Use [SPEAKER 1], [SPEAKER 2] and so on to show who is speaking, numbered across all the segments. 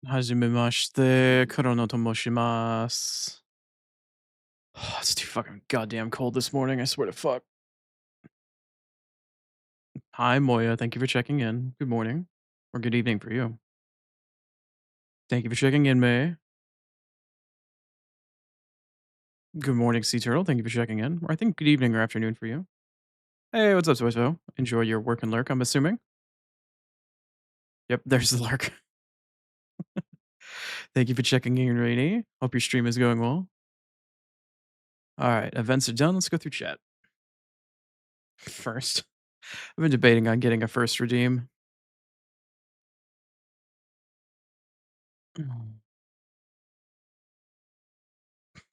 [SPEAKER 1] Hajimemashite, Korono Tomoshimasu. It's too fucking goddamn cold this morning, I swear to fuck. Hi, Moya. Thank you for checking in. Good morning. Or good evening for you. Thank you for checking in, May. Good morning, Sea Turtle. Thank you for checking in. Or I think good evening or afternoon for you. Hey, what's up, Swisso? Enjoy your work and lurk, I'm assuming. Yep, there's the lurk. Thank you for checking in, Rainy. Hope your stream is going well. All right, events are done. Let's go through chat. First, I've been debating on getting a first redeem. Mm.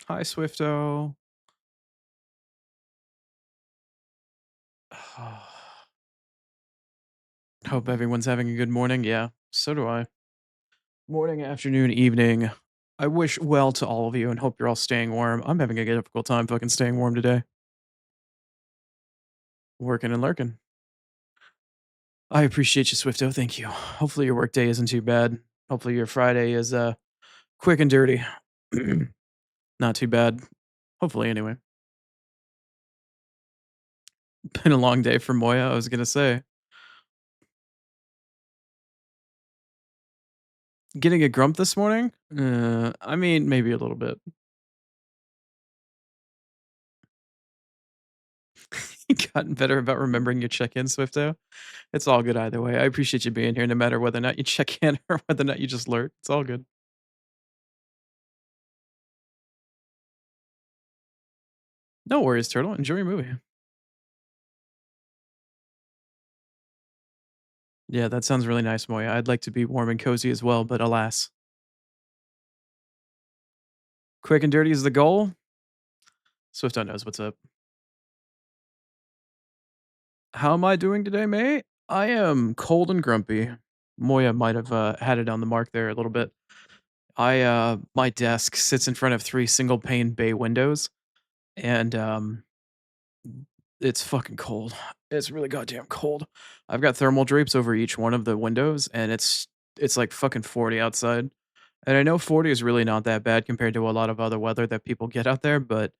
[SPEAKER 1] Hi, Swifto. Hope everyone's having a good morning. Yeah, so do I. Morning, afternoon, evening. I wish well to all of you and hope you're all staying warm. I'm having a difficult time fucking staying warm today. Working and lurking. I appreciate you, Swifto. Thank you. Hopefully your work day isn't too bad. Hopefully your Friday is quick and dirty. Not too bad. Hopefully anyway. Been a long day for Moya, I was gonna say. Getting a grump this morning? I mean, maybe a little bit. Gotten better about remembering your check-in, Swifto. It's all good either way. I appreciate you being here no matter whether or not you check in or whether or not you just lurk. It's all good. No worries, Turtle. Enjoy your movie. Yeah, that sounds really nice, Moya. I'd like to be warm and cozy as well, but alas. Quick and dirty is the goal. Swifto knows what's up. How am I doing today, mate? I am cold and grumpy. Moya might have had it on the mark there a little bit. My desk sits in front of 3 single pane bay windows, and it's fucking cold. It's really goddamn cold. I've got thermal drapes over each one of the windows, and it's like fucking 40 outside. And I know 40 is really not that bad compared to a lot of other weather that people get out there, but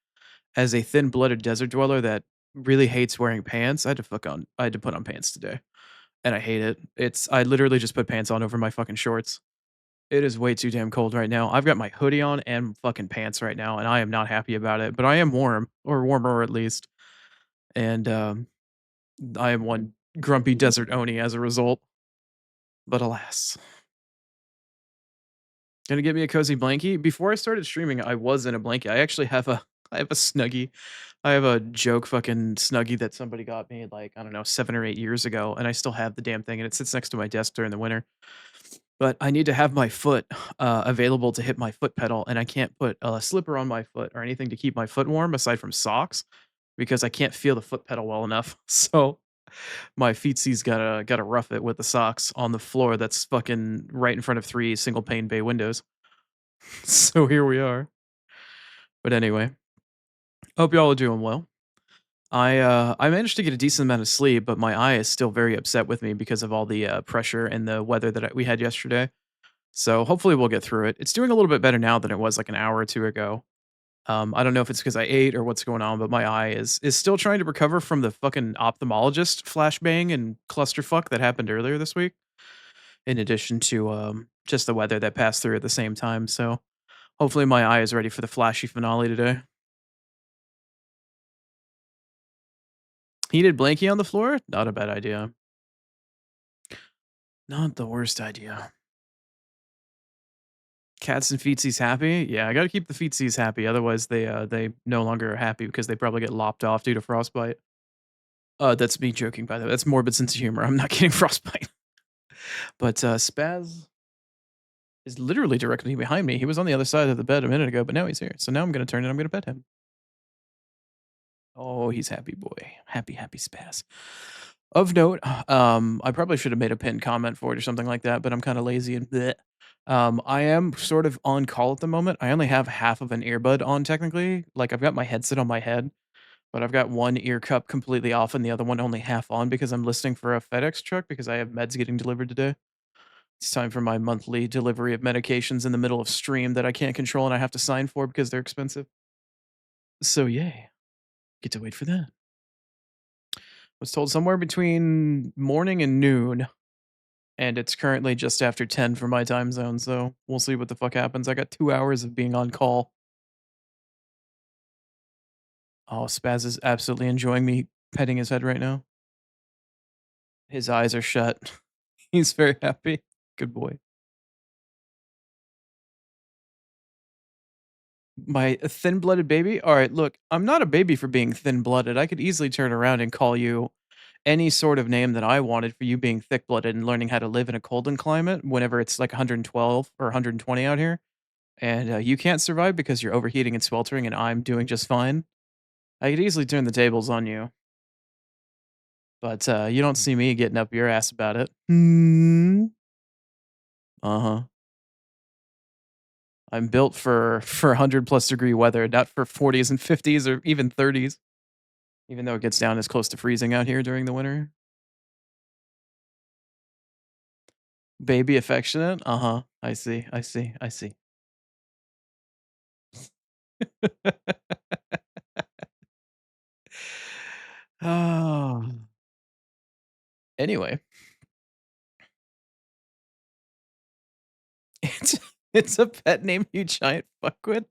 [SPEAKER 1] as a thin-blooded desert dweller that really hates wearing pants, I had to put on pants today, and I hate it. I literally just put pants on over my fucking shorts. It is way too damn cold right now. I've got my hoodie on and fucking pants right now, and I am not happy about it, but I am warm, or warmer at least. And I am one grumpy desert oni as a result. But alas. Gonna get me a cozy blankie. Before I started streaming, I was in a blanket. I actually have a I have a snuggie. I have a joke fucking snuggie that somebody got me like, I don't know, 7 or 8 years ago, and I still have the damn thing, and it sits next to my desk during the winter. But I need to have my foot, available to hit my foot pedal, and I can't put a slipper on my foot or anything to keep my foot warm aside from socks because I can't feel the foot pedal well enough. So my feetsies gotta rough it with the socks on the floor that's fucking right in front of 3 single pane bay windows. So here we are. But anyway, hope y'all are doing well. I managed to get a decent amount of sleep, but my eye is still very upset with me because of all the, pressure and the weather that we had yesterday. So hopefully we'll get through it. It's doing a little bit better now than it was like an hour or 2 ago. I don't know if it's because I ate or what's going on, but my eye is still trying to recover from the fucking ophthalmologist flashbang and clusterfuck that happened earlier this week, in addition to, just the weather that passed through at the same time, so hopefully my eye is ready for the flashy finale today. Heated blankie on the floor? Not a bad idea. Not the worst idea. Cats and feetsies happy? Yeah, I gotta keep the feetsies happy, otherwise they no longer are happy because they probably get lopped off due to frostbite. That's me joking, by the way. That's morbid sense of humor. I'm not getting frostbite. But, Spaz is literally directly behind me. He was on the other side of the bed a minute ago, but now he's here. So now I'm gonna turn and I'm gonna pet him. Oh, he's happy boy. Happy, happy Spaz. Of note, I probably should have made a pinned comment for it or something like that, but I'm kinda lazy and bleh. I am sort of on call at the moment. I only have half of an earbud on technically. Like, I've got my headset on my head, but I've got one ear cup completely off and the other one only half on because I'm listening for a FedEx truck because I have meds getting delivered today. It's time for my monthly delivery of medications in the middle of stream that I can't control and I have to sign for because they're expensive. So yay, get to wait for that. Was told somewhere between morning and noon, and it's currently just after 10 for my time zone, so we'll see what the fuck happens. I got 2 hours of being on call. Oh, Spaz is absolutely enjoying me petting his head right now. His eyes are shut. He's very happy. Good boy. My thin-blooded baby? Alright, look, I'm not a baby for being thin-blooded. I could easily turn around and call you any sort of name that I wanted for you being thick-blooded and learning how to live in a colder climate whenever it's like 112 or 120 out here, and, you can't survive because you're overheating and sweltering and I'm doing just fine. I could easily turn the tables on you, but, you don't see me getting up your ass about it. "Hmm?" Uh-huh. I'm built for 100 plus degree weather, not for 40s and 50s or even 30s, even though it gets down as close to freezing out here during the winter. Baby affectionate? Uh-huh. I see, I see, I see. Oh. Anyway, it's it's a pet name, you giant fuckwit.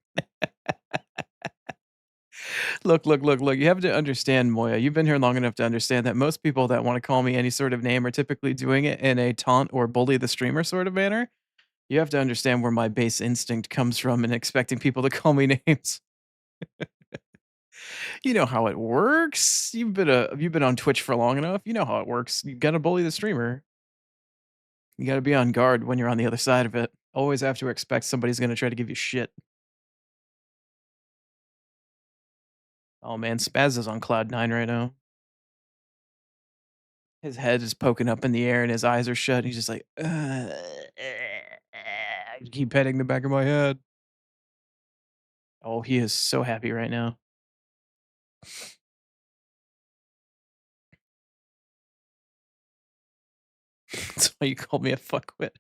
[SPEAKER 1] Look, you have to understand, Moya, you've been here long enough to understand that most people that wanna call me any sort of name are typically doing it in a taunt or bully the streamer sort of manner. You have to understand where my base instinct comes from in expecting people to call me names. You know how it works. You've been on Twitch for long enough. You know how it works. You gotta bully the streamer. You gotta be on guard when you're on the other side of it. Always have to expect somebody's gonna try to give you shit. Oh man, Spaz is on cloud 9 right now. His head is poking up in the air and his eyes are shut. He's just like, I keep petting the back of my head. Oh, he is so happy right now. That's why you called me a fuckwit.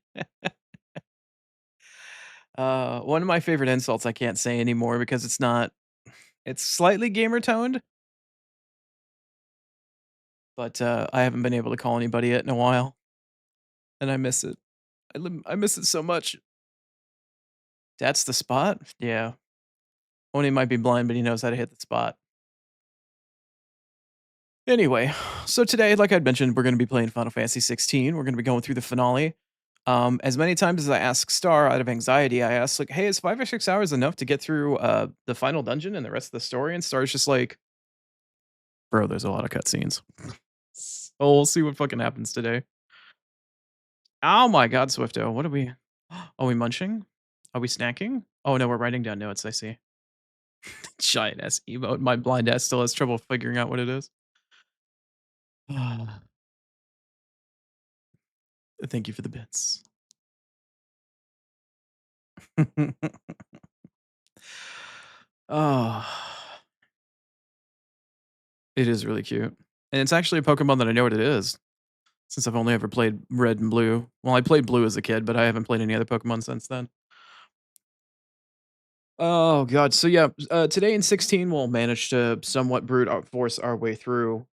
[SPEAKER 1] One of my favorite insults I can't say anymore because it's slightly gamer toned, but, I haven't been able to call anybody it in a while, and I miss it. I miss it so much. That's the spot? Yeah. Oni might be blind, but he knows how to hit the spot. Anyway, so today, like I'd mentioned, we're gonna be playing Final Fantasy 16. We're gonna be going through the finale. As many times as I ask Star out of anxiety, I ask like, "Hey, is 5 or 6 hours enough to get through, the final dungeon and the rest of the story?" And Star's just like, "Bro, there's a lot of cutscenes." So we'll see what fucking happens today. Oh my god, Swifto, what are we are we munching? Are we snacking? Oh, no, we're writing down notes, I see. Giant ass emote. My blind ass still has trouble figuring out what it is. Thank you for the bits. Oh, it is really cute. And it's actually a Pokemon that I know what it is, since I've only ever played Red and Blue. Well, I played Blue as a kid, but I haven't played any other Pokemon since then. Oh god, so yeah, today in 16, we'll manage to somewhat brute force our way through.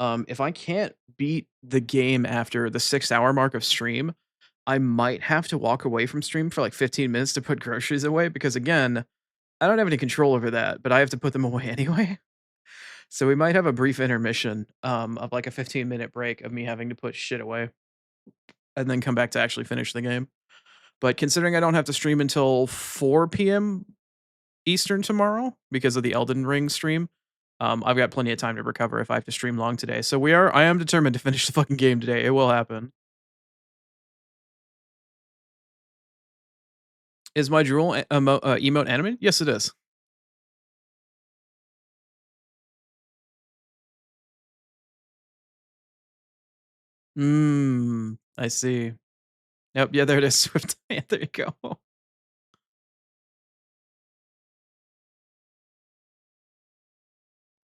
[SPEAKER 1] If I can't beat the game after the 6-hour mark of stream, I might have to walk away from stream for like 15 minutes to put groceries away because again, I don't have any control over that, but I have to put them away anyway. So we might have a brief intermission of like a 15-minute break of me having to put shit away and then come back to actually finish the game. But considering I don't have to stream until 4 p.m. Eastern tomorrow because of the Elden Ring stream, I've got plenty of time to recover if I have to stream long today. So I am determined to finish the fucking game today. It will happen. Is my drool emote animated? Yes, it is. I see. Yep, yeah, there it is. Swift. Yeah, there you go.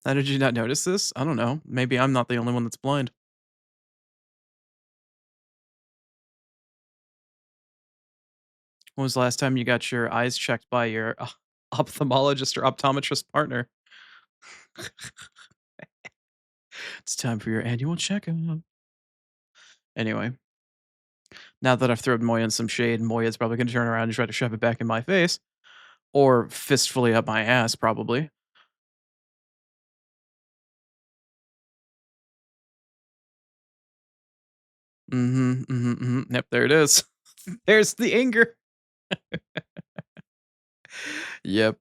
[SPEAKER 1] How did you not notice this? I don't know. Maybe I'm not the only one that's blind. When was the last time you got your eyes checked by your ophthalmologist or optometrist partner? It's time for your annual checkup. Anyway, now that I've thrown Moya in some shade, Moya's probably gonna turn around and try to shove it back in my face or fistfully up my ass, probably. Mhm, mhm, mhm. Yep, there it is. There's the anger. Yep.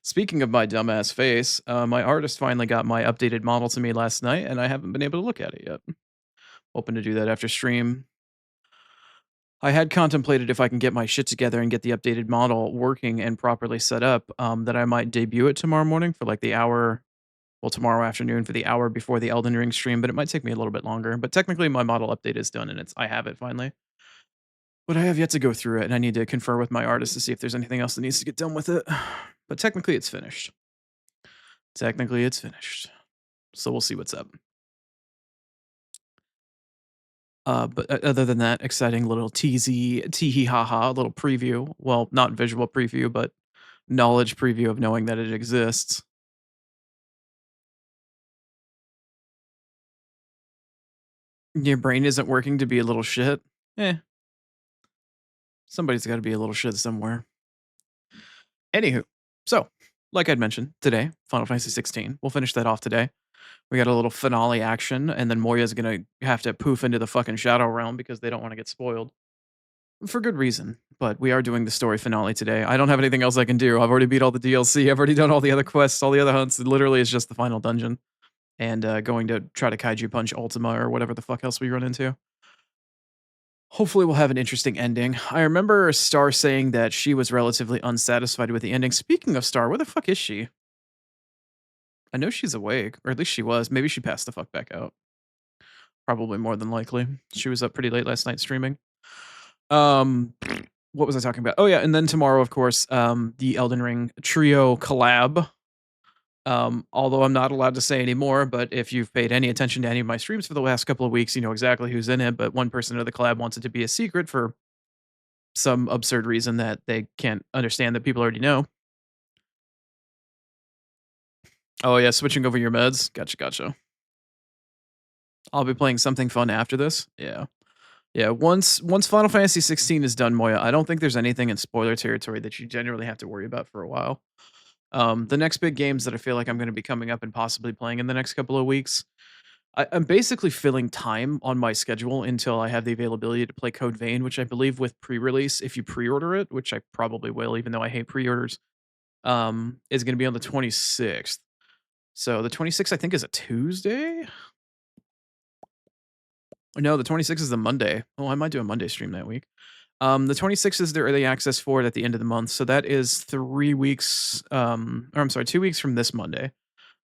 [SPEAKER 1] Speaking of my dumbass face, my artist finally got my updated model to me last night, and I haven't been able to look at it yet. Hoping to do that after stream. I had contemplated if I can get my shit together and get the updated model working and properly set up, that I might debut it tomorrow morning for like the hour, well, tomorrow afternoon for the hour before the Elden Ring stream, but it might take me a little bit longer. But technically, my model update is done and I have it finally. But I have yet to go through it, and I need to confer with my artist to see if there's anything else that needs to get done with it. But technically, it's finished. Technically, it's finished. So we'll see what's up. But other than that, exciting little teasy, teehee haha, little preview. Well, not visual preview, but knowledge preview of knowing that it exists. Your brain isn't working to be a little shit. Eh, somebody's got to be a little shit somewhere. Anywho, so like I'd mentioned today, Final Fantasy 16. We'll finish that off today. We got a little finale action, and then Moya's gonna have to poof into the fucking Shadow Realm because they don't want to get spoiled. For good reason, but we are doing the story finale today. I don't have anything else I can do. I've already beat all the DLC. I've already done all the other quests, all the other hunts. It literally is just the final dungeon and going to try to kaiju punch Ultima or whatever the fuck else we run into. Hopefully, we'll have an interesting ending. I remember Star saying that she was relatively unsatisfied with the ending. Speaking of Star, where the fuck is she? I know she's awake, or at least she was. Maybe she passed the fuck back out. Probably more than likely. She was up pretty late last night streaming. Um, what was I talking about? Oh yeah, and then tomorrow, of course, the Elden Ring trio collab. Although I'm not allowed to say any more, but if you've paid any attention to any of my streams for the last couple of weeks, you know exactly who's in it. But one person of the collab wants it to be a secret for some absurd reason that they can't understand that people already know. Oh yeah, switching over your meds. Gotcha, gotcha. I'll be playing something fun after this. Yeah. Yeah, once Final Fantasy 16 is done, Moya, I don't think there's anything in spoiler territory that you generally have to worry about for a while. The next big games that I feel like I'm gonna be coming up and possibly playing in the next couple of weeks, I'm basically filling time on my schedule until I have the availability to play Code Vein, which I believe with pre-release, if you pre-order it, which I probably will, even though I hate pre-orders, is gonna be on the 26th. So the 26th, I think, is a Tuesday? No, the 26th is a Monday. Oh, I might do a Monday stream that week. The 26th is the early access for it at the end of the month, so that is 3 weeks, or I'm sorry, 2 weeks from this Monday.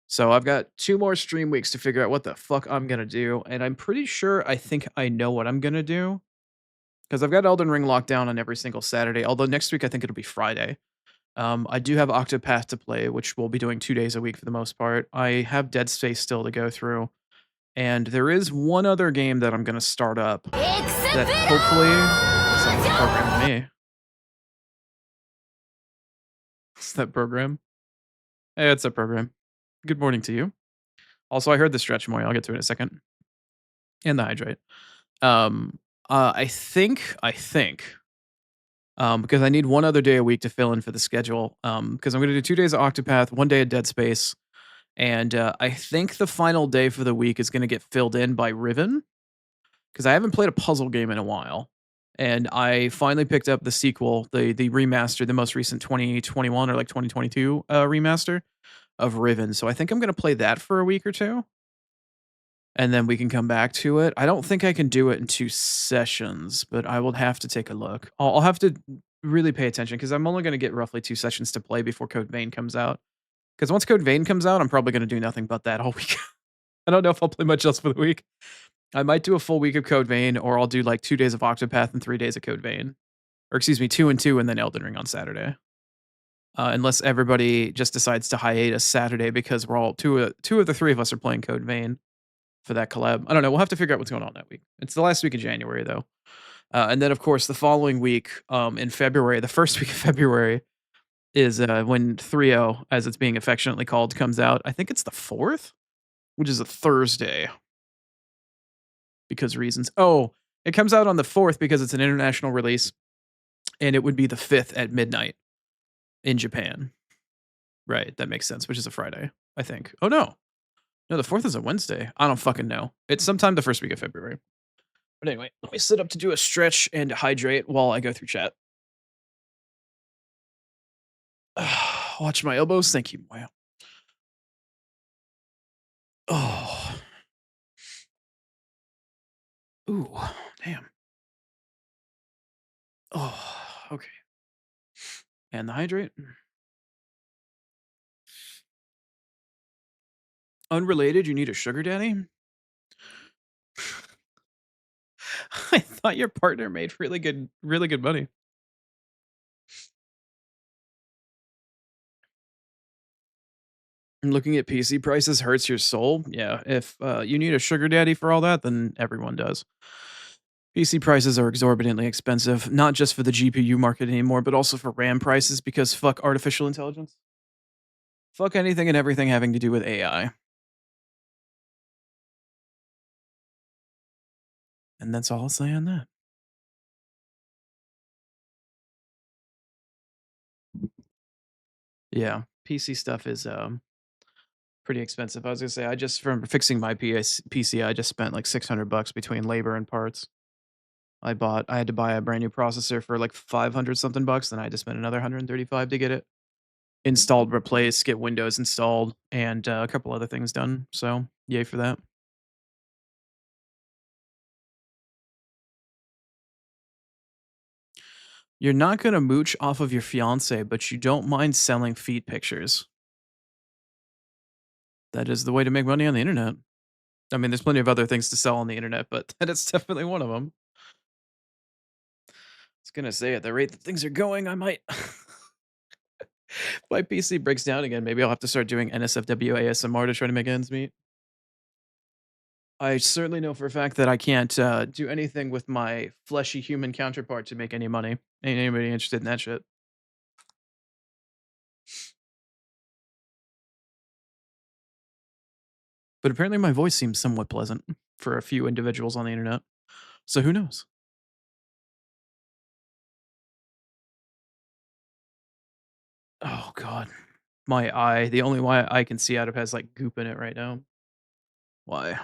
[SPEAKER 1] So I've got 2 more stream weeks to figure out what the fuck I'm gonna do, and I'm pretty sure I think I know what I'm gonna do because 'cause I've got Elden Ring locked down on every single Saturday, although next week I think it'll be Friday. I do have Octopath to play, which we'll be doing 2 days a week for the most part. I have Dead Space still to go through, and there is one other game that I'm gonna start up that hopefully someone's programming me. What's that program? Hey, it's a program. Good morning to you. Also, I heard the stretch more. I'll get to it in a second. And the hydrate. Um, I think, because I need one other day a week to fill in for the schedule. Because I'm gonna do 2 days of Octopath, 1 day of Dead Space, and I think the final day for the week is gonna get filled in by Riven. Because I haven't played a puzzle game in a while, and I finally picked up the sequel, the remaster, the most recent 2021 or like 2022 remaster of Riven. So I think I'm gonna play that for a week or two, and then we can come back to it. I don't think I can do it in 2 sessions, but I will have to take a look. I'll have to really pay attention because I'm only gonna get roughly 2 sessions to play before Code Vein comes out. Because once Code Vein comes out, I'm probably gonna do nothing but that all week. I don't know if I'll play much else for the week. I might do a full week of Code Vein, or I'll do like 2 days of Octopath and 3 days of Code Vein. Or excuse me, 2 and 2, and then Elden Ring on Saturday. Unless everybody just decides to hiatus Saturday because we're all 2 of the 3 of us are playing Code Vein for that collab. I don't know. We'll have to figure out what's going on that week. It's the last week of January though. And then, of course, the following week, in February, the first week of February is, when 3.0, as it's being affectionately called, comes out. I think it's the 4th, which is a Thursday because reasons. Oh, it comes out on the 4th because it's an international release, and it would be the 5th at midnight in Japan. Right, that makes sense, which is a Friday, I think. Oh, no. No, the 4th is a Wednesday. I don't fucking know. It's sometime the first week of February. But anyway, let me sit up to do a stretch and hydrate while I go through chat. Watch my elbows. Thank you, Moya. Oh, ooh, damn. Oh, okay. And the hydrate. Unrelated, you need a sugar daddy? I thought your partner made really good money. And looking at PC prices hurts your soul. Yeah, if you need a sugar daddy for all that, then everyone does. PC prices are exorbitantly expensive, not just for the GPU market anymore, but also for RAM prices because fuck artificial intelligence. Fuck anything and everything having to do with AI. And that's all I'll say on that. Yeah, PC stuff is pretty expensive. I was gonna say I just from fixing my PC, I just spent like $600 between labor and parts. I had to buy a brand new processor for like 500 something bucks, then I had to spend another 135 to get it installed, replaced, get Windows installed, and a couple other things done. So yay for that. You're not gonna mooch off of your fiance, but you don't mind selling feet pictures. That is the way to make money on the internet. I mean, there's plenty of other things to sell on the internet, but that is definitely one of them. I was gonna say at the rate that things are going, I might. If my PC breaks down again, maybe I'll have to start doing NSFW ASMR to try to make ends meet. I certainly know for a fact that I can't do anything with my fleshy human counterpart to make any money. Ain't anybody interested in that shit. But apparently, my voice seems somewhat pleasant for a few individuals on the internet. So who knows? Oh god, my eye. The only eye I can see out of has like goop in it right now. Why?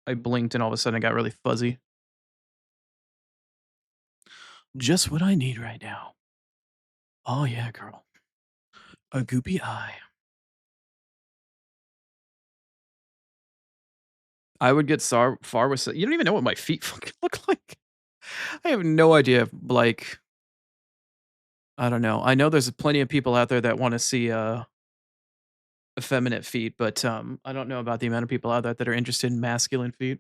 [SPEAKER 1] I blinked and all of a sudden it got really fuzzy. Just what I need right now. Oh yeah, girl. A goopy eye. I would get far with you don't even know what my feet fucking look like. I have no idea, like, I don't know. I know there's plenty of people out there that wanna see, effeminate feet, but, I don't know about the amount of people out there that are interested in masculine feet.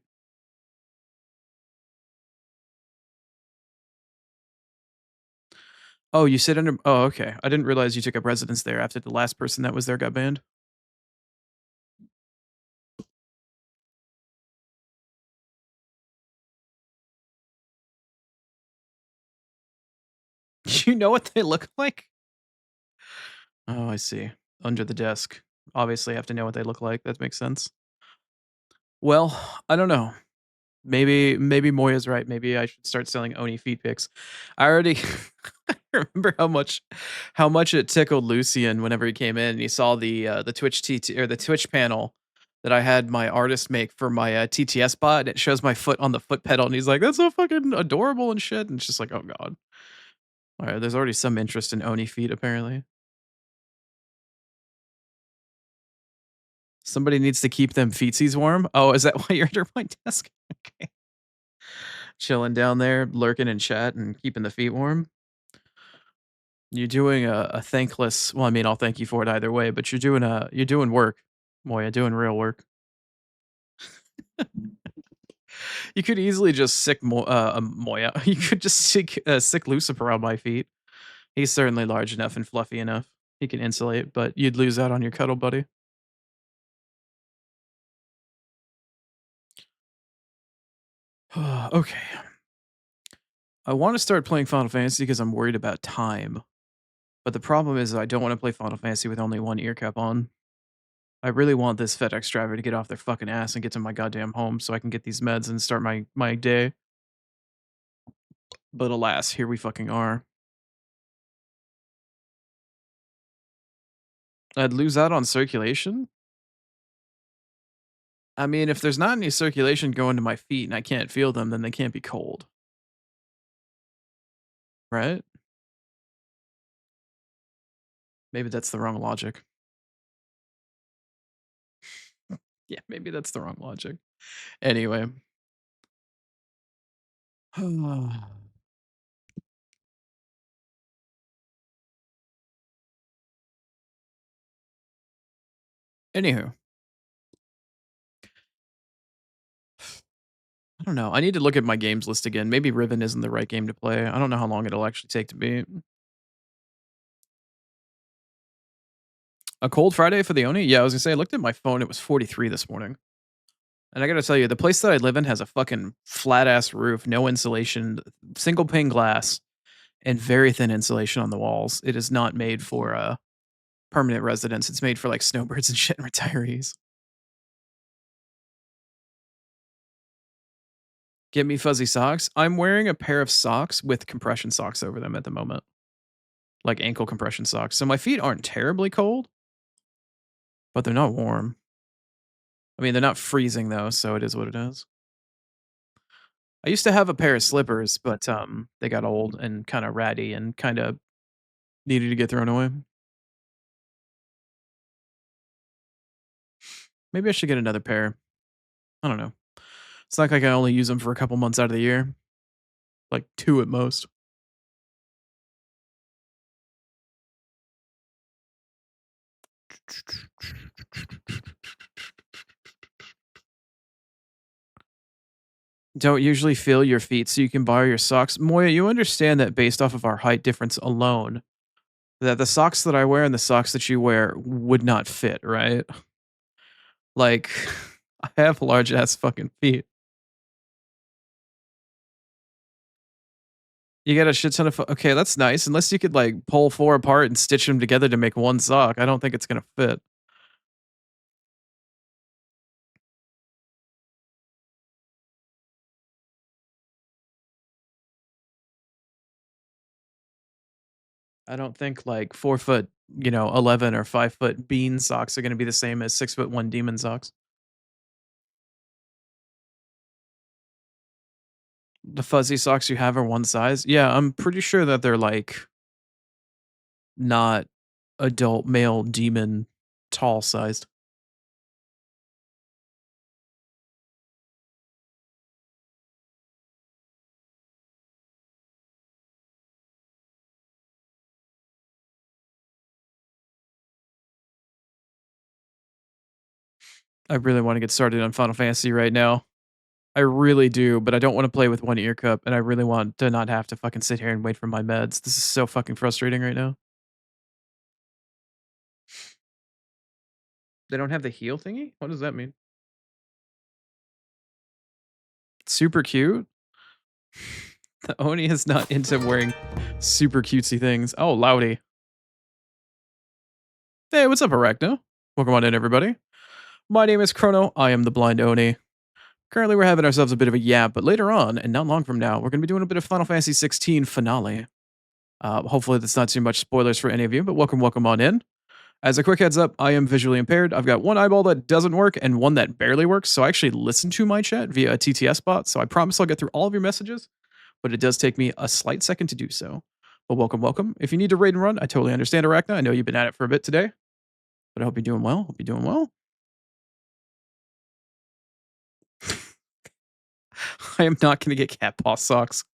[SPEAKER 1] Oh, you sit under oh, okay. I didn't realize you took up residence there after the last person that was there got banned. You know what they look like? Oh, I see. Under the desk. Obviously, I have to know what they look like. That makes sense. Well, I don't know. Maybe Moya's right. Maybe I should start selling Oni feet pics. I already I remember how much it tickled Lucian whenever he came in and he saw the Twitch TT or the Twitch panel that I had my artist make for my TTS bot. And it shows my foot on the foot pedal, and he's like, "That's so fucking adorable and shit." And it's just like, oh god. All right, there's already some interest in Oni feet apparently. Somebody needs to keep them feetsies warm. Oh, is that why you're under my desk? Okay. Chilling down there, lurking in chat and keeping the feet warm. You're doing a thankless well, I mean, I'll thank you for it either way, but you're doing work, Moya, doing real work. You could easily just Moya. You could just sick Lucifer on my feet. He's certainly large enough and fluffy enough. He can insulate, but you'd lose out on your cuddle buddy. Okay. I wanna start playing Final Fantasy because 'cause I'm worried about time, but the problem is I don't wanna play Final Fantasy with only one ear cap on. I really want this FedEx driver to get off their fucking ass and get to my goddamn home so I can get these meds and start my day, but alas, here we fucking are. I'd lose out on circulation? I mean, if there's not any circulation going to my feet and I can't feel them, then they can't be cold, right? Maybe that's the wrong logic. Yeah, maybe that's the wrong logic. Anyway. Anywho, I don't know. I need to look at my games list again. Maybe Riven isn't the right game to play. I don't know how long it'll actually take to beat. A cold Friday for the Oni? Yeah, I was gonna say I looked at my phone, it was 43 this morning. And I gotta tell you, the place that I live in has a fucking flat ass roof, no insulation, single pane glass, and very thin insulation on the walls. It is not made for permanent residents. It's made for like snowbirds and shit and retirees. Get me fuzzy socks. I'm wearing a pair of socks with compression socks over them at the moment, like ankle compression socks. So my feet aren't terribly cold, but they're not warm. I mean, they're not freezing though, so it is what it is. I used to have a pair of slippers, but they got old and kind of ratty and kind of needed to get thrown away. Maybe I should get another pair. I don't know. It's not like I only use them for a couple months out of the year, like 2 at most. Don't usually feel your feet so you can borrow your socks. Moya, you understand that based off of our height difference alone, that the socks that I wear and the socks that you wear would not fit, right? Like, I have large ass fucking feet. You got a shit ton of okay, that's nice. Unless you could like pull 4 apart and stitch them together to make one sock, I don't think it's gonna fit. I don't think like 4 foot, 11 or 5 foot bean socks are gonna be the same as 6'1" demon socks. The fuzzy socks you have are one size. Yeah, I'm pretty sure that they're like not adult male demon tall sized. I really want to get started on Final Fantasy right now. I really do, but I don't want to play with one ear cup, and I really want to not have to fucking sit here and wait for my meds. This is so fucking frustrating right now. They don't have the heal thingy? What does that mean? Super cute? The Oni is not into wearing super cutesy things. Oh, Loudy. Hey, what's up, Arachno? Welcome on in, everybody. My name is Chrono. I am the Blind Oni. Currently, we're having ourselves a bit of a yap, but later on, and not long from now, we're going to be doing a bit of Final Fantasy 16 finale. Hopefully, that's not too much spoilers for any of you, but welcome on in. As a quick heads up, I am visually impaired. I've got one eyeball that doesn't work and one that barely works. So I actually listen to my chat via a TTS bot. So I promise I'll get through all of your messages, but it does take me a slight second to do so. But welcome. If you need to raid and run, I totally understand, Arachna. I know you've been at it for a bit today, but I hope you're doing well. Hope you're doing well. I am not going to get cat paw socks.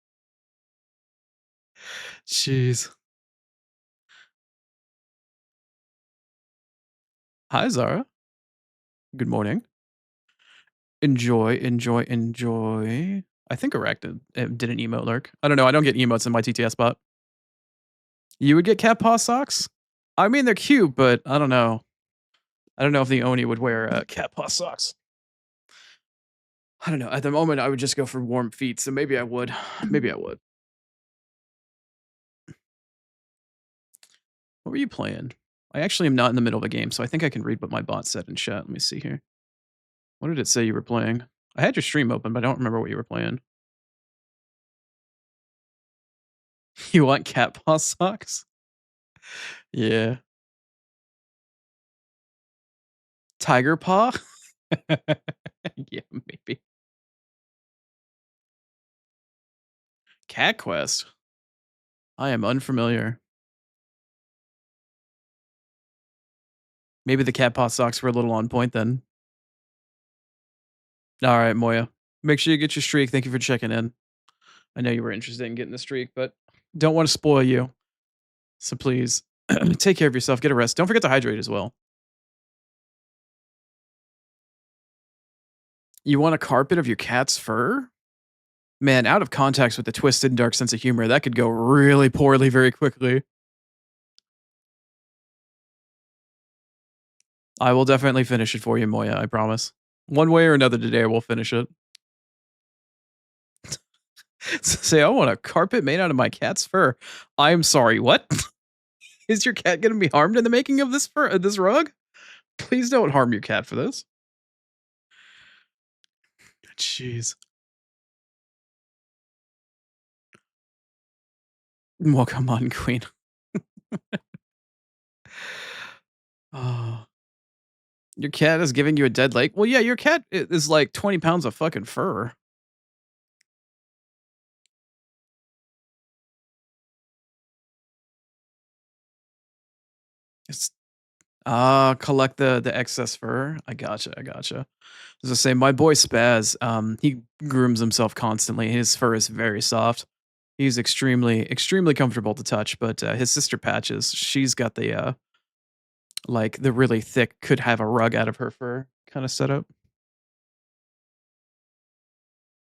[SPEAKER 1] Jeez. Hi, Zara. Good morning. Enjoy. I think Arachna did an emote lurk. I don't know. I don't get emotes in my TTS bot. You would get cat paw socks? I mean, they're cute, but I don't know. I don't know if the Oni would wear cat paw socks. I don't know. At the moment, I would just go for warm feet, so maybe I would. Maybe I would. What were you playing? I actually am not in the middle of a game, so I think I can read what my bot said in chat. Let me see here. What did it say you were playing? I had your stream open, but I don't remember what you were playing. You want cat paw socks? Yeah. Tiger paw? Yeah, maybe. Cat Quest? I am unfamiliar. Maybe the cat paw socks were a little on point then. All right, Moya. Make sure you get your streak. Thank you for checking in. I know you were interested in getting the streak, but don't want to spoil you. So please take care of yourself. Get a rest. Don't forget to hydrate as well. You want a carpet of your cat's fur? Man, out of context with the twisted and dark sense of humor, that could go really poorly very quickly. I will definitely finish it for you, Moya, I promise. One way or another today, I will finish it. Say, I want a carpet made out of my cat's fur. I'm sorry, what? Is your cat going to be harmed in the making of this fur, this rug? Please don't harm your cat for this. Jeez. Well, come on, queen. Oh. Your cat is giving you a dead leg? Well, yeah, your cat is like 20 pounds of fucking fur. It's collect the excess fur. I gotcha, I gotcha. As I say, my boy Spaz, he grooms himself constantly. His fur is very soft. He's extremely comfortable to touch, but his sister Patches, she's got like the really thick, could have a rug out of her fur kind of setup.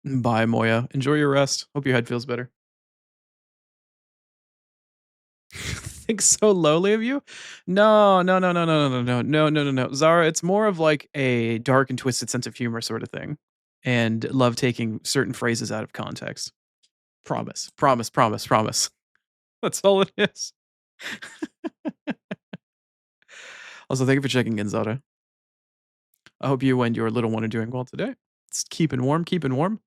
[SPEAKER 1] Bye, Moya. Enjoy your rest. Hope your head feels better. Think so lowly of you? No, no, no, no, no, no, no, no, no, no, no. Zara, it's more of like a dark and twisted sense of humor sort of thing, and love taking certain phrases out of context. Promise, promise, promise, promise. That's all it is. Also, thank you for checking in, Zara. I hope you and your little one are doing well today. It's keeping warm, keeping warm.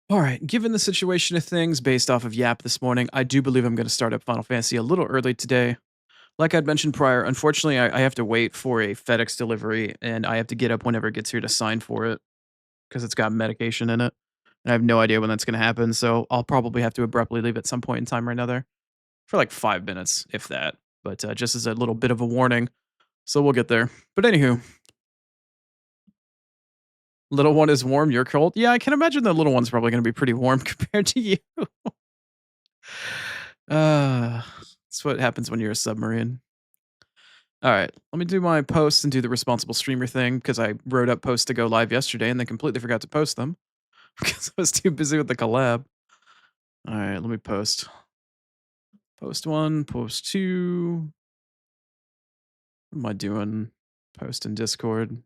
[SPEAKER 1] All right, given the situation of things based off of Yap this morning, I do believe I'm going to start up Final Fantasy a little early today. Like I'd mentioned prior, unfortunately, I have to wait for a FedEx delivery, and I have to get up whenever it gets here to sign for it because it's got medication in it. And I have no idea when that's going to happen, so I'll probably have to abruptly leave at some point in time or another for like 5 minutes, if that. But just as a little bit of a warning, so we'll get there. But anywho, little one is warm, you're cold. Yeah, I can imagine the little one's probably going to be pretty warm compared to you. That's what happens when you're a submarine. All right, let me do my posts and do the responsible streamer thing because I wrote up posts to go live yesterday and then completely forgot to post them because I was too busy with the collab. All right, let me post. Post one, post two. What am I doing? Post in Discord.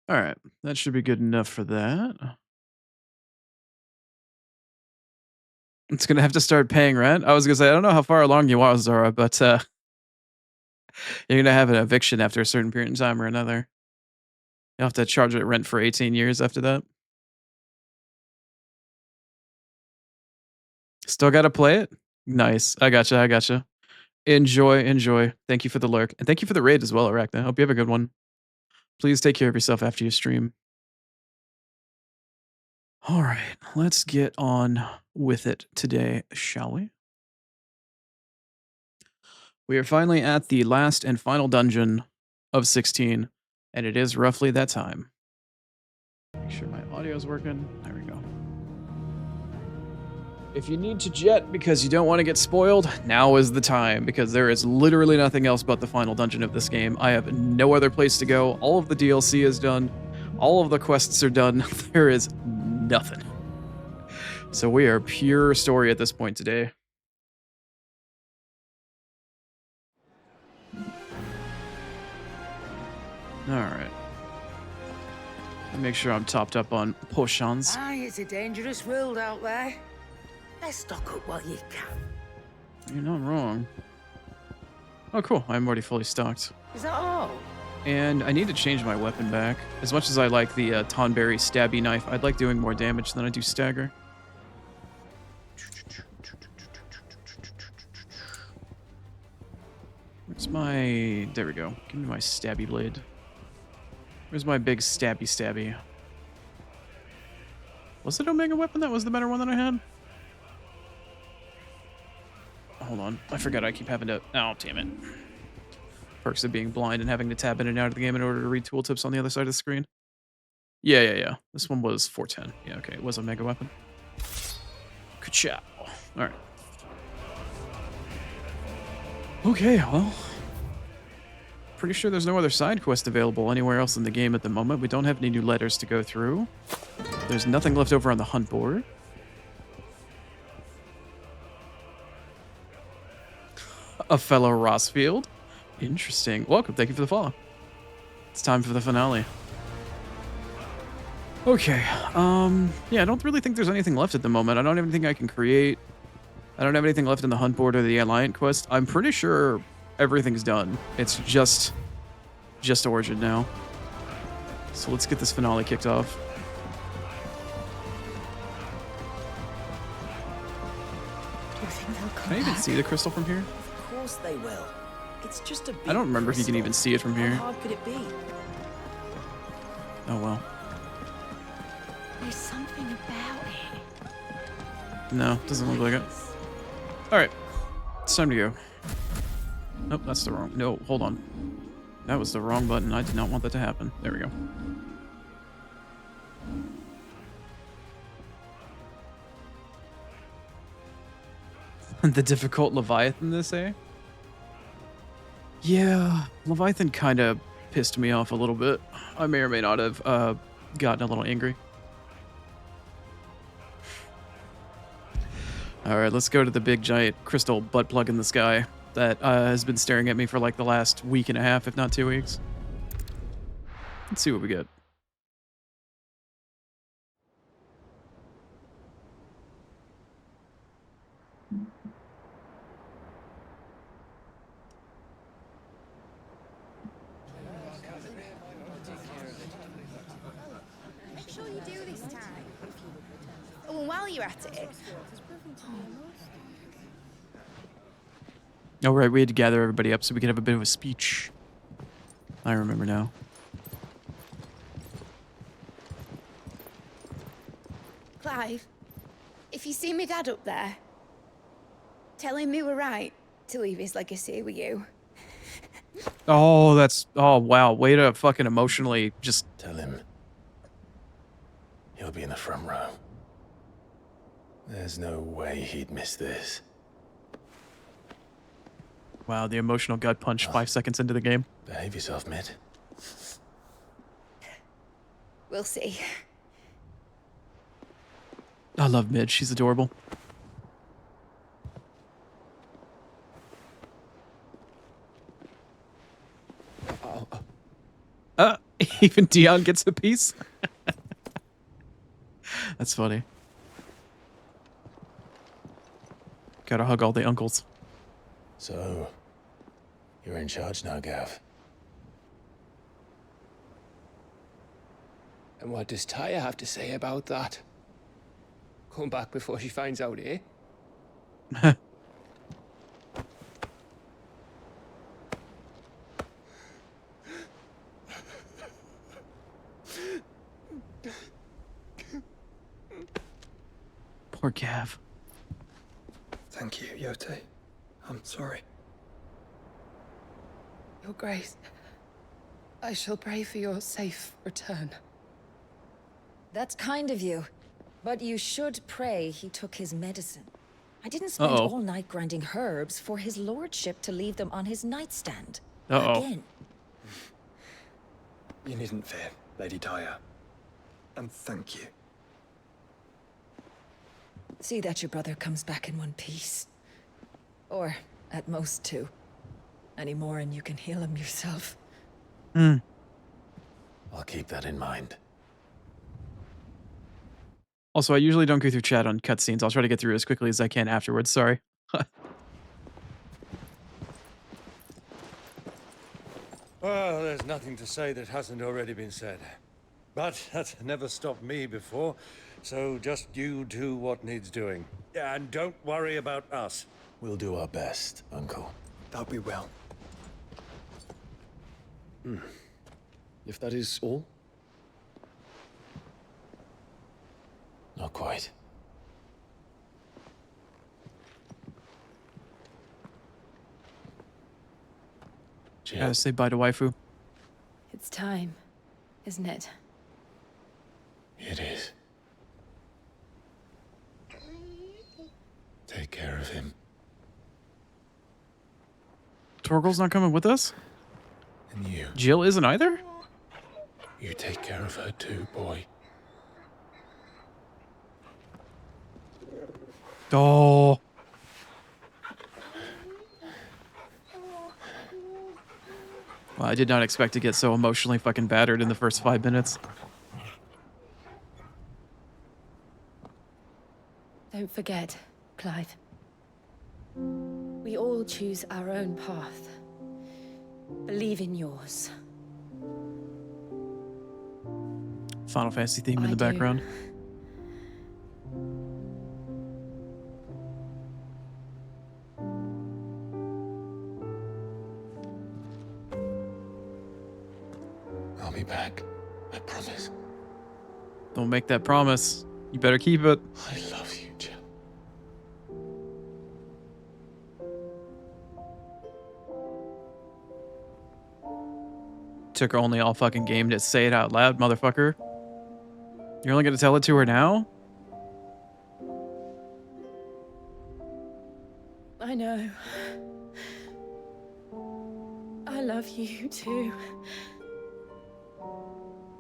[SPEAKER 1] All right, that should be good enough for that. It's gonna have to start paying rent. I was gonna say I don't know how far along you are, Zara, but you're gonna have an eviction after a certain period of time or another. You have to charge it rent for 18 years after that. Still gotta play it? Nice. I gotcha, I gotcha. Enjoy, enjoy. Thank you for the lurk. And thank you for the raid as well, Arachna. Hope you have a good one. Please take care of yourself after you stream. All right, let's get on with it today, shall we? We are finally at the last and final dungeon of 16, and it is roughly that time. Make sure my audio is working. There we go. If you need to jet because you don't want to get spoiled, now is the time, because there is literally nothing else but the final dungeon of this game. I have no other place to go. All of the DLC is done. All of the quests are done. There is nothing. So we are pure story at this point today. Alright. Make sure I'm topped up on potions.
[SPEAKER 2] Aye, it's a dangerous world out there. Let's stock up while you can.
[SPEAKER 1] You're not wrong. Oh, cool. I'm already fully stocked.
[SPEAKER 2] Is that all?
[SPEAKER 1] And I need to change my weapon back. As much as I like the Tonberry stabby knife, I'd like doing more damage than I do stagger. Where's my... There we go. Give me my stabby blade. Where's my big stabby? Was it Omega weapon that was the better one that I had? Hold on. I forgot I keep having to... Oh, damn it. Perks of being blind and having to tab in and out of the game in order to read tooltips on the other side of the screen. Yeah. This one was 410. Yeah, okay. It was Omega weapon. Ka-chow. Alright. Okay, well... Pretty sure there's no other side quest available anywhere else in the game at the moment. We don't have any new letters to go through. There's nothing left over on the hunt board. A fellow Rossfield. Interesting. Welcome. Thank you for the follow. It's time for the finale. Okay. Yeah, I don't really think there's anything left at the moment. I don't have anything I can create. I don't have anything left in the hunt board or the Alliant quest. I'm pretty sure everything's done. It's just Origin now. So let's get this finale kicked off.
[SPEAKER 2] Do you think they'll come
[SPEAKER 1] Can I even
[SPEAKER 2] back?
[SPEAKER 1] see the crystal from here?
[SPEAKER 3] Of course they will. It's just a big
[SPEAKER 1] I don't remember if you can
[SPEAKER 3] crystal.
[SPEAKER 1] even see it from here.
[SPEAKER 3] How hard could it be?
[SPEAKER 1] Oh well.
[SPEAKER 2] There's something about it.
[SPEAKER 1] No, doesn't look like it. Alright. It's time to go. Nope, that's the wrong... No, hold on. That was the wrong button. I did not want that to happen. There we go. The difficult Leviathan, they say? Yeah, Leviathan kind of pissed me off a little bit. I may or may not have gotten a little angry. Alright, let's go to the big giant crystal butt plug in the sky that has been staring at me for like the last week and a half, if not 2 weeks. Let's see what we get.
[SPEAKER 4] Make sure you do this time. Oh, and while you're at it,
[SPEAKER 1] Oh, right, we had to gather everybody up so we could have a bit of a speech. I remember now.
[SPEAKER 4] Clive, if you see me dad up there, tell him we were right to leave his legacy with you.
[SPEAKER 1] Oh, that's... Oh, wow. Way to fucking emotionally just...
[SPEAKER 5] Tell him he'll be in the front row. There's no way he'd miss this.
[SPEAKER 1] Wow, the emotional gut punch 5 seconds into the game.
[SPEAKER 5] Behave yourself, Mid.
[SPEAKER 4] We'll see.
[SPEAKER 1] I love Midge. She's adorable. Even Dion gets a piece? That's funny. Gotta hug all the uncles.
[SPEAKER 5] So, you're in charge now, Gav.
[SPEAKER 6] And what does Taya have to say about that? Come back before she finds out, eh?
[SPEAKER 1] Poor Gav.
[SPEAKER 7] Thank you, Yote. I'm sorry.
[SPEAKER 8] Your Grace, I shall pray for your safe return.
[SPEAKER 9] That's kind of you. But you should pray he took his medicine. I didn't spend
[SPEAKER 1] Uh-oh.
[SPEAKER 9] all night grinding herbs for his lordship to leave them on his nightstand.
[SPEAKER 1] Uh-oh.
[SPEAKER 9] Again.
[SPEAKER 7] You needn't fear, Lady Taya. And thank you.
[SPEAKER 9] See that your brother comes back in one piece. Or, at most, two. Any more and you can heal him yourself.
[SPEAKER 1] Hmm.
[SPEAKER 5] I'll keep that in mind.
[SPEAKER 1] Also, I usually don't go through chat on cutscenes. I'll try to get through as quickly as I can afterwards. Sorry.
[SPEAKER 10] Well, there's nothing to say that hasn't already been said. But that's never stopped me before, so just you do what needs doing. And don't worry about us.
[SPEAKER 5] We'll do our best, Uncle.
[SPEAKER 7] That we will.
[SPEAKER 6] If that is all?
[SPEAKER 5] Not quite. Jill.
[SPEAKER 1] Gotta say bye to waifu.
[SPEAKER 8] It's time, isn't it?
[SPEAKER 5] It is. Take care of him.
[SPEAKER 1] Torgal's not coming with us?
[SPEAKER 5] And you.
[SPEAKER 1] Jill isn't either?
[SPEAKER 5] You take care of her too, boy.
[SPEAKER 1] Oh. Well, I did not expect to get so emotionally fucking battered in the first 5 minutes.
[SPEAKER 8] Don't forget, Clive. We all choose our own path. Believe in yours.
[SPEAKER 1] Final Fantasy theme in
[SPEAKER 8] I
[SPEAKER 1] the
[SPEAKER 8] do.
[SPEAKER 1] background.
[SPEAKER 5] I'll be back. I promise.
[SPEAKER 1] Don't make that promise. You better keep it.
[SPEAKER 5] I love you, Jill.
[SPEAKER 1] Took her only all fucking game to say it out loud, motherfucker. You're only gonna tell it to her now?
[SPEAKER 8] I know. I love you too.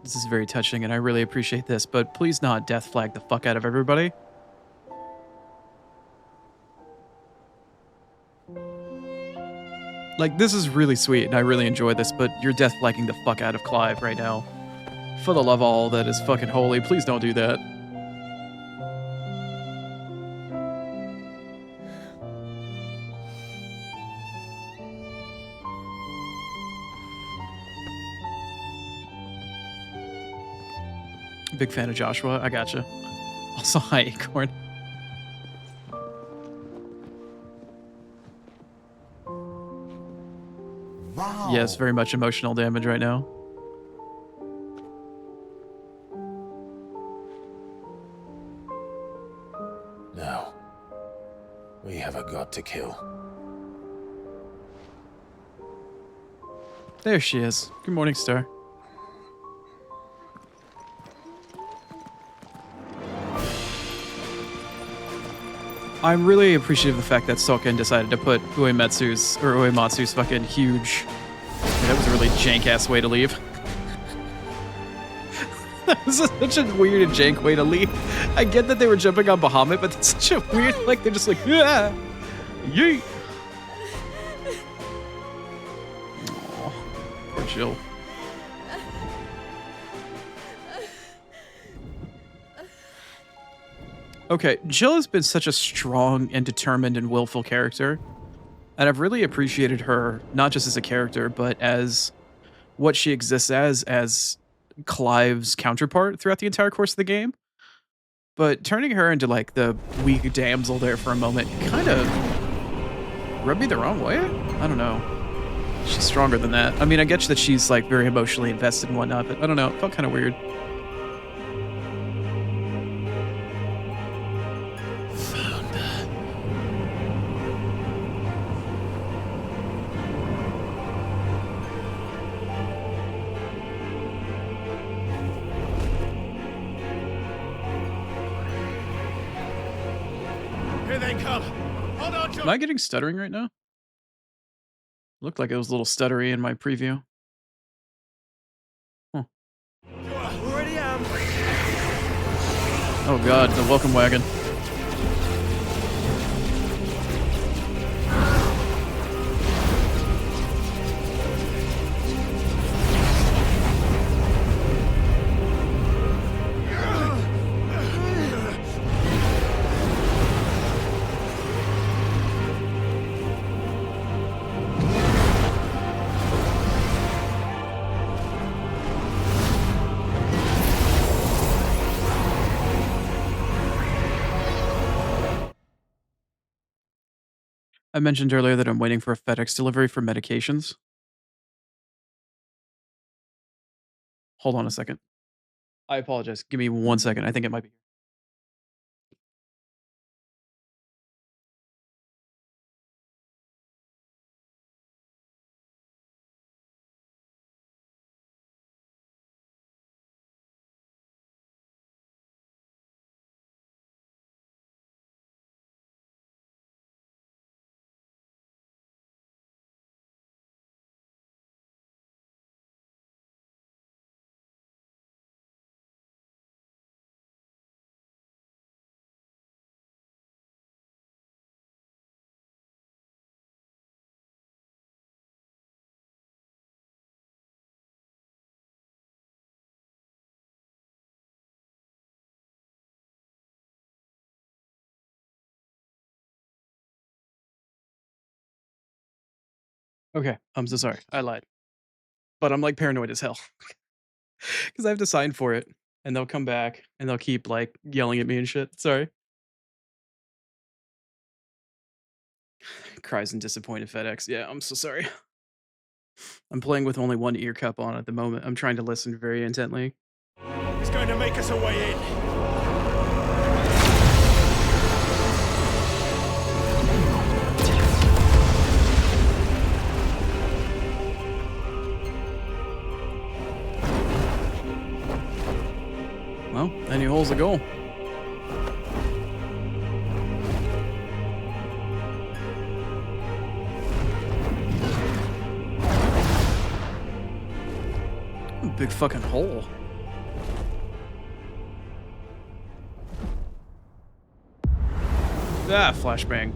[SPEAKER 1] This is very touching and I really appreciate this, but please not death flag the fuck out of everybody. Like, this is really sweet and I really enjoy this, but you're death flagging the fuck out of Clive right now. For the love of all that is fucking holy, please don't do that. Big fan of Joshua. I gotcha. Also, hi, Acorn.
[SPEAKER 5] Wow.
[SPEAKER 1] Yes, very much emotional damage right now.
[SPEAKER 5] Now, we have a god to kill.
[SPEAKER 1] There she is. Good morning, Star. I'm really appreciative of the fact that Soken decided to put Uematsu's fucking huge. That was a really jank ass way to leave. That was such a weird and jank way to leave. I get that they were jumping on Bahamut, but that's such a weird, like, they're just like, yeah, yeet. Aw, poor Jill. Okay, Jill has been such a strong and determined and willful character. And I've really appreciated her, not just as a character, but as what she exists as Clive's counterpart throughout the entire course of the game. But turning her into, like, the weak damsel there for a moment kind of rubbed me the wrong way? I don't know. She's stronger than that. I mean, I get that she's, like, very emotionally invested and whatnot, but I don't know. It felt kind of weird.
[SPEAKER 10] Here they come. Hold on,
[SPEAKER 1] Am I getting stuttering right now? Looked like it was a little stuttery in my preview. Huh.
[SPEAKER 10] Already am.
[SPEAKER 1] Oh god, the welcome wagon. I mentioned earlier that I'm waiting for a FedEx delivery for medications. Hold on a second. I apologize. Give me 1 second. I think it might be. Okay, I'm so sorry. I lied. But I'm, like, paranoid as hell because I have to sign for it, and they'll come back, and they'll keep, like, yelling at me and shit. Sorry. Cries in disappointed FedEx. Yeah, I'm so sorry. I'm playing with only one ear cup on at the moment. I'm trying to listen very intently.
[SPEAKER 10] He's going to make us a way in.
[SPEAKER 1] Well, any hole's a goal. Big fucking hole. Ah, flashbang.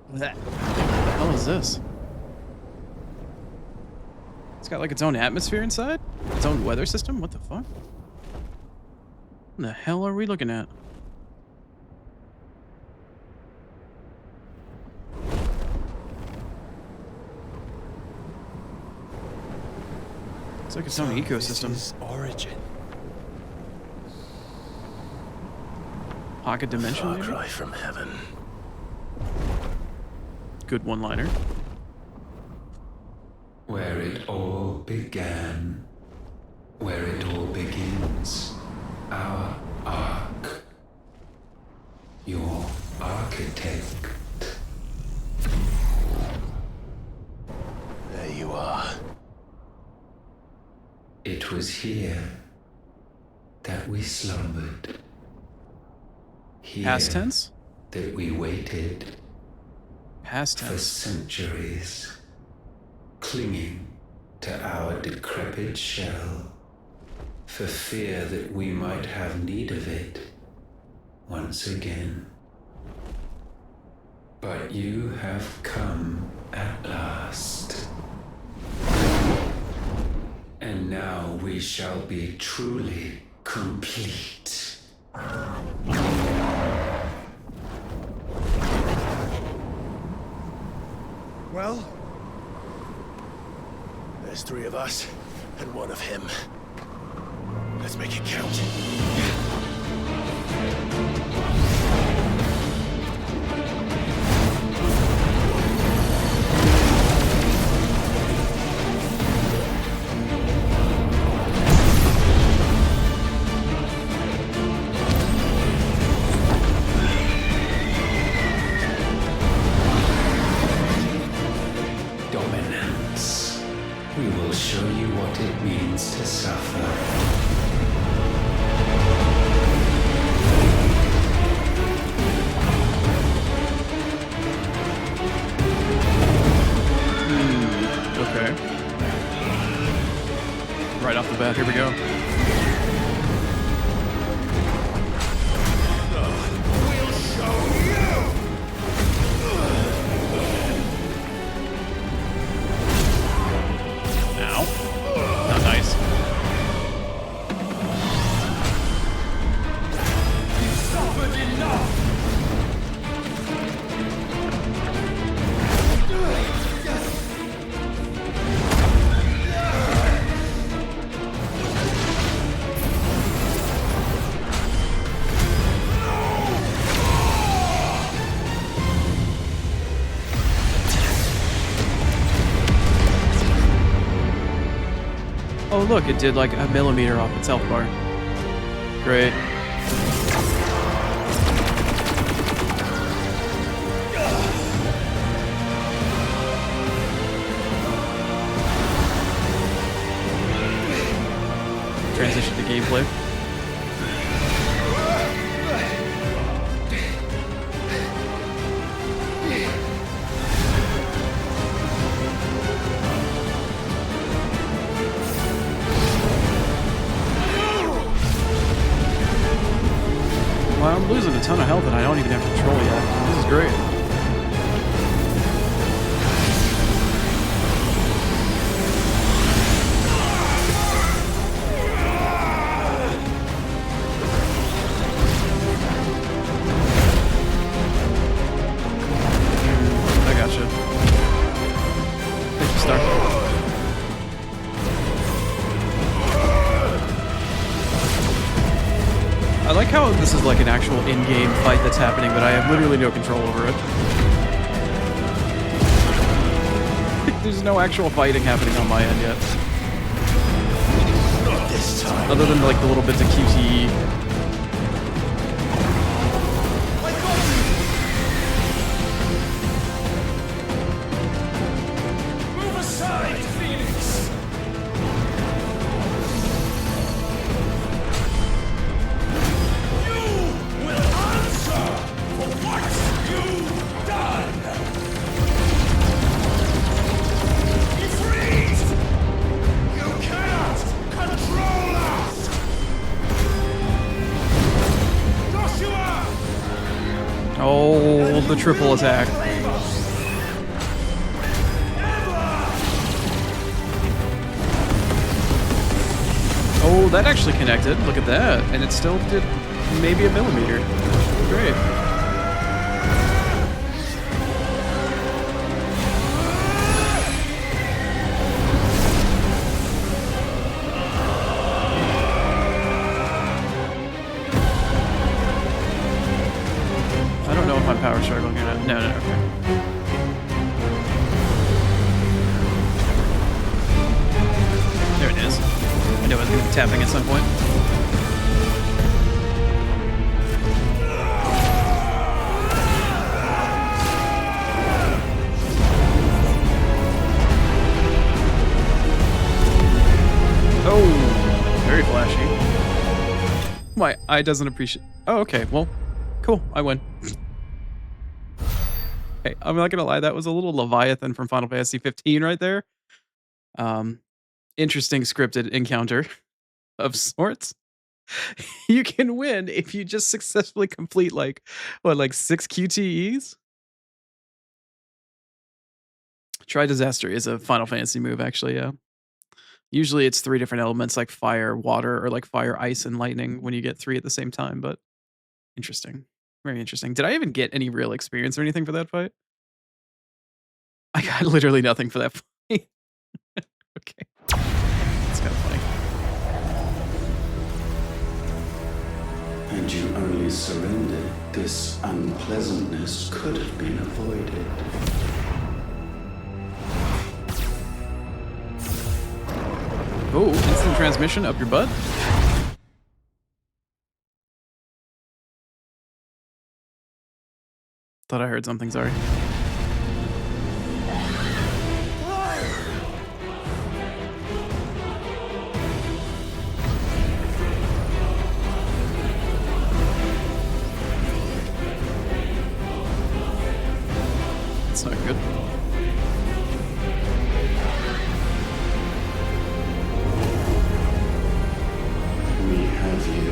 [SPEAKER 1] What the hell is this? It's got like its own atmosphere inside? Its own weather system? What the fuck? What the hell are we looking at? It's like its own ecosystem.
[SPEAKER 5] This is Origin.
[SPEAKER 1] Pocket dimension,
[SPEAKER 5] Far
[SPEAKER 1] maybe?
[SPEAKER 5] cry from heaven.
[SPEAKER 1] Good one-liner.
[SPEAKER 11] Where it all began, where it all begins, our ark, your architect.
[SPEAKER 5] There you are.
[SPEAKER 11] It was here that we slumbered. Here
[SPEAKER 1] Past tense?
[SPEAKER 11] that we waited
[SPEAKER 1] Past
[SPEAKER 11] for
[SPEAKER 1] tense.
[SPEAKER 11] centuries, clinging to our decrepit shell, for fear that we might have need of it once again. But you have come at last. And now we shall be truly complete.
[SPEAKER 5] Well, there's 3 of us and 1 of him. Let's make it count.
[SPEAKER 11] Dominance. We will show you what it means to suffer.
[SPEAKER 1] Okay. Right off the bat, here we go. Ow. Not nice. Oh, look, it did like a millimeter off its health bar. Great. Transition to gameplay. Well, I'm losing a ton of health and I don't even have control yet. This is great. I gotcha. Thank you, Star. I like how this is like an actual in-game fight that's happening, but I have literally no control over it. There's no actual fighting happening on my end yet.
[SPEAKER 5] Not this time.
[SPEAKER 1] Other than like the little bits of QTE.
[SPEAKER 5] Move aside, Phoenix! You will answer for what you've done! Freeze! You cannot control us! Joshua!
[SPEAKER 1] Oh, the triple attack. Oh, that actually connected. Look at that. And it still did maybe a millimeter. Great. I don't know if I'm power struggling or not. No, okay. There it is. I knew I was going to be tapping at some point. Oh, very flashy. My eye doesn't appreciate. Oh, okay. Well, cool. I win. Okay, I'm not gonna lie. That was a little Leviathan from Final Fantasy 15 right there. Interesting scripted encounter of sorts. You can win if you just successfully complete like 6 QTEs. Try disaster is a Final Fantasy move, actually. Yeah. Usually it's 3 different elements like fire, water, or like fire, ice, and lightning when you get 3 at the same time. But interesting, very interesting. Did I even get any real experience or anything for that fight? I got literally nothing for that fight. Okay, that's kind of funny.
[SPEAKER 11] And you only surrendered. This unpleasantness could have been avoided.
[SPEAKER 1] Oh, instant transmission up your butt? Thought I heard something, sorry. That's not good.
[SPEAKER 11] We have you.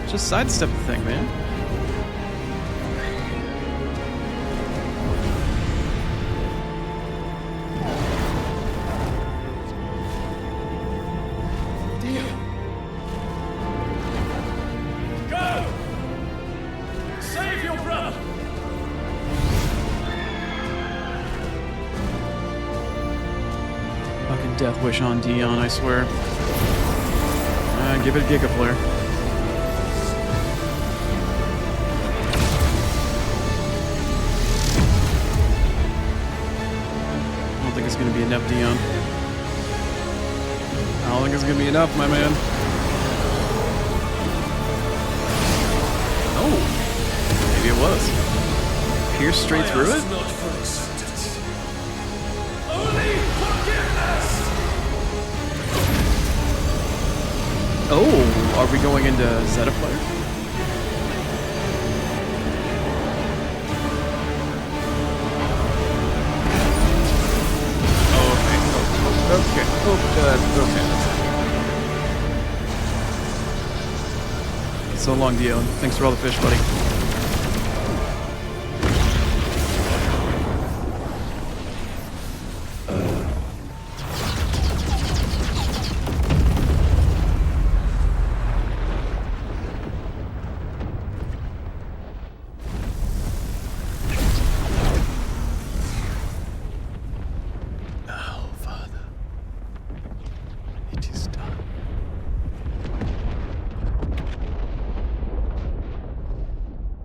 [SPEAKER 1] Just sidestep the thing, man.
[SPEAKER 5] Go! Save your brother!
[SPEAKER 1] Fucking death wish on Dion, I swear. Give it a Gigaflare. gonna be enough, Dion. I don't think it's gonna be enough, my man. Oh, maybe it was. Pierce straight through it?
[SPEAKER 5] Not for acceptance. Only forgiveness!
[SPEAKER 1] Oh, are we going into Zeta Flare? Okay. So long, Dion. Thanks for all the fish, buddy.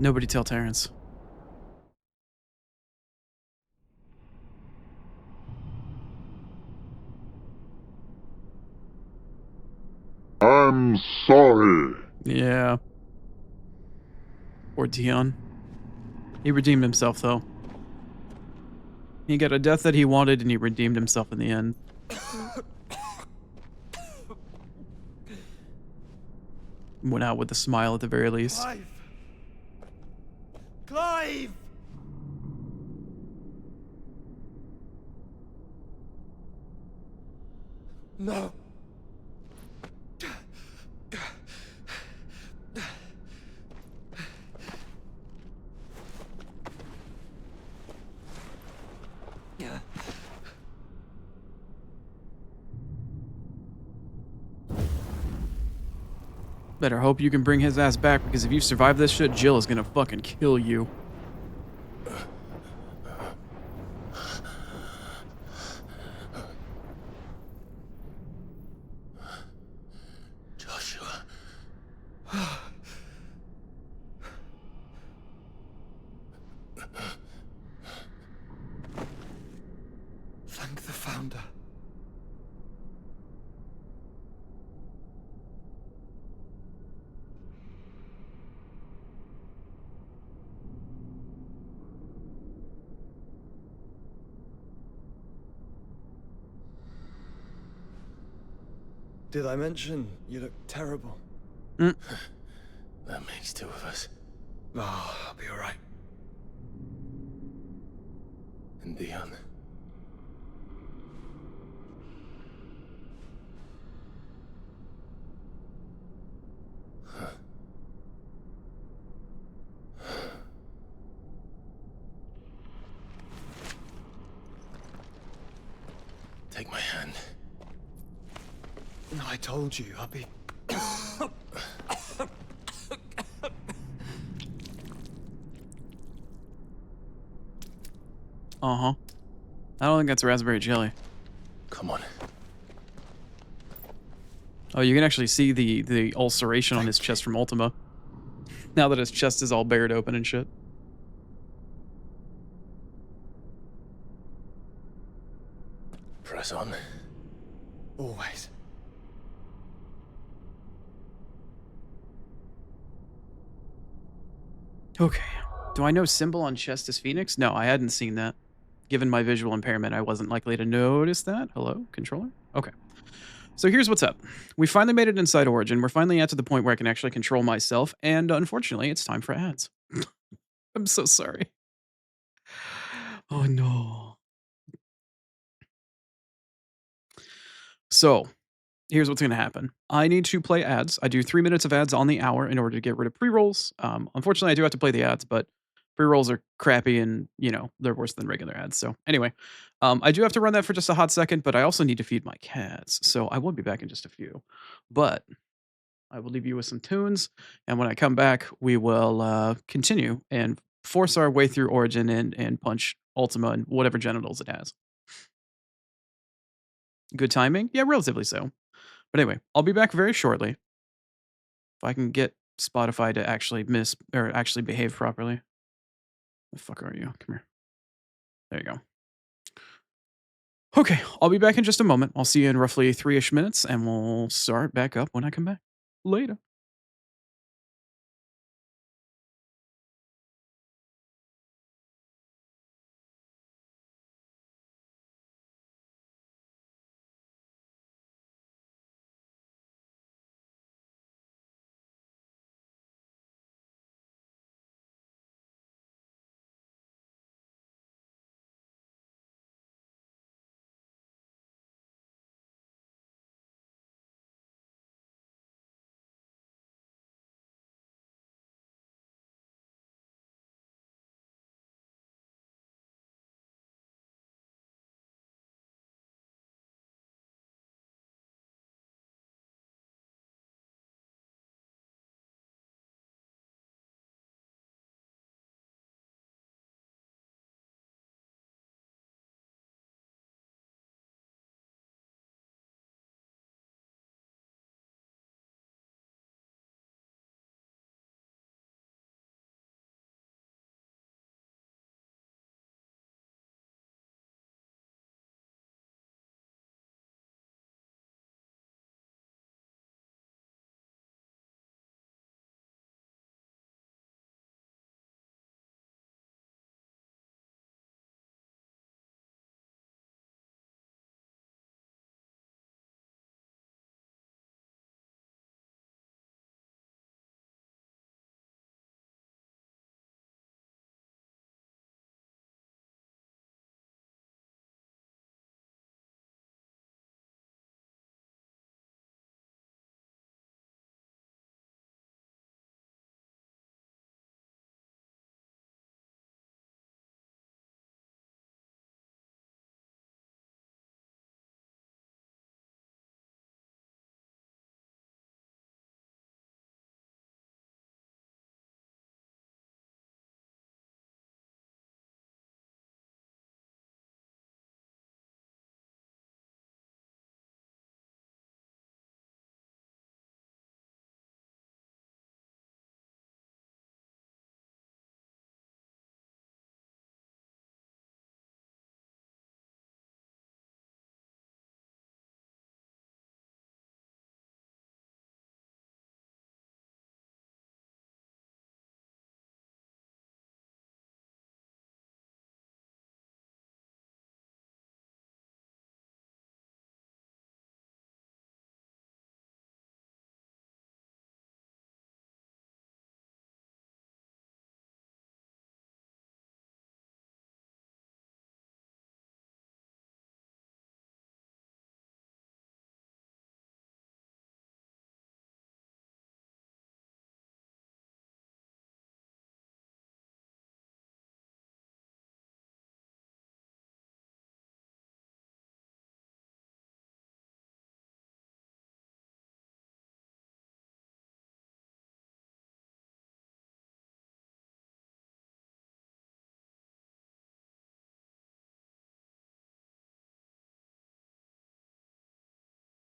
[SPEAKER 1] Nobody tell Terrence.
[SPEAKER 12] I'm sorry.
[SPEAKER 1] Yeah. Poor Dion. He redeemed himself, though. He got a death that he wanted, and he redeemed himself in the end. Went out with a smile at the very least.
[SPEAKER 5] Clive! Clive! No.
[SPEAKER 1] Better hope you can bring his ass back, because if you survive this shit, Jill is gonna fucking kill you.
[SPEAKER 5] Joshua. Thank the Founder. Did I mention you look terrible?
[SPEAKER 1] Mm.
[SPEAKER 5] That makes two of us. Oh, I'll be alright. And Dion. Take my hand. No, I told you, I'll be...
[SPEAKER 1] Uh-huh. I don't think that's raspberry jelly.
[SPEAKER 5] Come on.
[SPEAKER 1] Oh, you can actually see the ulceration on his chest from Ultima. Now that his chest is all bared open and shit.
[SPEAKER 5] Press on. Always.
[SPEAKER 1] Okay. Do I know symbol on chest is Phoenix? No, I hadn't seen that. Given my visual impairment, I wasn't likely to notice that. Hello, controller? Okay. So here's what's up. We finally made it inside Origin. We're finally at to the point where I can actually control myself, and unfortunately, it's time for ads. I'm so sorry. Oh no. So, here's what's going to happen. I need to play ads. I do 3 minutes of ads on the hour in order to get rid of pre-rolls. Unfortunately, I do have to play the ads, but pre-rolls are crappy and, you know, they're worse than regular ads. So anyway, I do have to run that for just a hot second, but I also need to feed my cats. So I will be back in just a few. But I will leave you with some tunes. And when I come back, we will continue and force our way through Origin and punch Ultima and whatever genitals it has. Good timing? Yeah, relatively so. But anyway, I'll be back very shortly. If I can get Spotify to actually actually behave properly. The fuck are you? Come here. There you go. Okay, I'll be back in just a moment. I'll see you in roughly 3-ish minutes, and we'll start back up when I come back. Later.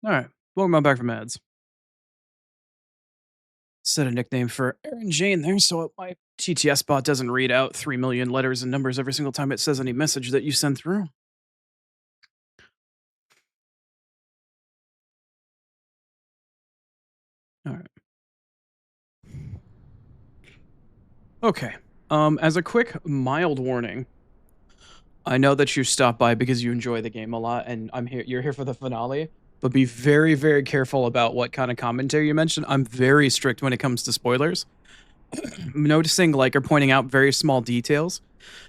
[SPEAKER 1] All right. Welcome back from ads. Set a nickname for Aaron Jane there so my TTS bot doesn't read out 3 million letters and numbers every single time it says any message that you send through. All right. Okay. As a quick mild warning, I know that you stopped by because you enjoy the game a lot, and you're here for the finale. But be very, very careful about what kind of commentary you mention. I'm very strict when it comes to spoilers. Noticing or pointing out very small details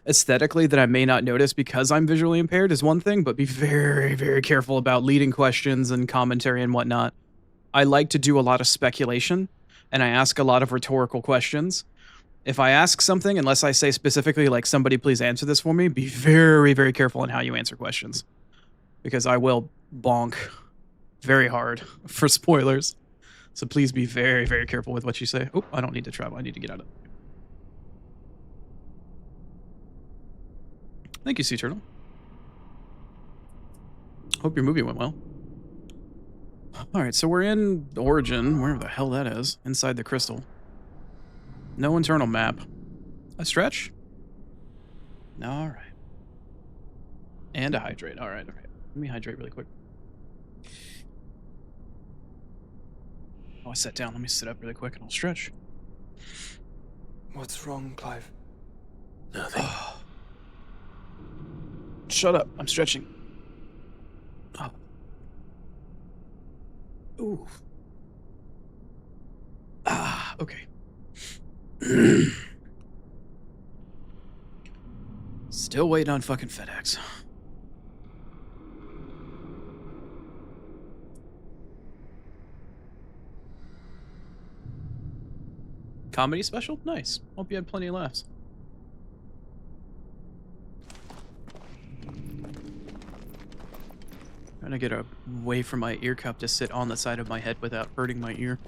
[SPEAKER 1] aesthetically that I may not notice because I'm visually impaired is one thing, but be very, very careful about leading questions and commentary and whatnot. I like to do a lot of speculation, and I ask a lot of rhetorical questions. If I ask something, unless I say specifically, like, somebody please answer this for me, be very, very careful in how you answer questions. Because I will bonk very hard for spoilers. So please be very, very careful with what you say. Oh, I don't need to travel. I need to get out of it. Thank you, Sea Turtle. Hope your movie went well. Alright, so we're in Origin, wherever the hell that is, inside the crystal. No internal map. A stretch? Alright. And a hydrate. Alright, alright. Let me hydrate really quick. Oh, I sat down. Let me sit up really quick and I'll stretch.
[SPEAKER 7] What's wrong, Clive?
[SPEAKER 5] Nothing.
[SPEAKER 1] Shut up. I'm stretching. Oh. Ooh. Ah, okay. Still waiting on fucking FedEx. Comedy special? Nice. Hope you had plenty of laughs. Trying to get away from my ear cup to sit on the side of my head without hurting my ear.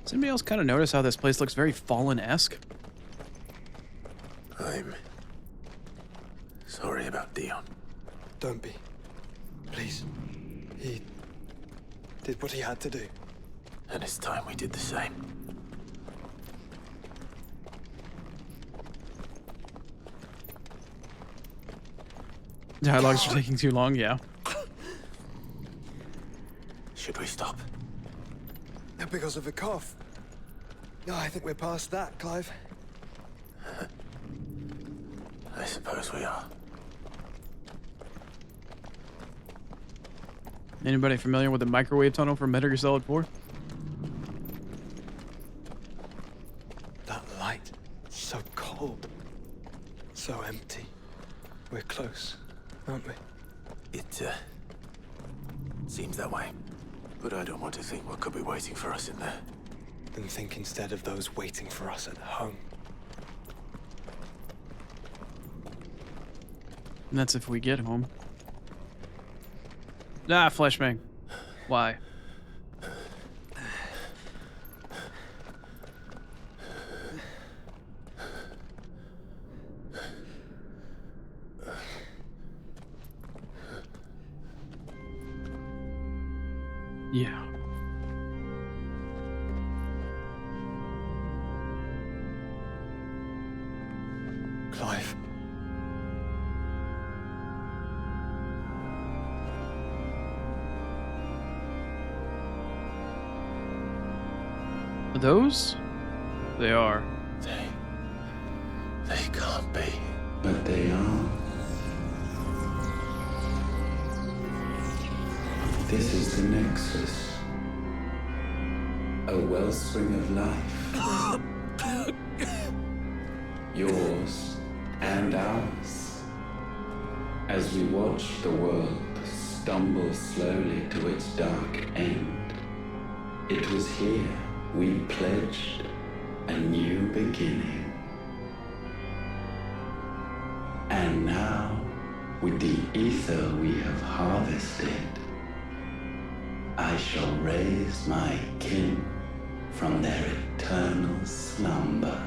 [SPEAKER 1] Does anybody else kind of notice how this place looks very Fallen-esque?
[SPEAKER 5] I'm sorry about Dion.
[SPEAKER 7] Don't be. Please. He did what he had to do.
[SPEAKER 5] And it's time we did the same.
[SPEAKER 1] Dialogues are taking too long, yeah.
[SPEAKER 5] Should we stop?
[SPEAKER 7] Because of the cough. No, I think we're past that, Clive.
[SPEAKER 5] I suppose we are.
[SPEAKER 1] Anybody familiar with the microwave tunnel from Metal Gear Solid 4?
[SPEAKER 7] That light. So cold. So empty. We're close, aren't we?
[SPEAKER 5] It seems that way. But I don't want to think what could be waiting for us in there.
[SPEAKER 7] Then think instead of those waiting for us at home.
[SPEAKER 1] And that's if we get home. Ah, flashbang. Why? Yeah.
[SPEAKER 7] Clive.
[SPEAKER 1] Are those? They are.
[SPEAKER 5] They can't be.
[SPEAKER 11] But they are. This is the Nexus. A wellspring of life. Yours and ours. As we watch the world stumble slowly to its dark end, it was here we pledged a new beginning. And now, with the ether we have harvested, I shall raise my kin from their eternal slumber.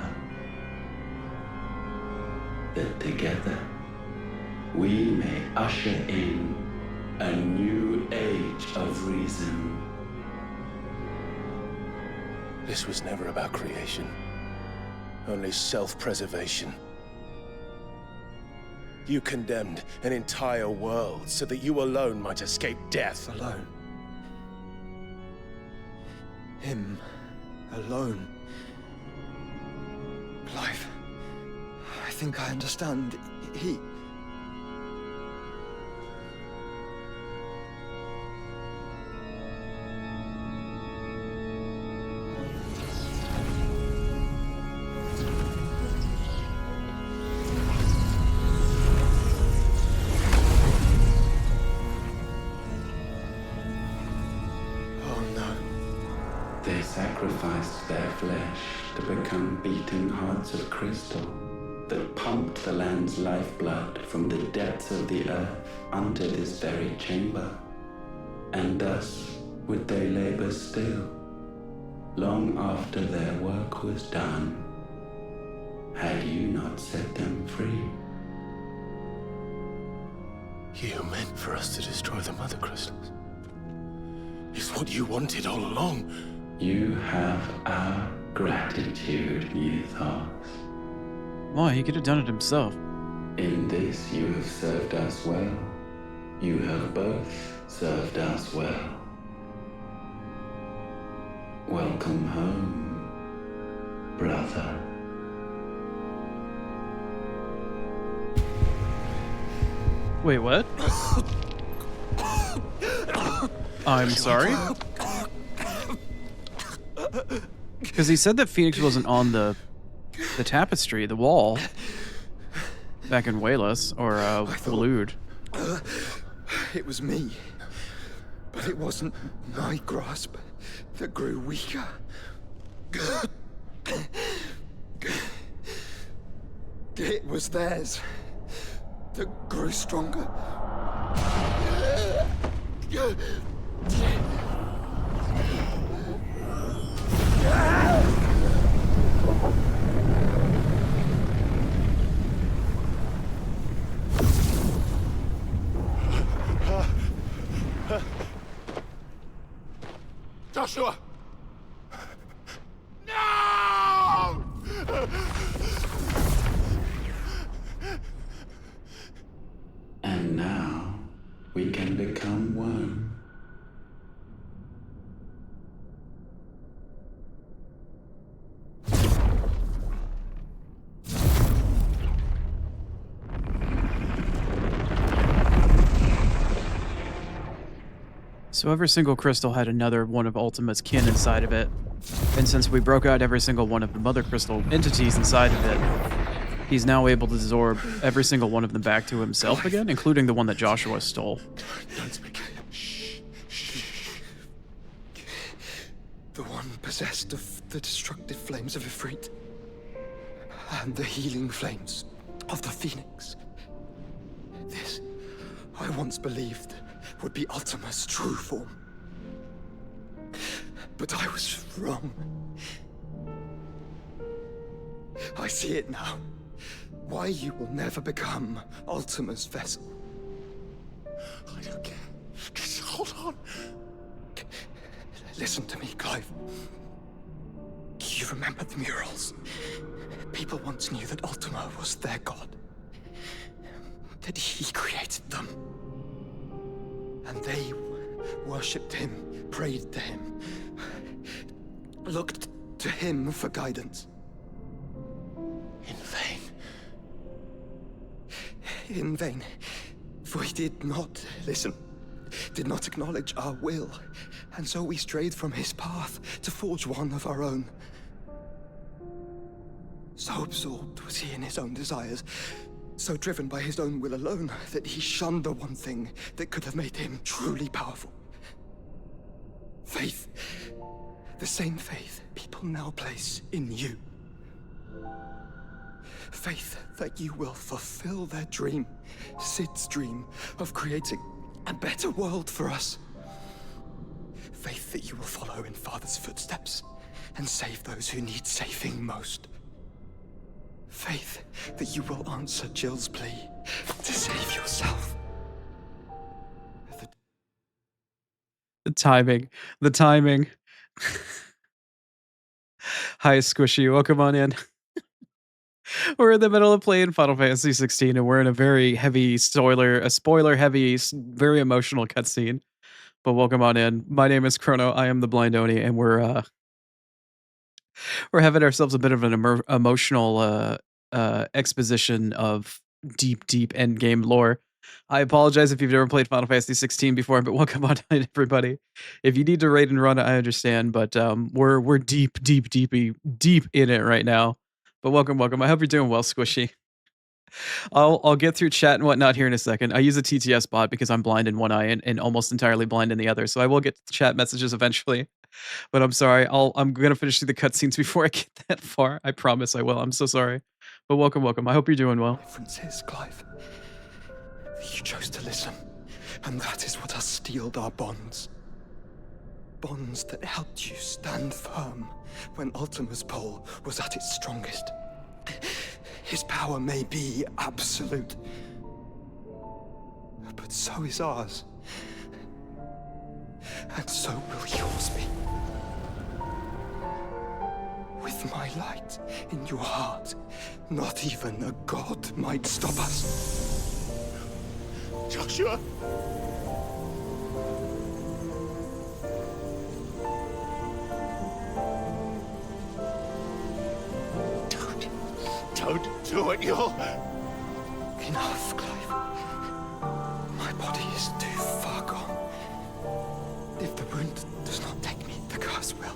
[SPEAKER 11] That together we may usher in a new age of reason.
[SPEAKER 5] This was never about creation. Only self-preservation. You condemned an entire world so that you alone might escape death.
[SPEAKER 7] Alone. Him. Alone. Clive. I think I understand. He...
[SPEAKER 11] They sacrificed their flesh to become beating hearts of crystal that pumped the land's lifeblood from the depths of the earth unto this very chamber. And thus would they labor still, long after their work was done, had you not set them free.
[SPEAKER 5] You meant for us to destroy the mother crystals. It's what you wanted all along.
[SPEAKER 11] You have our gratitude, Mythos.
[SPEAKER 1] Why? He could have done it himself.
[SPEAKER 11] In this you have served us well. You have both served us well. Welcome home, brother.
[SPEAKER 1] Wait, what? I'm sorry? Because he said that Phoenix wasn't on the tapestry, the wall, back in Wayless, or Waloed.
[SPEAKER 7] It was me. But it wasn't my grasp that grew weaker. It was theirs that grew stronger.
[SPEAKER 5] Joshua! No!
[SPEAKER 11] And now we can become one.
[SPEAKER 1] So every single crystal had another one of Ultima's kin inside of it. And since we broke out every single one of the mother crystal entities inside of it, he's now able to absorb every single one of them back to himself again, including the one that Joshua stole.
[SPEAKER 7] Don't speak. Shh. The one possessed of the destructive flames of Ifrit and the healing flames of the Phoenix. This, I once believed, would be Ultima's true form. But I was wrong. I see it now. Why you will never become Ultima's vessel.
[SPEAKER 5] I don't care. Just hold on.
[SPEAKER 7] Listen to me, Clive. You remember the murals? People once knew that Ultima was their god. That he created them. And they worshipped him, prayed to him, looked to him for guidance.
[SPEAKER 5] In vain.
[SPEAKER 7] In vain. For he did not listen, did not acknowledge our will, and so we strayed from his path to forge one of our own. So absorbed was he in his own desires, so driven by his own will alone, that he shunned the one thing that could have made him truly powerful. Faith. The same faith people now place in you. Faith that you will fulfill their dream, Sid's dream, of creating a better world for us. Faith that you will follow in Father's footsteps and save those who need saving most. Faith that you will answer Jill's plea to save yourself.
[SPEAKER 1] The timing. The timing. Hi, Squishy. Welcome on in. We're in the middle of playing Final Fantasy 16, and we're in a very heavy spoiler-heavy, very emotional cutscene. But welcome on in. My name is Chrono. I am the Blind Oni, and we're having ourselves a bit of an emotional exposition of deep endgame lore. I apologize if you've never played Final Fantasy 16 before, but welcome on in, everybody. If you need to raid and run, I understand, but we're deep in it right now. But welcome. I hope you're doing well, Squishy. I'll get through chat and whatnot here in a second. I use a TTS bot because I'm blind in one eye and almost entirely blind in the other, so I will get to the chat messages eventually. But I'm sorry. I'm gonna finish through the cutscenes before I get that far. I promise I will. I'm so sorry. But welcome. I hope you're doing well.
[SPEAKER 7] The difference is, Clive, you chose to listen, and that is what has steeled our bonds. Bonds that helped you stand firm when Ultima's pull was at its strongest. His power may be absolute, but so is ours. And so will yours be. with my light in your heart, not even a god might stop us.
[SPEAKER 5] Joshua! Don't do it, you'll...
[SPEAKER 7] Enough, Clive. My body is too far gone. If the wound does not take me, the curse will.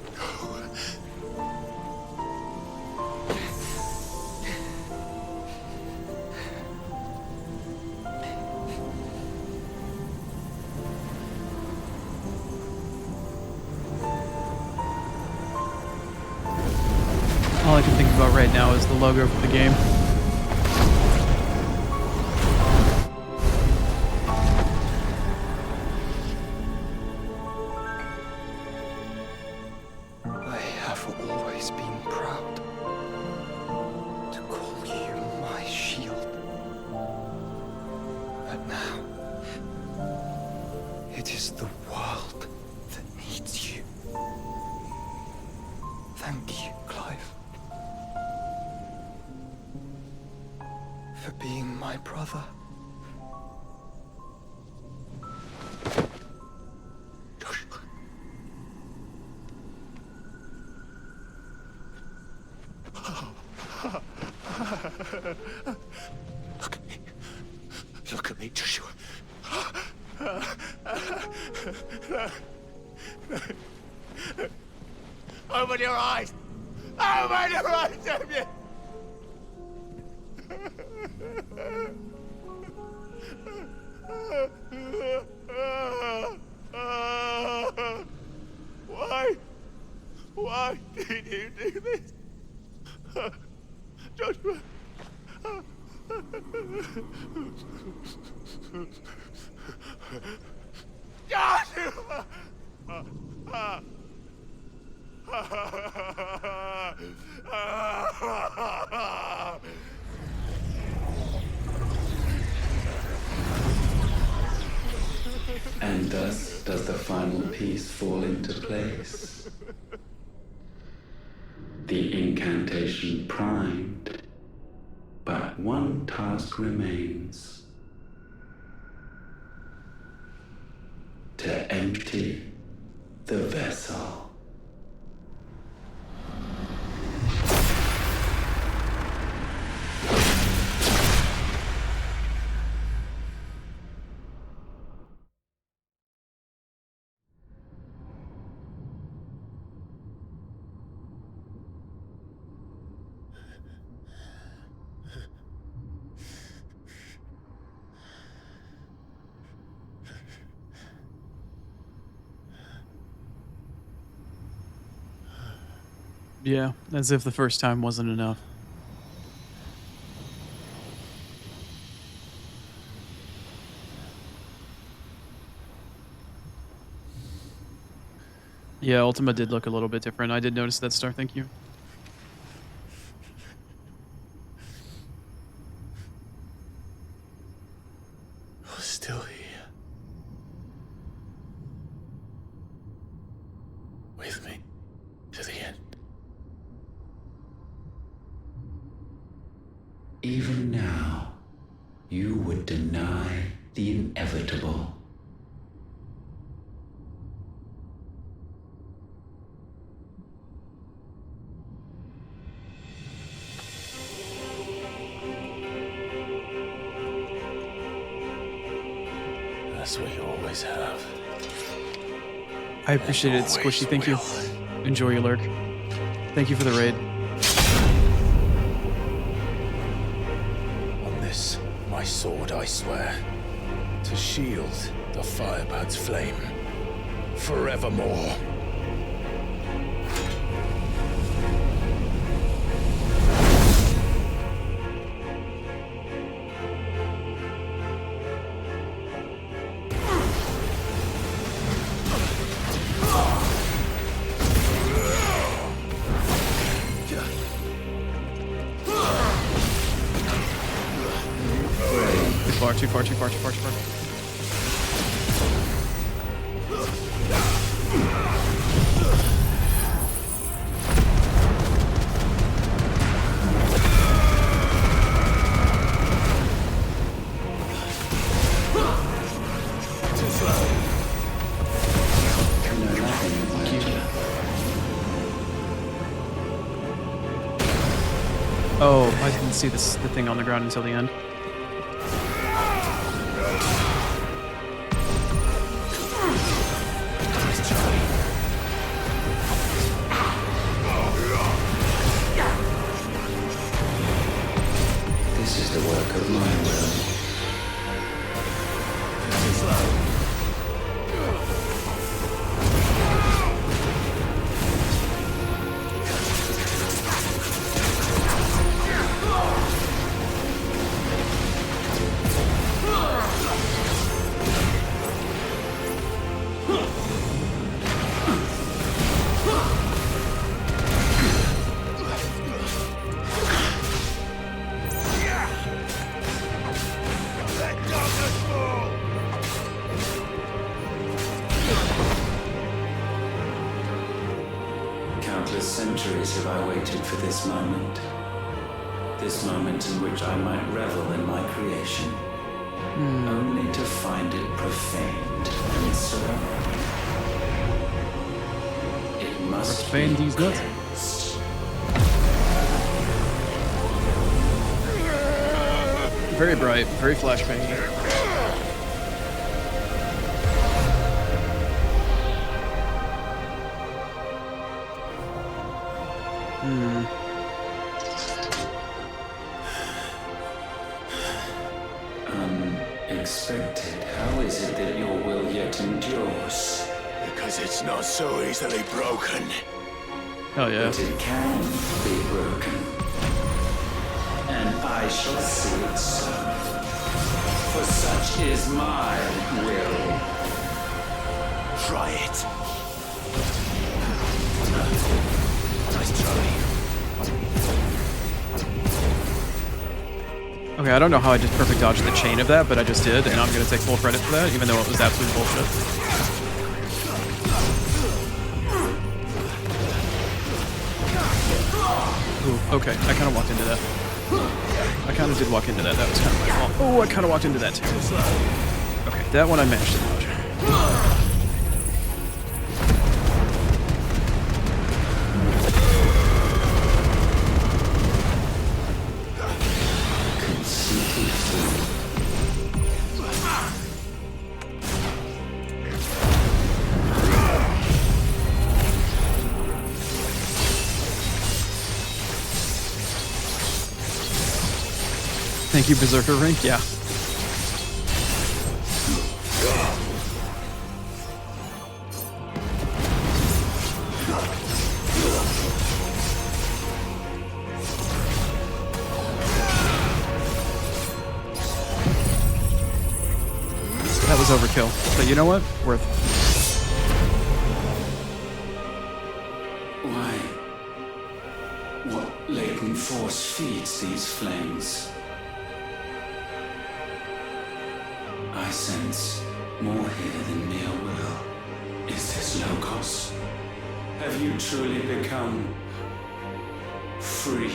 [SPEAKER 1] All I can think about right now is the logo for the game.
[SPEAKER 7] I have always been proud to call you my shield. But now, it is the world that needs you. Thank you, Clive. For being my brother.
[SPEAKER 5] Look at me. Look at me, Joshua. Open your eyes! Open your eyes, Damien! Why? Why did you do this? Joshua! Joshua!
[SPEAKER 11] And thus does the final piece fall into place. The incantation primed, but one task remains. To empty the vessel.
[SPEAKER 1] Yeah, as if the first time wasn't enough. Yeah, Ultima did look a little bit different. I did notice that star, thank you.
[SPEAKER 5] You're still here. With me. To the end.
[SPEAKER 11] Even now, you would deny the inevitable.
[SPEAKER 5] That's what you always have.
[SPEAKER 1] I appreciate it, Squishy. Thank you. Enjoy your lurk. Thank you for the raid.
[SPEAKER 5] On this, my sword, I swear, to shield the Firebird's flame forevermore.
[SPEAKER 1] Too far, too far, too far, too far. Oh, I didn't see the thing on the ground until the end.
[SPEAKER 11] This is the work of my will. Countless centuries have I waited for this moment. This moment in which I might revel in my creation. Only to find it profaned and so it must
[SPEAKER 1] Profane these nuts.
[SPEAKER 11] cleansed.
[SPEAKER 1] Very bright, very flashbangy.
[SPEAKER 11] Unexpected. How is it that your will yet endures?
[SPEAKER 5] Because it's not so easily broken.
[SPEAKER 1] Oh yeah.
[SPEAKER 11] But it can be broken. And I shall see it so. For such is my will.
[SPEAKER 5] Try it. Nice try.
[SPEAKER 1] Okay, I don't know how I just perfect dodged the chain of that, but I just did, and I'm gonna take full credit for that, even though it was absolute bullshit. Ooh, okay, I kind of walked into that. I kind of did walk into that. That was kind of my fault. Oh, I kind of walked into that too. Okay, that one I managed to dodge. Thank you, Berserker Rink. Yeah. That was overkill, but you know what? Worth it.
[SPEAKER 11] Why? What latent force feeds these flames? I sense more here than mere will. Is this Logos? Have you truly become free?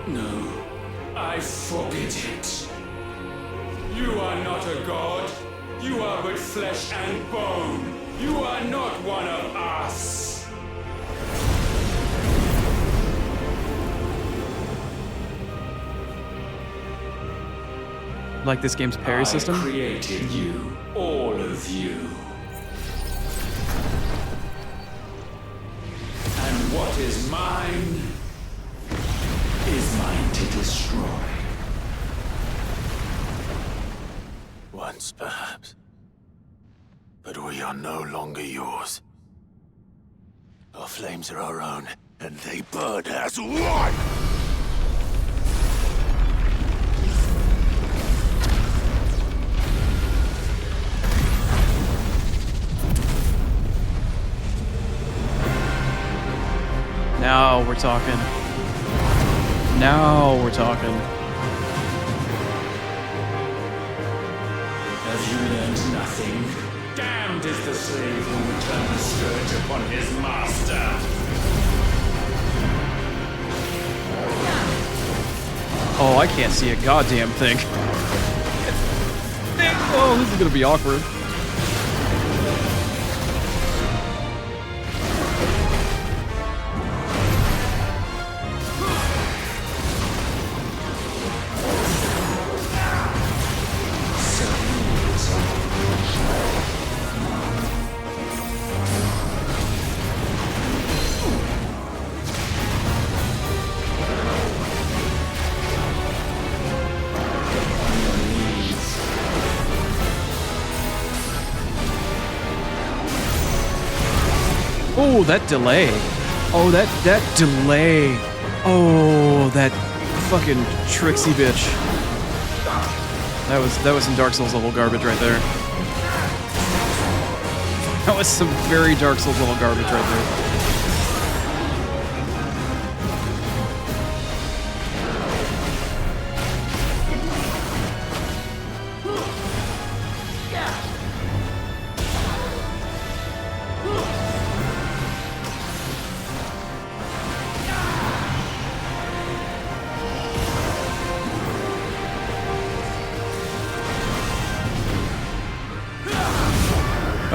[SPEAKER 11] No, I forbid it. You are not a god. You are but flesh and bone. You are not one of us.
[SPEAKER 1] Like this game's parry system?
[SPEAKER 11] I created you, all of you. And what is mine is mine to destroy.
[SPEAKER 5] Once, perhaps. But we are no longer yours. Our flames are our own, and they burn as one!
[SPEAKER 1] Now we're talking. Now we're talking.
[SPEAKER 11] Have you learned nothing? Damned is the slave who would turn the scourge upon his master.
[SPEAKER 1] Oh, I can't see a goddamn thing. Oh, this is gonna be awkward. Oh, that delay. Oh, that delay. Oh, that fucking tricksy bitch. That was some Dark Souls level garbage right there. That was some very Dark Souls level garbage right there.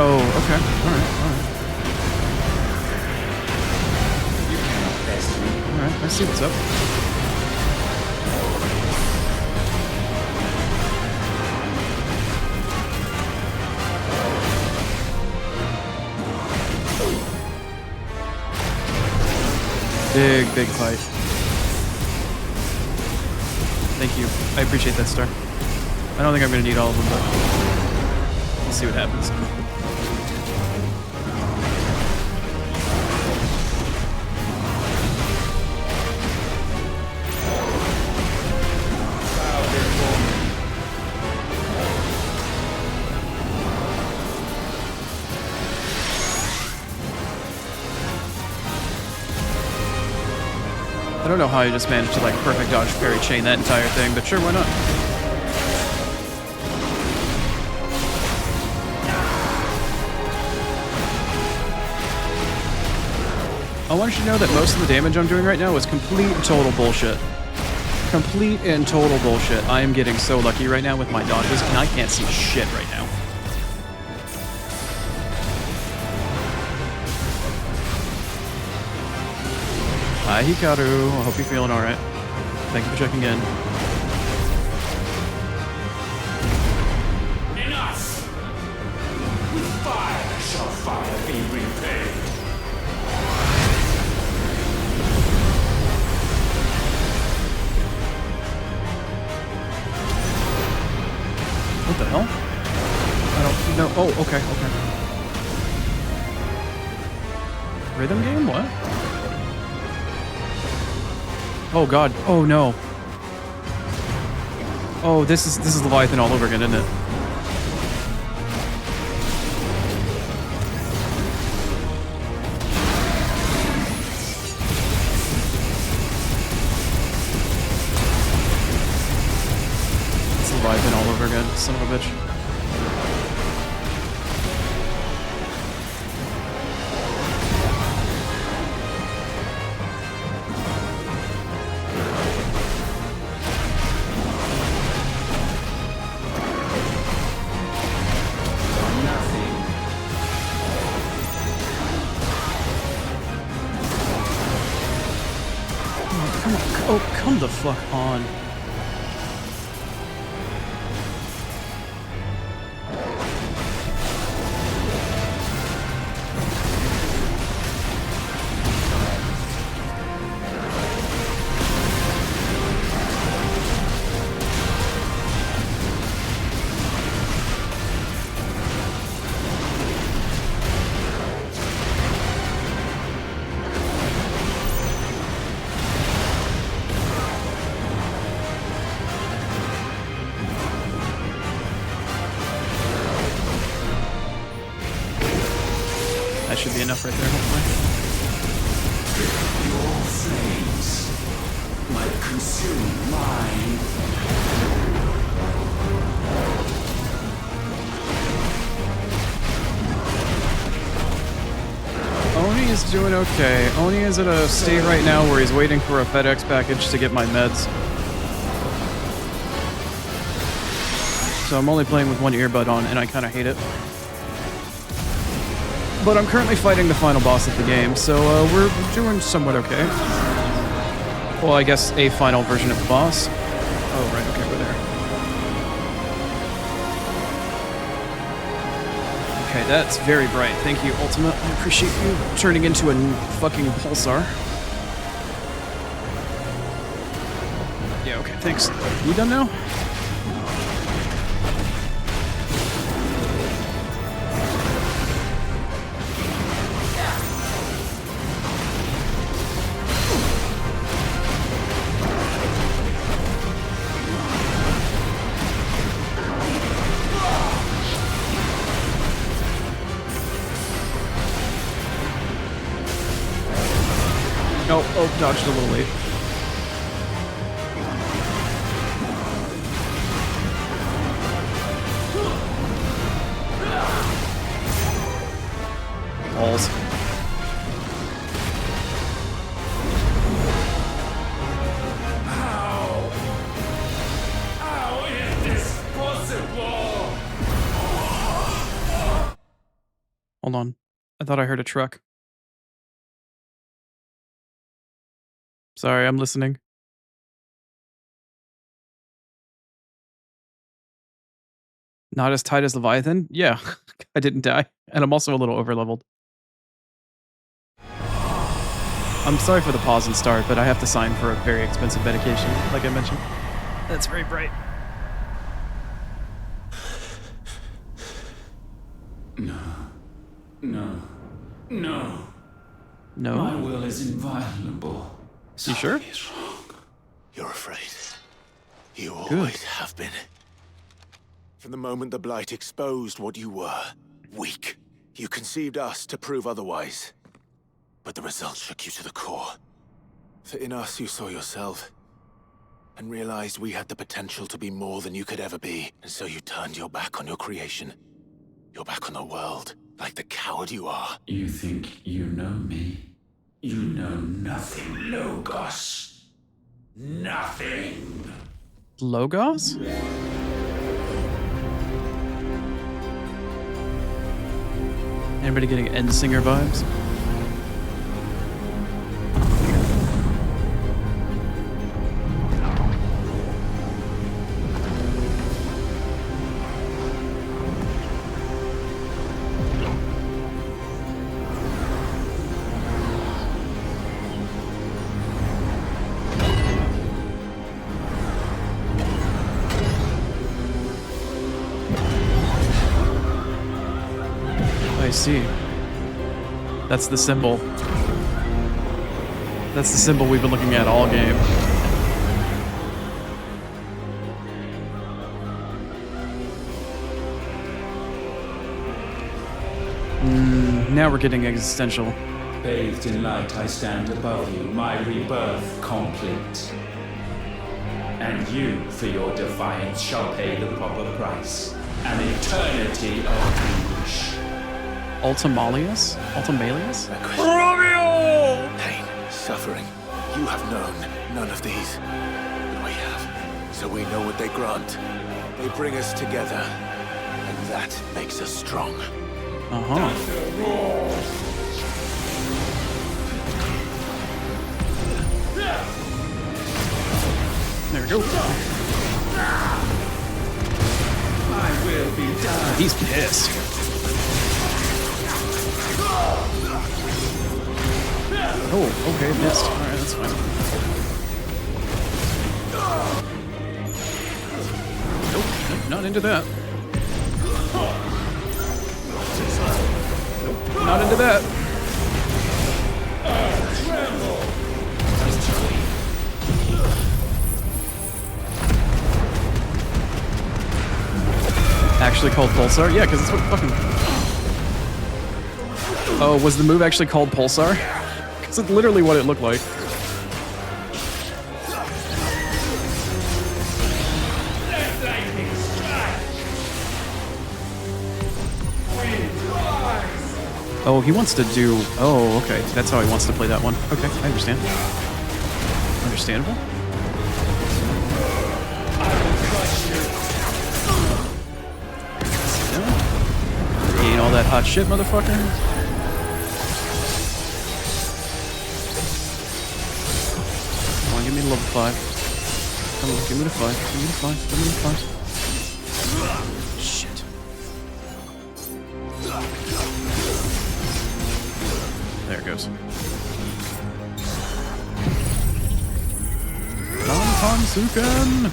[SPEAKER 1] Oh, okay. Alright, I see what's up. Big fight. Thank you. I appreciate that, Star. I don't think I'm gonna need all of them, but we'll see what happens. I don't know how I just managed to like perfect dodge parry chain that entire thing, but sure, why not? I want you to know that most of the damage I'm doing right now is complete and total bullshit. Complete and total bullshit. I am getting so lucky right now with my dodges, and I can't see shit right now. Hi, Hikaru. I hope you're feeling alright. Thank you for checking in.
[SPEAKER 11] Enough! With fire shall fire be repaid.
[SPEAKER 1] What the hell? I don't know. Oh, okay. Rhythm game? What? Oh god. Oh no. Oh, this is Leviathan all over again, isn't it? It's Leviathan all over again, son of a bitch. Come the fuck on. That should be enough right there, hopefully.
[SPEAKER 11] Your flames might consume mine.
[SPEAKER 1] Oni is doing okay. Oni is at a state right now where he's waiting for a FedEx package to get my meds. So I'm only playing with one earbud on, and I kind of hate it. But I'm currently fighting the final boss of the game, so we're doing somewhat okay. Well, I guess a final version of the boss. Oh, right, okay, we're there. Okay, that's very bright. Thank you, Ultimate. I appreciate you turning into a fucking pulsar. Yeah, okay, thanks. You done now? Oh, dodged a little late. Balls.
[SPEAKER 11] How is this possible?
[SPEAKER 1] Hold on. I thought I heard a truck. Sorry, I'm listening. Not as tight as Leviathan? Yeah, I didn't die. And I'm also a little overleveled. I'm sorry for the pause and start, but I have to sign for a very expensive medication, like I mentioned. That's very bright.
[SPEAKER 11] No. No. No.
[SPEAKER 1] No?
[SPEAKER 11] My will is inviolable.
[SPEAKER 1] You sure?
[SPEAKER 11] Something is wrong.
[SPEAKER 5] You're afraid. You
[SPEAKER 1] Good.
[SPEAKER 5] always have been. From the moment the Blight exposed what you were, weak, you conceived us to prove otherwise. But the result shook you to the core. For in us you saw yourself, and realized we had the potential to be more than you could ever be. And so you turned your back on your creation. Your back on the world, like the coward you are.
[SPEAKER 11] You think you know me? You know nothing, Logos. Nothing.
[SPEAKER 1] Logos? Anybody getting Endsinger vibes? I see. That's the symbol. That's the symbol we've been looking at all game. Now we're getting existential.
[SPEAKER 11] Bathed in light, I stand above you, my rebirth complete. And you, for your defiance, shall pay the proper price. An eternity of anguish.
[SPEAKER 1] Ultimalius? Ultimalius?
[SPEAKER 5] Pain, suffering. You have known none of these. But we have. So we know what they grant. They bring us together. And that makes us strong.
[SPEAKER 1] There we go.
[SPEAKER 11] I will be done.
[SPEAKER 1] He's pissed. Oh, okay, missed. Alright, that's fine. Nope, not into that. Nope, not into that. Actually called Pulsar? Yeah, because it's what fucking... Oh, was the move actually called Pulsar? Because it's literally what it looked like. Oh, he wants to do... Oh, okay. That's how he wants to play that one. Okay, I understand. Understandable. Gain all that hot shit, motherfucker. Come on, give me the level 5. Come on, give me the 5. Give me the 5. Give me the 5. Shit. There it goes. Dantansuken!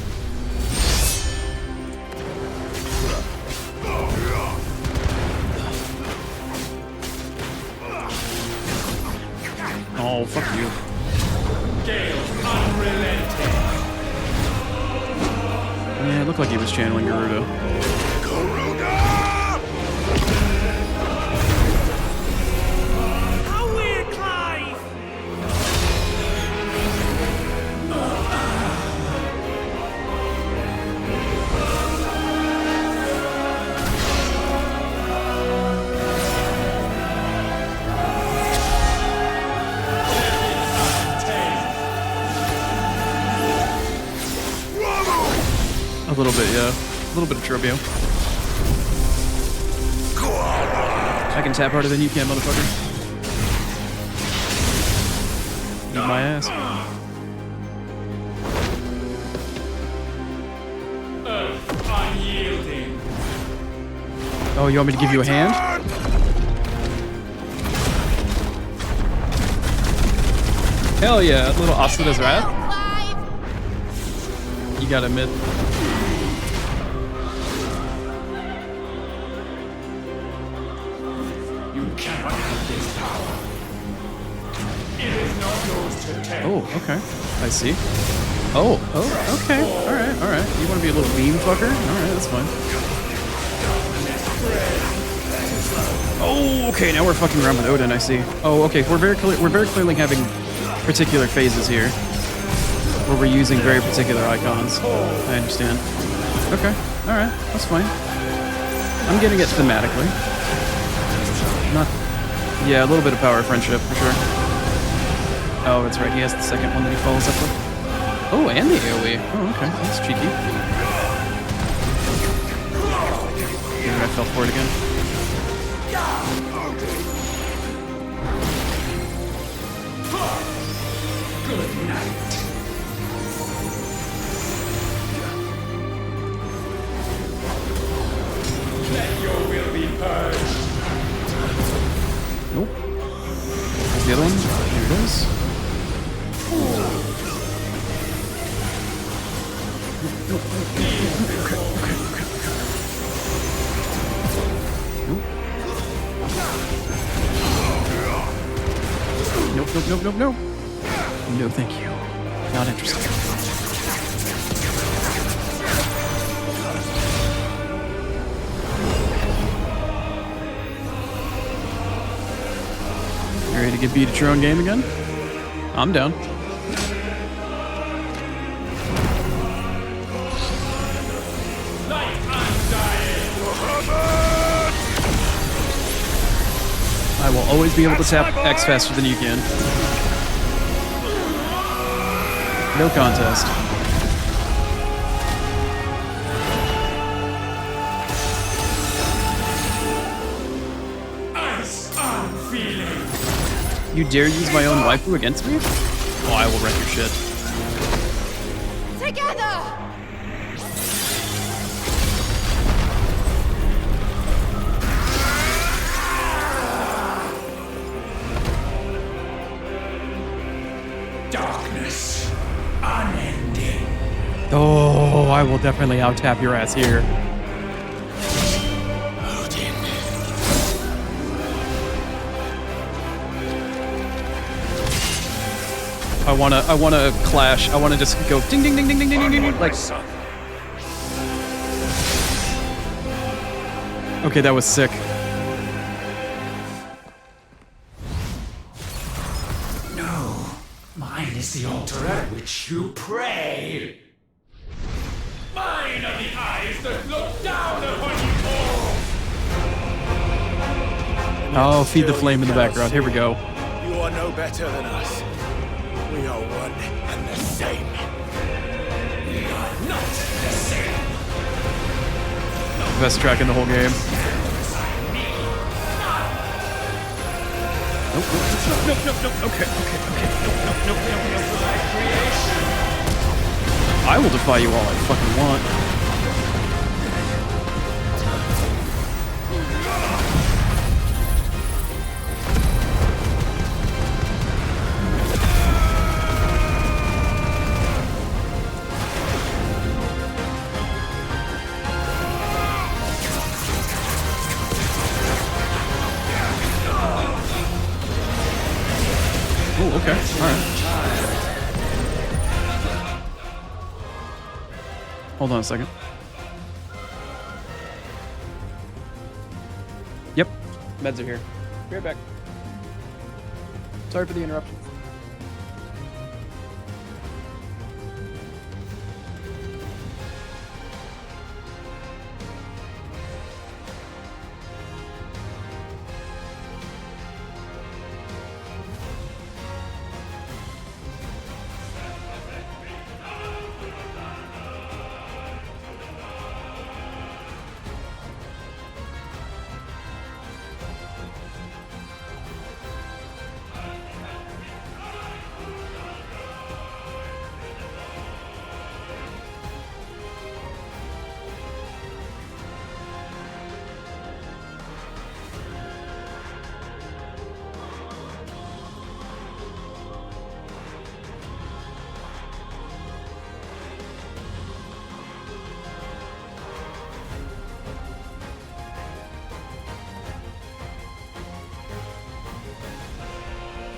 [SPEAKER 1] Oh, fuck you.
[SPEAKER 11] Gale unrelenting.
[SPEAKER 1] Yeah, it looked like he was channeling Gerudo. little bit, yeah. A little bit of Trobio. I can tap harder than you can, motherfucker. Eat my ass.
[SPEAKER 12] Unyielding.
[SPEAKER 1] Oh, you want me to give you a hand? Hell yeah, little Asuda's Wrath. You gotta admit.
[SPEAKER 12] You cannot have this power. It is not yours to take.
[SPEAKER 1] Oh, okay. I see. Oh, okay. Alright. You wanna be a little beam fucker? Alright, that's fine. Oh, okay, now we're fucking around with Odin, I see. Oh, okay, we're very clearly having particular phases here. Where we're using very particular icons. I understand. Okay, alright, that's fine. I'm getting it thematically. Not... Yeah, a little bit of power of friendship, for sure. Oh, that's right, he has the second one that he follows up with. Oh, and the AoE. Oh, okay, that's cheeky. Maybe I fell for it again.
[SPEAKER 12] Good night. Let your will be purged.
[SPEAKER 1] Nope. Where's the other one? Here it is. Nope. No, thank you. Not interested. You ready to get beat at your own game again? I'm down. I will always be able to tap X faster than you can. No contest.
[SPEAKER 12] Ice unfeeling.
[SPEAKER 1] You dare use my own waifu against me? Oh, I will wreck your shit.
[SPEAKER 4] Together!
[SPEAKER 12] Darkness. Unending.
[SPEAKER 1] Oh, I will definitely out-tap your ass here. I wanna clash. I wanna just go ding ding ding ding ding ding ding ding like. Okay, that was sick.
[SPEAKER 12] No, mine is the altar at which you pray. Mine are the eyes that look down upon you all.
[SPEAKER 1] Oh, feed the flame in the background. Here we go.
[SPEAKER 5] You are no better than us. We are one and the same.
[SPEAKER 12] We are not the same.
[SPEAKER 1] Best track in the whole game. Nope. Okay. Nope. I will defy you all I fucking want. Oh, okay. Alright. Hold on a second. Yep. Meds are here. Be right back. Sorry for the interruption.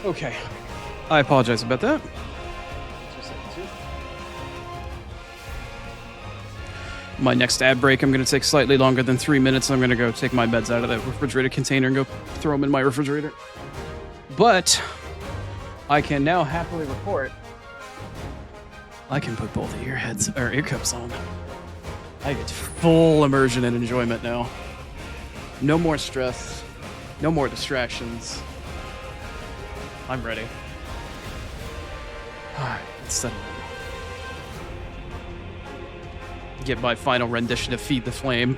[SPEAKER 1] Okay. I apologize about that. My next ad break, I'm going to take slightly longer than 3 minutes. I'm going to go take my meds out of that refrigerated container and go throw them in my refrigerator. But I can now happily report I can put both ear cups on. I get full immersion and enjoyment now. No more stress. No more distractions. I'm ready. Alright, let's settle in. Get my final rendition of Feed the Flame.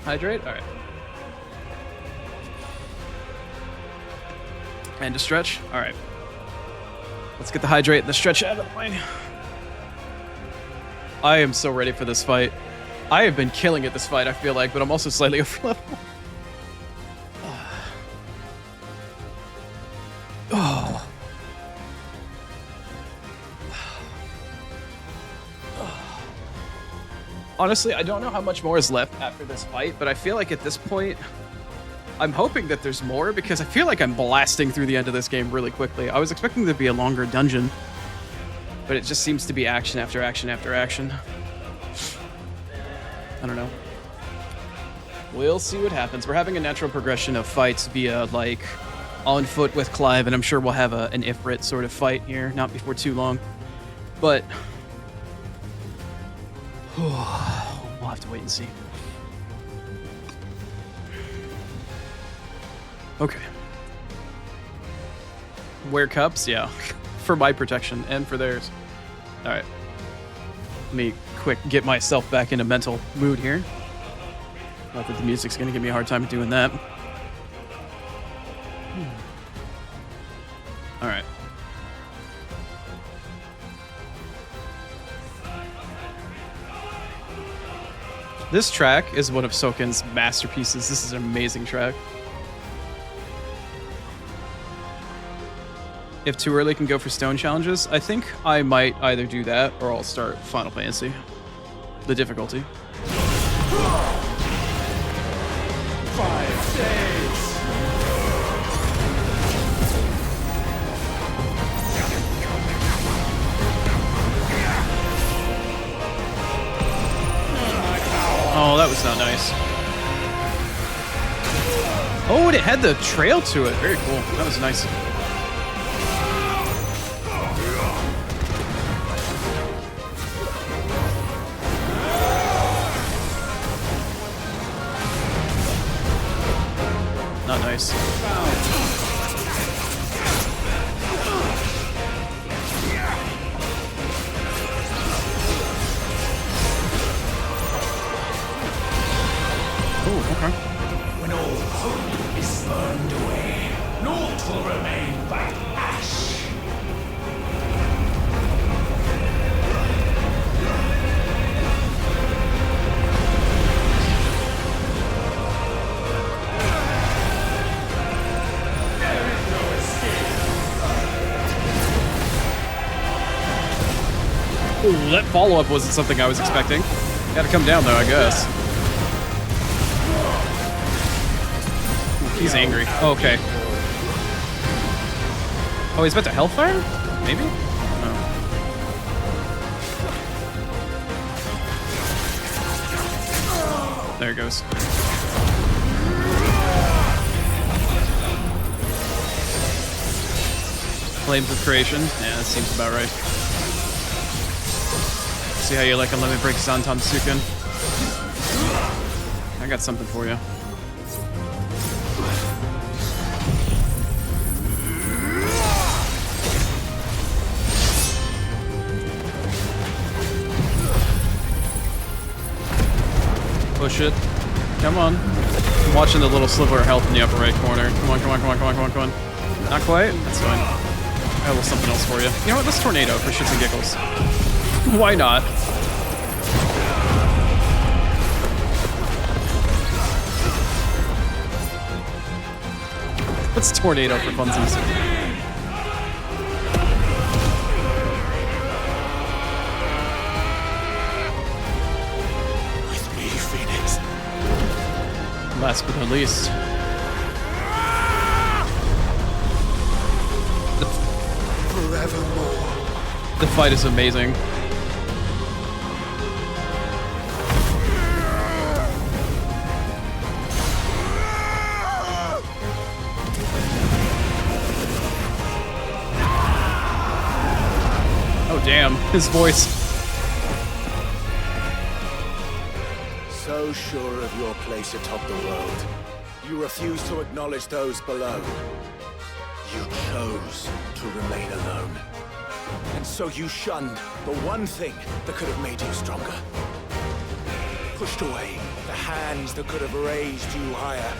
[SPEAKER 1] Hydrate? Alright. And to stretch? Alright. Let's get the hydrate and the stretch out of the way. I am so ready for this fight. I have been killing it this fight, I feel like, but I'm also slightly over level. Oh. Honestly, I don't know how much more is left after this fight, but I feel like at this point, I'm hoping that there's more because I feel like I'm blasting through the end of this game really quickly. I was expecting there to be a longer dungeon, but it just seems to be action after action after action. I don't know. We'll see what happens. We're having a natural progression of fights via, like, on foot with Clive, and I'm sure we'll have an Ifrit sort of fight here, not before too long. But we'll have to wait and see. Okay. Wear cups? Yeah. For my protection and for theirs. Alright. Let me quick get myself back in a mental mood here. Not that the music's gonna give me a hard time doing that. Alright. This track is one of Soken's masterpieces. This is an amazing track. If too early can go for stone challenges, I think I might either do that or I'll start Final Fantasy. The difficulty.
[SPEAKER 12] 5 days.
[SPEAKER 1] Oh, that was not nice. Oh, and it had the trail to it. Very cool. That was nice. Not nice. Oh, okay.
[SPEAKER 12] When all hope is burned away, naught will remain but ash.
[SPEAKER 1] Ooh, that follow-up wasn't something I was expecting. Gotta come down though, I guess. Ooh, he's angry. Oh, okay. Oh, he's about to Hellfire? Maybe? No. There it goes. Flames of Creation. Yeah, that seems about right. See how you like a limit break Zantan Sukin? I got something for you. Push it. Come on. I'm watching the little sliver of health in the upper right corner. Come on, come on, come on, come on, come on, come on. Not quite? That's fine. I have a little something else for you. You know what? Let's tornado for shits and giggles. Why not? Let's tornado for funsies.
[SPEAKER 5] With me, Phoenix.
[SPEAKER 1] Last but not least.
[SPEAKER 7] Forevermore.
[SPEAKER 1] The fight is amazing. Oh damn, his voice.
[SPEAKER 5] So sure of your place atop the world, you refuse to acknowledge those below. You chose to remain alone. And so you shunned the one thing that could have made you stronger. Pushed away the hands that could have raised you higher.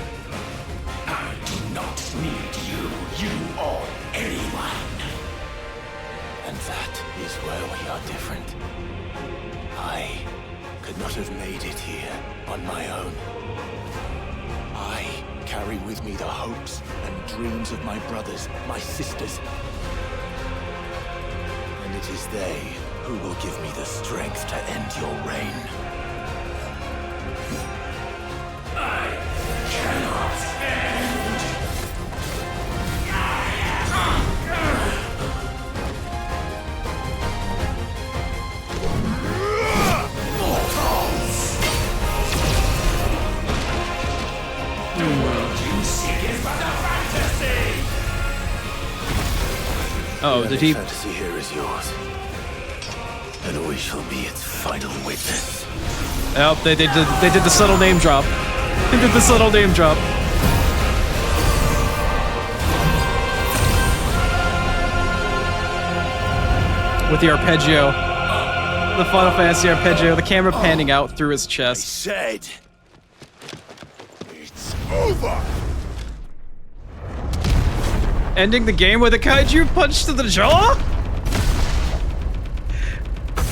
[SPEAKER 12] I do not need you, you or anyone.
[SPEAKER 5] And that is where we are different. I could not have made it here on my own. I carry with me the hopes and dreams of my brothers, my sisters. And it is they who will give me the strength to end your reign.
[SPEAKER 12] I cannot end. Mortals! The world you seek is but a fantasy!
[SPEAKER 1] Oh,
[SPEAKER 5] The
[SPEAKER 1] did he?
[SPEAKER 5] fantasy here is yours. And we shall be its final witness.
[SPEAKER 1] Oh, they did the subtle name drop. They did the subtle name drop. With the arpeggio. The Final Fantasy arpeggio, the camera panning out through his
[SPEAKER 5] I
[SPEAKER 1] chest.
[SPEAKER 5] said, it's over.
[SPEAKER 1] Ending the game with a kaiju punch to the jaw?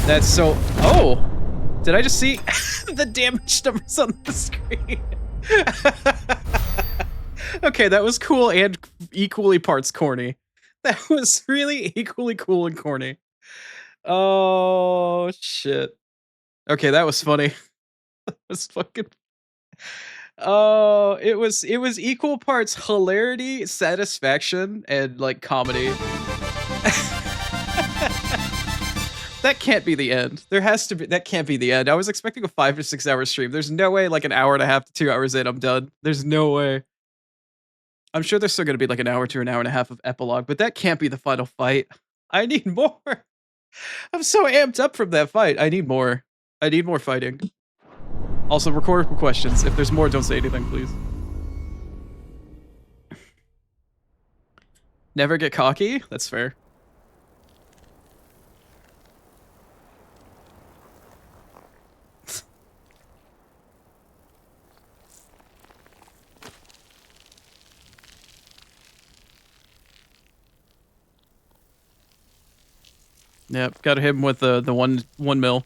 [SPEAKER 1] That's so... Oh! Did I just see the damage numbers on the screen? Okay, that was cool and equally parts corny. That was really equally cool and corny. Oh, shit. Okay, that was funny. That was fucking... Oh, it was equal parts hilarity, satisfaction, and like comedy. That can't be the end. There has to be. That can't be the end. I was expecting a 5 to 6 hour stream. There's no way like an hour and a half to 2 hours in I'm done. There's no way. I'm sure there's still gonna be like an hour to an hour and a half of epilogue, but that can't be the final fight. I need more. I'm so amped up from that fight. I need more. I need more fighting. Also, rhetorical questions. If there's more, don't say anything, please. Never get cocky? That's fair. Yep, gotta hit him with the one mil.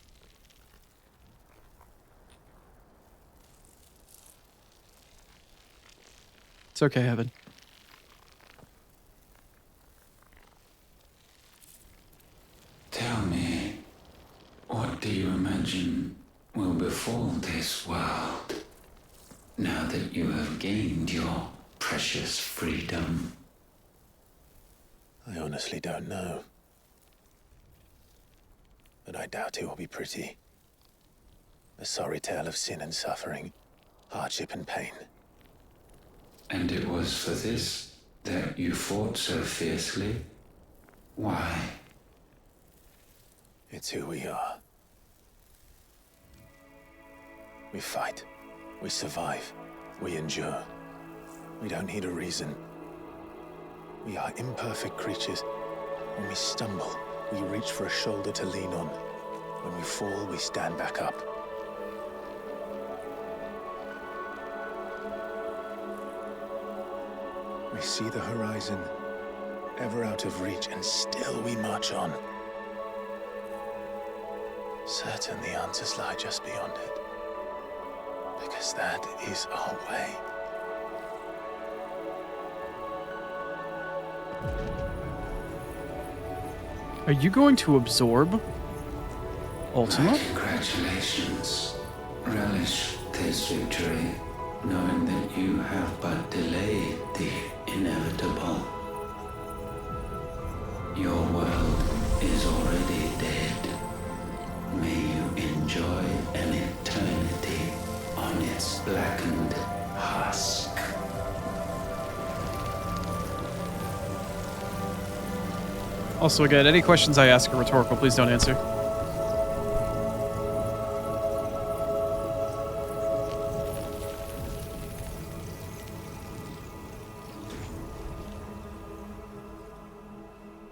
[SPEAKER 1] It's okay, Evan.
[SPEAKER 11] Tell me, what do you imagine will befall this world now that you have gained your precious freedom?
[SPEAKER 5] I honestly don't know. But I doubt it will be pretty. A sorry tale of sin and suffering, hardship and pain.
[SPEAKER 11] And it was for this that you fought so fiercely? Why?
[SPEAKER 5] It's who we are. We fight. We survive. We endure. We don't need a reason. We are imperfect creatures. When we stumble, we reach for a shoulder to lean on. When we fall, we stand back up. We see the horizon, ever out of reach, and still we march on. Certain the answers lie just beyond it. Because that is our way.
[SPEAKER 1] Are you going to absorb Ultima?
[SPEAKER 11] Congratulations. Relish this victory. knowing that you have but delayed the inevitable. Your world is already dead. May you enjoy an eternity on its blackened husk.
[SPEAKER 1] Also, again, any questions I ask are rhetorical. Please don't answer.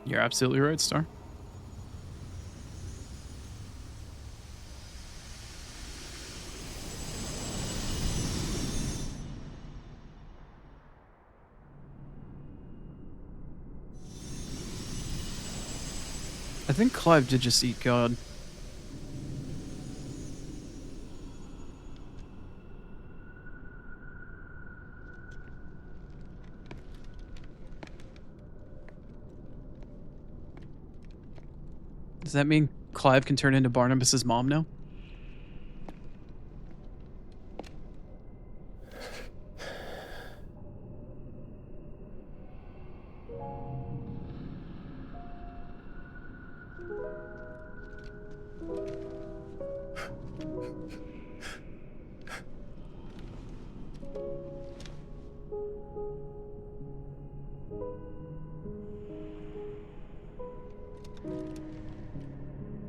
[SPEAKER 1] You're absolutely right, Star. I think Clive did just eat God. Does that mean Clive can turn into Barnabas's mom now?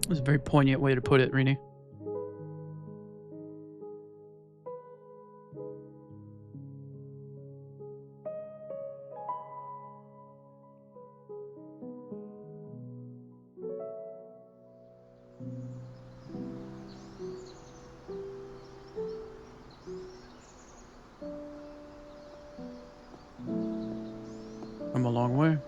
[SPEAKER 1] That's a very poignant way to put it, Rini. I'm a long way.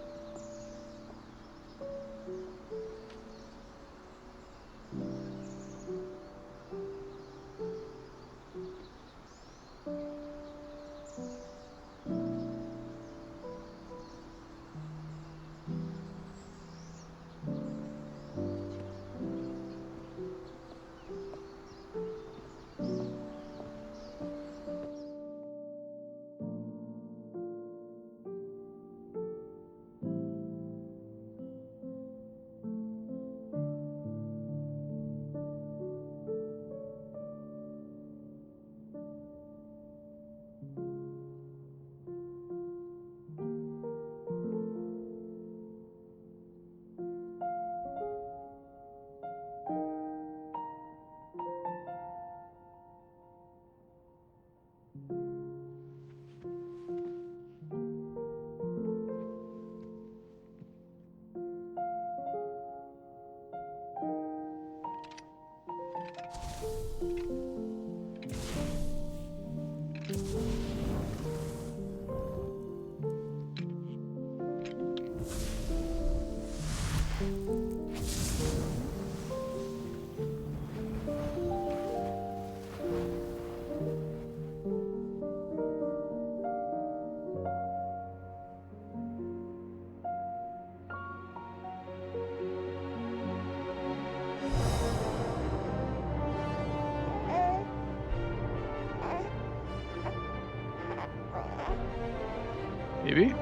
[SPEAKER 1] Maybe?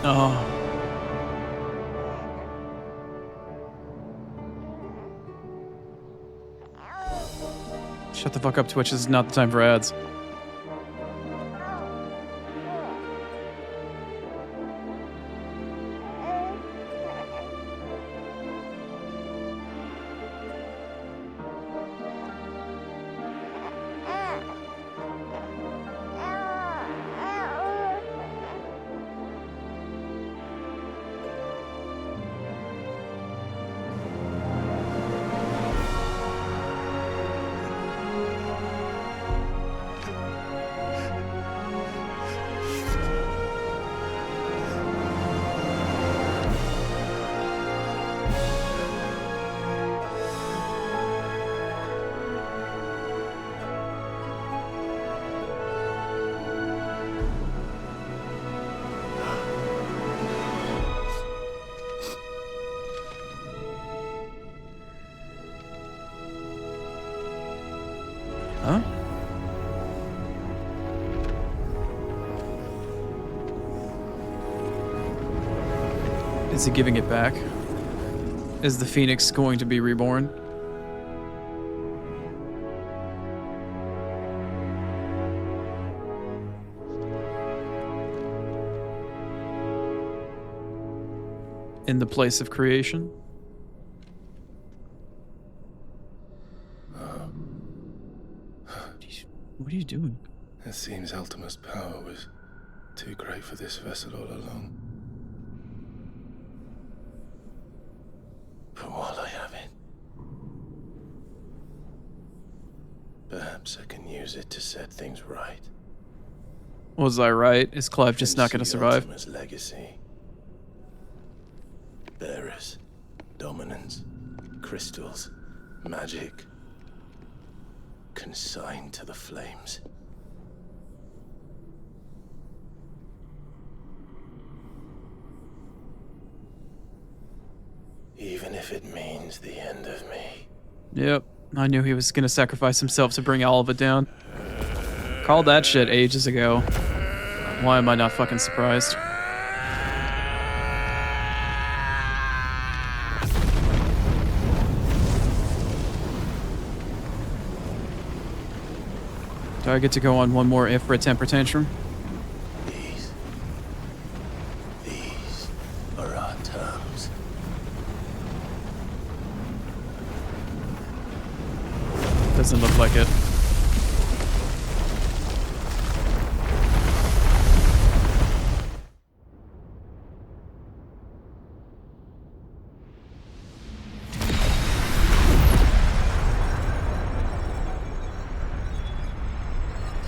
[SPEAKER 1] Oh. Shut the fuck up, Twitch. This is not the time for ads. Huh? Is he giving it back? Is the Phoenix going to be reborn? In the place of creation? What are you doing?
[SPEAKER 13] It seems Ultima's power was too great for this vessel all along.
[SPEAKER 5] But while I have it, perhaps I can use it to set things right.
[SPEAKER 1] Was I right? Is Clive just not going to survive?
[SPEAKER 5] Ultima's legacy. Bearers, dominance, crystals, magic, consigned to the flames. Even if it means the end of me.
[SPEAKER 1] Yep. I knew he was going to sacrifice himself to bring all of it down. Called that shit ages ago. Why am I not fucking surprised? Do I get to go on one more if for a temper tantrum?
[SPEAKER 5] These are our terms.
[SPEAKER 1] Doesn't look like it.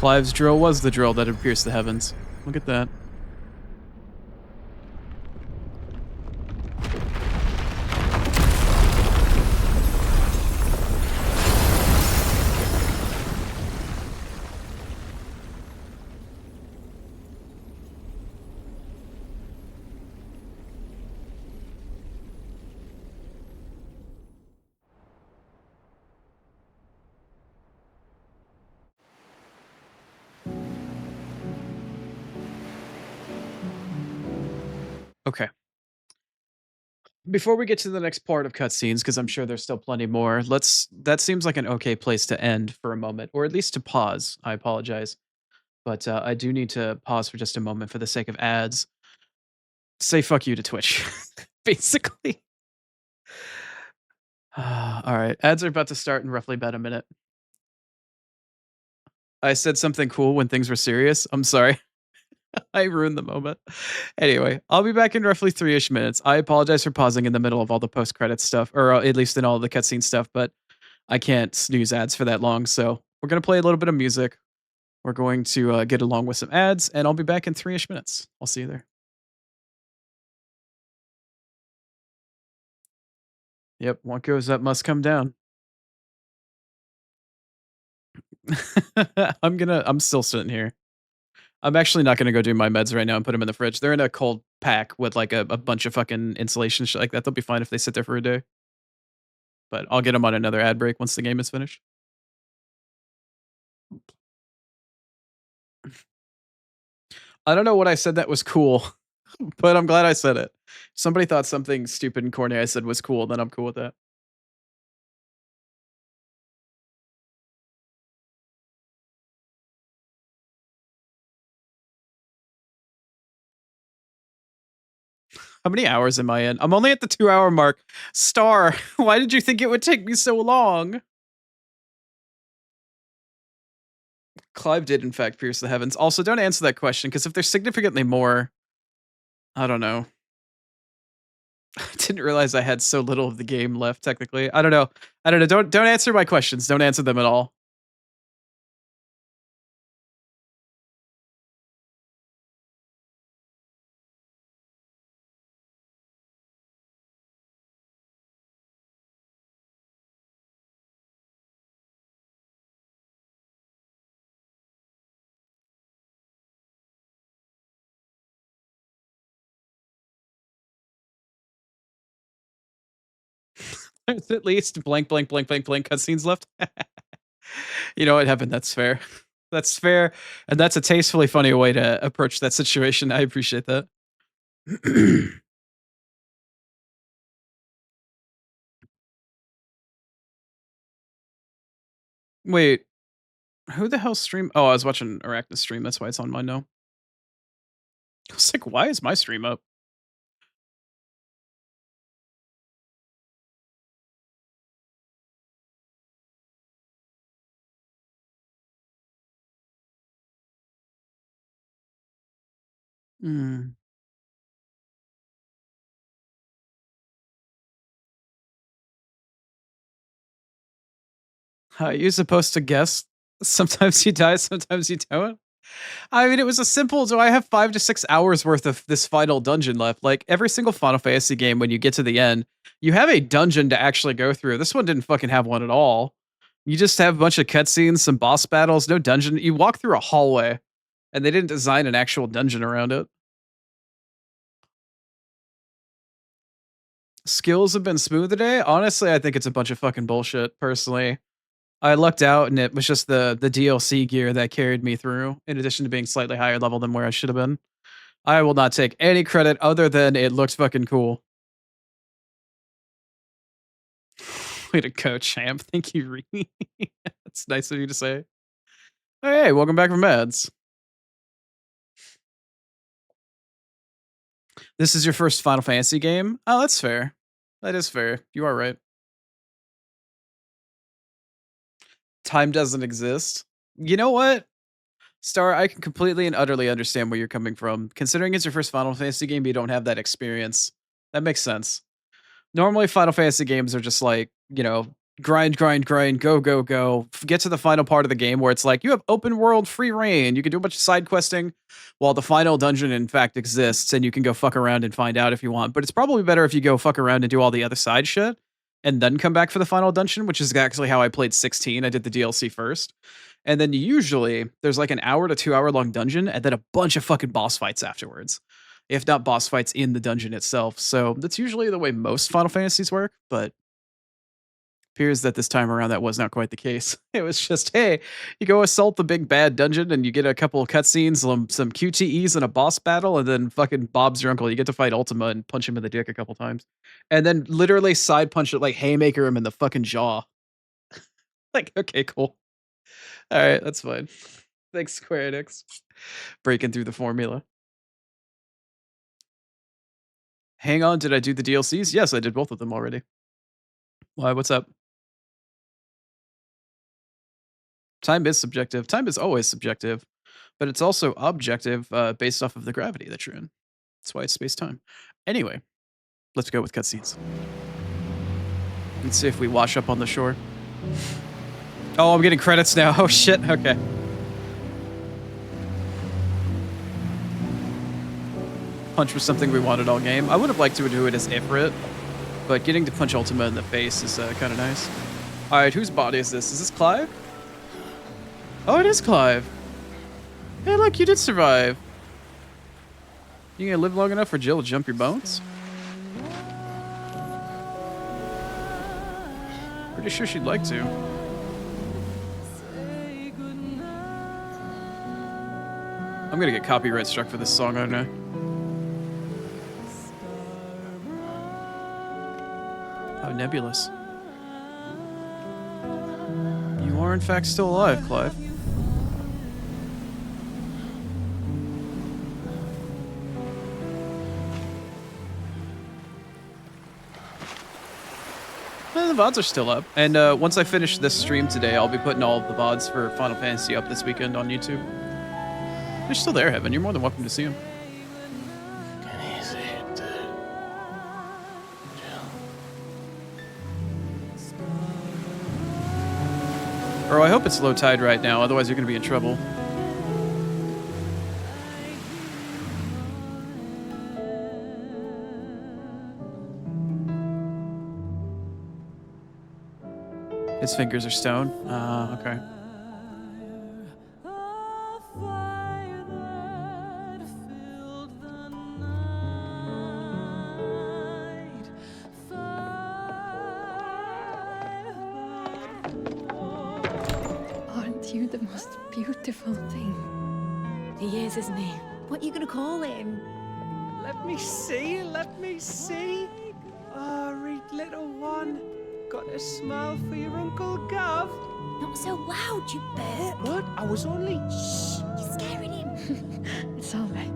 [SPEAKER 1] Clive's drill was the drill that had pierced the heavens. Look at that. Okay. Before we get to the next part of cutscenes, because I'm sure there's still plenty more, that seems like an okay place to end for a moment, or at least to pause. I apologize. But I do need to pause for just a moment for the sake of ads. Say fuck you to Twitch, basically. All right, ads are about to start in roughly about a minute. I said something cool when things were serious. I'm sorry. I ruined the moment. Anyway, I'll be back in roughly 3-ish minutes. I apologize for pausing in the middle of all the post-credits stuff, or at least in all the cutscene stuff, but I can't snooze ads for that long, so we're going to play a little bit of music. We're going to get along with some ads, and I'll be back in 3-ish minutes. I'll see you there. Yep, what goes up must come down. I'm still sitting here. I'm actually not gonna go do my meds right now and put them in the fridge. They're in a cold pack with like a bunch of fucking insulation shit like that. They'll be fine if they sit there for a day. But I'll get them on another ad break once the game is finished. I don't know what I said that was cool, but I'm glad I said it. Somebody thought something stupid and corny I said was cool, then I'm cool with that. How many hours am I in? I'm only at the 2-hour mark. Star, why did you think it would take me so long? Clive did, in fact, pierce the heavens. Also, don't answer that question, because if there's significantly more, I don't know. I didn't realize I had so little of the game left, technically. I don't know. Don't answer my questions. Don't answer them at all. There's at least blank, blank, blank, blank, blank cutscenes left. You know what, Heaven? That's fair. That's fair. And that's a tastefully funny way to approach that situation. I appreciate that. Wait, who the hell stream? Oh, I was watching Arachna's stream. That's why it's on mine now. I was like, why is my stream up? Hmm. You're supposed to guess. Sometimes you die, sometimes you don't. I mean, it was a simple. Do I have 5 to 6 hours worth of this final dungeon left? Like every single Final Fantasy game, when you get to the end, you have a dungeon to actually go through. This one didn't fucking have one at all. You just have a bunch of cutscenes, some boss battles, no dungeon. You walk through a hallway, and they didn't design an actual dungeon around it. Skills have been smooth today. Honestly, I think it's a bunch of fucking bullshit. Personally, I lucked out, and it was just the DLC gear that carried me through. In addition to being slightly higher level than where I should have been. I will not take any credit other than it looks fucking cool. Way to go, champ. Thank you, Reed. That's nice of you to say. Hey, welcome back from meds. This is your first Final Fantasy game? Oh, that's fair. That is fair. You are right. Time doesn't exist. You know what? Star, I can completely and utterly understand where you're coming from. Considering it's your first Final Fantasy game, you don't have that experience. That makes sense. Normally, Final Fantasy games are just like, grind, grind, grind, go, go, go. Get to the final part of the game where it's like you have open world free reign. You can do a bunch of side questing while the final dungeon, in fact, exists, and you can go fuck around and find out if you want. But it's probably better if you go fuck around and do all the other side shit and then come back for the final dungeon, which is actually how I played 16. I did the DLC first. And then usually there's like an hour to 2 hour long dungeon and then a bunch of fucking boss fights afterwards, if not boss fights in the dungeon itself. So that's usually the way most Final Fantasies work, but appears that this time around that was not quite the case. It was just, hey, you go assault the big bad dungeon and you get a couple of cutscenes, some QTEs and a boss battle, and then fucking Bob's your uncle. You get to fight Ultima and punch him in the dick a couple times. And then literally side punch it, like haymaker him in the fucking jaw. Like, okay, cool. All right, that's fine. Thanks, Square Enix. Breaking through the formula. Hang on, did I do the DLCs? Yes, I did both of them already. Why, what's up? Time is subjective. Time is always subjective, but it's also objective based off of the gravity that you're in. That's why it's space-time. Anyway, let's go with cutscenes. Let's see if we wash up on the shore. Oh, I'm getting credits now. Oh, shit. Okay. Punch was something we wanted all game. I would have liked to do it as Ifrit, but getting to punch Ultima in the face is kind of nice. All right, whose body is this? Is this Clive? Oh, it is Clive. Hey, look, you did survive. You gonna live long enough for Jill to jump your bones? Pretty sure she'd like to. I'm gonna get copyright struck for this song, aren't I? How nebulous. You are in fact still alive, Clive. The VODs are still up. And once I finish this stream today, I'll be putting all of the VODs for Final Fantasy up this weekend on YouTube. They're still there, Heaven. You're more than welcome to see them.
[SPEAKER 13] Can you see it, dude?
[SPEAKER 1] Bro, I hope it's low tide right now, otherwise you're gonna be in trouble. His fingers are stone. Okay.
[SPEAKER 4] Aren't you the most beautiful thing?
[SPEAKER 2] He is, isn't he? What are you gonna call him?
[SPEAKER 6] Let me see, let me see. Oh, Reed, little one. Got a smile for your Uncle Gav?
[SPEAKER 4] Not so loud, you bird.
[SPEAKER 6] What? I was only...
[SPEAKER 4] Shh, you're scaring him.
[SPEAKER 9] It's all right.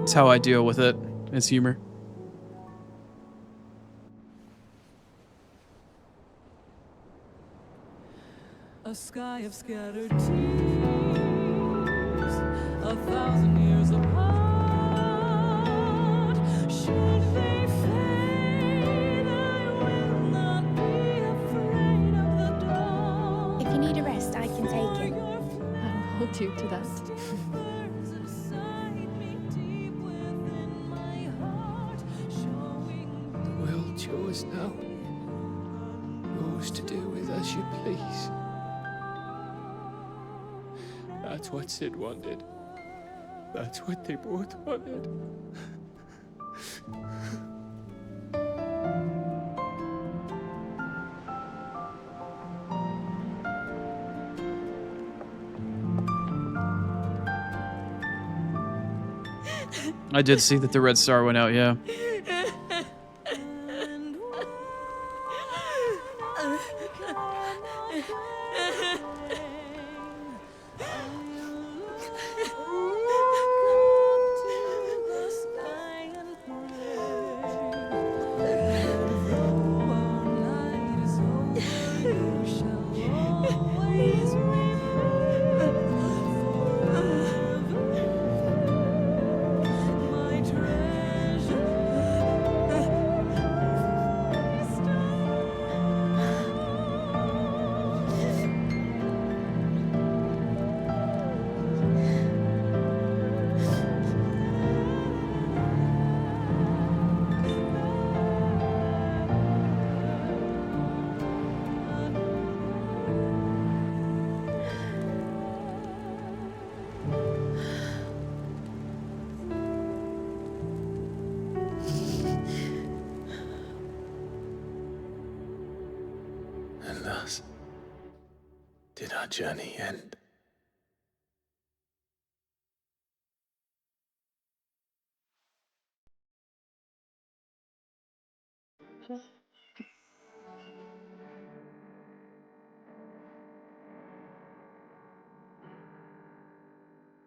[SPEAKER 1] It's how I deal with it. It's humor.
[SPEAKER 14] A sky of scattered tears, 1,000 years apart. Should they fade, I will not be afraid of the dark.
[SPEAKER 4] If you need a rest, I can take it.
[SPEAKER 9] I'll hold you to that.
[SPEAKER 14] Burns inside me, deep within my heart, showing
[SPEAKER 6] The world's yours now. Yours to do with as you please. That's what Sid wanted. That's what they both wanted.
[SPEAKER 1] I did see that the red star went out, yeah.
[SPEAKER 13] And thus did our journey end.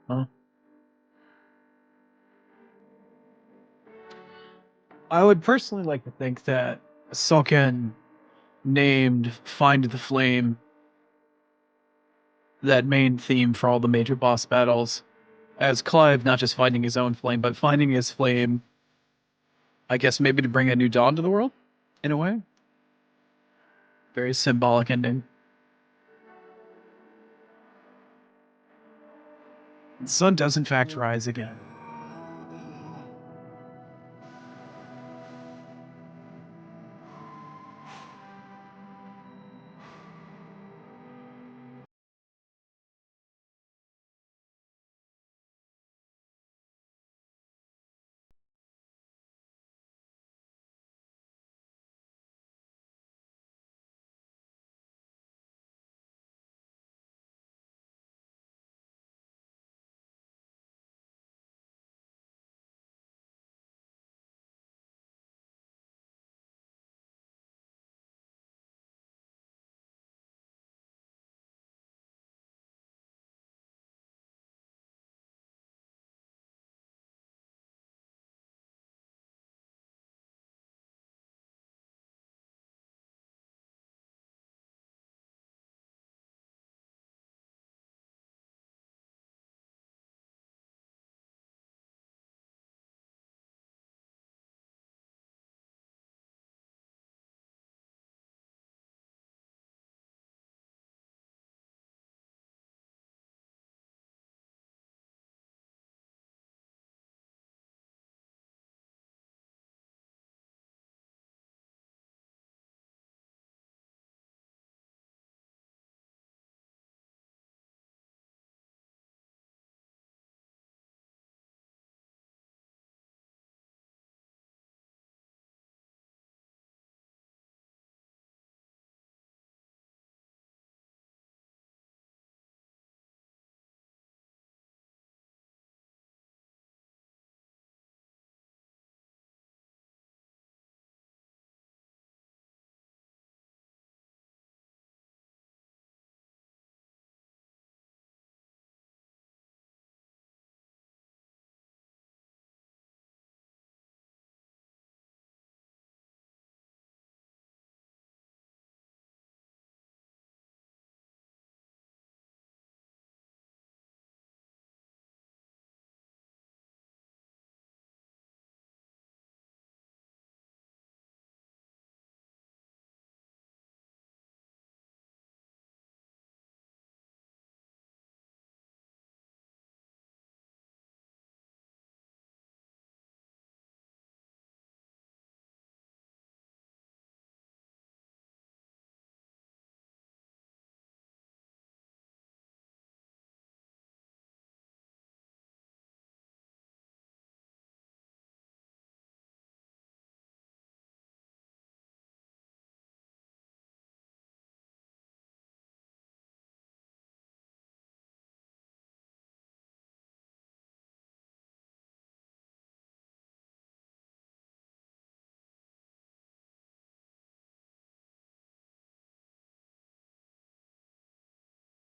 [SPEAKER 1] Huh? I would personally like to think that Sulkin named Find the Flame that main theme for all the major boss battles as Clive not just finding his own flame, but finding his flame, I guess maybe to bring a new dawn to the world, in a way. Very symbolic ending. The sun does in fact rise again.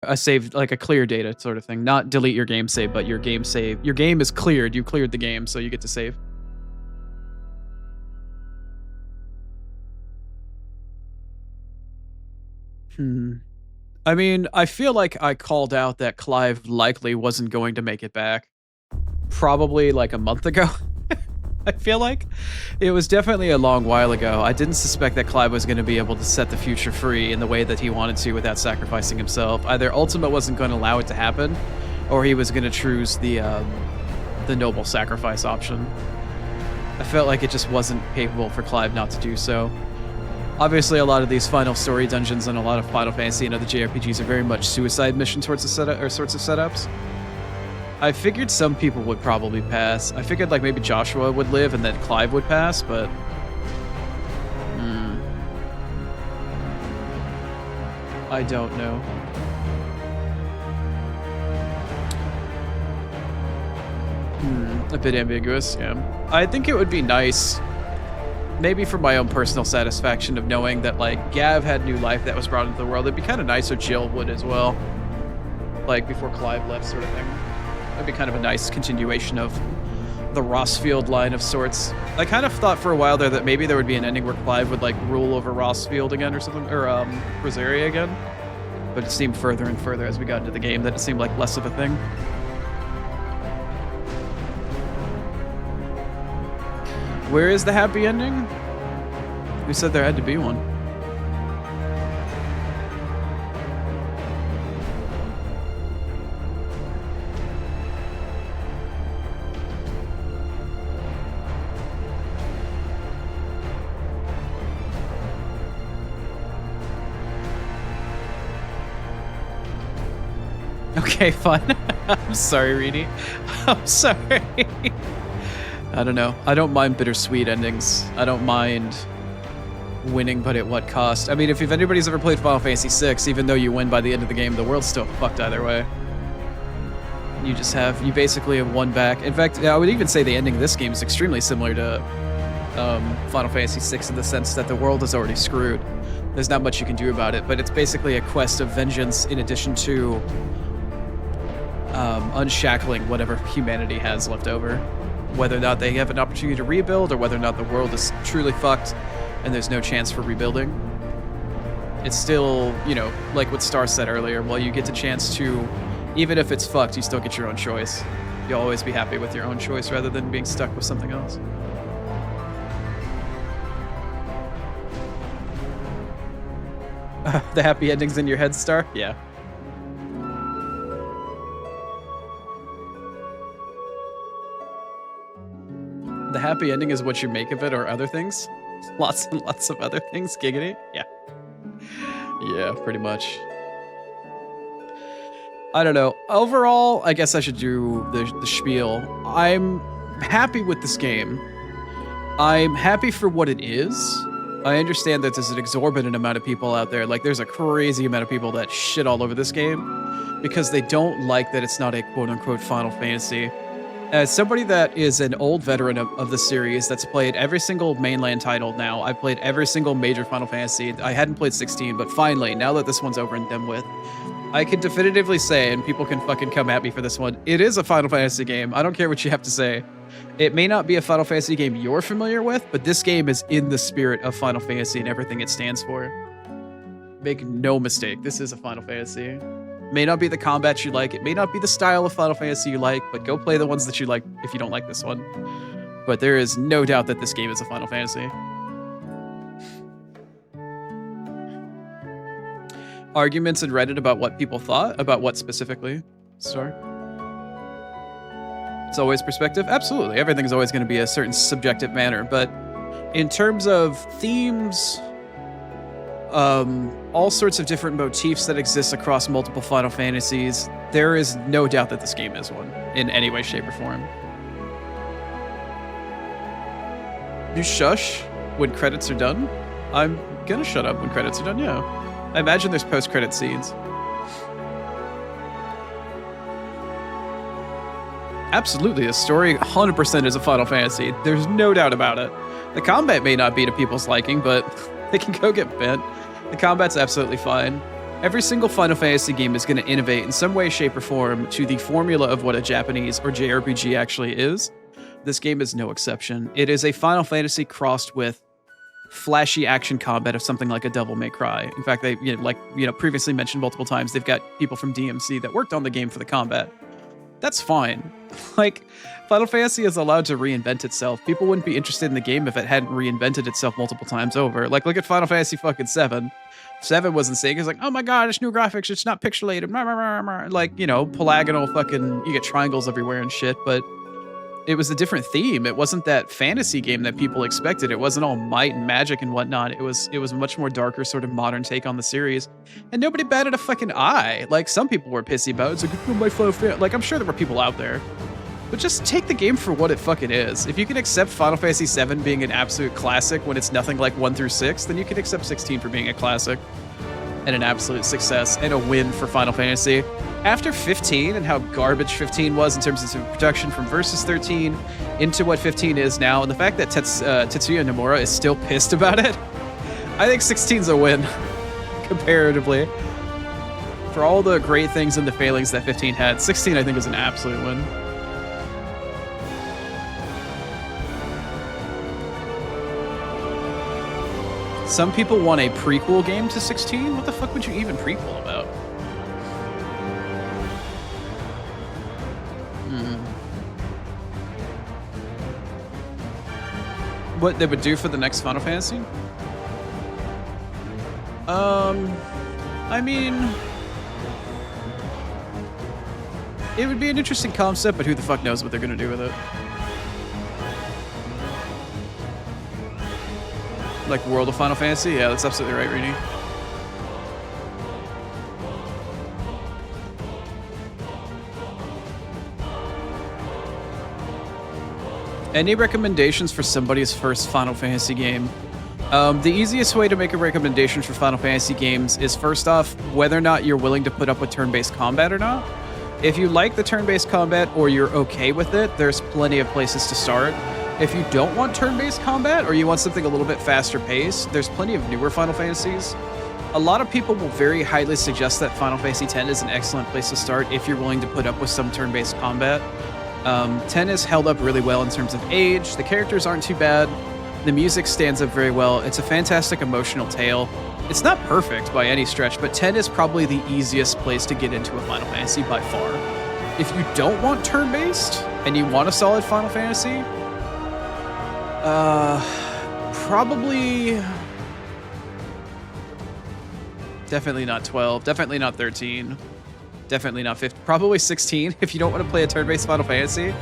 [SPEAKER 1] A save, like a clear data sort of thing. Not delete your game save, but your game save. Your game is cleared. You cleared the game, so you get to save. I mean, I feel like I called out that Clive likely wasn't going to make it back. Probably like a month ago. I feel like it was definitely a long while ago. I didn't suspect that Clive was going to be able to set the future free in the way that he wanted to without sacrificing himself. Either Ultima wasn't going to allow it to happen, or he was going to choose the noble sacrifice option. I felt like it just wasn't capable for Clive not to do so. Obviously, a lot of these final story dungeons and a lot of Final Fantasy and other JRPGs are very much suicide mission sorts of setups. I figured some people would probably pass. I figured like maybe Joshua would live and then Clive would pass, but I don't know. A bit ambiguous, yeah. I think it would be nice, maybe for my own personal satisfaction of knowing that like Gav had new life that was brought into the world. It'd be kind of nice if Jill would as well, like before Clive left, sort of thing. That'd be kind of a nice continuation of the Rossfield line of sorts. I kind of thought for a while there that maybe there would be an ending where Clive would like rule over Rossfield again or something, or Rosaria again. But it seemed further and further as we got into the game that it seemed like less of a thing. Where is the happy ending? Who said there had to be one? Okay, fine. I'm sorry, Reedy. I'm sorry. I don't know. I don't mind bittersweet endings. I don't mind winning, but at what cost? I mean, if anybody's ever played Final Fantasy VI, even though you win by the end of the game, the world's still fucked either way. You basically have won back. In fact, I would even say the ending of this game is extremely similar to Final Fantasy VI in the sense that the world is already screwed. There's not much you can do about it, but it's basically a quest of vengeance in addition to unshackling whatever humanity has left over. Whether or not they have an opportunity to rebuild, or whether or not the world is truly fucked and there's no chance for rebuilding. It's still, you know, like what Star said earlier, well, you get the chance to, even if it's fucked, you still get your own choice. You'll always be happy with your own choice rather than being stuck with something else. The happy endings in your head, Star? Yeah. The happy ending is what you make of it, or other things? Lots and lots of other things, giggity? Yeah. Yeah, pretty much. I don't know. Overall, I guess I should do the spiel. I'm happy with this game. I'm happy for what it is. I understand that there's an exorbitant amount of people out there. Like, there's a crazy amount of people that shit all over this game because they don't like that it's not a quote-unquote Final Fantasy. As somebody that is an old veteran of the series that's played every single mainland title now, I've played every single major Final Fantasy. I hadn't played 16, but finally, now that this one's over and done with, I can definitively say, and people can fucking come at me for this one, it is a Final Fantasy game. I don't care what you have to say. It may not be a Final Fantasy game you're familiar with, but this game is in the spirit of Final Fantasy and everything it stands for. Make no mistake, this is a Final Fantasy. May not be the combat you like, it may not be the style of Final Fantasy you like, but go play the ones that you like if you don't like this one. But there is no doubt that this game is a Final Fantasy. Arguments in Reddit about what people thought? About what specifically? Star? It's always perspective? Absolutely. Everything is always going to be a certain subjective manner, but in terms of themes, all sorts of different motifs that exist across multiple Final Fantasies, there is no doubt that this game is one, in any way, shape, or form. You shush when credits are done? I'm gonna shut up when credits are done, yeah. I imagine there's post-credit scenes. Absolutely, the story 100% is a Final Fantasy. There's no doubt about it. The combat may not be to people's liking, but they can go get bent. The combat's absolutely fine. Every single Final Fantasy game is going to innovate in some way, shape, or form to the formula of what a Japanese or JRPG actually is. This game is no exception. It is a Final Fantasy crossed with flashy action combat of something like a Devil May Cry. In fact, they, previously mentioned multiple times, they've got people from DMC that worked on the game for the combat. That's fine. Like, Final Fantasy is allowed to reinvent itself. People wouldn't be interested in the game if it hadn't reinvented itself multiple times over. Like, look at Final Fantasy fucking 7. 7 was insane. It's like, oh my god, it's new graphics, it's not pixelated. Like, polygonal fucking, you get triangles everywhere and shit, but it was a different theme. It wasn't that fantasy game that people expected. It wasn't all might and magic and whatnot. It was a much more darker, sort of modern take on the series. And nobody batted a fucking eye. Like, some people were pissy about it. It's like, oh, my Final Fantasy. Like, I'm sure there were people out there. But just take the game for what it fucking is. If you can accept Final Fantasy VII being an absolute classic when it's nothing like 1 through 6, then you can accept 16 for being a classic and an absolute success and a win for Final Fantasy. After 15 and how garbage 15 was in terms of production from Versus 13 into what 15 is now, and the fact that Tetsuya Nomura is still pissed about it, I think 16's a win, comparatively. For all the great things and the failings that 15 had, 16 I think is an absolute win. Some people want a prequel game to 16? What the fuck would you even prequel about? What they would do for the next Final Fantasy? I mean, it would be an interesting concept, but who the fuck knows what they're gonna do with it? Like World of Final Fantasy? Yeah, that's absolutely right, Rini. Any recommendations for somebody's first Final Fantasy game? The easiest way to make a recommendation for Final Fantasy games is, first off, whether or not you're willing to put up with turn-based combat or not. If you like the turn-based combat or you're okay with it, there's plenty of places to start. If you don't want turn-based combat or you want something a little bit faster paced, there's plenty of newer Final Fantasies. A lot of people will very highly suggest that Final Fantasy X is an excellent place to start if you're willing to put up with some turn-based combat. 10 is held up really well in terms of age, the characters aren't too bad, the music stands up very well, it's a fantastic emotional tale. It's not perfect by any stretch, but 10 is probably the easiest place to get into a Final Fantasy by far. If you don't want turn-based and you want a solid Final Fantasy, probably... Definitely not 12, definitely not 13, definitely not 15, probably 16. If you don't want to play a turn-based Final Fantasy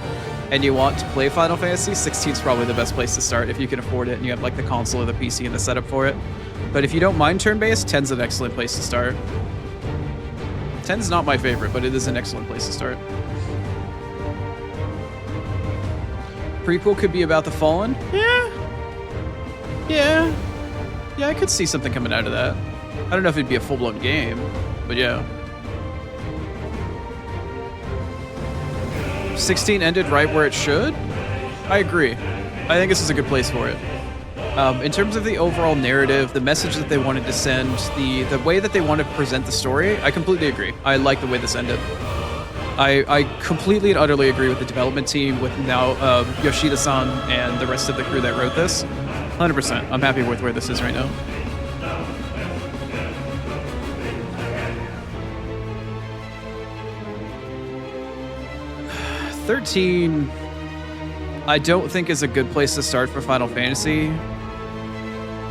[SPEAKER 1] and you want to play Final Fantasy, 16 is probably the best place to start if you can afford it and you have like the console or the PC and the setup for it. But if you don't mind turn-based, 10's an excellent place to start. 10's not my favorite, but it is an excellent place to start. Prequel could be about the Fallen? Yeah, I could see something coming out of that. I don't know if it'd be a full-blown game, but yeah. 16 ended right where it should? I agree. I think this is a good place for it. In terms of the overall narrative, the message that they wanted to send, the way that they wanted to present the story, I completely agree. I like the way this ended. I completely and utterly agree with the development team, with now Yoshida-san and the rest of the crew that wrote this. 100%. I'm happy with where this is right now. 13, I don't think is a good place to start for Final Fantasy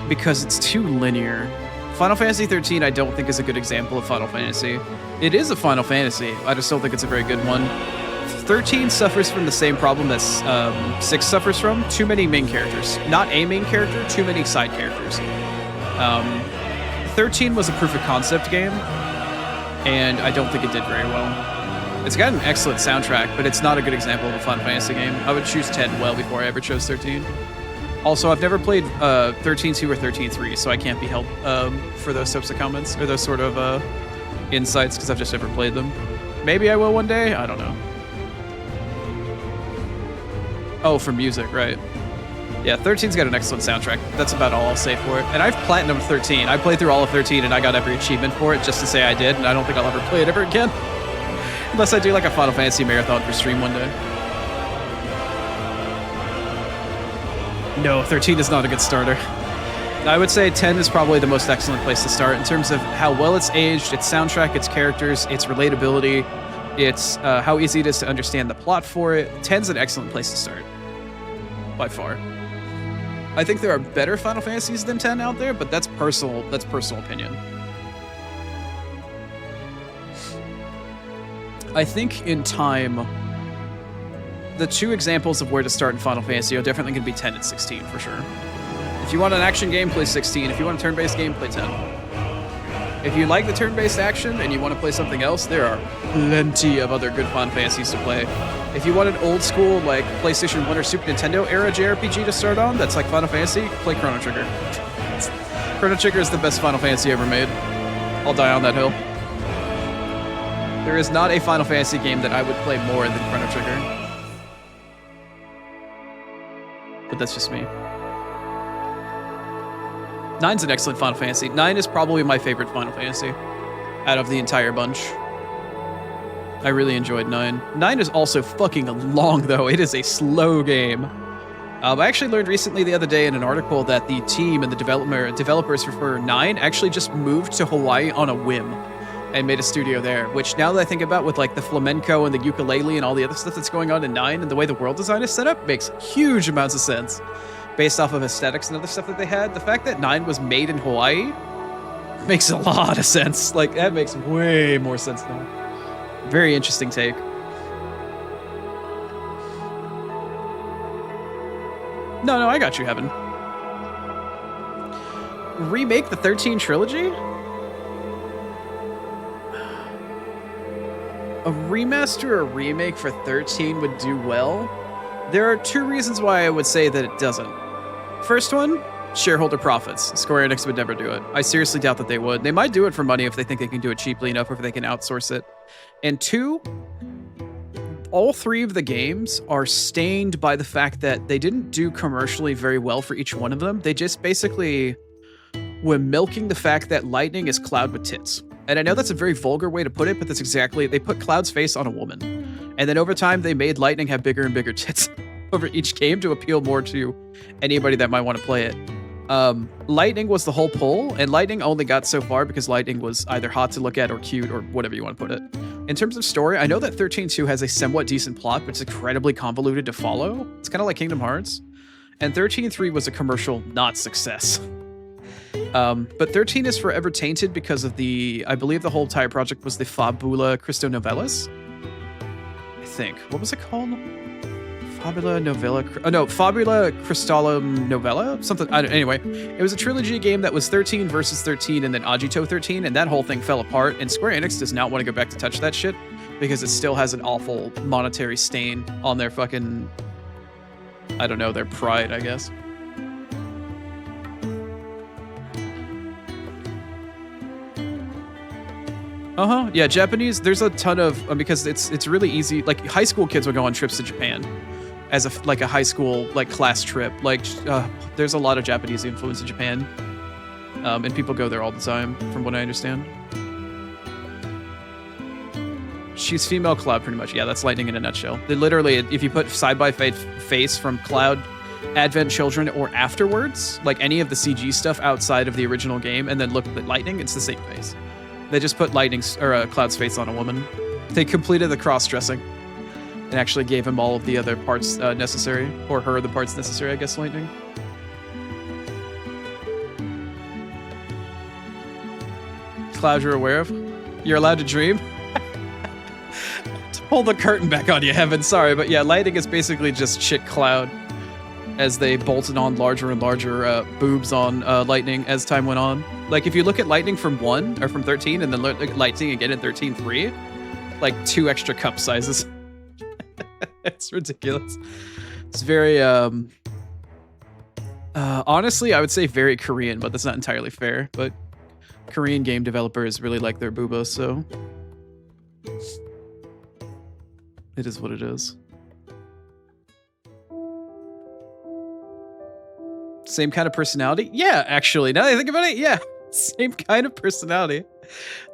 [SPEAKER 1] because it's too linear. Final Fantasy 13 I don't think is a good example of Final Fantasy. It is a Final Fantasy, I just don't think it's a very good one. 13 suffers from the same problem that 6 suffers from. Too many main characters. Not a main character, too many side characters. 13 was a proof of concept game, and I don't think it did very well. It's got an excellent soundtrack, but it's not a good example of a Final Fantasy game. I would choose 10 well before I ever chose 13. Also, I've never played 13-2 or 13-3, so I can't be held for those types of comments, or those sort of insights, because I've just never played them. Maybe I will one day, I don't know. Oh, for music, right. Yeah, 13's got an excellent soundtrack. That's about all I'll say for it. And I've platinumed 13. I played through all of 13 and I got every achievement for it just to say I did, and I don't think I'll ever play it ever again. Unless I do like a Final Fantasy marathon for stream one day. No, 13 is not a good starter. I would say 10 is probably the most excellent place to start in terms of how well it's aged, its soundtrack, its characters, its relatability, its how easy it is to understand the plot for it. 10's an excellent place to start. By far. I think there are better Final Fantasies than 10 out there, but that's personal opinion. I think in time, the two examples of where to start in Final Fantasy are definitely going to be 10 and 16 for sure. If you want an action game, play 16. If you want a turn-based game, play 10. If you like the turn-based action and you want to play something else, there are plenty of other good Final Fantasies to play. If you want an old school, like PlayStation 1 or Super Nintendo era JRPG to start on, that's like Final Fantasy, play Chrono Trigger. Chrono Trigger is the best Final Fantasy ever made. I'll die on that hill. There is not a Final Fantasy game that I would play more than Chrono Trigger. But that's just me. 9's an excellent Final Fantasy. 9 is probably my favorite Final Fantasy out of the entire bunch. I really enjoyed 9. 9 is also fucking long, though. It is a slow game. I actually learned recently the other day in an article that the team and the developers for 9 actually just moved to Hawaii on a whim and made a studio there, which now that I think about with like the flamenco and the ukulele and all the other stuff that's going on in 9 and the way the world design is set up makes huge amounts of sense based off of aesthetics and other stuff that they had. The fact that 9 was made in Hawaii makes a lot of sense. Like, that makes way more sense now. Very interesting take. No, I got you, Heaven. Remake the 13 trilogy? A remaster or remake for 13 would do well. There are two reasons why I would say that it doesn't. First one, shareholder profits. Square Enix would never do it. I seriously doubt that they would. They might do it for money if they think they can do it cheaply enough or if they can outsource it. And two, all three of the games are stained by the fact that they didn't do commercially very well for each one of them. They just basically were milking the fact that Lightning is Cloud with tits. And I know that's a very vulgar way to put it, but that's exactly, they put Cloud's face on a woman. And then over time, they made Lightning have bigger and bigger tits over each game to appeal more to anybody that might want to play it. Lightning was the whole pull, and Lightning only got so far because Lightning was either hot to look at or cute or whatever you want to put it. In terms of story, I know that 13.2 has a somewhat decent plot, but it's incredibly convoluted to follow. It's kind of like Kingdom Hearts. And 13.3 was a commercial not success. But 13 is forever tainted because of I believe the whole entire project was the Fabula Cristo Novellas. I think. What was it called? Fabula Novella. Oh no, Fabula Crystallum Novella? Something. Anyway, it was a trilogy game that was 13 versus 13 and then Agito 13, and that whole thing fell apart. And Square Enix does not want to go back to touch that shit because it still has an awful monetary stain on their fucking, I don't know, their pride, I guess. Yeah, Japanese, there's a ton of, because it's really easy, like high school kids would go on trips to Japan as a high school like class trip. Like there's a lot of Japanese influence in Japan, and people go there all the time from what I understand. She's female Cloud pretty much. Yeah, that's Lightning in a nutshell. They literally, if you put side by face from Cloud, Advent Children, or afterwards, like any of the CG stuff outside of the original game, and then look at Lightning, it's the same face. They just put Cloud's face on a woman. They completed the cross-dressing and actually gave him all of the other parts necessary, or her the parts necessary, I guess, Lightning. Cloud you're aware of? You're allowed to dream? To pull the curtain back on you, Heaven, sorry, but yeah, Lightning is basically just shit Cloud as they bolted on larger and larger boobs on Lightning as time went on. Like, if you look at Lightning from 1, or from 13, and then look at Lightning again in 13.3, like 2 extra cup sizes. It's ridiculous. It's very, honestly, I would say very Korean, but that's not entirely fair. But Korean game developers really like their boobas, so it is what it is. Same kind of personality? Yeah, actually. Now that I think about it, yeah. Same kind of personality.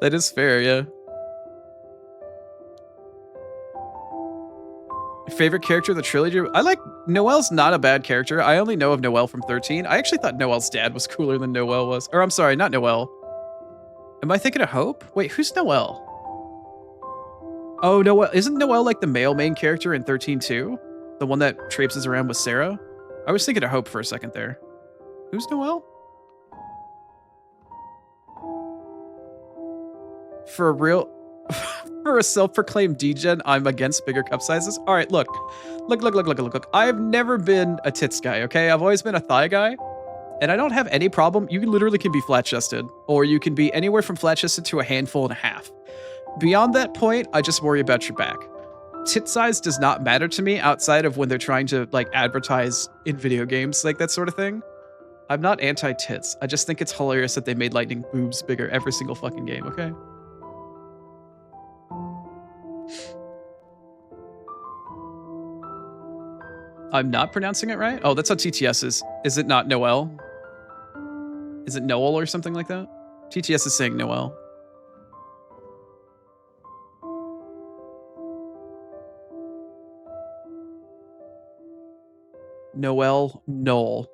[SPEAKER 1] That is fair, yeah. Favorite character of the trilogy? I like Noelle's not a bad character. I only know of Noelle from 13. I actually thought Noelle's dad was cooler than Noelle was. Or I'm sorry, not Noelle. Am I thinking of Hope? Wait, who's Noelle? Oh, Noelle. Isn't Noelle like the male main character in 13 too? The one that traipses around with Sarah? I was thinking of Hope for a second there. Who's Noelle? For a real... For a self-proclaimed degen, I'm against bigger cup sizes. All right, look. Look. I've never been a tits guy, okay? I've always been a thigh guy. And I don't have any problem. You literally can be flat-chested. Or you can be anywhere from flat-chested to a handful and a half. Beyond that point, I just worry about your back. Tit size does not matter to me outside of when they're trying to, like, advertise in video games, like that sort of thing. I'm not anti-tits. I just think it's hilarious that they made lightning boobs bigger every single fucking game, okay? I'm not pronouncing it right? Oh, that's how TTS is. Is it not Noelle? Is it Noel or something like that? TTS is saying Noelle. Noelle, Noel.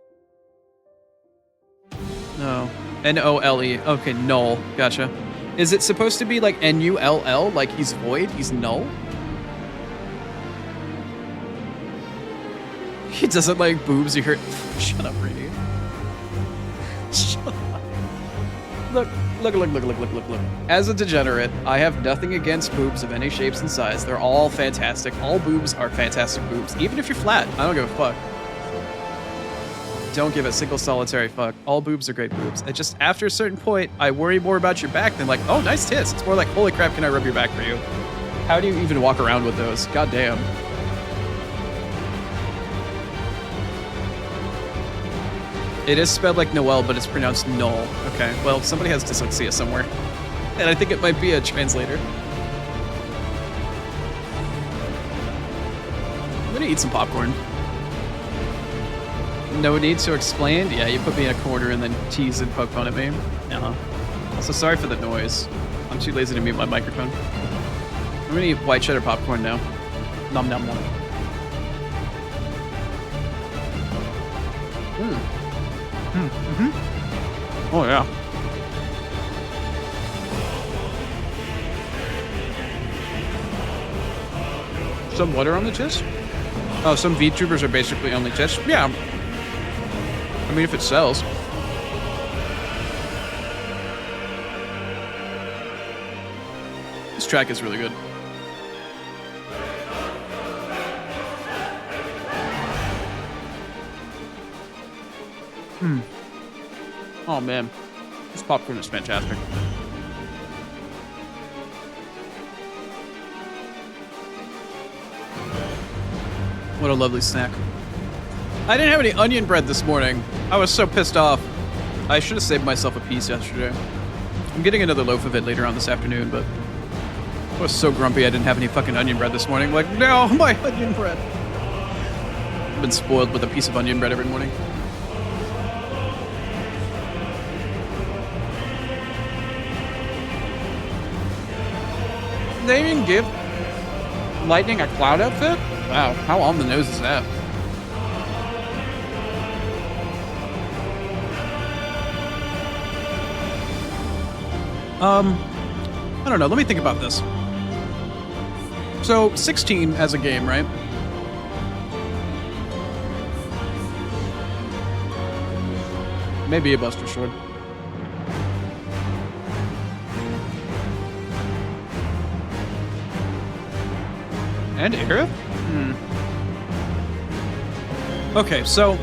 [SPEAKER 1] No. N-O-L-E. Okay, Null. Gotcha. Is it supposed to be like N-U-L-L? Like he's void? He's null? He doesn't like boobs, you heard. Shut up, Rainy. Shut up. Look. As a degenerate, I have nothing against boobs of any shapes and size. They're all fantastic. All boobs are fantastic boobs. Even if you're flat, I don't give a fuck. Don't give a single solitary fuck. All boobs are great boobs. It just, after a certain point, I worry more about your back than like, oh, nice tits. It's more like, holy crap, can I rub your back for you? How do you even walk around with those? God damn. It is spelled like Noelle, but it's pronounced Null. Okay, well, somebody has dyslexia somewhere. And I think it might be a translator. I'm gonna eat some popcorn. No need to explain? Yeah, you put me in a corner and then tease and poke fun at me. Also, sorry for the noise. I'm too lazy to mute my microphone. I'm gonna eat white cheddar popcorn now. Nom nom nom. Oh, yeah. Some what are on the tits? Oh, some VTubers are basically only tits? Yeah. I mean, if it sells. This track is really good. Oh man, this popcorn is fantastic. What a lovely snack. I didn't have any onion bread this morning. I was so pissed off. I should have saved myself a piece yesterday. I'm getting another loaf of it later on this afternoon, but I was so grumpy I didn't have any fucking onion bread this morning. Like, no, my onion bread. I've been spoiled with a piece of onion bread every morning. They even give Lightning a cloud outfit? Wow, how on the nose is that? I don't know, let me think about this. So, 16 as a game, right? Maybe a Buster Sword. And Arab? Okay, so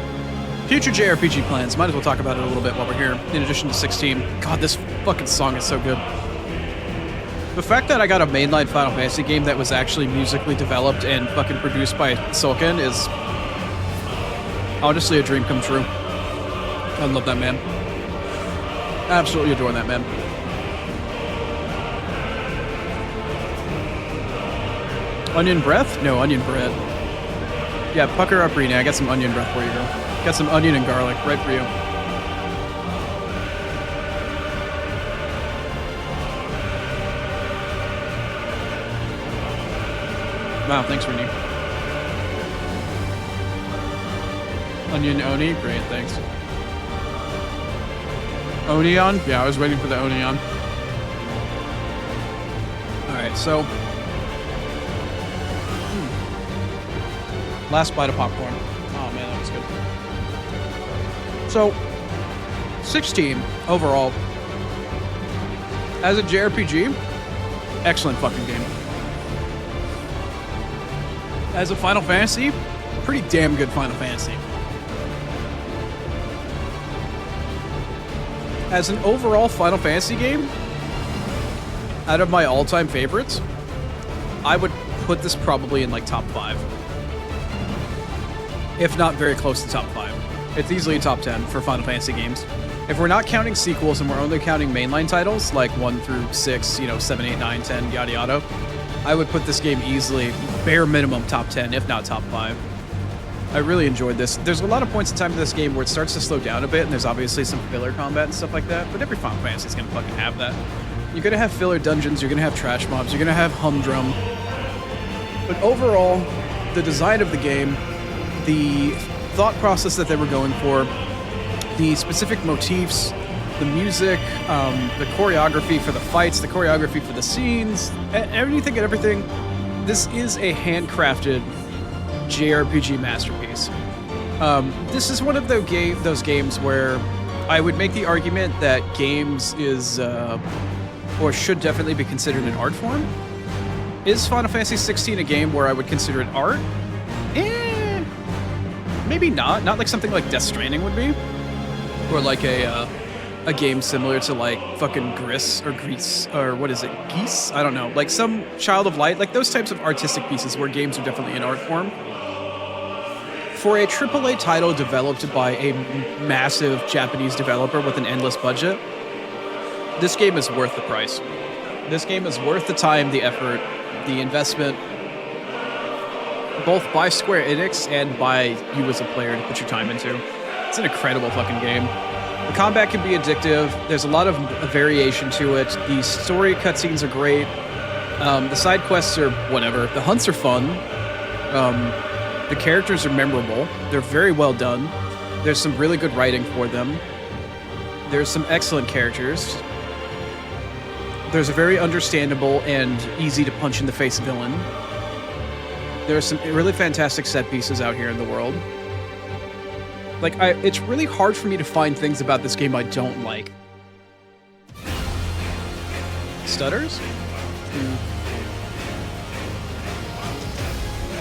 [SPEAKER 1] future JRPG plans. Might as well talk about it a little bit while we're here. In addition to 16. God, this fucking song is so good. The fact that I got a mainline Final Fantasy game that was actually musically developed and fucking produced by Sulkin is honestly a dream come true. I love that man. Absolutely adore that man. Onion breath? No, onion bread. Yeah, pucker up, Rena. I got some onion breath for you, girl. Got some onion and garlic, right for you. Wow, thanks, Renee. Onion Oni, great, thanks. Onion? Yeah, I was waiting for the Onion. Alright, so... Last bite of popcorn. Oh man, that was good. So, 16 overall. As a JRPG, excellent fucking game. As a Final Fantasy, pretty damn good Final Fantasy. As an overall Final Fantasy game, out of my all-time favorites, I would put this probably in like top 5. If not very close to top 5. It's easily top 10 for Final Fantasy games. If we're not counting sequels and we're only counting mainline titles, like 1 through 6, you know, 7, 8, 9, 10, yada yada, I would put this game easily, bare minimum, top 10, if not top 5. I really enjoyed this. There's a lot of points in time in this game where it starts to slow down a bit, and there's obviously some filler combat and stuff like that, but every Final Fantasy is going to fucking have that. You're going to have filler dungeons, you're going to have trash mobs, you're going to have humdrum. But overall, the design of the game, the thought process that they were going for, the specific motifs, the music, the choreography for the fights, the choreography for the scenes, anything and everything. This is a handcrafted JRPG masterpiece. This is one of those games where I would make the argument that games is, or should definitely be considered an art form. Is Final Fantasy 16 a game where I would consider it art? Maybe not. Not like something like Death Stranding would be. Or like a game similar to like fucking Grease, or what is it, Geese? I don't know. Like some Child of Light, like those types of artistic pieces where games are definitely an art form. For a AAA title developed by a massive Japanese developer with an endless budget, this game is worth the price. This game is worth the time, the effort, the investment, both by Square Enix and by you as a player to put your time into. It's an incredible fucking game. The combat can be addictive. There's a lot of variation to it. The story cutscenes are great. The side quests are whatever. The hunts are fun. The characters are memorable. They're very well done. There's some really good writing for them. There's some excellent characters. There's a very understandable and easy to punch in the face villain. There are some really fantastic set pieces out here in the world. Like, it's really hard for me to find things about this game I don't like. Stutters?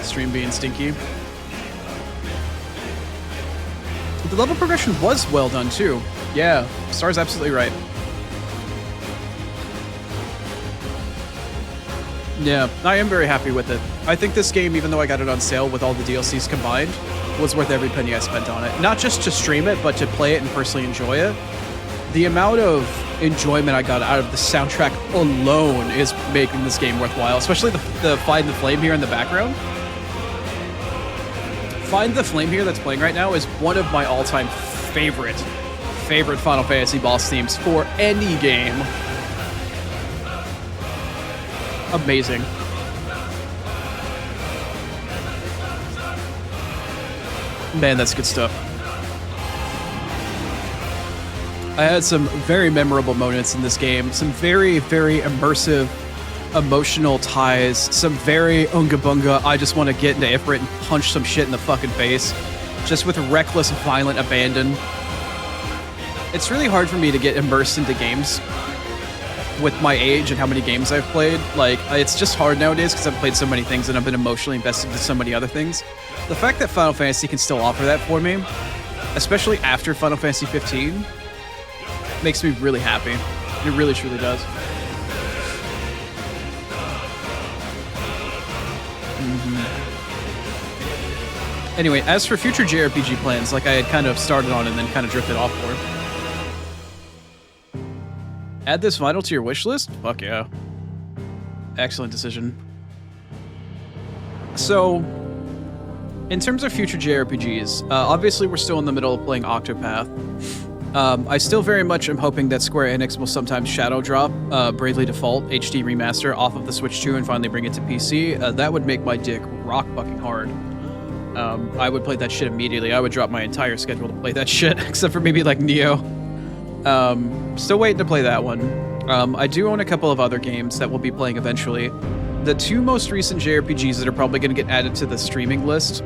[SPEAKER 1] Stream being stinky. The level progression was well done, too. Yeah, Star's absolutely right. Yeah, I am very happy with it. I think this game, even though I got it on sale with all the DLCs combined, was worth every penny I spent on it. Not just to stream it, but to play it and personally enjoy it. The amount of enjoyment I got out of the soundtrack alone is making this game worthwhile, especially the Find the Flame here in the background. Find the Flame here that's playing right now is one of my all-time favorite Final Fantasy boss themes for any game. Amazing. Man, that's good stuff. I had some very memorable moments in this game. Some very, very immersive, emotional ties. Some very unga bunga, I just want to get into Ifrit and punch some shit in the fucking face. Just with reckless, violent abandon. It's really hard for me to get immersed into games with my age and how many games I've played. Like, it's just hard nowadays because I've played so many things and I've been emotionally invested in so many other things. The fact that Final Fantasy can still offer that for me, especially after Final Fantasy 15, makes me really happy. It really, truly does. Anyway, as for future JRPG plans, like I had kind of started on and then kind of drifted off for. Add this vinyl to your wish list? Fuck yeah. Excellent decision. So, In terms of future JRPGs, obviously we're still in the middle of playing Octopath. I still very much am hoping that Square Enix will sometimes shadow drop Bravely Default HD Remaster off of the Switch 2 and finally bring it to PC. That would make my dick rock fucking hard. I would play that shit immediately. I would drop my entire schedule to play that shit, except for maybe like Neo. Still waiting to play that one. I do own a couple of other games that we'll be playing eventually. The two most recent JRPGs that are probably going to get added to the streaming list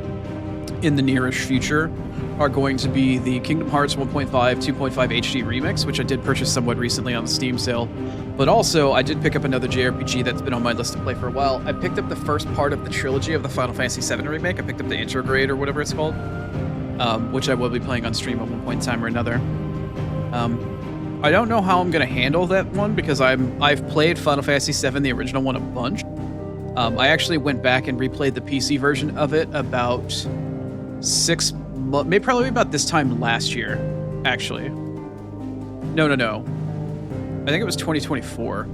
[SPEAKER 1] in the nearish future are going to be the Kingdom Hearts 1.5 2.5 HD remix, which I did purchase somewhat recently on the Steam sale. But also, I did pick up another JRPG that's been on my list to play for a while. I picked up the first part of the trilogy of the Final Fantasy VII remake. I picked up the Intergrade or whatever it's called, which I will be playing on stream at one point in time or another. I don't know how I'm going to handle that one because I've played Final Fantasy VII, the original one, a bunch. I actually went back and replayed the PC version of it about 6 months, maybe probably about this time last year, actually. No. I think it was 2024.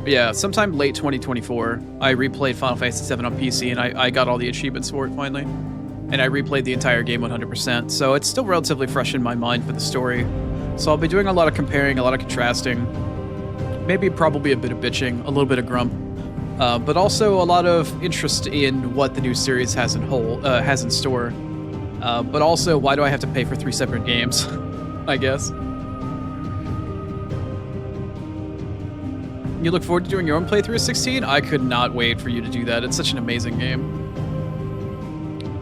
[SPEAKER 1] But yeah, sometime late 2024, I replayed Final Fantasy VII on PC, and I got all the achievements for it finally. And I replayed the entire game 100%, so it's still relatively fresh in my mind for the story. So I'll be doing a lot of comparing, a lot of contrasting, maybe probably a bit of bitching, a little bit of grump, but also a lot of interest in what the new series has in store. But also, why do I have to pay for 3 separate games? I guess. You look forward to doing your own playthrough of 16? I could not wait for you to do that. It's such an amazing game.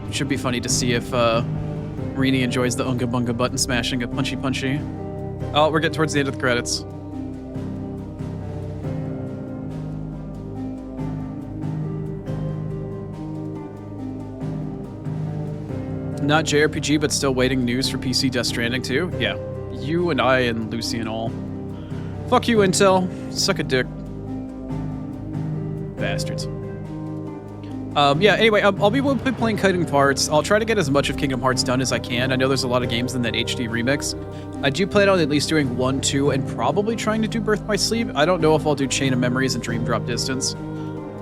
[SPEAKER 1] It should be funny to see if Rini enjoys the Unga Bunga button smashing of Punchy Punchy. Oh, we're getting towards the end of the credits. Not JRPG, but still waiting news for PC Death Stranding 2? Yeah. You and I and Lucy and all. Fuck you, Intel. Suck a dick. Bastards. Yeah, anyway, I'll be playing Kingdom Hearts. I'll try to get as much of Kingdom Hearts done as I can. I know there's a lot of games in that HD remix. I do plan on at least doing 1, 2, and probably trying to do Birth by Sleep. I don't know if I'll do Chain of Memories and Dream Drop Distance.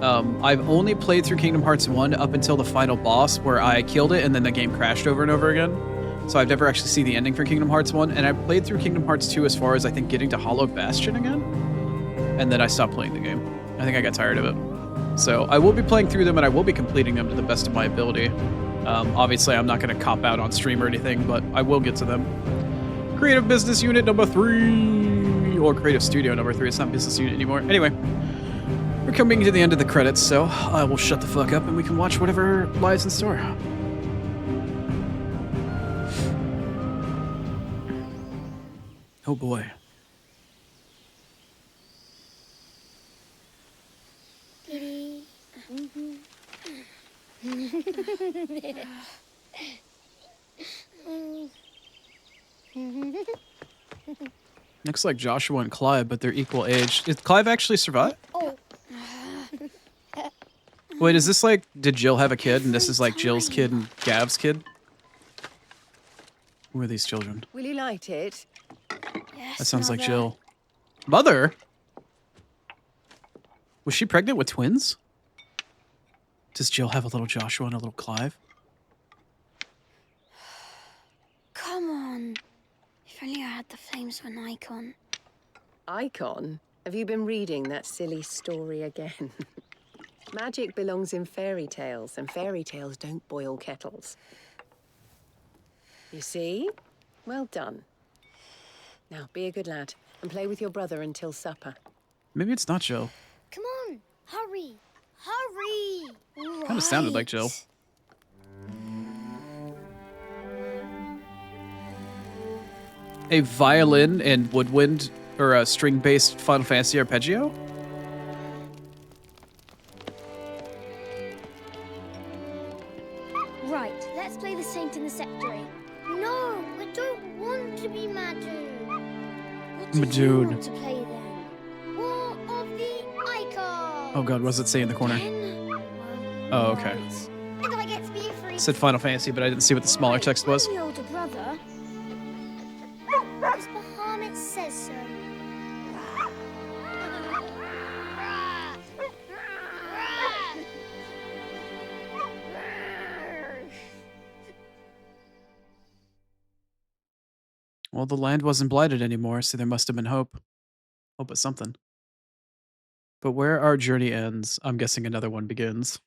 [SPEAKER 1] I've only played through Kingdom Hearts 1 up until the final boss, where I killed it and then the game crashed over and over again. So I've never actually seen the ending for Kingdom Hearts 1, and I played through Kingdom Hearts 2 as far as, I think, getting to Hollowed Bastion again. And then I stopped playing the game. I think I got tired of it. So I will be playing through them, and I will be completing them to the best of my ability. Obviously, I'm not going to cop out on stream or anything, but I will get to them. Creative Business Unit number 3, or Creative Studio number 3. It's not Business Unit anymore. Anyway, we're coming to the end of the credits, so I will shut the fuck up, and we can watch whatever lies in store. Oh boy. Looks like Joshua and Clive, but they're equal age. Did Clive actually survive?
[SPEAKER 4] Oh.
[SPEAKER 1] Wait, is this like, did Jill have a kid and this is like Jill's kid and Gav's kid? Who are these children?
[SPEAKER 15] Will you light it?
[SPEAKER 4] Yes,
[SPEAKER 1] That sounds like
[SPEAKER 4] Mother.
[SPEAKER 1] Jill. Mother? Was she pregnant with twins? Does Jill have a little Joshua and a little Clive?
[SPEAKER 4] Come on. If only I had the flames of an icon.
[SPEAKER 15] Icon? Have you been reading that silly story again? Magic belongs in fairy tales, and fairy tales don't boil kettles. You see? Well done. Now, be a good lad and play with your brother until supper.
[SPEAKER 1] Maybe it's not Jill.
[SPEAKER 16] Come on, hurry, hurry.
[SPEAKER 1] Kind of sounded like Jill. A violin and woodwind, or a string-based Final Fantasy arpeggio?
[SPEAKER 16] Right, let's play the Saint in the Secretary. No, I don't want to be Madoon. What do you
[SPEAKER 1] Madoon.
[SPEAKER 16] want to play then? War of the Icons.
[SPEAKER 1] Oh god, what does it say in the corner? Oh, okay.
[SPEAKER 16] And I get to be a free.
[SPEAKER 1] It said Final Fantasy, but I didn't see what the smaller text was.
[SPEAKER 16] I'm the older brother. Because Bahamut says so.
[SPEAKER 1] Well, the land wasn't blighted anymore, so there must have been hope. Hope of something. But where our journey ends, I'm guessing another one begins.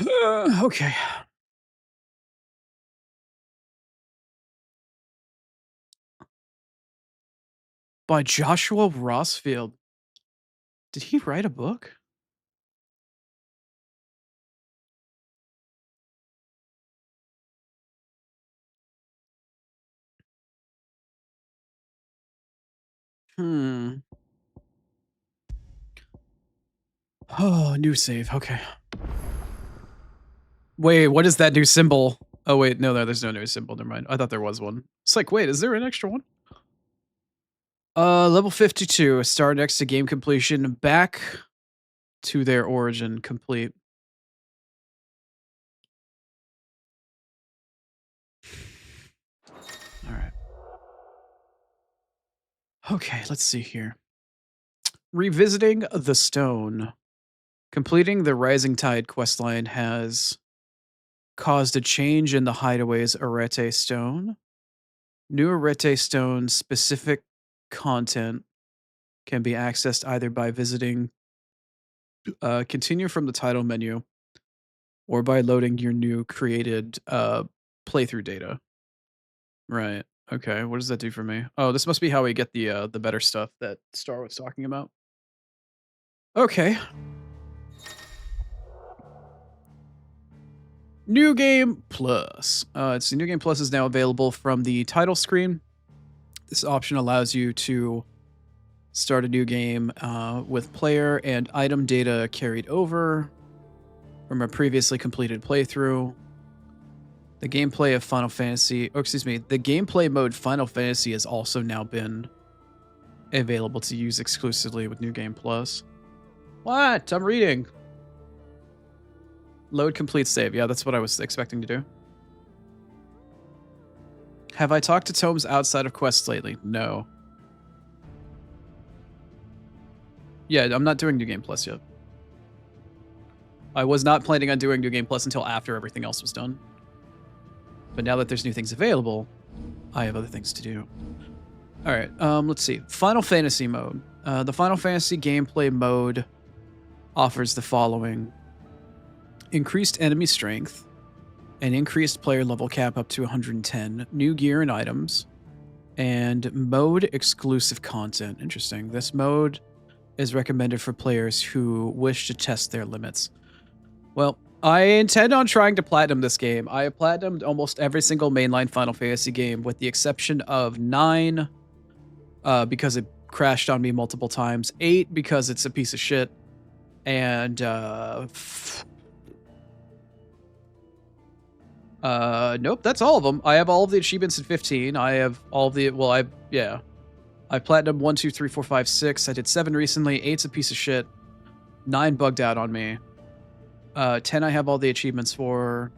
[SPEAKER 1] Okay. By Joshua Rossfield. Did he write a book? Hmm. Oh, new save. Okay. Wait, what is that new symbol? Oh, wait. No, there's no new symbol. Never mind. I thought there was one. It's like, wait, is there an extra one? Level 52. Star next to game completion. Back to their origin complete. All right. Okay, let's see here. Revisiting the Stone. Completing the Rising Tide questline has caused a change in the Hideaway's Arete Stone. New Arete Stone specific content can be accessed either by visiting continue from the title menu or by loading your new created playthrough data. Right. Okay. What does that do for me? Oh, this must be how we get the better stuff that Star was talking about. Okay. New Game Plus. It's New Game Plus is now available from the title screen. This option allows you to start a new game with player and item data carried over from a previously completed playthrough. The gameplay of Final Fantasy, or excuse me, the gameplay mode Final Fantasy has also now been available to use exclusively with New Game Plus. What? I'm reading. Load complete save. Yeah, that's what I was expecting to do. Have I talked to Tomes outside of quests lately? No. Yeah, I'm not doing New Game Plus yet. I was not planning on doing New Game Plus until after everything else was done. But now that there's new things available, I have other things to do. All right, let's see. Final Fantasy mode. The Final Fantasy gameplay mode offers the following. Increased enemy strength, an increased player level cap up to 110, new gear and items, and mode exclusive content. Interesting. This mode is recommended for players who wish to test their limits. Well, I intend on trying to platinum this game. I have platinumed almost every single mainline Final Fantasy game with the exception of 9 because it crashed on me multiple times, 8 because it's a piece of shit, and nope, that's all of them. I have all of the achievements in 15. I have all of the, well, I platinum 1, 2, 3, 4, 5, 6. I did 7 recently. 8's a piece of shit. 9 bugged out on me. 10 I have all the achievements for.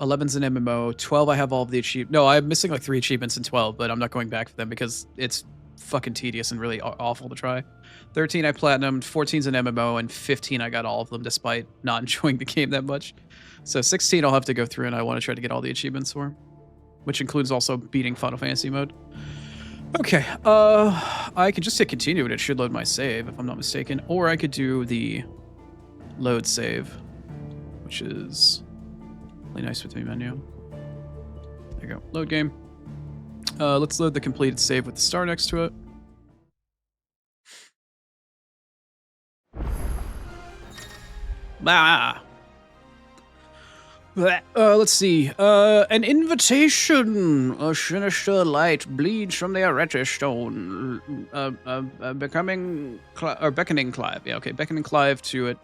[SPEAKER 1] 11's an MMO. 12 I have all of the achievements. No, I'm missing like 3 achievements in 12, but I'm not going back for them because it's fucking tedious and really awful to try. 13 I platinumed. 14's an MMO, and 15 I got all of them despite not enjoying the game that much. So 16 I'll have to go through, and I want to try to get all the achievements for, which includes also beating Final Fantasy mode. Okay, I could just hit continue and it should load my save if I'm not mistaken, or I could do the load save, which is really nice with the menu. There you go, load game. Let's load the completed save with the star next to it. Ah. Let's see. An invitation. A sinister light bleeds from the Arete Stone. Beckoning Clive. Yeah, okay. Beckoning Clive to it.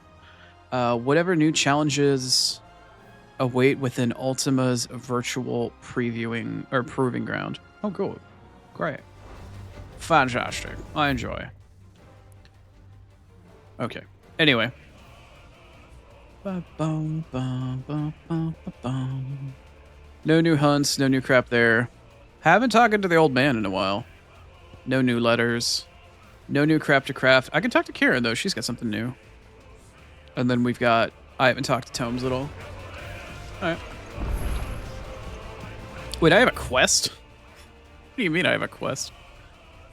[SPEAKER 1] Whatever new challenges await within Ultima's virtual previewing or proving ground. Oh, cool. Great. Fantastic. I enjoy. Okay. Anyway. No new hunts, no new crap there. Haven't talked to the old man in a while. No new letters. No new crap to craft. I can talk to Karen, though. She's got something new. And then we've got... I haven't talked to Tomes at all. Alright. Wait, I have a quest? What do you mean I have a quest?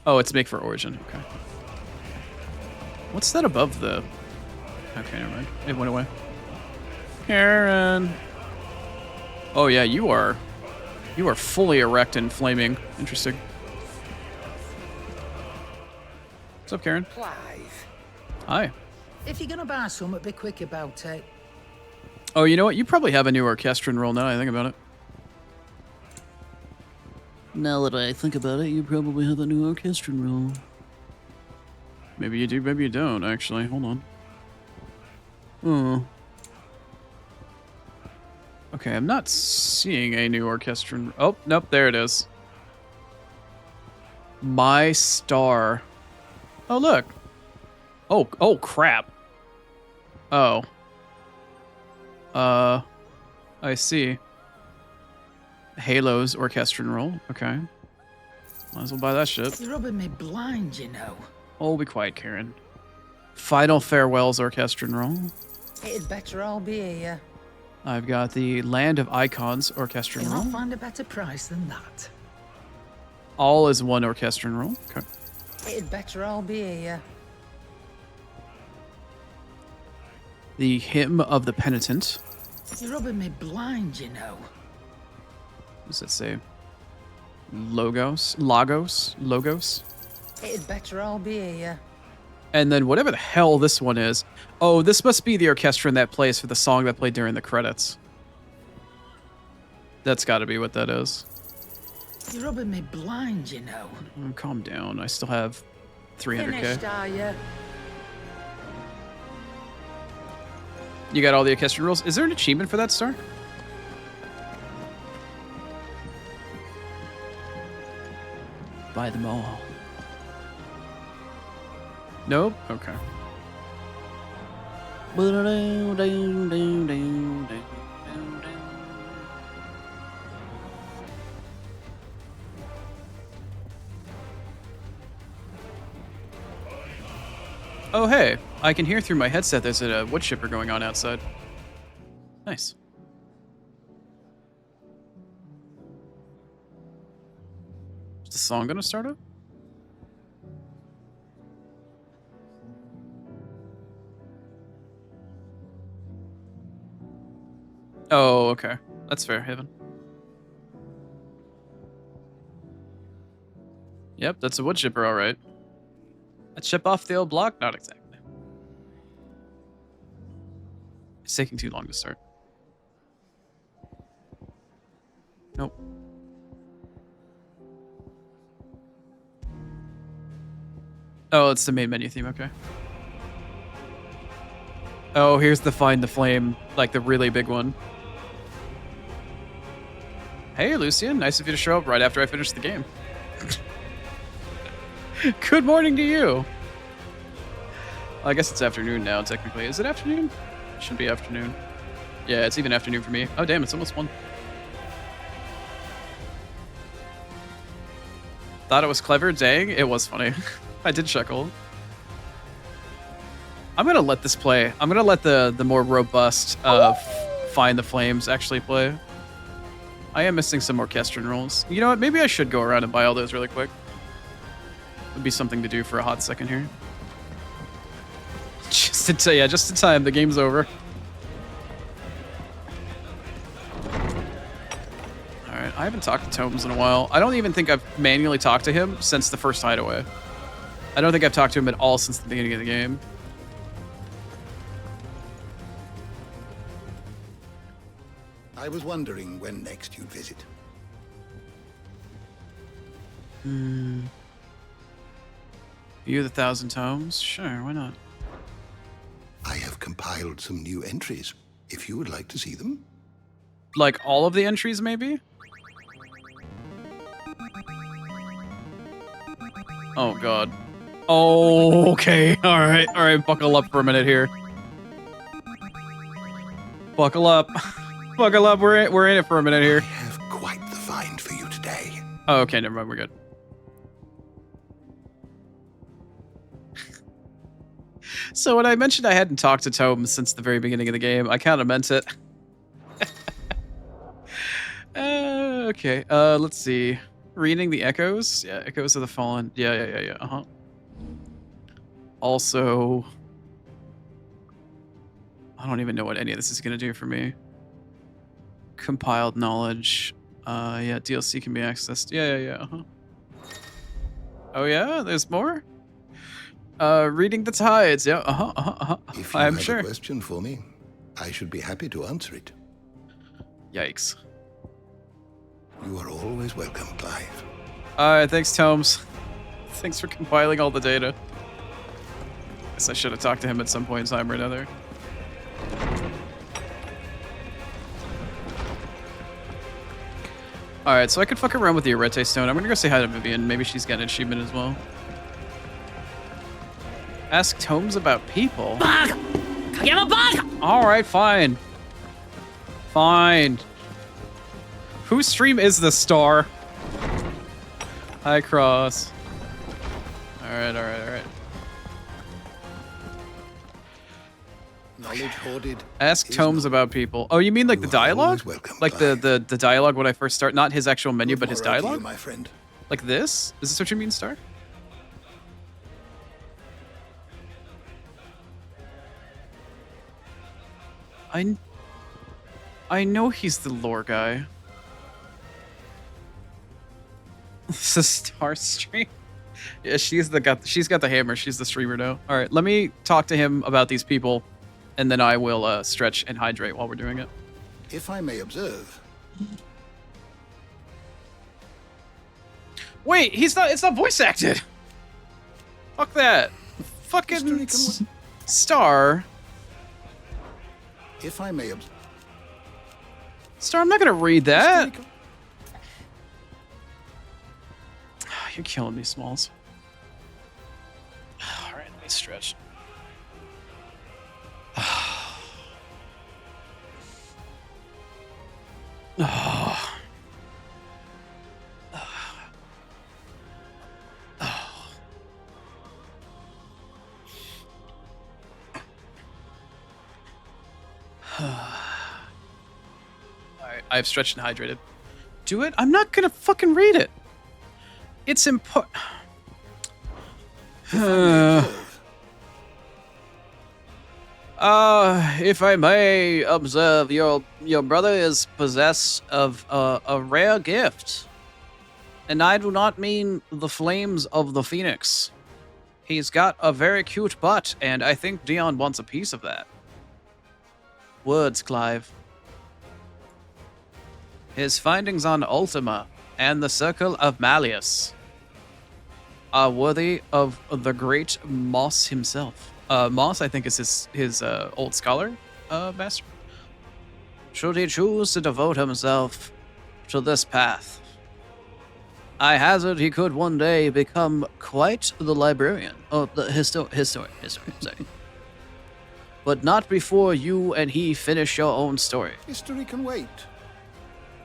[SPEAKER 1] Oh, it's make for Origin. Okay. What's that above the... Okay, never mind. It went away. Karen. Oh yeah, you are fully erect and flaming. Interesting. What's up, Karen?
[SPEAKER 2] Clive,
[SPEAKER 1] Hi.
[SPEAKER 2] if you're gonna buy something, be quick about it.
[SPEAKER 1] Oh, you know what? You probably have a new orchestrion roll now I think about it. Now that I think about it, you probably have a new orchestrion roll. Maybe you do, maybe you don't, actually. Hold on. Oh. Okay, I'm not seeing a new orchestrion. Oh, nope, there it is. My star. Oh, look. Oh, crap. Oh. I see. Halo's orchestrion roll. Okay. Might as well buy that shit.
[SPEAKER 2] You're rubbing me blind, you know.
[SPEAKER 1] Oh, be quiet, Karen. Final Farewell's orchestrion roll.
[SPEAKER 2] It'd better all be here.
[SPEAKER 1] I've got the Land of Icons orchestrion
[SPEAKER 2] You'll
[SPEAKER 1] roll.
[SPEAKER 2] not find a better price than that.
[SPEAKER 1] All is one orchestrion roll. Okay.
[SPEAKER 2] It'd better all be here.
[SPEAKER 1] The Hymn of the Penitent.
[SPEAKER 2] You're rubbing me blind, you know.
[SPEAKER 1] What does that say? Logos.
[SPEAKER 2] It'd better all be here.
[SPEAKER 1] And then whatever the hell this one is. Oh, this must be the orchestrion that plays for the song that played during the credits. That's got to be what that is.
[SPEAKER 2] You're rubbing me blind, you know.
[SPEAKER 1] Calm down. I still have 300k.
[SPEAKER 2] Finished, are you?
[SPEAKER 1] You got all the orchestrion rolls. Is there an achievement for that star? Buy them all. Nope. Okay. Oh, hey. I can hear through my headset there's a wood chipper going on outside. Nice. Is the song gonna start up? Oh, okay. That's fair, Haven. Yep, that's a wood chipper, alright. A chip off the old block? Not exactly. It's taking too long to start. Nope. Oh, it's the main menu theme, okay. Oh, here's the Find the Flame, like the really big one. Hey, Lucian, nice of you to show up right after I finish the game. Good morning to you. Well, I guess it's afternoon now, technically. Is it afternoon? It should be afternoon. Yeah, it's even afternoon for me. Oh, damn, it's almost 1. Thought it was clever? Dang, it was funny. I did chuckle. I'm gonna let this play. I'm gonna let the more robust Find the Flames actually play. I am missing some orchestrion rolls. You know what? Maybe I should go around and buy all those really quick. Would be something to do for a hot second here. Just in time. The game's over. All right, I haven't talked to Tomes in a while. I don't even think I've manually talked to him since the first hideaway. I don't think I've talked to him at all since the beginning of the game.
[SPEAKER 17] I was wondering when next you'd visit.
[SPEAKER 1] View the 1,000 Tomes? Sure, why not?
[SPEAKER 17] I have compiled some new entries, if you would like to see them.
[SPEAKER 1] Like all of the entries, maybe? Oh, God. Oh, okay. All right. Buckle up for a minute here. Buckle up. Buckle up. We're in it for a minute here.
[SPEAKER 17] I have quite the find for you today.
[SPEAKER 1] Oh, okay, never mind. We're good. So when I mentioned I hadn't talked to Tome since the very beginning of the game, I kind of meant it. Okay, let's see. Reading the Echoes? Yeah, Echoes of the Fallen. Yeah. Uh-huh. Also, I don't even know what any of this is going to do for me. Compiled knowledge. Yeah, DLC can be accessed. Yeah. Uh-huh. Oh yeah, there's more? Reading the Tides. Yeah,
[SPEAKER 17] If you
[SPEAKER 1] I'm
[SPEAKER 17] have
[SPEAKER 1] sure.
[SPEAKER 17] a question for me, I should be happy to answer it.
[SPEAKER 1] Yikes.
[SPEAKER 17] You are always welcome, Clive.
[SPEAKER 1] Alright, thanks, Tomes. Thanks for compiling all the data. Guess I should have talked to him at some point in time or another. Alright, so I could fuck around with the Arete Stone. I'm gonna go say hi to Vivian. Maybe she's got an achievement as well. Ask Tomes about people. Alright, fine. Fine. Whose stream is this, Star? Hi, Cross. Alright.
[SPEAKER 17] Knowledge hoarded.
[SPEAKER 1] Ask Tomes about people. Oh, you mean like the dialogue? Like the dialogue when I first start? Not his actual menu, but his dialogue?
[SPEAKER 17] My friend.
[SPEAKER 1] Like this? Is this what you mean, Star? I know he's the lore guy. This is Star stream. Yeah, she's got the hammer. She's the streamer now. All right, let me talk to him about these people, and then I will stretch and hydrate while we're doing it.
[SPEAKER 17] If I may observe.
[SPEAKER 1] Wait, it's not voice acted. Fuck that. Fucking Star.
[SPEAKER 17] If I may observe.
[SPEAKER 1] Star, I'm not gonna read that. You're killing me, Smalls. All right, let me stretch. Alright, I've stretched and hydrated. Do it? I'm not gonna fucking read it. It's important. If I may observe, your brother is possessed of a rare gift. And I do not mean the flames of the phoenix. He's got a very cute butt, and I think Dion wants a piece of that. Words, Clive. His findings on Ultima and the Circle of Malleus are worthy of the great Moss himself. Moss, I think, is his old scholar master. Should he choose to devote himself to this path, I hazard he could one day become quite the librarian. Oh, the historian, sorry. But not before you and he finish your own story.
[SPEAKER 17] History can wait.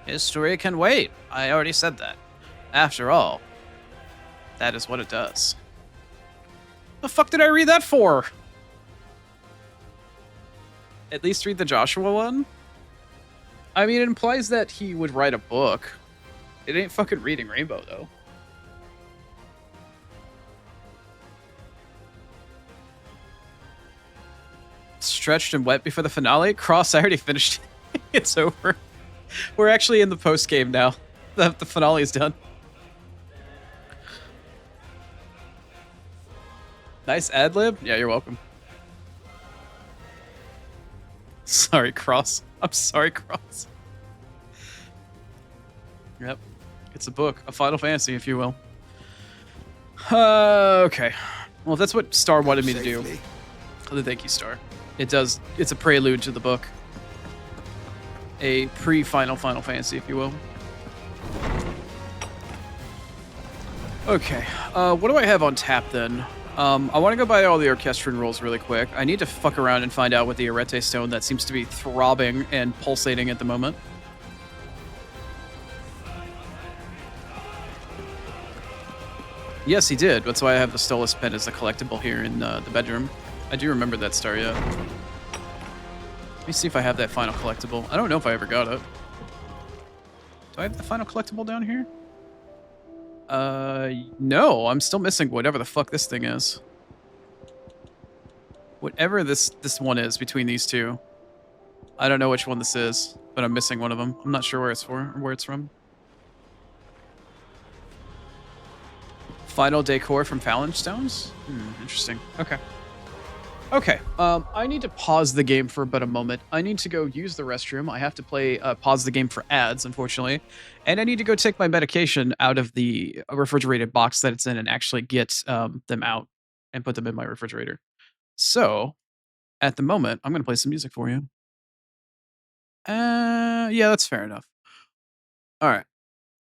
[SPEAKER 1] History can wait. I already said that. After all, that is what it does. The fuck did I read that for? At least read the Joshua one? I mean, it implies that he would write a book. It ain't fucking reading Rainbow, though. Stretched and wet before the finale? Cross, I already finished it. It's over. We're actually in the post-game now. The finale is done. Nice ad-lib? Yeah, you're welcome. Sorry, Cross. I'm sorry, Cross. Yep. It's a book. A Final Fantasy, if you will. Okay. Well, if that's what Star wanted me to do, then thank you, Star. It's a prelude to the book. A pre-Final Fantasy, if you will. Okay. What do I have on tap, then? I want to go buy all the orchestrion rolls really quick. I need to fuck around and find out what the Arete Stone that seems to be throbbing and pulsating at the moment. Yes, he did. That's why I have the Stolas pen as a collectible here in the bedroom. I do remember that star, yeah. Let me see if I have that final collectible. I don't know if I ever got it. Do I have the final collectible down here? No, I'm still missing whatever the fuck this thing is. Whatever this one is between these two. I don't know which one this is, but I'm missing one of them. I'm not sure where it's for or where it's from. Final decor from Phalanx Stones? Interesting. Okay. Okay, I need to pause the game for but a moment. I need to go use the restroom. I have to pause the game for ads, unfortunately. And I need to go take my medication out of the refrigerated box that it's in and actually get them out and put them in my refrigerator. So, at the moment, I'm going to play some music for you. Yeah, that's fair enough. All right.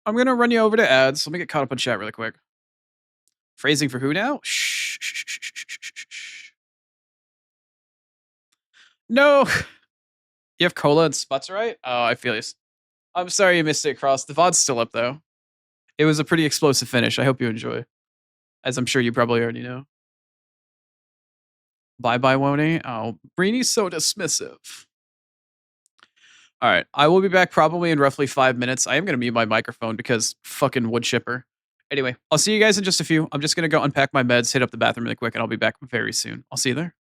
[SPEAKER 1] I'm going to run you over to ads. Let me get caught up on chat really quick. Phrasing for who now? Shh. No. You have cola and sputs, right? Oh, I feel you. I'm sorry you missed it, Cross. The VOD's still up, though. It was a pretty explosive finish. I hope you enjoy, as I'm sure you probably already know. Bye-bye, Woney. Oh, Breeny's so dismissive. All right. I will be back probably in roughly 5 minutes. I am going to mute my microphone because fucking wood chipper. Anyway, I'll see you guys in just a few. I'm just going to go unpack my meds, hit up the bathroom really quick, and I'll be back very soon. I'll see you there.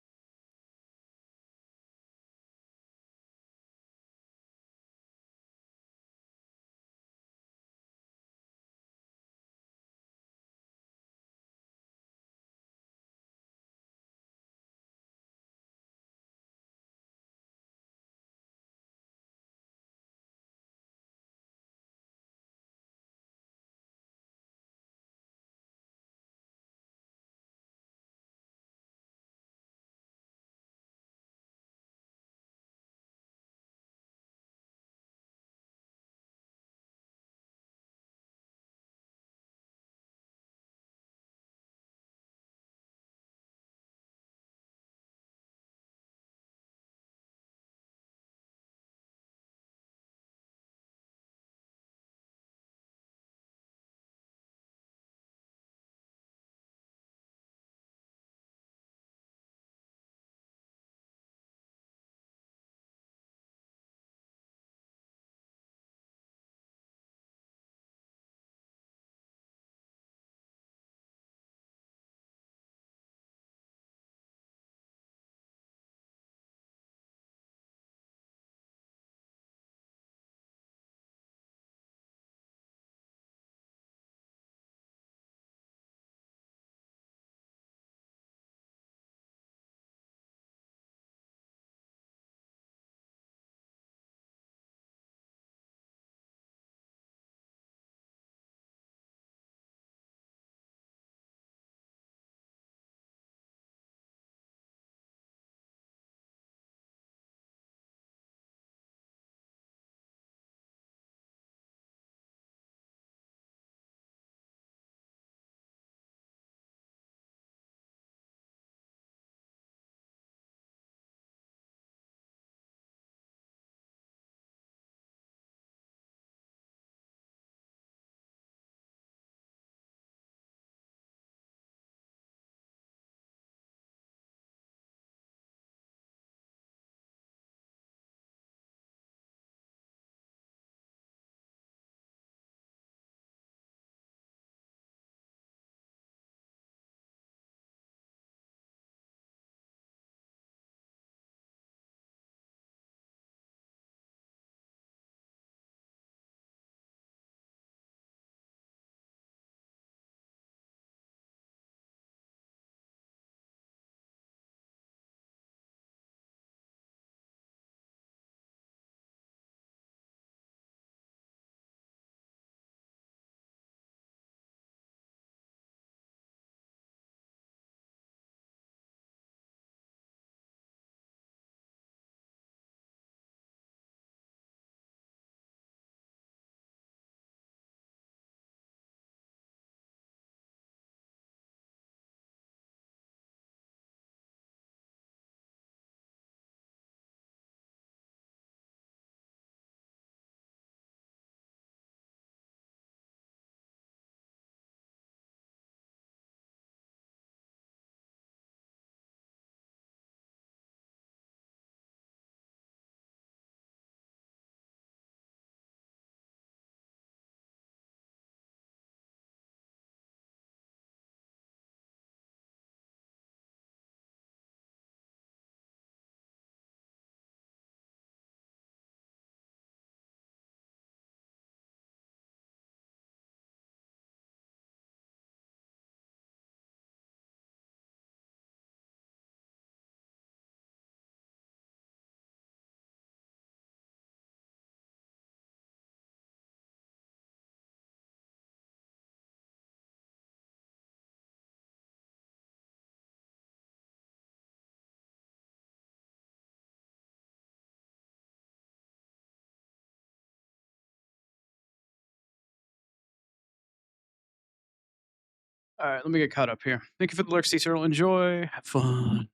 [SPEAKER 1] Alright, let me get caught up here. Thank you for the lurk, Turtle. Enjoy. Have fun.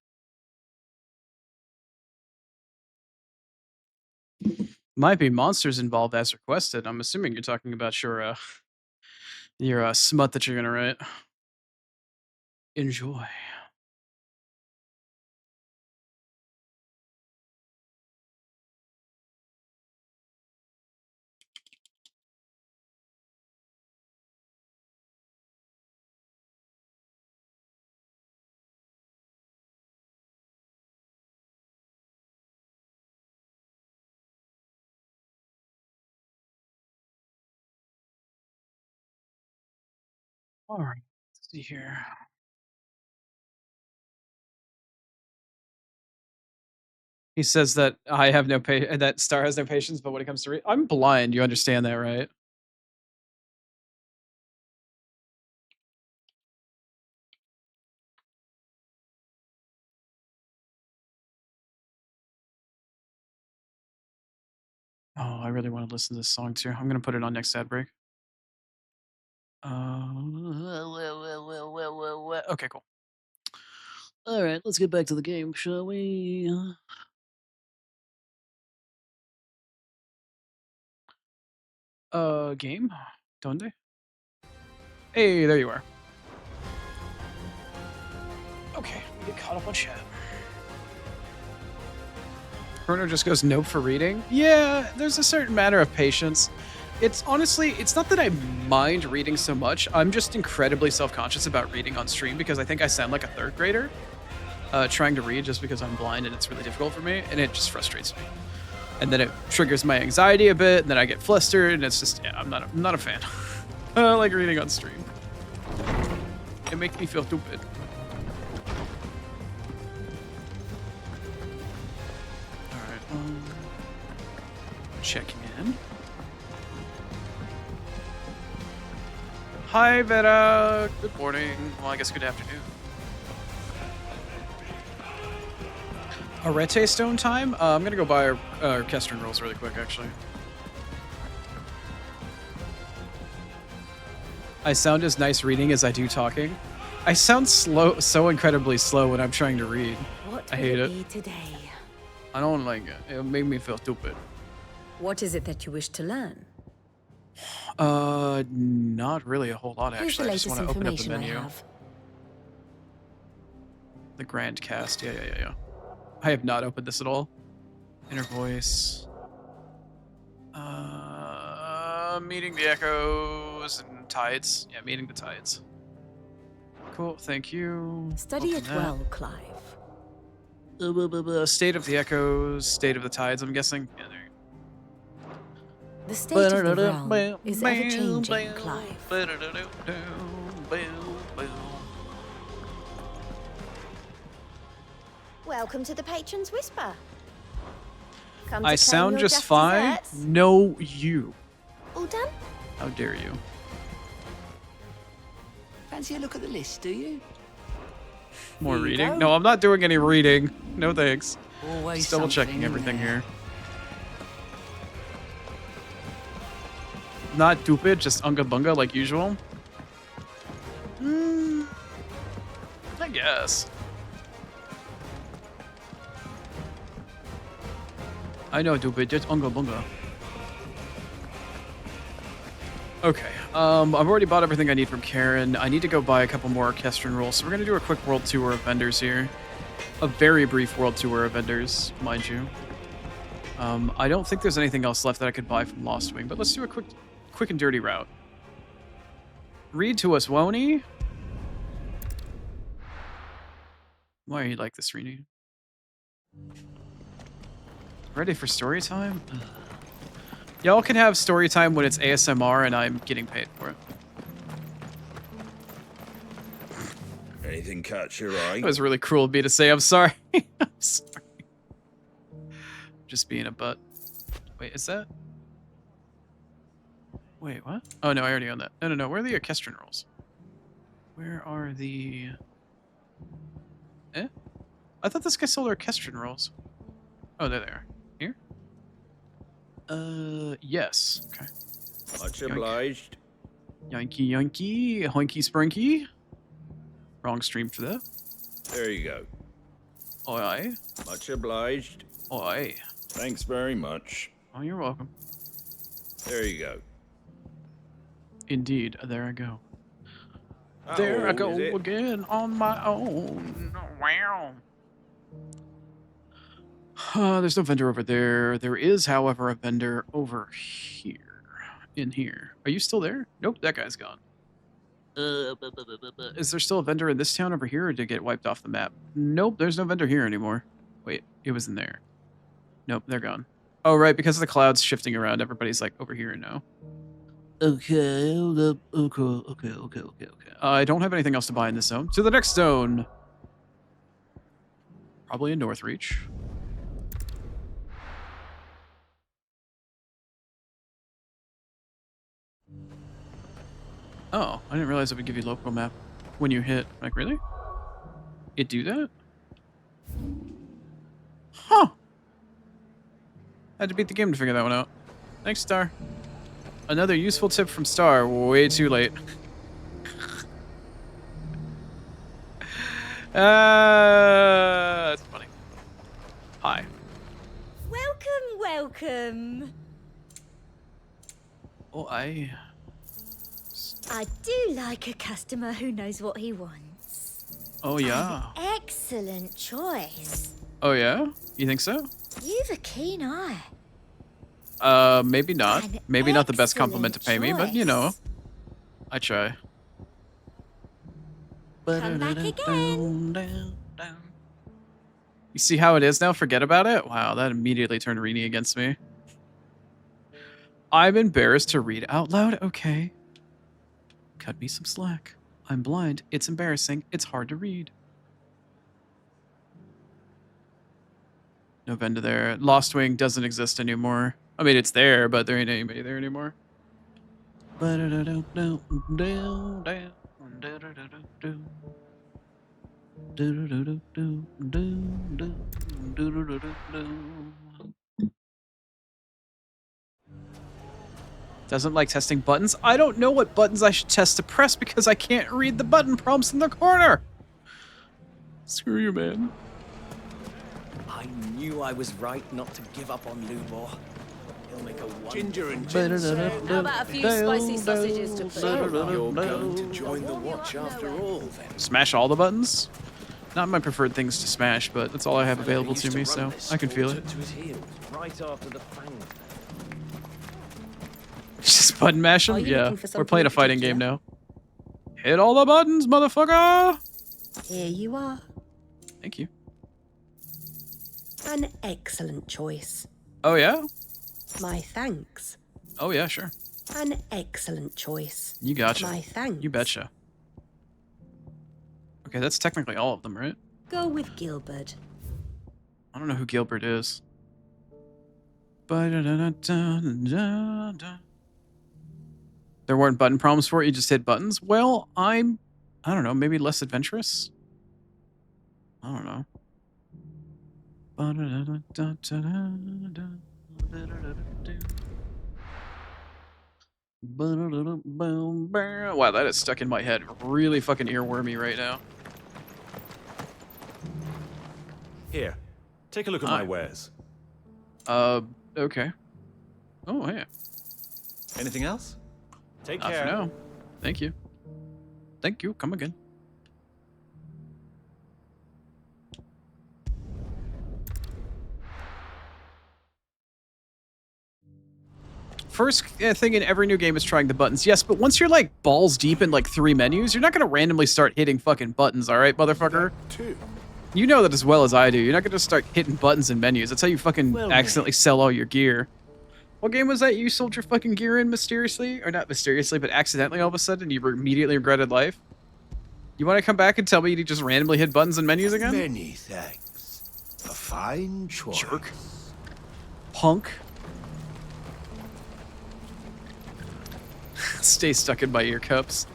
[SPEAKER 1] Might be monsters involved as requested. I'm assuming you're talking about your smut that you're gonna write. Enjoy. Alright, let's see here. He says that I have no that Star has no patience, but when it comes to I'm blind, you understand that, right? Oh, I really want to listen to this song too. I'm gonna put it on next ad break. Okay, cool. All right, let's get back to the game, shall we? Game? Donde? Hey, there you are. Okay, we get caught up on chat. Chrono just goes nope for reading. Yeah, there's a certain matter of patience. It's honestly, it's not that I mind reading so much. I'm just incredibly self-conscious about reading on stream because I think I sound like a third grader trying to read just because I'm blind and it's really difficult for me, and it just frustrates me. And then it triggers my anxiety a bit, and then I get flustered, and it's just, yeah, I'm not a fan. I don't like reading on stream. It makes me feel stupid. Alright, checking in. Hi, Vera. Good morning. Well, I guess good afternoon. Arete stone time? I'm gonna go buy our Kestrel rolls really quick, actually. I sound as nice reading as I do talking. I sound slow, so incredibly slow when I'm trying to read. I hate it.
[SPEAKER 15] Today?
[SPEAKER 1] I don't like it. It made me feel stupid.
[SPEAKER 15] What is it that you wish to learn?
[SPEAKER 1] Not really a whole lot,
[SPEAKER 15] Here's the
[SPEAKER 1] actually. I just want to
[SPEAKER 15] latest
[SPEAKER 1] open up the
[SPEAKER 15] information I
[SPEAKER 1] menu.
[SPEAKER 15] have.
[SPEAKER 1] The Grand Cast. Yeah. I have not opened this at all. Inner voice. Meeting the echoes and tides. Yeah, meeting the tides. Cool, thank you.
[SPEAKER 15] Study
[SPEAKER 1] Open
[SPEAKER 15] it
[SPEAKER 1] that.
[SPEAKER 15] well, Clive.
[SPEAKER 1] State of the echoes, state of the tides, I'm guessing. Yeah, there you go.
[SPEAKER 15] The state of the realm is ever-changing, Clive.
[SPEAKER 16] Welcome to the Patron's Whisper. Come to
[SPEAKER 1] I
[SPEAKER 16] claim
[SPEAKER 1] sound
[SPEAKER 16] your
[SPEAKER 1] just fine.
[SPEAKER 16] desserts.
[SPEAKER 1] No, you.
[SPEAKER 16] All done?
[SPEAKER 1] How dare you?
[SPEAKER 2] Fancy a look at the list, do you?
[SPEAKER 1] More
[SPEAKER 2] Here you
[SPEAKER 1] reading?
[SPEAKER 2] go.
[SPEAKER 1] No, I'm not doing any reading. No thanks.
[SPEAKER 2] Always
[SPEAKER 1] Just double checking
[SPEAKER 2] something in
[SPEAKER 1] everything
[SPEAKER 2] there.
[SPEAKER 1] here. Not stupid, just unga bunga like usual. I guess. I know, stupid, just unga bunga. Okay, I've already bought everything I need from Karen. I need to go buy a couple more Orchestran rolls, so we're gonna do a quick world tour of vendors here. A very brief world tour of vendors, mind you. I don't think there's anything else left that I could buy from Lost Wing, but let's do a quick and dirty route. Read to us, won't he? Why are you like this, Rini? Ready for story time? Y'all can have story time when it's ASMR and I'm getting paid for it.
[SPEAKER 18] Anything catch your eye?
[SPEAKER 1] It was really cruel of me to say I'm sorry. I'm sorry. Just being a butt. Wait, is that? Wait, what? Oh no, I already own that. No. Where are the Orchestran rolls? Where are the... Eh? I thought this guy sold Orchestran rolls. Oh, there they are. Here? Yes. Okay.
[SPEAKER 18] Much obliged.
[SPEAKER 1] Yankee, hoinky sprinky. Wrong stream for that.
[SPEAKER 18] There you go.
[SPEAKER 1] Oi.
[SPEAKER 18] Much obliged.
[SPEAKER 1] Oi.
[SPEAKER 18] Thanks very much.
[SPEAKER 1] Oh, you're welcome.
[SPEAKER 18] There you go.
[SPEAKER 1] Indeed. There I go.
[SPEAKER 18] How
[SPEAKER 1] There I
[SPEAKER 18] old
[SPEAKER 1] go
[SPEAKER 18] is it?
[SPEAKER 1] again on my own. Wow. There's no vendor over there. There is, however, a vendor over here. In here. Are you still there? Nope, that guy's gone. Is there still a vendor in this town over here, or did it get wiped off the map? Nope, there's no vendor here anymore. Wait, it was in there. Nope, they're gone. Oh, right, because of the clouds shifting around, everybody's like over here now. Okay. I don't have anything else to buy in this zone. To the next zone. Probably in Northreach. Oh, I didn't realize it would give you local map when you hit. Like, really? It do that? Huh. Had to beat the game to figure that one out. Thanks, Star. Another useful tip from Star. Way too late. That's funny. Hi.
[SPEAKER 19] Welcome.
[SPEAKER 1] Oh,
[SPEAKER 19] I do like a customer who knows what he wants.
[SPEAKER 1] Oh, yeah.
[SPEAKER 19] Excellent choice.
[SPEAKER 1] Oh, yeah? You think so?
[SPEAKER 19] You've a keen eye.
[SPEAKER 1] Maybe not. Maybe not the best compliment to pay me, but you know. I try.
[SPEAKER 19] Come back again.
[SPEAKER 1] You see how it is now? Forget about it? Wow, that immediately turned Rini against me. I'm embarrassed to read out loud? Okay. Cut me some slack. I'm blind. It's embarrassing. It's hard to read. No vendor there. Lost Wing doesn't exist anymore. I mean, it's there, but there ain't anybody there anymore. Doesn't like testing buttons. I don't know what buttons I should test to press because I can't read the button prompts in the corner. Screw you, man.
[SPEAKER 3] I knew I was right not to give up on Lubor. He'll make a
[SPEAKER 5] Ginger and
[SPEAKER 3] ginseng.
[SPEAKER 19] How about a few spicy sausages to put
[SPEAKER 3] So you're going to join the watch after all, then?
[SPEAKER 1] Smash all the buttons? Not my preferred things to smash, but that's all I have available to me, so I can feel it.
[SPEAKER 3] To his heels, right after the fang.
[SPEAKER 1] Just button mash them?
[SPEAKER 19] Are you
[SPEAKER 1] Yeah,
[SPEAKER 19] looking for
[SPEAKER 1] we're
[SPEAKER 19] something
[SPEAKER 1] playing a fighting game now. Hit all the buttons, motherfucker!
[SPEAKER 15] Here you are.
[SPEAKER 1] Thank you.
[SPEAKER 15] An excellent choice.
[SPEAKER 1] Oh, yeah?
[SPEAKER 15] My thanks.
[SPEAKER 1] Oh, yeah, sure.
[SPEAKER 15] An excellent choice.
[SPEAKER 1] You gotcha.
[SPEAKER 15] My thanks.
[SPEAKER 1] You betcha. Okay, that's technically all of them, right?
[SPEAKER 15] Go with Gilbert.
[SPEAKER 1] I don't know who Gilbert is. There weren't button prompts for it, you just hit buttons? Well, I don't know, maybe less adventurous? I don't know. Wow, that is stuck in my head. Really fucking earwormy right now.
[SPEAKER 20] Here, take a look at my wares.
[SPEAKER 1] Okay. Oh, yeah.
[SPEAKER 20] Anything else? Take
[SPEAKER 1] Not
[SPEAKER 20] care.
[SPEAKER 1] for now. Thank you. Thank you. Come again. First thing in every new game is trying the buttons. Yes, but once you're like balls deep in like 3 menus, you're not gonna randomly start hitting fucking buttons, all right, motherfucker? You know that as well as I do. You're not gonna just start hitting buttons in menus. That's how you fucking accidentally sell all your gear. What game was that you sold your fucking gear in mysteriously? Or not mysteriously, but accidentally all of a sudden you immediately regretted life? You want to come back and tell me you just randomly hit buttons in menus again?
[SPEAKER 17] Many thanks. A fine choice.
[SPEAKER 1] Jerk. Punk. Stay stuck in my ear cups.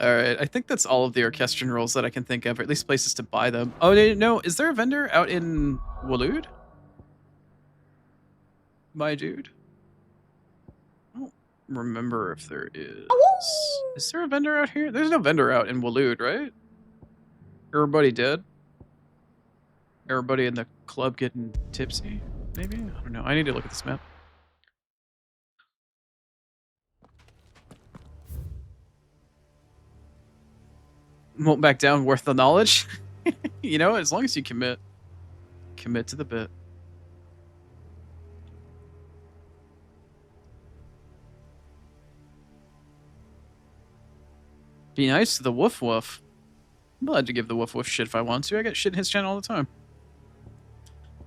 [SPEAKER 1] Alright, I think that's all of the orchestrion rolls that I can think of, or at least places to buy them. Oh, no, is there a vendor out in Waloed? My dude? Oh, remember if there is. Is there a vendor out here? There's no vendor out in Waloed, right? Everybody dead? Everybody in the club getting tipsy? Maybe? I don't know. I need to look at this map. Won't back down, worth the knowledge. You know, as long as you commit to the bit. Be nice to the woof woof. I'm allowed to give the woof woof shit if I want to. I get shit in his channel all the time.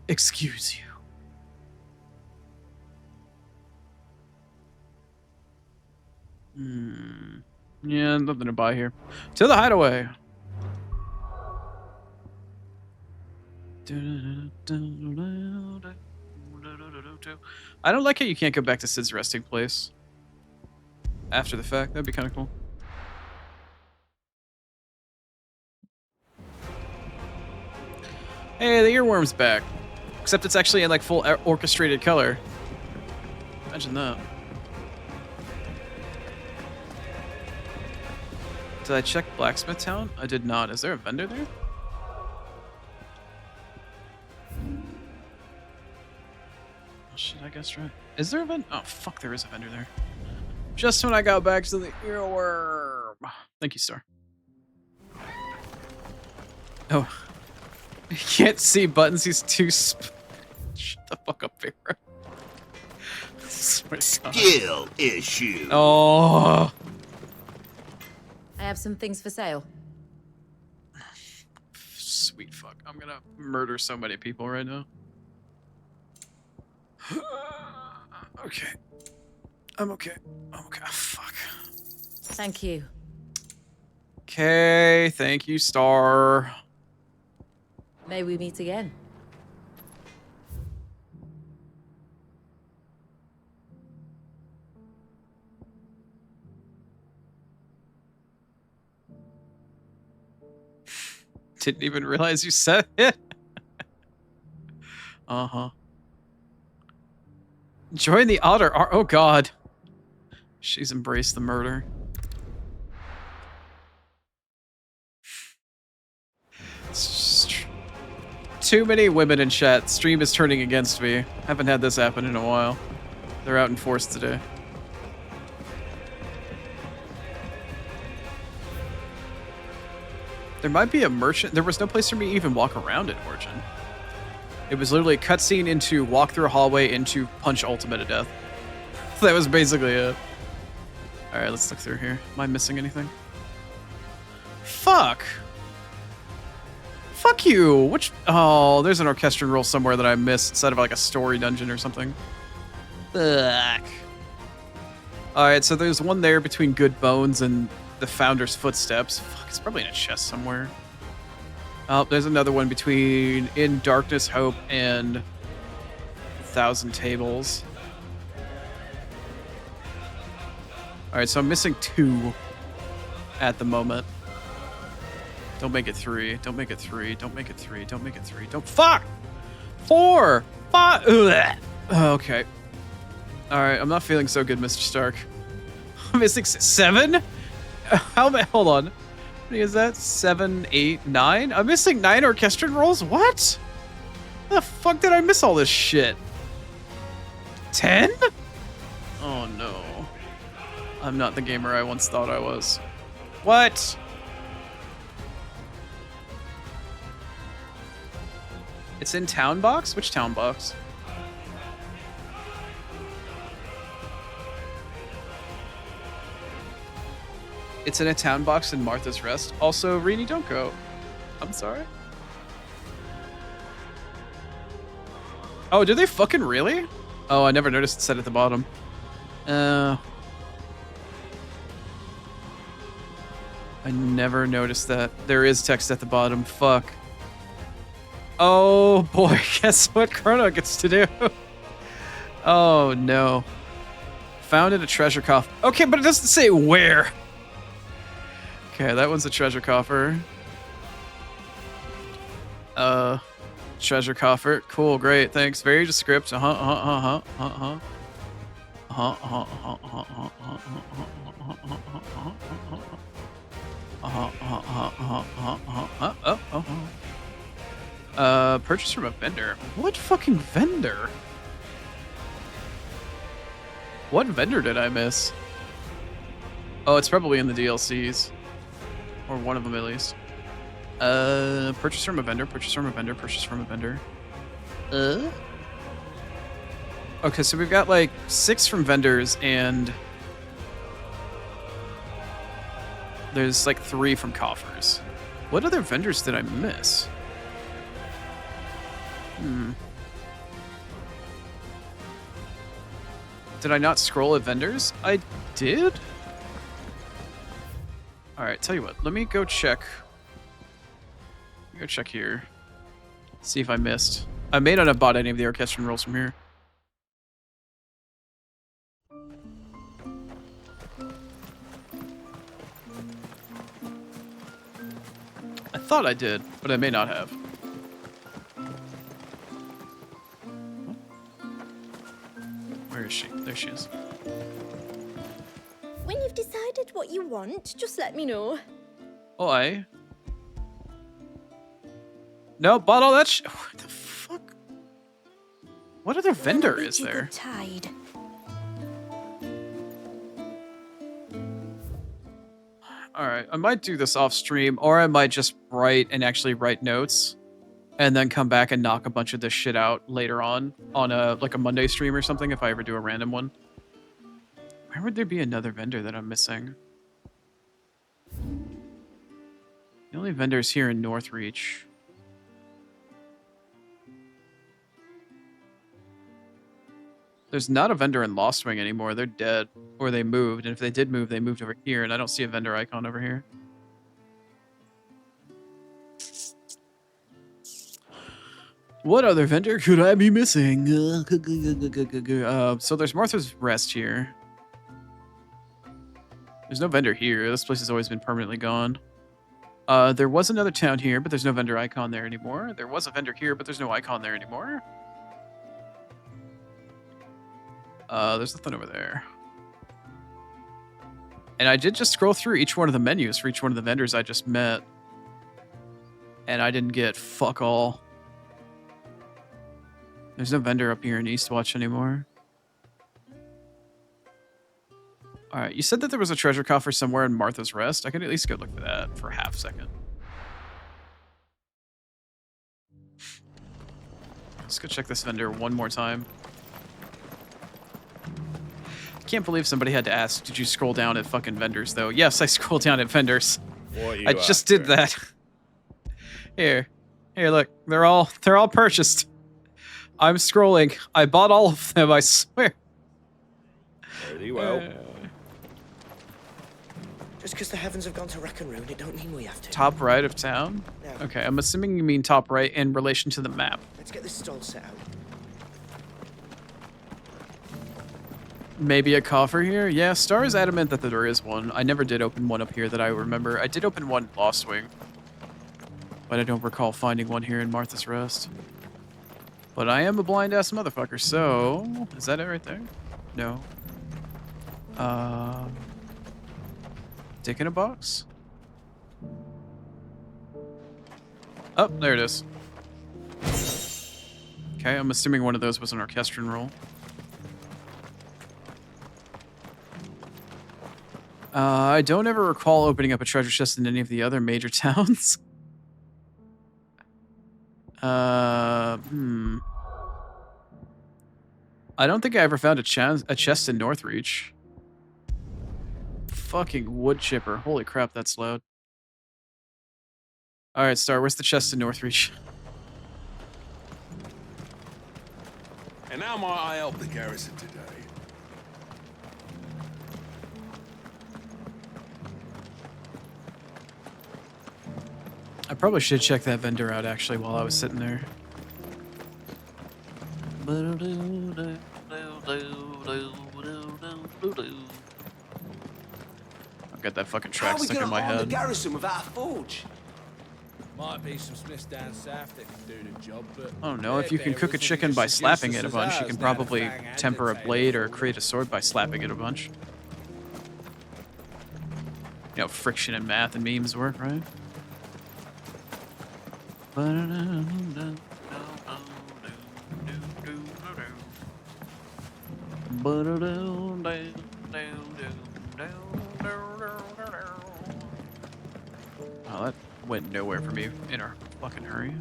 [SPEAKER 1] Excuse you. Yeah, nothing to buy here. To the hideaway. I don't like how you can't go back to Sid's resting place after the fact. That'd be kind of cool. Hey, the earworm's back. Except it's actually in like full orchestrated color. Imagine that. Did I check Blacksmith Town? I did not. Is there a vendor there? Oh, shit, I guess right. Is there a vendor? Oh, fuck, there is a vendor there. Just when I got back to the earworm. Thank you, Star. Oh. He can't see buttons. He's too shut the fuck up, Vera.
[SPEAKER 17] Skill issue.
[SPEAKER 1] Oh.
[SPEAKER 19] I have some things for sale.
[SPEAKER 1] Sweet fuck. I'm gonna murder so many people right now. Okay. I'm okay. I'm okay. Oh, fuck.
[SPEAKER 19] Thank you.
[SPEAKER 1] Okay. Thank you, Star.
[SPEAKER 19] May we meet again?
[SPEAKER 1] Didn't even realize you said it. Uh-huh. Join the otter. Oh, God. She's embraced the murder. Too many women in chat. Stream is turning against me. Haven't had this happen in a while. They're out in force today. There might be a merchant. There was no place for me to even walk around in Origin. It was literally a cutscene into walk through a hallway into punch ultimate to death. That was basically it. Alright, let's look through here. Am I missing anything? Fuck! Fuck you! Which... Oh, there's an orchestrion roll somewhere that I missed instead of like a story dungeon or something. Fuck. Alright, so there's one there between Good Bones and the Founder's Footsteps. Fuck, it's probably in a chest somewhere. Oh, there's another one between In Darkness, Hope, and 1,000 Tables. Alright, so I'm missing 2 at the moment. Don't make it 3. Don't make it 3. Don't make it 3. Don't make it 3. Don't... Fuck! 4! 5! Ugh. Okay. Alright, I'm not feeling so good, Mr. Stark. I'm missing 7? How many? Hold on. How many is that? 7, 8, 9? I'm missing 9 orchestrion rolls? What? How the fuck did I miss all this shit? 10? Oh no. I'm not the gamer I once thought I was. What? It's in Town Box? Which Town Box? It's in a Town Box in Martha's Rest. Also, Rini, don't go. I'm sorry. Oh, do they fucking really? Oh, I never noticed it said at the bottom. I never noticed that. There is text at the bottom. Fuck. Oh boy, guess what Chrono gets to do? Oh no. Found in a treasure coffer. Okay, but it doesn't say where. Okay, that one's a treasure coffer. Treasure coffer. Cool, great, thanks. Very descriptive. Purchase from a vendor. What fucking vendor? What vendor did I miss? Oh, it's probably in the DLCs. Or one of them at least. Purchase from a vendor, purchase from a vendor, purchase from a vendor. Okay, so we've got like 6 from vendors and there's like 3 from coffers. What other vendors did I miss? Did I not scroll at vendors? I did? Alright, tell you what, let me go check. Let me go check here. See if I missed. I may not have bought any of the orchestral rolls from here. I thought I did, but I may not have. Where is she? There she is.
[SPEAKER 16] When you've decided what you want, just let me know.
[SPEAKER 1] Oi. No, bought all that shit. What the fuck? What other vendor is there?
[SPEAKER 16] Tide.
[SPEAKER 1] Alright, I might do this off stream, or I might just actually write notes, and then come back and knock a bunch of this shit out later on a like a Monday stream or something if I ever do a random one. Where would there be another vendor that I'm missing? The only vendors here in Northreach. There's not a vendor in Lost Wing anymore. They're dead. Or they moved. And if they did move, they moved over here. And I don't see a vendor icon over here. What other vendor could I be missing? So there's Martha's Rest here. There's no vendor here. This place has always been permanently gone. There was another town here, but there's no vendor icon there anymore. There was a vendor here, but there's no icon there anymore. There's nothing over there. And I did just scroll through each one of the menus for each one of the vendors I just met. And I didn't get fuck all. There's no vendor up here in Eastwatch anymore. Alright, you said that there was a treasure coffer somewhere in Martha's Rest. I could at least go look for that for half a second. Let's go check this vendor one more time. I can't believe somebody had to ask, did you scroll down at fucking vendors, though? Yes, I scrolled down at vendors. I just did that. Here, look. They're all purchased. I'm scrolling. I bought all of them, I swear.
[SPEAKER 18] Very well.
[SPEAKER 3] Just because the heavens have gone to wreck and ruin, it don't mean we have to.
[SPEAKER 1] Top right of town?
[SPEAKER 3] No.
[SPEAKER 1] Okay, I'm assuming you mean top right in relation to the map.
[SPEAKER 3] Let's get this stall set out.
[SPEAKER 1] Maybe a coffer here? Yeah, Star is adamant that there is one. I never did open one up here that I remember. I did open one in Lost Wing, but I don't recall finding one here in Martha's Rest. But I am a blind-ass motherfucker, so... Is that it right there? No. Dick in a box? Oh, there it is. Okay, I'm assuming one of those was an orchestron roll. I don't ever recall opening up a treasure chest in any of the other major towns. I don't think I ever found a chest in Northreach. Fucking wood chipper. Holy crap, that's loud. Alright, Star, where's the chest in Northreach?
[SPEAKER 21] And how might I help the garrison today?
[SPEAKER 1] I probably should check that vendor out, actually, while I was sitting there. I've got that fucking track stuck in my
[SPEAKER 3] How are we
[SPEAKER 1] head.
[SPEAKER 3] gonna arm the garrison without a forge?
[SPEAKER 21] Might be some smiths down south that can do the job, but
[SPEAKER 1] I don't know. If you can cook a chicken by slapping it a bunch, you can probably temper a blade or create a sword by slapping it a bunch. You know, friction and math and memes work, right? Oh, that went nowhere for me in a fucking hurry.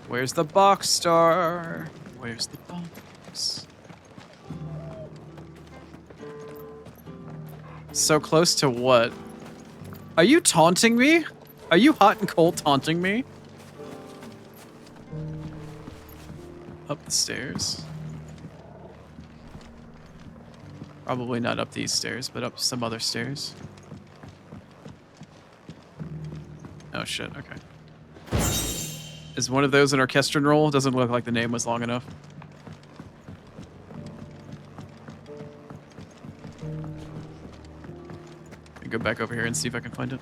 [SPEAKER 1] Where's the box star? Where's the box? So close to what? Are you taunting me? Are you hot and cold taunting me? Up the stairs. Probably not up these stairs, but up some other stairs. Oh shit, okay. Is one of those an orchestral roll? Doesn't look like the name was long enough. Let me go back over here and see if I can find it.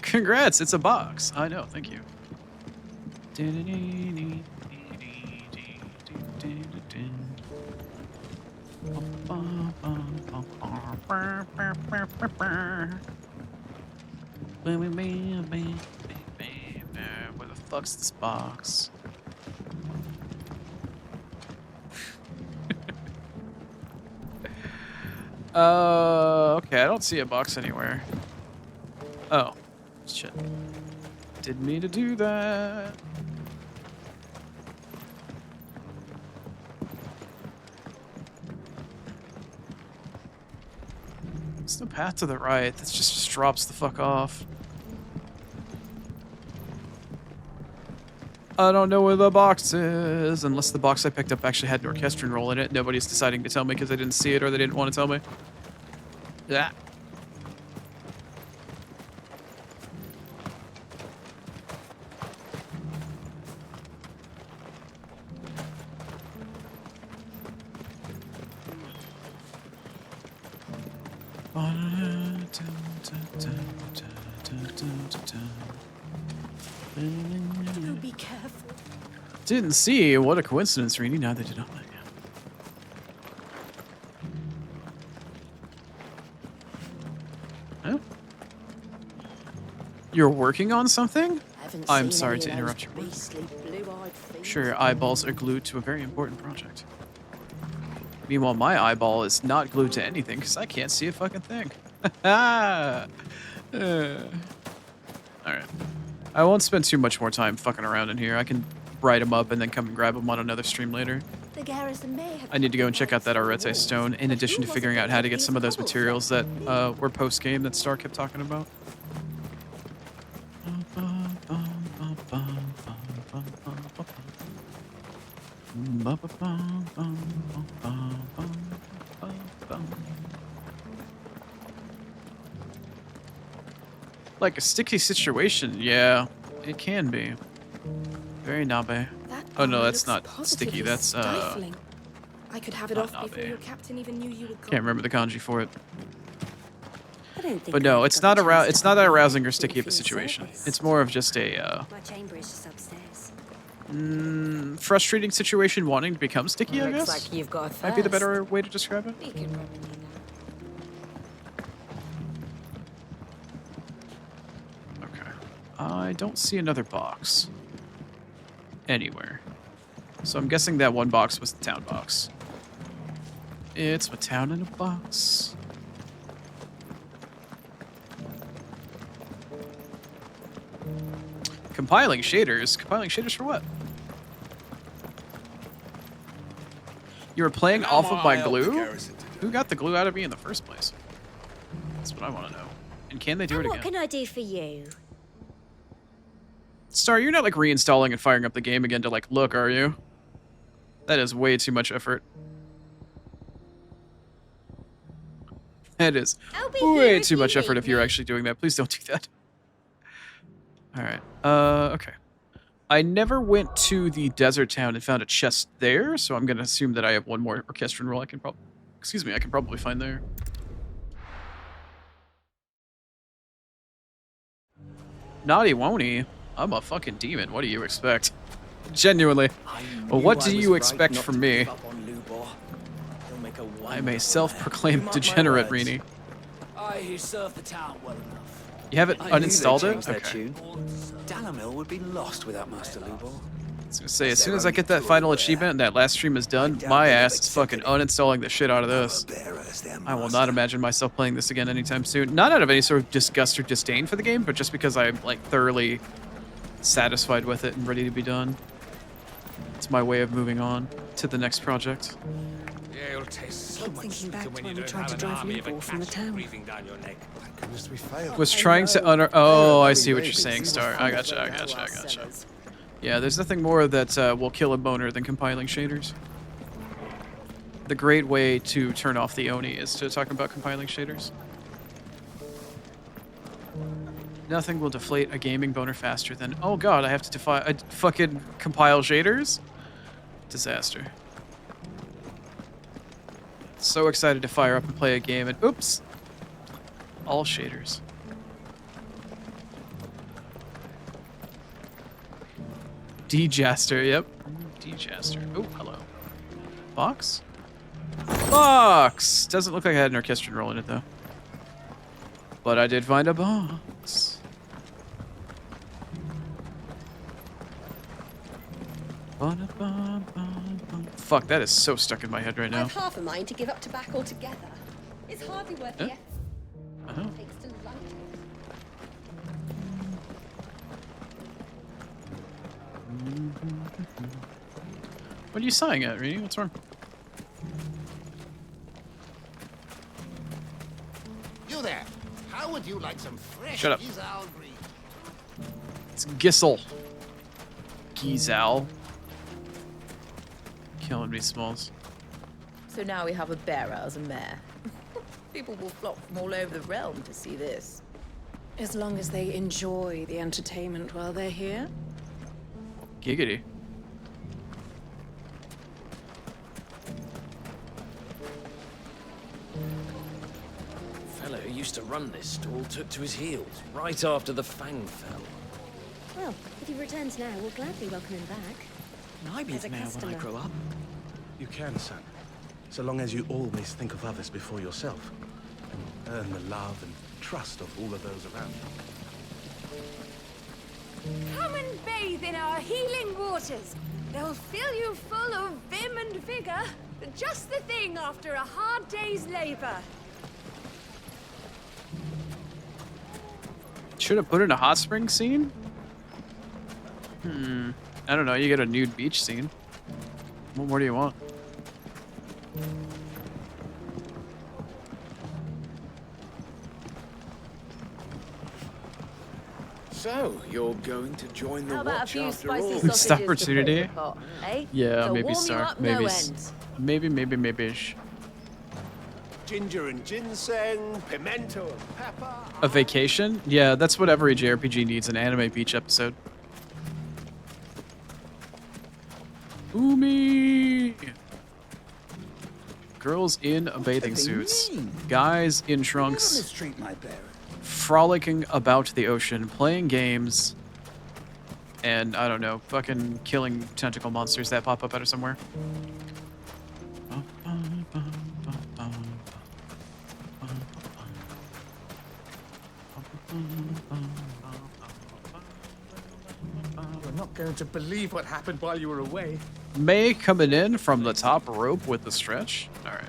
[SPEAKER 1] Congrats, it's a box. I know, thank you. Where the fuck's this box? Okay, I don't see a box anywhere. Oh, shit. Didn't mean to do that. There's no path to the right. That just drops the fuck off. I don't know where the box is. Unless the box I picked up actually had an orchestral roll in it. Nobody's deciding to tell me because they didn't see it or they didn't want to tell me. Yeah.
[SPEAKER 14] Do be careful.
[SPEAKER 1] Didn't see. What a coincidence, Rini. Now they did not let you. Huh? You're working on something? I'm sorry to interrupt your work. Sure, your eyeballs are glued to a very important project. Meanwhile, my eyeball is not glued to anything because I can't see a fucking thing. Alright. I won't spend too much more time fucking around in here. I can bright them up and then come and grab them on another stream later.
[SPEAKER 14] The garrison may have
[SPEAKER 1] I need to go and check out that Arete stone in addition to figuring out how to get some of those materials that were post-game that Star kept talking about. Like a sticky situation, yeah, it can be. Very nabe. Oh no, that's not sticky, that's
[SPEAKER 14] stifling. I could have it
[SPEAKER 1] not
[SPEAKER 14] off before
[SPEAKER 1] nabe.
[SPEAKER 14] your captain even knew you were gone.
[SPEAKER 1] Can't remember the kanji for it.
[SPEAKER 14] I don't think
[SPEAKER 1] But no,
[SPEAKER 14] I've
[SPEAKER 1] it's
[SPEAKER 14] got
[SPEAKER 1] not
[SPEAKER 14] a chance
[SPEAKER 1] it's
[SPEAKER 14] to
[SPEAKER 1] not
[SPEAKER 14] have
[SPEAKER 1] that
[SPEAKER 14] a
[SPEAKER 1] arousing or
[SPEAKER 14] feel
[SPEAKER 1] sticky of
[SPEAKER 14] for
[SPEAKER 1] a
[SPEAKER 14] your
[SPEAKER 1] situation.
[SPEAKER 14] service.
[SPEAKER 1] It's more of just a
[SPEAKER 14] My chamber is just upstairs.
[SPEAKER 1] frustrating situation wanting to become sticky, I
[SPEAKER 15] Looks
[SPEAKER 1] guess.
[SPEAKER 15] like you've got
[SPEAKER 1] Might be the
[SPEAKER 15] first.
[SPEAKER 1] better way to describe it.
[SPEAKER 14] We can probably know.
[SPEAKER 1] I don't see another box anywhere. So I'm guessing that one box was the town box. It's a town in a box. Compiling shaders? Compiling shaders for what? You were playing off of my glue? Who got the glue out of me in the first place? That's what I want to know. And can they do it
[SPEAKER 16] What
[SPEAKER 1] again?
[SPEAKER 16] can I do for you?
[SPEAKER 1] Star, you're not like reinstalling and firing up the game again to like look, are you? That is way too much effort. That is way too much effort if you're actually doing that. Please don't do that. Alright. Okay. I never went to the desert town and found a chest there, so I'm gonna assume that I have one more orchestrion roll I can probably, excuse me, I can probably find there. Naughty won'ty. I'm a fucking demon. What do you expect? Genuinely. Well, what do you expect from me? I'm a self-proclaimed degenerate, Rini.
[SPEAKER 3] I who serve the town well enough.
[SPEAKER 1] You haven't uninstalled it?
[SPEAKER 3] Their
[SPEAKER 1] Okay.
[SPEAKER 3] tune. Dalamil would be lost without Master Lubor.
[SPEAKER 1] I was gonna say, as soon as I get that final achievement and that last stream is done, my ass is fucking uninstalling the shit out of this. I will not imagine myself playing this again anytime soon. Not out of any sort of disgust or disdain for the game, but just because I'm like thoroughly satisfied with it and ready to be done. It's my way of moving on to the next project.
[SPEAKER 12] Yeah, it'll taste so
[SPEAKER 15] Keep
[SPEAKER 12] much
[SPEAKER 15] thinking back
[SPEAKER 12] sweeter
[SPEAKER 15] to
[SPEAKER 12] when
[SPEAKER 15] when
[SPEAKER 12] you
[SPEAKER 15] we
[SPEAKER 12] don't
[SPEAKER 15] tried
[SPEAKER 12] have
[SPEAKER 15] to
[SPEAKER 12] an
[SPEAKER 15] drive
[SPEAKER 12] army of a
[SPEAKER 15] Lubor from the
[SPEAKER 12] cat
[SPEAKER 15] town.
[SPEAKER 12] breathing down your neck.
[SPEAKER 13] Thank goodness we failed.
[SPEAKER 1] Was trying to unearth. Oh, I see what you're saying, Star. I gotcha. Yeah, there's nothing more that will kill a boner than compiling shaders. The great way to turn off the Oni is to talk about compiling shaders. Nothing will deflate a gaming boner faster than, oh god, I have to fucking compile shaders? Disaster. So excited to fire up and play a game and oops! All shaders. D-Jaster, yep. D-Jaster. Oh, hello. Box? Box! Doesn't look like I had an orchestrion roll in it, though. But I did find a box. Fuck, that is so stuck in my head right now.
[SPEAKER 8] I've half a mind to give up tobacco altogether. It's hardly worth the effort it takes to light it.
[SPEAKER 1] What are you sighing at, Rini? What's wrong?
[SPEAKER 22] You there. How would you like some fresh
[SPEAKER 1] Shut up.
[SPEAKER 22] Gizal green?
[SPEAKER 1] It's Gissel. Gizal. Killing me, Smalls.
[SPEAKER 19] So now we have a bearer as a mayor. People will flock from all over the realm to see this.
[SPEAKER 4] As long as they enjoy the entertainment while they're here.
[SPEAKER 1] Giggity.
[SPEAKER 3] Fellow who used to run this stall took to his heels right after the Fang fell.
[SPEAKER 16] Well, if he returns now, we'll gladly welcome him back.
[SPEAKER 3] Can I be
[SPEAKER 16] As
[SPEAKER 3] the
[SPEAKER 16] a
[SPEAKER 3] mayor when I
[SPEAKER 16] customer.
[SPEAKER 3] grow up?
[SPEAKER 13] You can, son. So long as you always think of others before yourself. And earn the love and trust of all of those around you.
[SPEAKER 8] Come and bathe in our healing waters. They'll fill you full of vim and vigor. Just the thing after a hard day's labor.
[SPEAKER 1] Should have put in a hot spring scene? I don't know, you get a nude beach scene. What more do you want?
[SPEAKER 3] So, you're going to join the
[SPEAKER 19] How about a
[SPEAKER 3] watch
[SPEAKER 19] few
[SPEAKER 3] after
[SPEAKER 19] spicy
[SPEAKER 3] all?
[SPEAKER 19] sausages
[SPEAKER 1] Missed
[SPEAKER 19] to
[SPEAKER 1] opportunity.
[SPEAKER 19] put in the pot, eh?
[SPEAKER 1] Yeah,
[SPEAKER 19] They'll
[SPEAKER 1] maybe
[SPEAKER 19] warm you
[SPEAKER 1] Star.
[SPEAKER 19] up
[SPEAKER 1] Maybe.
[SPEAKER 19] no end.
[SPEAKER 1] Maybe.
[SPEAKER 22] Ginger and ginseng, pimento and pepper.
[SPEAKER 1] A vacation? Yeah, that's what every JRPG needs, an anime beach episode. Umi! Girls in bathing suits. Guys in trunks.
[SPEAKER 22] Mistreat my bearer.
[SPEAKER 1] Frolicking about the ocean, playing games, and I don't know, fucking killing tentacle monsters that pop up out of somewhere.
[SPEAKER 22] You're not going to believe what happened while you were away.
[SPEAKER 1] May coming in from the top rope with the stretch. All right.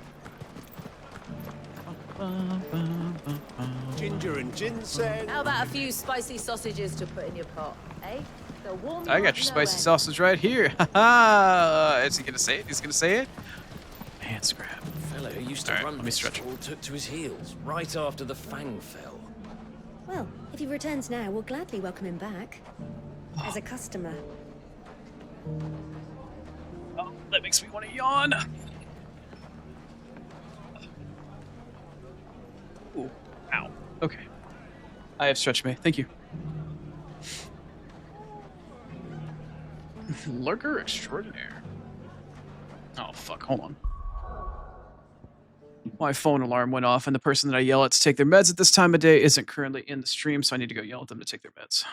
[SPEAKER 22] Ginger and ginseng.
[SPEAKER 19] How about a few spicy sausages to put in your pot, eh? They'll warm you
[SPEAKER 1] I
[SPEAKER 19] up
[SPEAKER 1] got your
[SPEAKER 19] no
[SPEAKER 1] spicy
[SPEAKER 19] end.
[SPEAKER 1] sausage right here. Ha Is he gonna say it? He's gonna say it? Hand grab.
[SPEAKER 3] Fellow who used to run this stall took to his heels right after the Fang fell.
[SPEAKER 16] Well, if he returns now, we'll gladly welcome him back. As a customer.
[SPEAKER 1] Oh, that makes me want to yawn. Ooh, ow. Okay. I have stretch me. Thank you. Lurker extraordinaire. Oh, fuck. Hold on. My phone alarm went off, and the person that I yell at to take their meds at this time of day isn't currently in the stream, so I need to go yell at them to take their meds.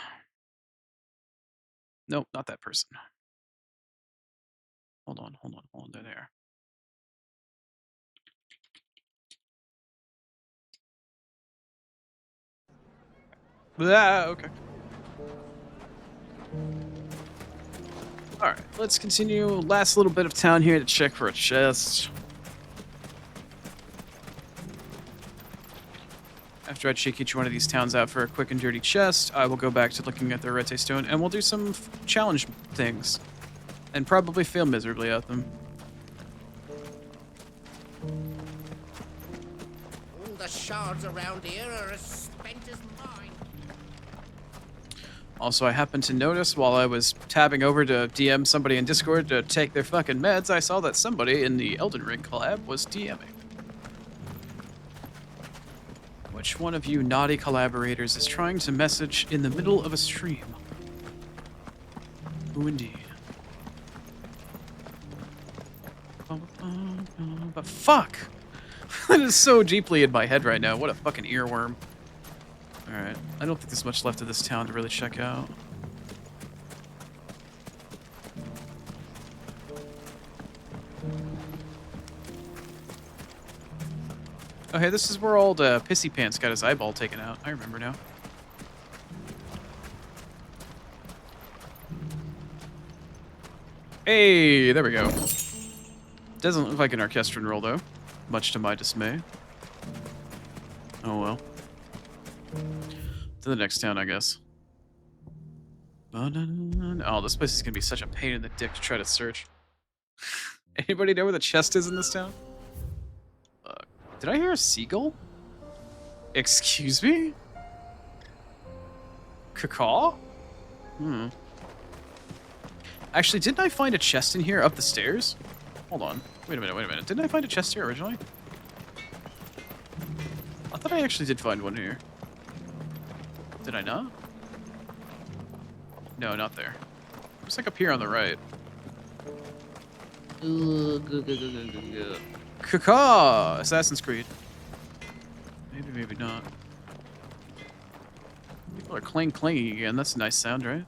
[SPEAKER 1] Nope, not that person. Hold on. They're there. Okay. Alright, let's continue. Last little bit of town here to check for a chest. After I check each one of these towns out for a quick and dirty chest, I will go back to looking at the Rete Stone, and we'll do some challenge things. And probably fail miserably at them.
[SPEAKER 2] All the shards around here are as spent as mine.
[SPEAKER 1] Also, I happened to notice while I was tabbing over to DM somebody in Discord to take their fucking meds, I saw that somebody in the Elden Ring collab was DMing. Which one of you naughty collaborators is trying to message in the middle of a stream? Who indeed? But fuck! That is so deeply in my head right now. What a fucking earworm. Alright, I don't think there's much left of this town to really check out. Oh, hey, this is where old Pissy Pants got his eyeball taken out. I remember now. Hey, there we go. Doesn't look like an orchestrion roll, though. Much to my dismay. Oh, well. To the next town, I guess. Oh, this place is going to be such a pain in the dick to try to search. Anybody know where the chest is in this town? Did I hear a seagull? Excuse me? Cacaw? Actually, didn't I find a chest in here up the stairs? Hold on. Wait a minute. Didn't I find a chest here originally? I thought I actually did find one here. Did I not? No, not there. It's like up here on the right. Cacaw! Assassin's Creed. Maybe not. People are clanging again. That's a nice sound, right?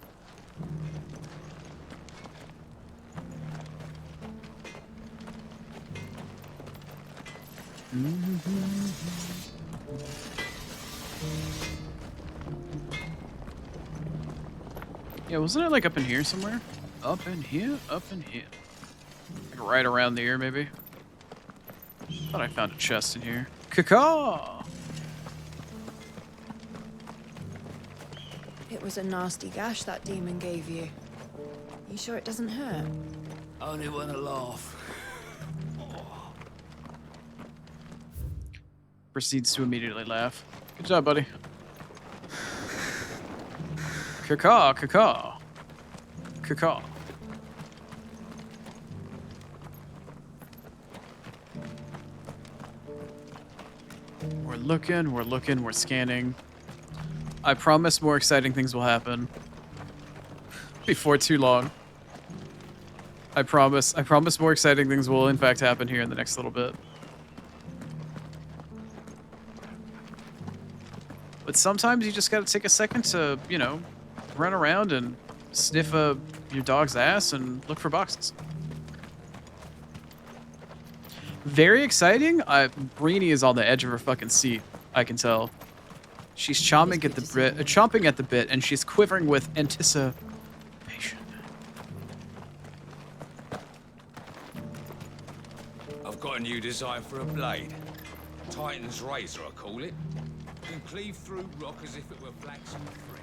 [SPEAKER 1] Yeah, wasn't it like up in here somewhere? Up in here? Up in here. Like right around the ear, maybe? Thought I found a chest in here. Cacaw!
[SPEAKER 9] It was a nasty gash that demon gave you. You sure it doesn't hurt?
[SPEAKER 3] Only when I laugh.
[SPEAKER 1] Proceeds to immediately laugh. Good job, buddy. Cacaw, cacaw. Cacaw. We're looking, we're scanning. I promise more exciting things will happen. Before too long. I promise more exciting things will in fact happen here in the next little bit. But sometimes you just gotta take a second to, you know, run around and sniff your dog's ass and look for boxes. Very exciting. Brini is on the edge of her fucking seat. I can tell. She's chomping at the bit, and she's quivering with anticipation.
[SPEAKER 12] I've got a new design for a blade. Titan's razor, I call it. Can cleave through rock as if it were flaxen thread.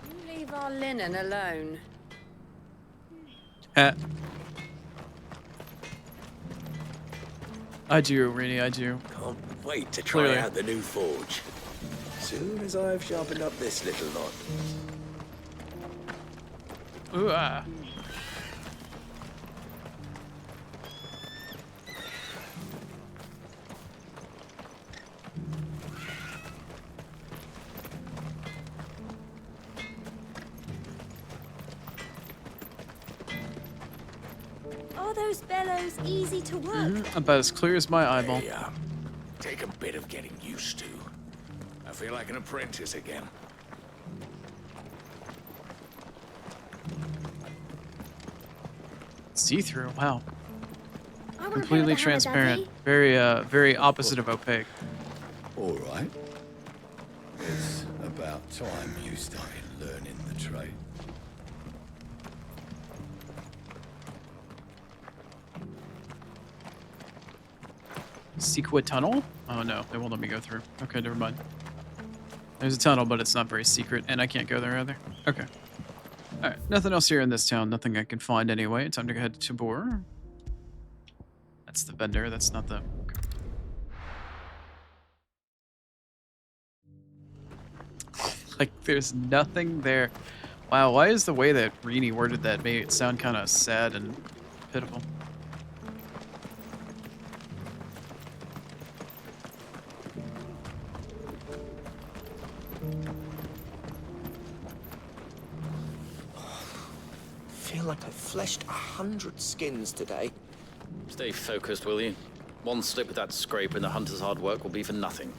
[SPEAKER 15] You leave our linen alone.
[SPEAKER 1] I do, Rini, I do.
[SPEAKER 5] Can't wait to try out the new forge. Soon as I've sharpened up this little lot.
[SPEAKER 1] Ooh, ah.
[SPEAKER 8] Are those bellows easy to work?
[SPEAKER 1] About as clear as my eyeball.
[SPEAKER 21] They, take a bit of getting used to. I feel like an apprentice again.
[SPEAKER 1] See-through, wow.
[SPEAKER 16] I wanna play with
[SPEAKER 1] Completely
[SPEAKER 16] the hammer,
[SPEAKER 1] transparent.
[SPEAKER 16] Daddy.
[SPEAKER 1] Very opposite of opaque.
[SPEAKER 7] All right. It's about time you started learning the trade.
[SPEAKER 1] Secret tunnel? Oh no, they won't let me go through. Okay, never mind. There's a tunnel, but it's not very secret, and I can't go there either. Okay. Alright, nothing else here in this town. Nothing I can find anyway. Time to head to Tabor. That's the vendor, that's not the... Okay. Like, there's nothing there. Wow, why is the way that Rini worded that made it sound kind of sad and pitiful?
[SPEAKER 3] Feel like I've fleshed 100 skins today.
[SPEAKER 10] Stay focused, will you? One slip with that scrape and the hunter's hard work will be for nothing.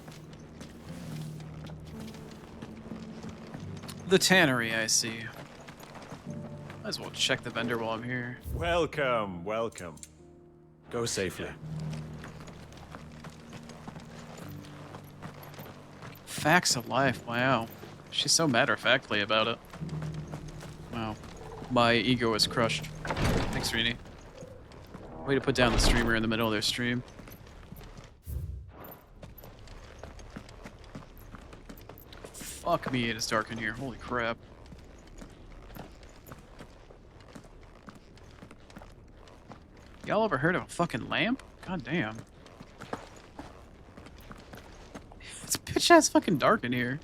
[SPEAKER 1] The tannery, I see. Might as well check the vendor while I'm here.
[SPEAKER 20] Welcome, welcome. Go safely.
[SPEAKER 1] Facts of life, wow. She's so matter-of-factly about it. Wow. My ego is crushed. Thanks, Rini. Way to put down the streamer in the middle of their stream. Fuck me, it is dark in here. Holy crap. Y'all ever heard of a fucking lamp? God damn. It's bitch ass fucking dark in here.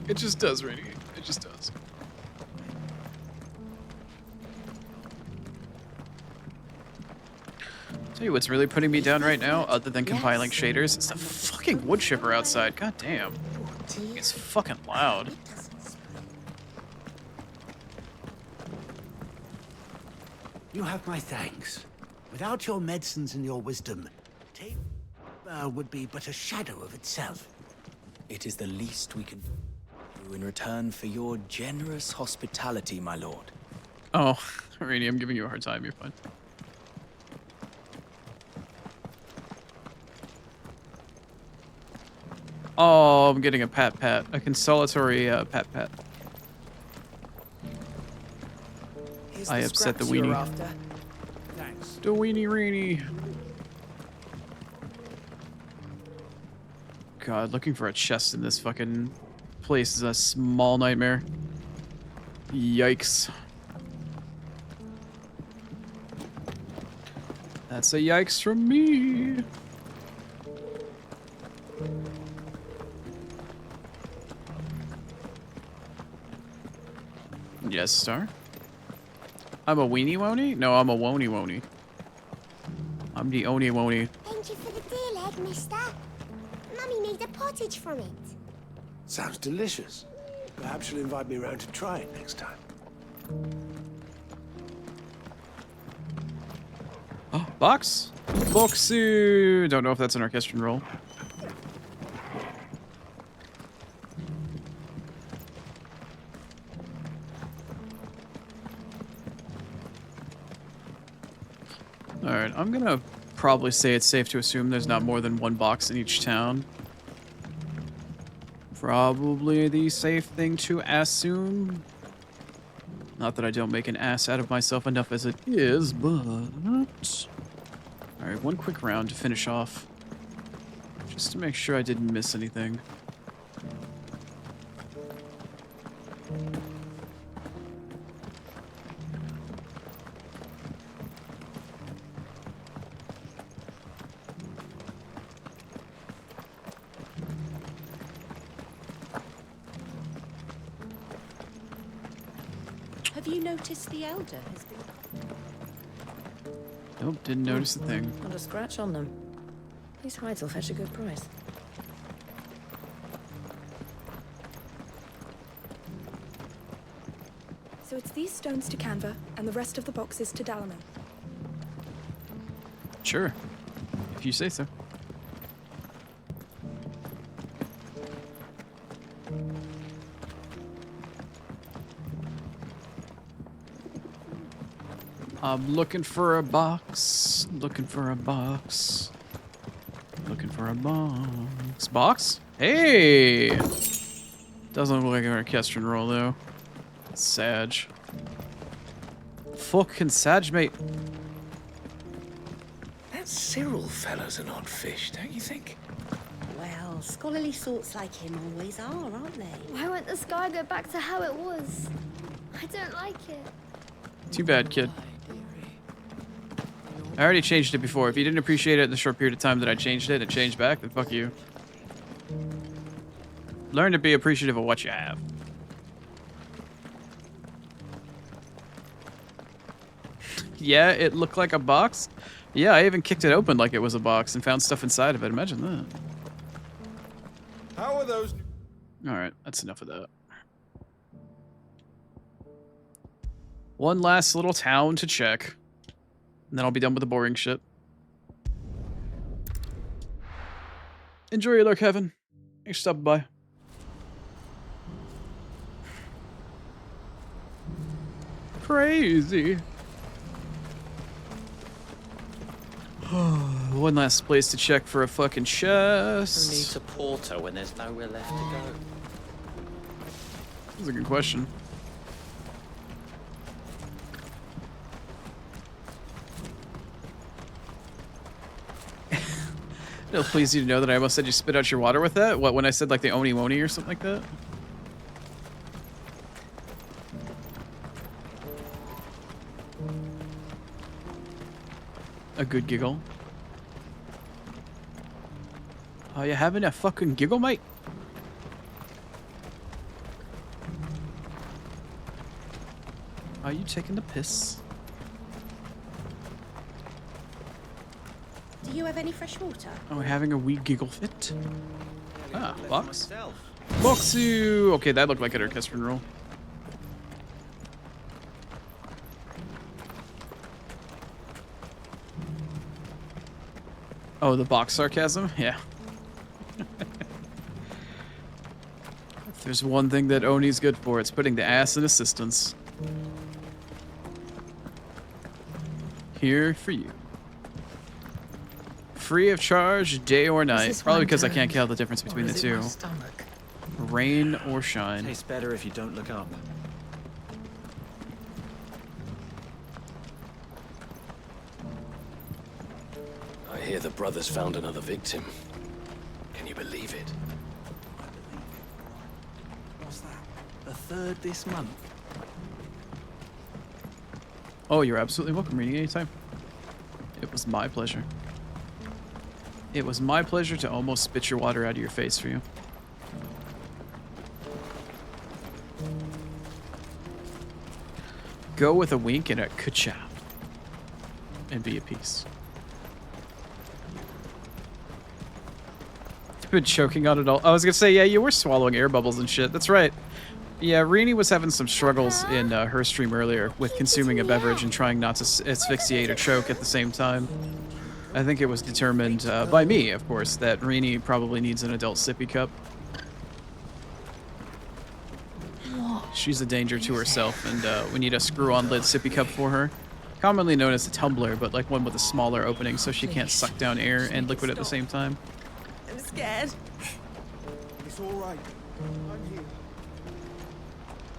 [SPEAKER 1] It just does, Rainy. It just does. Tell you what's really putting me down right now, other than compiling shaders, it's the fucking wood chipper outside. God damn. It's fucking loud.
[SPEAKER 23] You have my thanks. Without your medicines and your wisdom, Tabor would be but a shadow of itself.
[SPEAKER 3] It is the least we can do in return for your generous hospitality, my lord.
[SPEAKER 1] Oh, Rainy, I'm giving you a hard time. You're fine. Oh, I'm getting a pat-pat. A consolatory pat-pat. I upset the weenie.
[SPEAKER 23] Thanks.
[SPEAKER 1] The weenie Rainy. God, looking for a chest in this fucking place is a small nightmare. Yikes. That's a yikes from me. Yes, Star. I'm a weenie wony? No, I'm a wony wony. I'm the oni wony.
[SPEAKER 16] Thank you for the deal, egg, mister. Mummy made a pottage from it.
[SPEAKER 23] Sounds delicious. Perhaps you'll invite me around to try it next time.
[SPEAKER 1] Oh, box? Boxu! Don't know if that's an orchestrion roll. Alright, I'm gonna probably say it's safe to assume there's not more than one box in each town. Probably the safe thing to assume. Not that I don't make an ass out of myself enough as it is, but... Alright, one quick round to finish off. Just to make sure I didn't miss anything.
[SPEAKER 8] Have you noticed the elder has been...
[SPEAKER 1] Nope, didn't notice a thing.
[SPEAKER 9] Not a scratch on them.
[SPEAKER 15] These hides will fetch a good price.
[SPEAKER 6] So it's these stones to Canva, and the rest of the boxes to Dalaman.
[SPEAKER 1] Sure. If you say so. I'm looking for a box. Looking for a box. Looking for a box. Box? Hey! Doesn't look like an orchestral roll though. Sag. Fucking Sag, mate.
[SPEAKER 21] That Cyril fellow's an odd fish, don't you think?
[SPEAKER 2] Well, scholarly sorts like him always are, aren't they?
[SPEAKER 16] Why won't the sky go back to how it was? I don't like it.
[SPEAKER 1] Too bad, kid. I already changed it before. If you didn't appreciate it in the short period of time that I changed it, changed back, then fuck you. Learn to be appreciative of what you have. Yeah, it looked like a box. Yeah, I even kicked it open like it was a box and found stuff inside of it. Imagine that.
[SPEAKER 21] How are those?
[SPEAKER 1] Alright, that's enough of that. One last little town to check. And then I'll be done with the boring shit. Enjoy your lurk, Heaven. Thanks for stopping by. Crazy. One last place to check for a fucking chest.
[SPEAKER 10] Who needs a porter when there's nowhere left to go?
[SPEAKER 1] That's a good question. It'll please you to know that I almost said you spit out your water with that. What, when I said like the Oni Woni or something like that? A good giggle. Are you having a fucking giggle, mate? Are you taking the piss?
[SPEAKER 2] Do you have any fresh water?
[SPEAKER 1] Are we having a wee giggle fit? Ah, box? Boxu! Okay, that looked like an orchestral roll. Oh, the box sarcasm? Yeah. If there's one thing that Oni's good for, it's putting the ass in assistance. Here for you. Free of charge, day or night. Probably because I can't tell the difference between the two. Rain or shine.
[SPEAKER 20] Tastes better if you don't look up.
[SPEAKER 11] I hear the brothers found another victim. Can you believe it?
[SPEAKER 3] What's that? The third this month?
[SPEAKER 1] Oh, you're absolutely welcome, reading anytime. It was my pleasure. It was my pleasure to almost spit your water out of your face for you. Go with a wink and a ka-chow. And be at peace. You've been choking on it all. I was gonna say, yeah, you were swallowing air bubbles and shit. That's right. Yeah, Rini was having some struggles in her stream earlier with consuming a beverage and trying not to asphyxiate or choke at the same time. I think it was determined by me, of course, that Rini probably needs an adult sippy cup. She's a danger to herself, and we need a screw-on lid sippy cup for her. Commonly known as a tumbler, but like one with a smaller opening so she can't suck down air and liquid at the same time.
[SPEAKER 2] I'm scared.
[SPEAKER 5] It's all right. I'm here.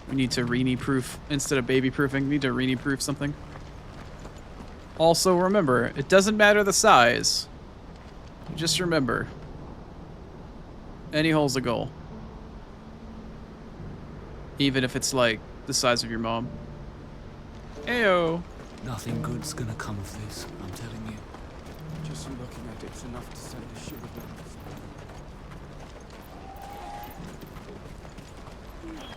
[SPEAKER 1] We need to Rini-proof, instead of baby-proofing, we need to Rini-proof something. Also, remember, it doesn't matter the size. Just remember, any hole's a goal. Even if it's like the size of your mom. Ayo.
[SPEAKER 3] Nothing good's gonna come of this, I'm telling you.
[SPEAKER 17] Just looking at it's enough to send a shiver down my spine.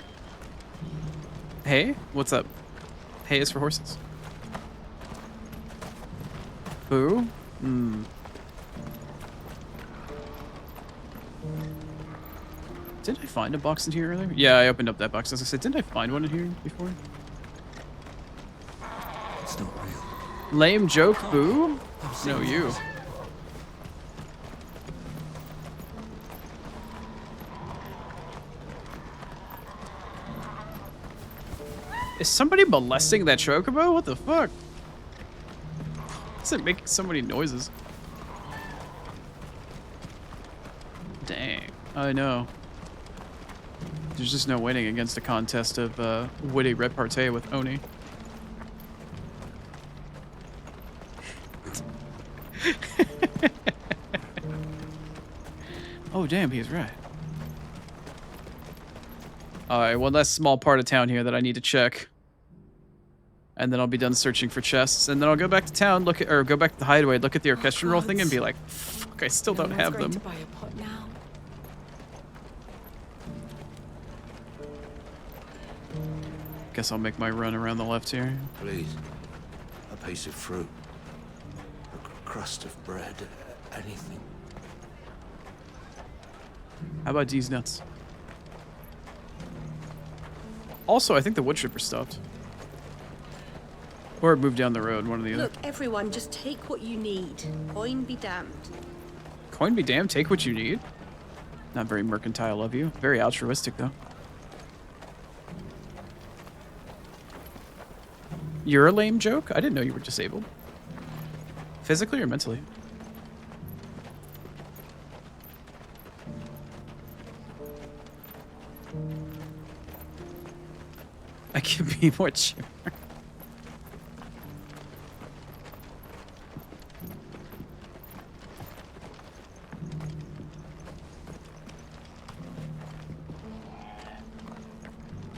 [SPEAKER 1] Hey, what's up? Hay is for horses. Boo? Did I find a box in here earlier? Yeah, I opened up that box. As I said, didn't I find one in here before?
[SPEAKER 21] It's not real.
[SPEAKER 1] Lame joke, boo? No, you. Is somebody molesting that chocobo? What the fuck? Is it making so many noises? Dang. I know. There's just no winning against a contest of witty repartee with Oni. Oh, damn, he's right. Alright, one last small part of town here that I need to check. And then I'll be done searching for chests. And then I'll go back to town, or go back to the hideaway, look at the orchestral roll thing and be like, fuck, I still don't have them.
[SPEAKER 6] To buy a pot now.
[SPEAKER 1] Guess I'll make my run around the left here.
[SPEAKER 21] Please. A piece of fruit. A crust of bread. Anything.
[SPEAKER 1] How about these nuts? Also, I think the wood chipper stopped. Or it moved down the road, one or the other.
[SPEAKER 4] Look, everyone, just take what you need. Coin be damned.
[SPEAKER 1] Coin be damned, take what you need. Not very mercantile of you. Very altruistic, though. You're a lame joke? I didn't know you were disabled. Physically or mentally? I can be more sure.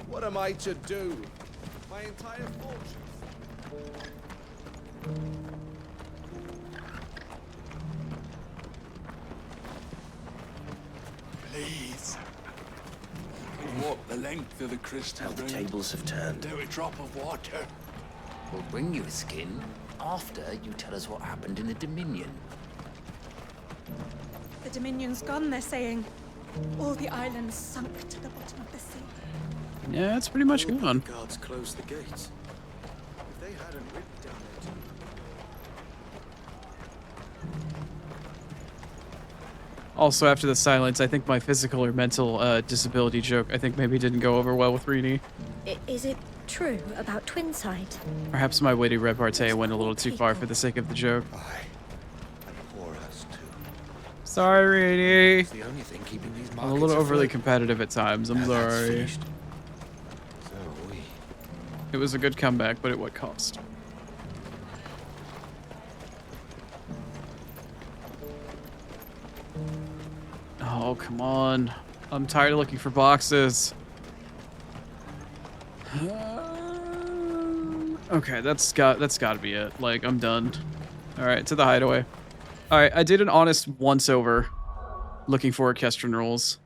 [SPEAKER 23] What am I to do? My entire fortune.
[SPEAKER 21] Please. Walk the length of the crystal
[SPEAKER 11] How the
[SPEAKER 21] ring.
[SPEAKER 11] tables have turned.
[SPEAKER 21] Do a drop of water.
[SPEAKER 14] We'll bring you a skin after you tell us what happened in the Dominion.
[SPEAKER 6] The Dominion's gone, they're saying. All the islands sunk to the bottom of the sea.
[SPEAKER 1] Yeah, it's pretty much gone.
[SPEAKER 5] Guards closed the gates. If they hadn't ridden down there too.
[SPEAKER 1] Also, after the silence, I think my physical or mental disability joke, I think maybe didn't go over well with Rini.
[SPEAKER 16] Is it true about Twinside?
[SPEAKER 1] Perhaps my witty repartee went a little too far for the sake of the joke.
[SPEAKER 21] Poor us too.
[SPEAKER 1] Sorry, Rini.
[SPEAKER 21] It's the only thing keeping these
[SPEAKER 1] I'm a little overly competitive at times. I'm sorry.
[SPEAKER 21] So are we.
[SPEAKER 1] It was a good comeback, but at what cost? Oh, come on. I'm tired of looking for boxes. Okay, that's got to be it. Like, I'm done. All right, to the hideaway. All right, I did an honest once over looking for orchestral rolls.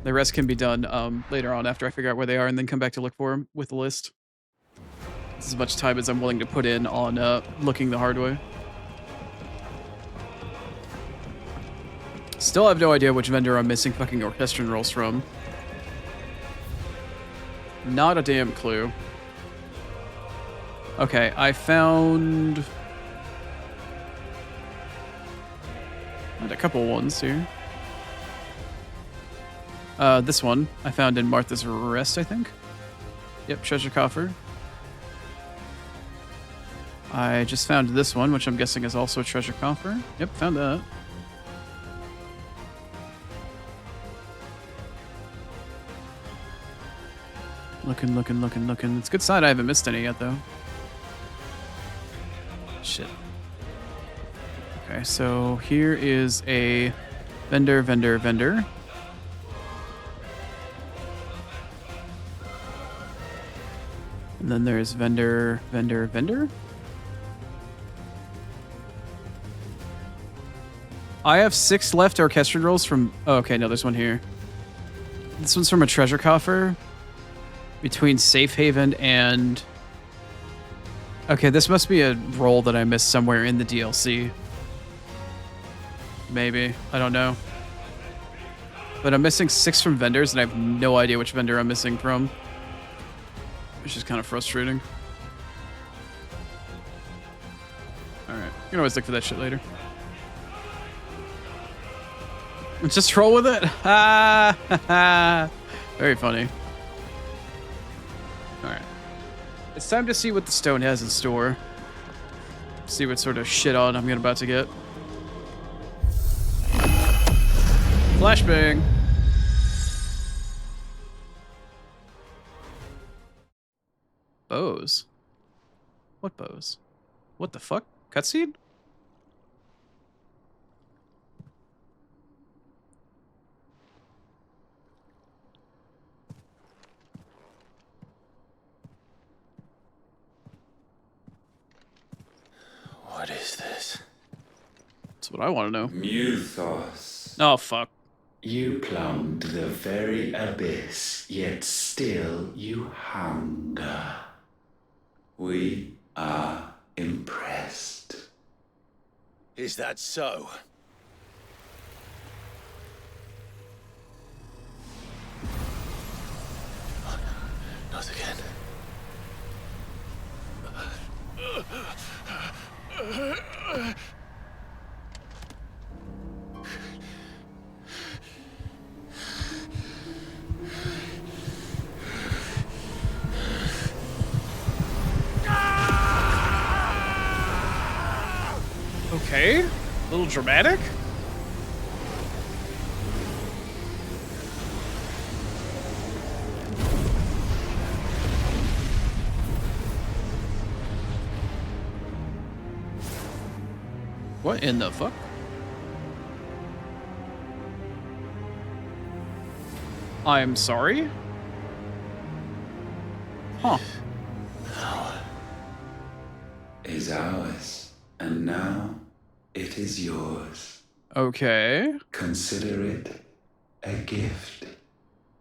[SPEAKER 1] The rest can be done later on after I figure out where they are and then come back to look for them with the list. It's as much time as I'm willing to put in on looking the hard way. Still have no idea which vendor I'm missing fucking orchestral rolls from. Not a damn clue. Okay, I found a couple ones here. This one I found in Martha's Rest, I think. Yep, treasure coffer. I just found this one, which I'm guessing is also a treasure coffer. Yep, found that. Looking. It's a good sign I haven't missed any yet, though. Shit. Okay, so here is a vendor. And then there's vendor. I have 6 left orchestral rolls from... Oh, okay, no, there's one here. This one's from a treasure coffer. Between Safe Haven and... Okay, this must be a roll that I missed somewhere in the DLC. Maybe. I don't know. But I'm missing 6 from vendors, and I have no idea which vendor I'm missing from. Which is kind of frustrating. Alright. You can always look for that shit later. Just roll with it. Ha! Very funny. Alright. It's time to see what the stone has in store. See what sort of shit on I'm about to get. Flashbang. Bows. What bows? What the fuck? Cutscene?
[SPEAKER 5] What is this?
[SPEAKER 1] That's what I want to know.
[SPEAKER 12] Muthos.
[SPEAKER 1] Oh, fuck.
[SPEAKER 12] You plumbed the very abyss, yet still you hunger. We are impressed.
[SPEAKER 5] Is that so? Not again.
[SPEAKER 1] Okay. A little dramatic. What in the fuck? I'm sorry? Huh.
[SPEAKER 12] Is ours, and now it is yours.
[SPEAKER 1] Okay.
[SPEAKER 12] Consider it a gift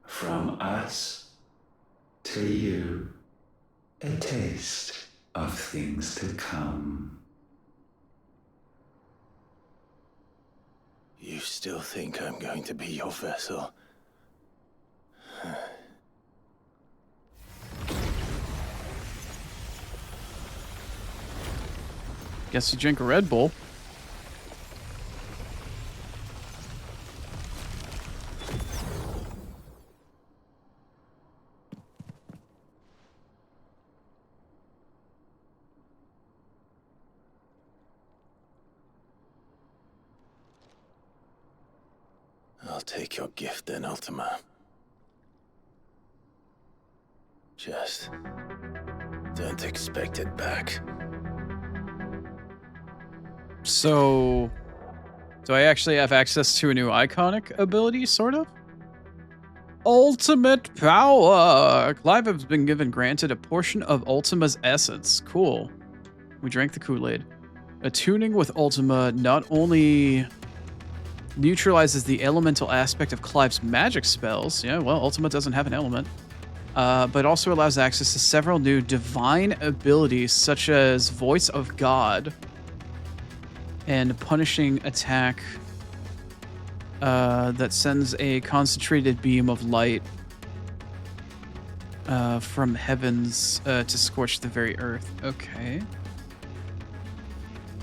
[SPEAKER 12] from us to you, a taste of things to come.
[SPEAKER 5] You still think I'm going to be your vessel?
[SPEAKER 1] Guess you drink a Red Bull.
[SPEAKER 5] I'll take your gift then, Ultima. Just don't expect it back.
[SPEAKER 1] So, do I actually have access to a new iconic ability, sort of? Ultimate power! Clive has been granted a portion of Ultima's essence. Cool. We drank the Kool-Aid. Attuning with Ultima not only neutralizes the elemental aspect of Clive's magic spells. Yeah, well, Ultima doesn't have an element. But also allows access to several new divine abilities, such as Voice of God and Punishing Attack that sends a concentrated beam of light from heavens to scorch the very earth. Okay.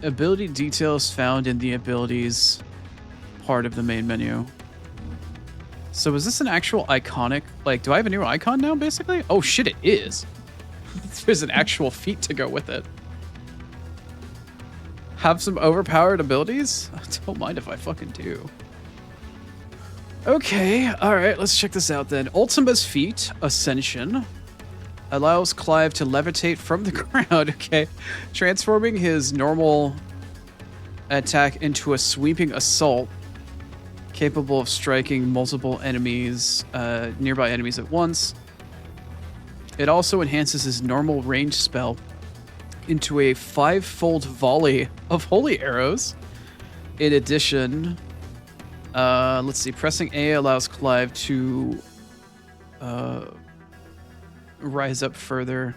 [SPEAKER 1] Ability details found in the abilities part of the main menu. So is this an actual iconic? Like, do I have a new icon now, basically? Oh shit, it is. There's an actual feat to go with it. Have some overpowered abilities? I don't mind if I fucking do. Okay, alright, let's check this out then. Ultima's feat, Ascension, allows Clive to levitate from the ground, okay? Transforming his normal attack into a sweeping assault, capable of striking multiple enemies, nearby enemies at once. It also enhances his normal range spell into a 5-fold volley of holy arrows. In addition, let's see, pressing A allows Clive to rise up further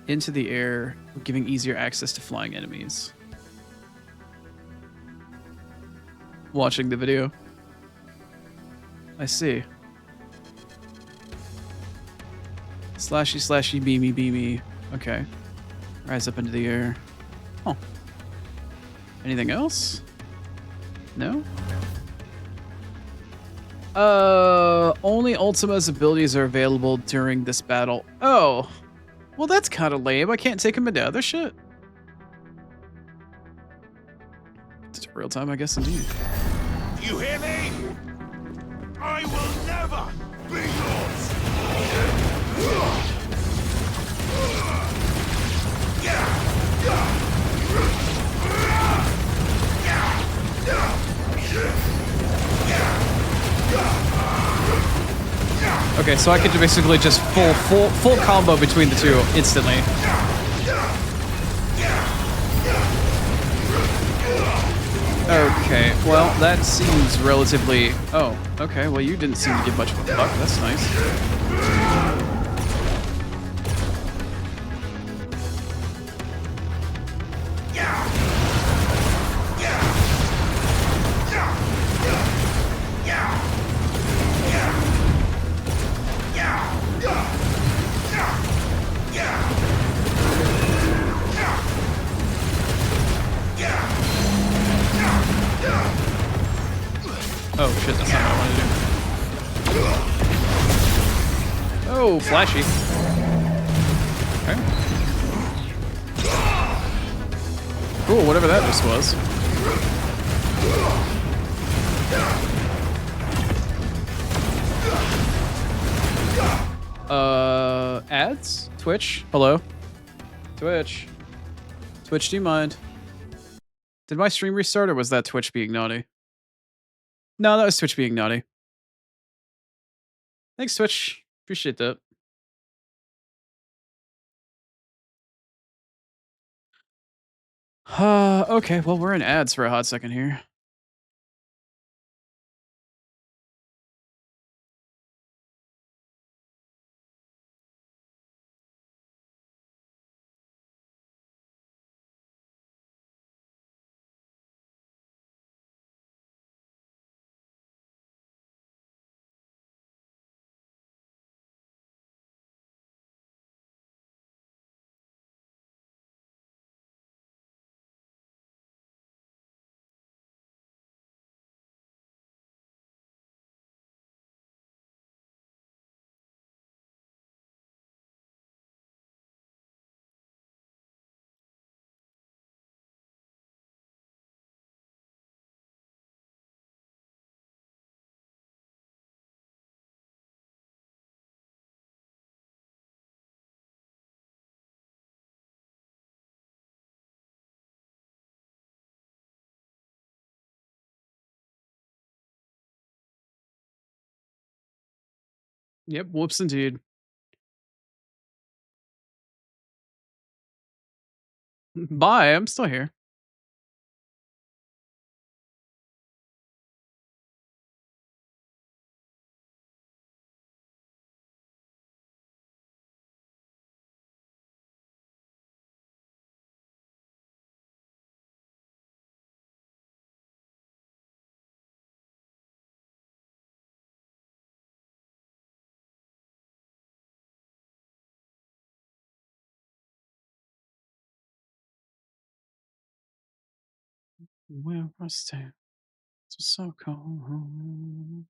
[SPEAKER 1] into the air, giving easier access to flying enemies. Watching the video. I see. Slashy, slashy, beamy, beamy. Okay. Rise up into the air. Oh. Anything else? No? Only Ultima's abilities are available during this battle. Oh. Well, that's kind of lame. I can't take him into other shit. It's real time, I guess, indeed.
[SPEAKER 5] You hear me? I will never be yours!
[SPEAKER 1] Okay, so I could basically just full combo between the two instantly. Okay, well, that seems relatively... Oh, okay, well, you didn't seem to give much of a fuck. That's nice. Oh shit, that's not what I wanted to do. Oh, flashy. Okay. Cool, whatever that just was. Ads? Twitch? Hello? Twitch? Twitch, do you mind? Did my stream restart or was that Twitch being naughty? No, that was Twitch being naughty. Thanks, Twitch. Appreciate that. Okay, well, we're in ads for a hot second here. Yep, whoops indeed. Bye, I'm still here. Where was I? It's so cold.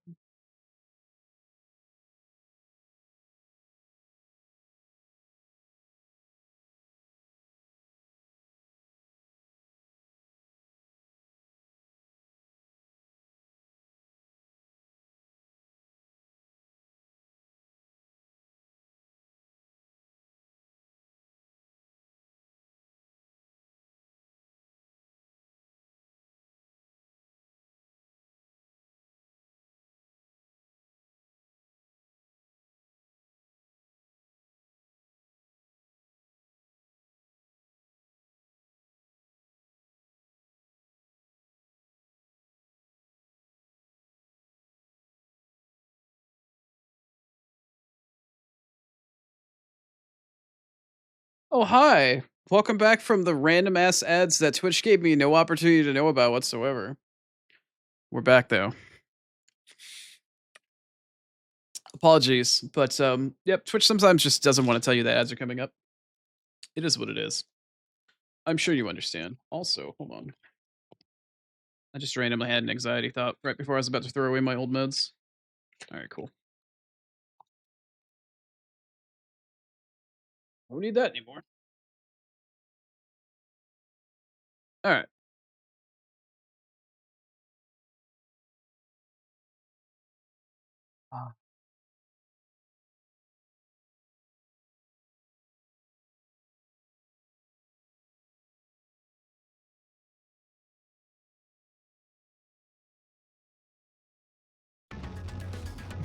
[SPEAKER 1] Oh, hi. Welcome back from the random ass ads that Twitch gave me no opportunity to know about whatsoever. We're back though. Apologies, but yep, Twitch sometimes just doesn't want to tell you that ads are coming up. It is what it is. I'm sure you understand. Also, hold on. I just randomly had an anxiety thought right before I was about to throw away my old meds. All right, cool. I don't need that anymore. All right. I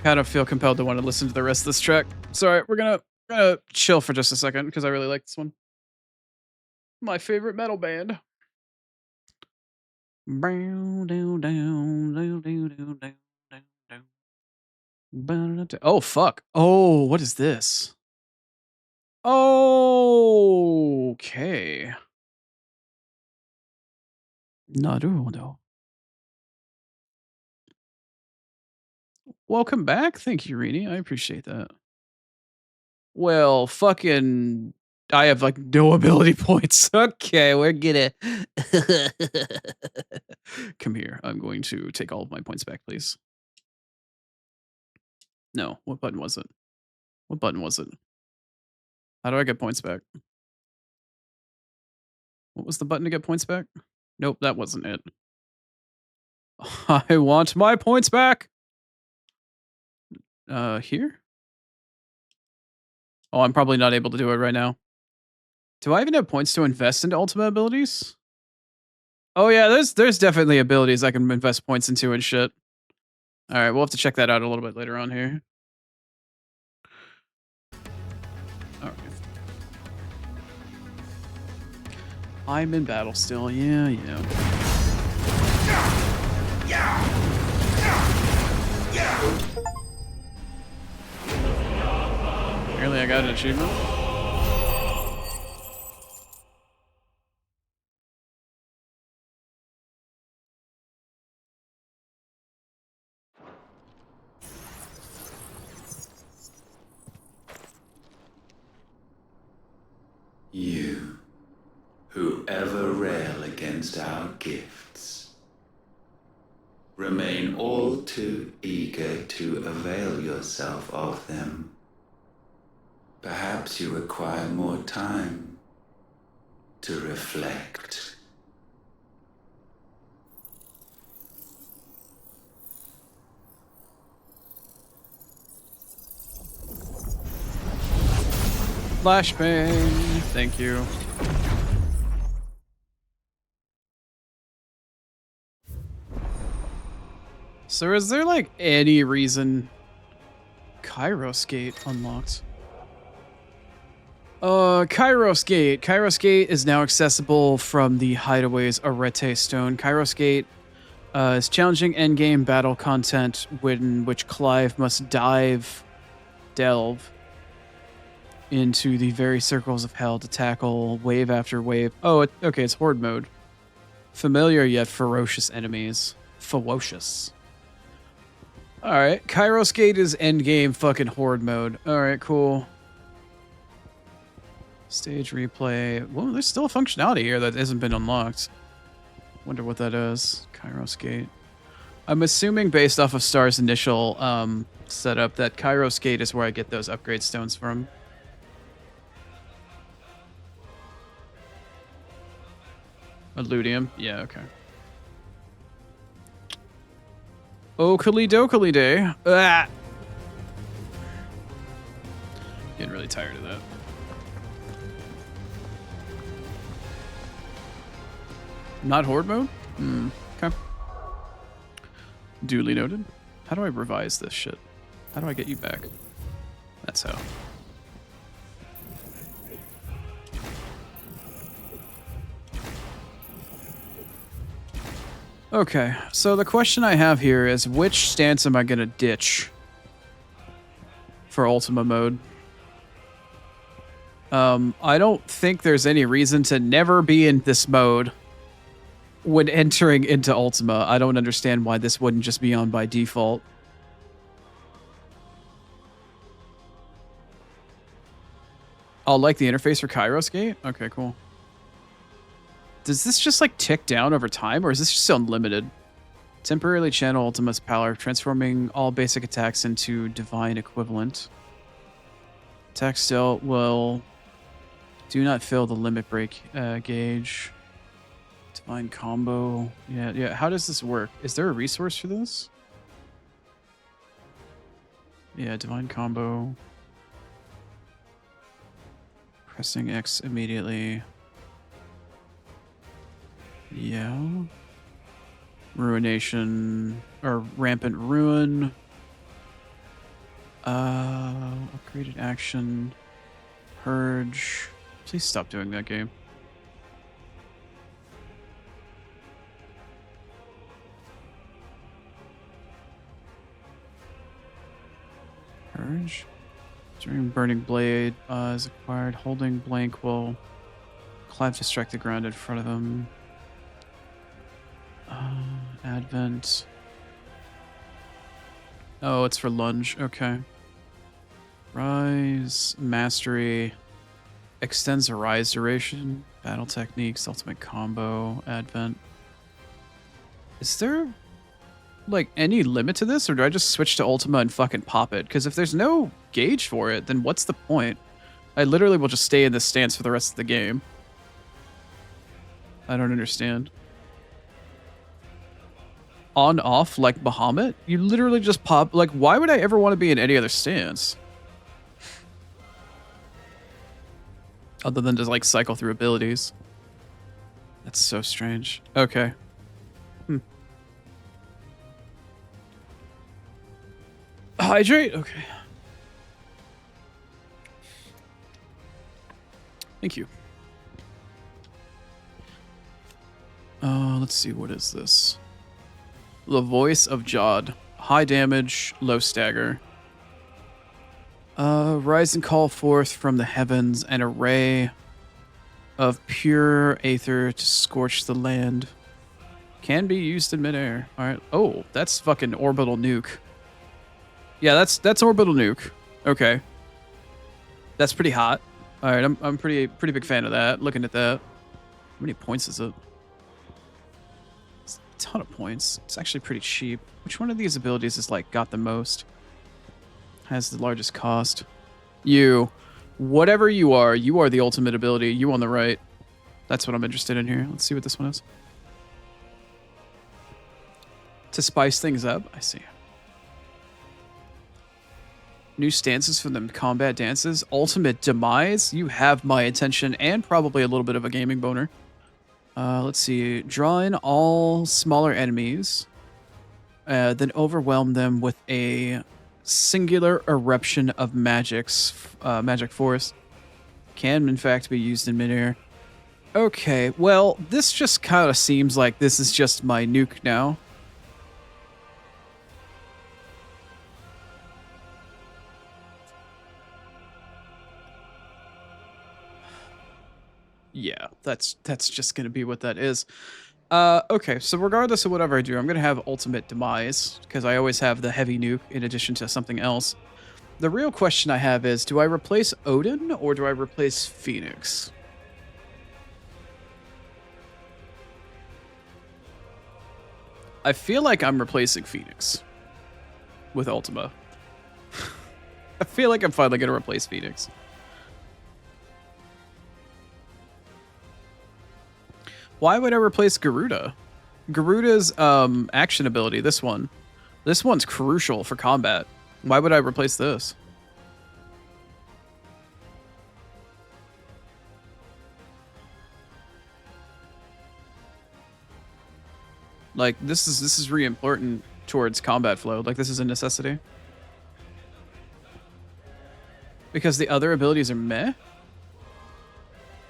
[SPEAKER 1] kind of feel compelled to want to listen to the rest of this track. Sorry, we're gonna chill for just a second because I really like this one. My favorite metal band. Oh fuck. Oh, what is this? Oh, okay. Naruto. Welcome back. Thank you, Rini. I appreciate that. Well, fucking I have like no ability points. Okay, we're gonna come here. I'm going to take all of my points back, please. No, what button was it? What button was it? How do I get points back? What was the button to get points back? Nope, that wasn't it. I want my points back. Here? Oh, I'm probably not able to do it right now. Do I even have points to invest into ultimate abilities? Oh yeah, there's definitely abilities I can invest points into and shit. All right, we'll have to check that out a little bit later on here. All right. I'm in battle still. Yeah. Apparently I got an achievement.
[SPEAKER 21] You, who ever rail against our gifts, remain all too eager to avail yourself of them. Perhaps you require more time to reflect.
[SPEAKER 1] Flashbang. Thank you. So is there like any reason Kairos Gate unlocked? Kairos Gate. Kairos Gate is now accessible from the Hideaway's Arete Stone. Kairos Gate is challenging endgame battle content in which Clive must delve into the very circles of hell to tackle wave after wave. Oh, okay, it's horde mode. Familiar yet ferocious enemies. Ferocious. Alright, Kairos Gate is endgame fucking horde mode. Alright, cool. Stage replay. Well, there's still a functionality here that hasn't been unlocked. Wonder what that is. Kairos Gate. I'm assuming based off of Star's initial setup that Kairos Gate is where I get those upgrade stones from. A luteum? Yeah, okay. Oakley dokily day. Ah! Getting really tired of that. Not horde mode? Okay. Duly noted. How do I revise this shit? How do I get you back? That's how. Okay, so the question I have here is which stance am I gonna ditch for Ultima mode? I don't think there's any reason to never be in this mode when entering into Ultima. I don't understand why this wouldn't just be on by default. Oh, like the interface for Kairos Gate? Okay, cool. Does this just like tick down over time, or is this just unlimited? Temporarily channel Ultima's power, transforming all basic attacks into divine equivalent. Attack still will do not fill the limit break gauge. Divine combo. Yeah. How does this work? Is there a resource for this? Yeah, divine combo. Pressing X immediately. Yeah. Ruination or rampant ruin. Upgraded action. Purge. Please stop doing that game. Purge. During Burning Blade is acquired. Holding blank will collapse to strike the ground in front of him. Advent. Oh, it's for lunge. Okay. Rise. Mastery. Extends the rise duration. Battle techniques. Ultimate combo. Advent. Is there like any limit to this, or do I just switch to Ultima and fucking pop it? Because if there's no gauge for it, then what's the point? I literally will just stay in this stance for the rest of the game. I don't understand. On off like Bahamut? You literally just pop. Like, why would I ever want to be in any other stance? Other than just like cycle through abilities. That's so strange. Okay. Hydrate? Okay. Thank you. Let's see, what is this? The Voice of Jod. High damage, low stagger. Rise and call forth from the heavens an array of pure aether to scorch the land. Can be used in midair. Alright. Oh, that's fucking orbital nuke. Yeah, that's orbital nuke. Okay. That's pretty hot. Alright, I'm pretty big fan of that. Looking at that. How many points is it? It's a ton of points. It's actually pretty cheap. Which one of these abilities is like got the most? Has the largest cost? You. Whatever you are the ultimate ability. You on the right. That's what I'm interested in here. Let's see what this one is. To spice things up? I see. New stances for the combat dances. Ultimate demise. You have my attention and probably a little bit of a gaming boner. Let's see. Draw in all smaller enemies. Then overwhelm them with a singular eruption of magic force. Can in fact be used in midair. Okay, well, this just kind of seems like this is just my nuke now. Yeah, that's just gonna be what that is. Okay, so regardless of whatever I do, I'm gonna have ultimate demise because I always have the heavy nuke in addition to something else. The real question I have is, do I replace Odin or do I replace Phoenix? I feel like I'm replacing Phoenix with Ultima. I feel like I'm finally gonna replace Phoenix. Why would I replace Garuda? Garuda's action ability, this one. This one's crucial for combat. Why would I replace this? Like, this is really important towards combat flow. Like, this is a necessity. Because the other abilities are meh?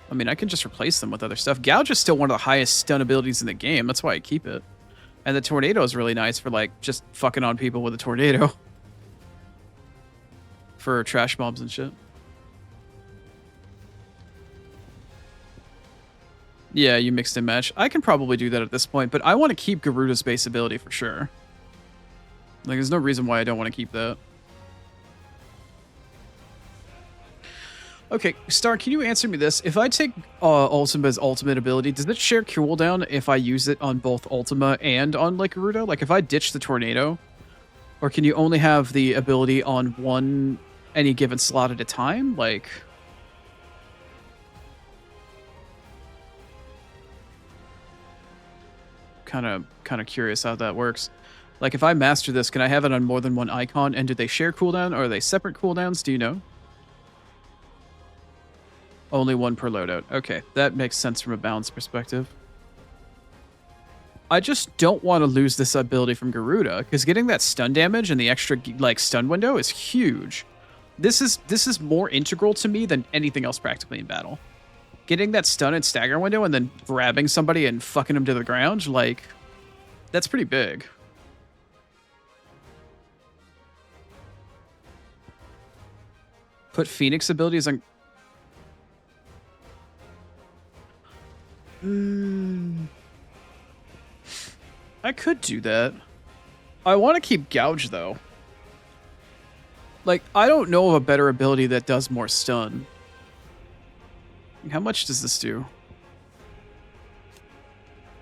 [SPEAKER 1] I mean, I can just replace them with other stuff. Gouge is still one of the highest stun abilities in the game. That's why I keep it. And the tornado is really nice for, like, just fucking on people with a tornado. For trash mobs and shit. Yeah, you mixed and match. I can probably do that at this point, but I want to keep Garuda's base ability for sure. Like, there's no reason why I don't want to keep that. Okay, Star, can you answer me this? If I take Ultima's ultimate ability, does it share cooldown if I use it on both Ultima and on like Garuda? Like if I ditch the tornado, or can you only have the ability on one any given slot at a time? Like, kind of curious how that works. Like if I master this, can I have it on more than one icon? And do they share cooldown, or are they separate cooldowns? Do you know? Only one per loadout. Okay, that makes sense from a balance perspective. I just don't want to lose this ability from Garuda, because getting that stun damage and the extra like stun window is huge. This is more integral to me than anything else practically in battle. Getting that stun and stagger window and then grabbing somebody and fucking them to the ground, like, that's pretty big. Put Phoenix abilities on... I could do that. I want to keep Gouge, though. Like, I don't know of a better ability that does more stun. How much does this do?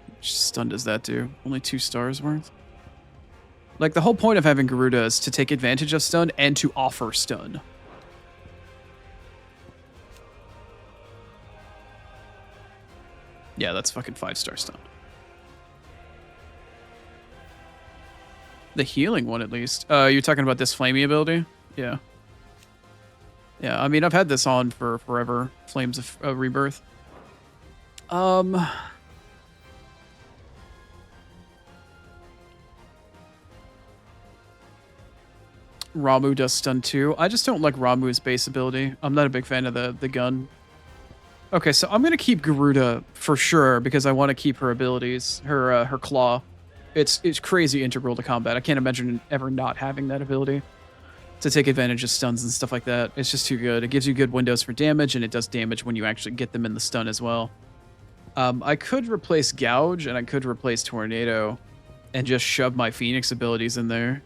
[SPEAKER 1] How much stun does that do? Only 2 stars worth? Like, the whole point of having Garuda is to take advantage of stun and to offer stun. Yeah, that's fucking 5-star stun. The healing one, at least. You're talking about this flamey ability? Yeah. Yeah, I mean, I've had this on for forever. Flames of Rebirth. Ramuh does stun too. I just don't like Ramuh's base ability. I'm not a big fan of the gun. Okay, so I'm gonna keep Garuda for sure because I want to keep her abilities, her claw. It's crazy integral to combat. I can't imagine ever not having that ability to take advantage of stuns and stuff like that. It's just too good. It gives you good windows for damage, and it does damage when you actually get them in the stun as well. I could replace Gouge, and I could replace Tornado, and just shove my Phoenix abilities in there.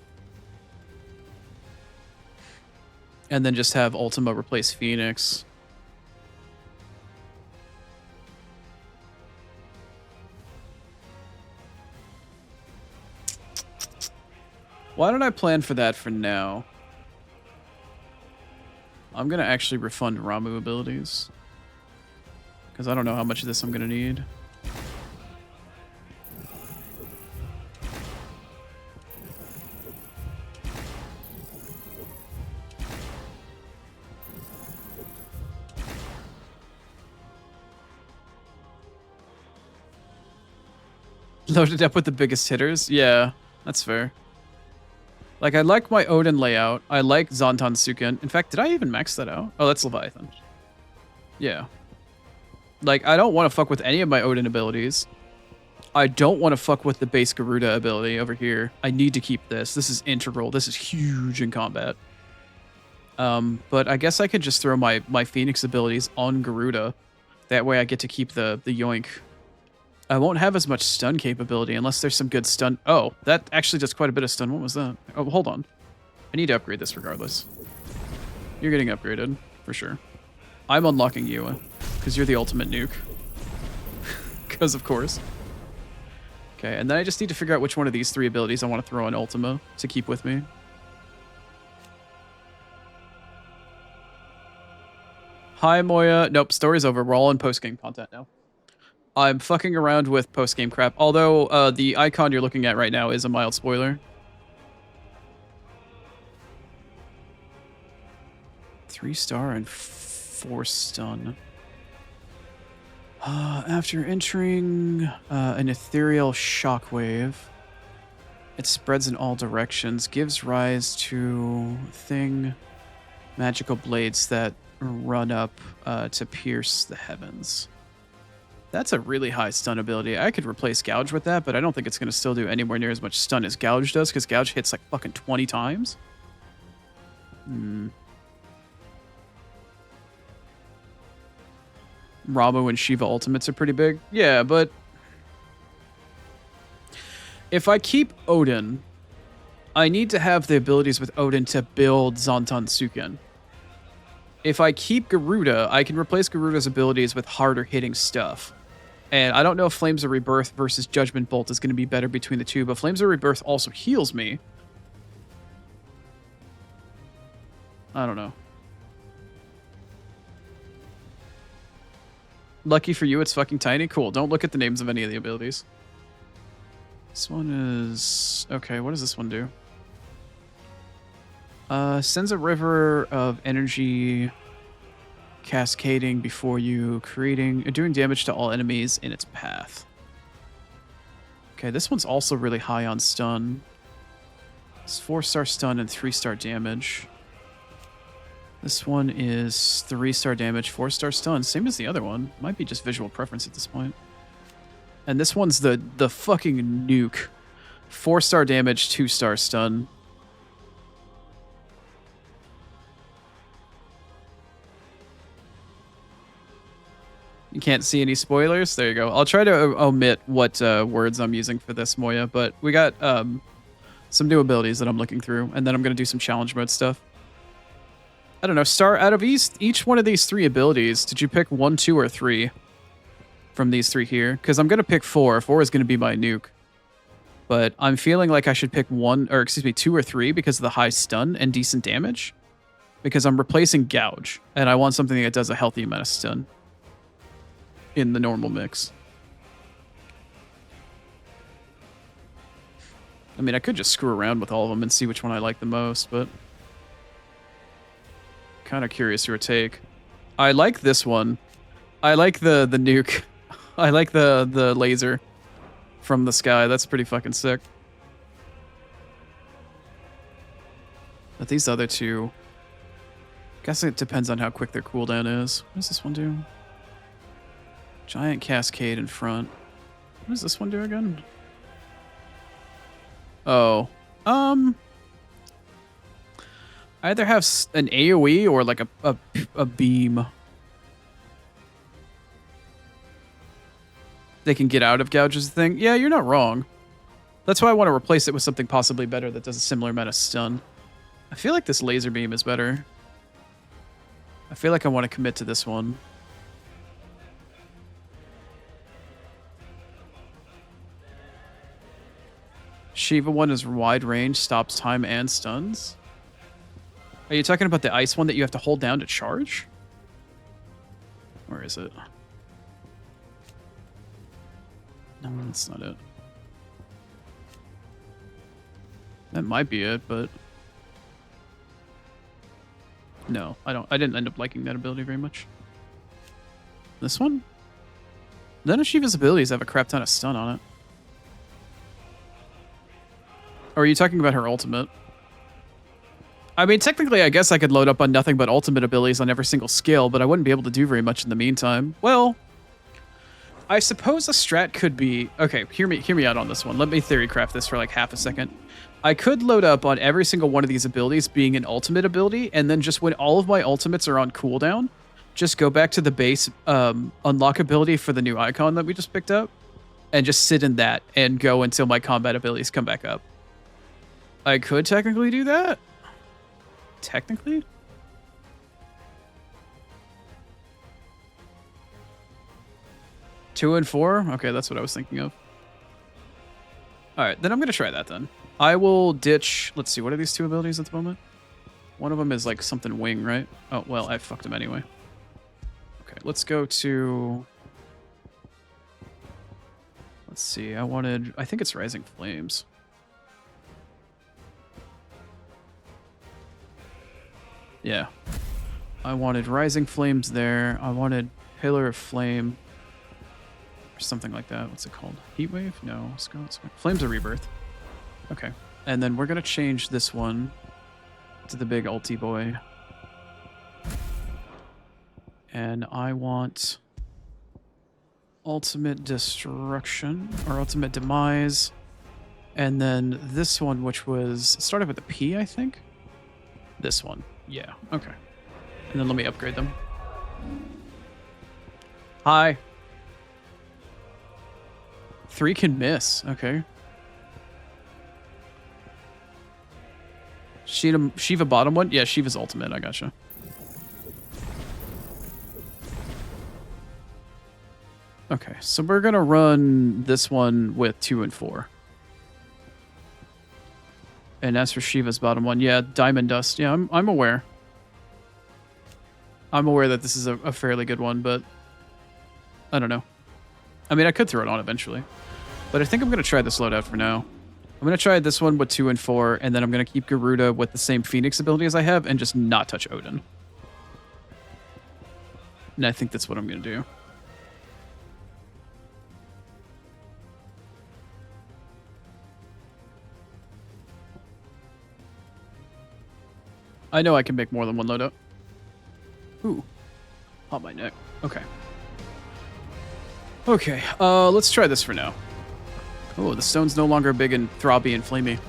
[SPEAKER 1] And then just have Ultima replace Phoenix. Why don't I plan for that for now? I'm going to actually refund Ramuh abilities. Because I don't know how much of this I'm going to need. Loaded up with the biggest hitters? Yeah, that's fair. Like, I like my Odin layout. I like Zontan Suken. In fact, did I even max that out? Oh, that's Leviathan. Yeah. Like, I don't want to fuck with any of my Odin abilities. I don't want to fuck with the base Garuda ability over here. I need to keep this. This is integral. This is huge in combat. But I guess I could just throw my Phoenix abilities on Garuda. That way I get to keep the yoink. I won't have as much stun capability unless there's some good stun. Oh, that actually does quite a bit of stun. What was that? Oh, hold on. I need to upgrade this regardless. You're getting upgraded, for sure. I'm unlocking you, because you're the ultimate nuke. Because, of course. Okay, and then I just need to figure out which one of these 3 abilities I want to throw on Ultima to keep with me. Hi, Moya. Nope, story's over. We're all in post-game content now. I'm fucking around with post-game crap, although the icon you're looking at right now is a mild spoiler. 3-star and 4 stun. After entering an ethereal shockwave, it spreads in all directions, gives rise to magical blades that run up to pierce the heavens. That's a really high stun ability. I could replace Gouge with that, but I don't think it's going to still do anywhere near as much stun as Gouge does, because Gouge hits like fucking 20 times. Ramuh and Shiva ultimates are pretty big. Yeah, but if I keep Odin, I need to have the abilities with Odin to build Zontan Suken. if I keep Garuda, I can replace Garuda's abilities with harder hitting stuff. And I don't know if Flames of Rebirth versus Judgment Bolt is going to be better between the two, but Flames of Rebirth also heals me. I don't know. Lucky for you, it's fucking tiny. Cool. Don't look at the names of any of the abilities. This one is... Okay, what does this one do? Sends a river of energy cascading before you, doing damage to all enemies in its path. Okay, this one's also really high on stun. It's 4-star stun and 3-star damage. This one is 3-star damage, 4-star stun, same as the other one. Might be just visual preference at this point. And this one's the fucking nuke. 4-star damage, 2-star stun. You can't see any spoilers? There you go. I'll try to omit what words I'm using for this, Moya, but we got some new abilities that I'm looking through, and then I'm going to do some challenge mode stuff. I don't know, out of each one of these 3 abilities, did you pick 1, 2, or 3 from these 3 here? Because I'm going to pick 4. 4 is going to be my nuke. But I'm feeling like I should pick 2 or 3 because of the high stun and decent damage. Because I'm replacing Gouge, and I want something that does a healthy amount of stun in the normal mix. I mean, I could just screw around with all of them and see which one I like the most, but kind of curious your take. I like this one. I like the nuke. I like the laser from the sky. That's pretty fucking sick. But these other two, guess it depends on how quick their cooldown is. What does this one do? Giant cascade in front. What does this one do again? Oh. I either have an AoE or like a beam. They can get out of Gouge's thing. Yeah, you're not wrong. That's why I want to replace it with something possibly better that does a similar amount of stun. I feel like this laser beam is better. I feel like I want to commit to this one. Shiva one is wide range, stops time and stuns. Are you talking about the ice one that you have to hold down to charge? Where is it? No, that's not it. That might be it, but no, I didn't end up liking that ability very much. This one? None of Shiva's abilities have a crap ton of stun on it. Or are you talking about her ultimate? I mean, technically, I guess I could load up on nothing but ultimate abilities on every single skill, but I wouldn't be able to do very much in the meantime. Well, I suppose a strat could be... Okay, hear me out on this one. Let me theory craft this for like half a second. I could load up on every single one of these abilities being an ultimate ability, and then just when all of my ultimates are on cooldown, just go back to the base unlock ability for the new icon that we just picked up, and just sit in that and go until my combat abilities come back up. I could technically do that. Technically? Two and 4? Okay, that's what I was thinking of. Alright, then I'm going to try that then. I will ditch... Let's see, what are these 2 abilities at the moment? One of them is like something wing, right? Oh, well, I fucked him anyway. Okay, let's go to... Let's see, I think it's Rising Flames. Yeah. I wanted Rising Flames there. I wanted Pillar of Flame. Or something like that. What's it called? Heatwave? No. Flames of Rebirth. Okay. And then we're going to change this one to the big ulti boy. And I want Ultimate Destruction or Ultimate Demise. And then this one, which was... It started with a P, I think? This one. Yeah, okay. And then let me upgrade them. Hi. 3 can miss. Okay. Shiva bottom one? Yeah, Shiva's ultimate. I gotcha. Okay, so we're gonna run this one with 2 and 4. And as for Shiva's bottom one, yeah, Diamond Dust. Yeah, I'm aware. I'm aware that this is a fairly good one, but I don't know. I mean, I could throw it on eventually, but I think I'm gonna try this loadout for now. I'm gonna try this one with 2 and 4, and then I'm gonna keep Garuda with the same Phoenix ability as I have, and just not touch Odin. And I think that's what I'm gonna do. I know I can make more than one loadout. Ooh. On my neck. Okay. Okay, let's try this for now. Oh, the stone's no longer big and throbby and flamey.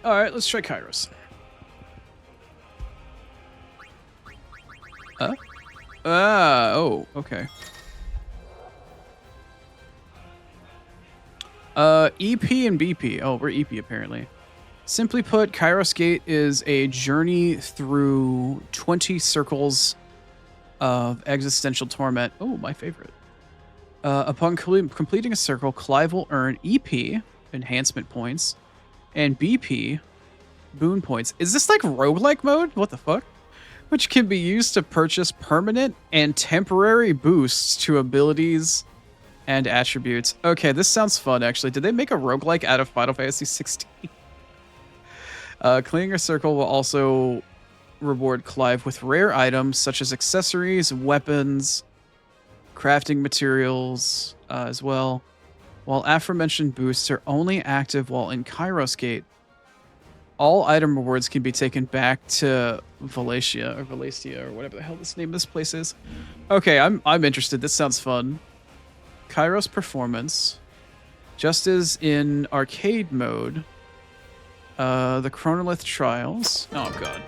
[SPEAKER 1] Alright, let's try Kairos. Oh, okay. EP and BP. Oh, we're EP apparently. Simply put, Kairos Gate is a journey through 20 circles of existential torment. Oh, my favorite. Upon completing a circle, Clive will earn EP, enhancement points, and BP, boon points. Is this like roguelike mode? What the fuck? Which can be used to purchase permanent and temporary boosts to abilities and attributes. Okay, this sounds fun, actually. Did they make a roguelike out of Final Fantasy 16? Clearing a circle will also reward Clive with rare items such as accessories, weapons, crafting materials as well. While aforementioned boosts are only active while in Kairos Gate, all item rewards can be taken back to Valacia or whatever the hell this name of this place is. Okay, I'm interested. This sounds fun. Kairos performance. Just as in arcade mode, the Chronolith trials. Oh god.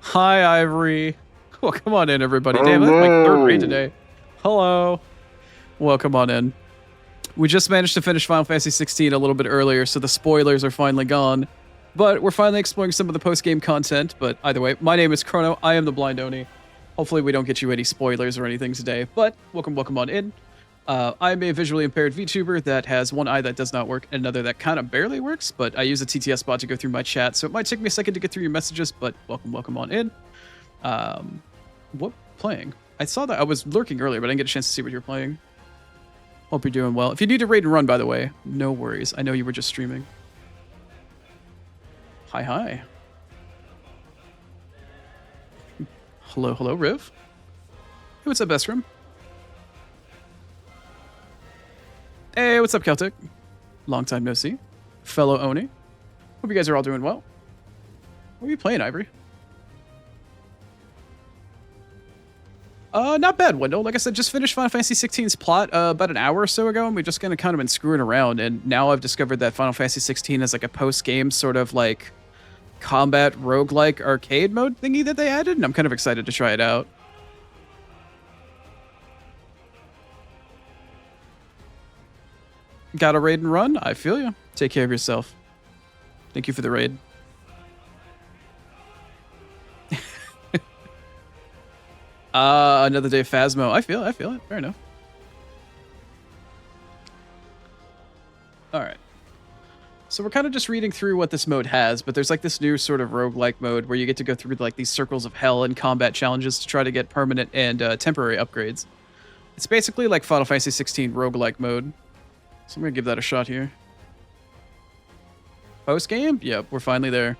[SPEAKER 1] Hi, Ivory. Well, come on in, everybody. Damn, that's like third grade today. Hello. Welcome on in. We just managed to finish Final Fantasy 16 a little bit earlier, so the spoilers are finally gone. But we're finally exploring some of the post-game content. But either way, my name is Chrono. I am the Blind Oni. Hopefully we don't get you any spoilers or anything today. But welcome on in. I'm a visually impaired VTuber that has one eye that does not work and another that kind of barely works. But I use a TTS bot to go through my chat, so it might take me a second to get through your messages. But welcome on in. What playing? I saw that I was lurking earlier, but I didn't get a chance to see what you're playing. Hope you're doing well. If you need to raid and run, by the way, no worries. I know you were just streaming. Hi. Hello, Riv. Hey, what's up, Bestrom? Hey, what's up, Celtic? Long time no see. Fellow Oni. Hope you guys are all doing well. What are you playing, Ivory? Not bad, Wendell. Like I said, just finished Final Fantasy 16's plot about an hour or so ago, and we just kind of been screwing around, and now I've discovered that Final Fantasy 16 is like a post-game sort of like combat roguelike arcade mode thingy that they added, and I'm kind of excited to try it out. Got a raid and run? I feel you. Take care of yourself. Thank you for the raid. Another day of Phasmo. I feel it. Fair enough. All right. So we're kind of just reading through what this mode has, but there's like this new sort of roguelike mode where you get to go through like these circles of hell and combat challenges to try to get permanent and temporary upgrades. It's basically like Final Fantasy 16 roguelike mode. So I'm going to give that a shot here. Post game? Yep, we're finally there.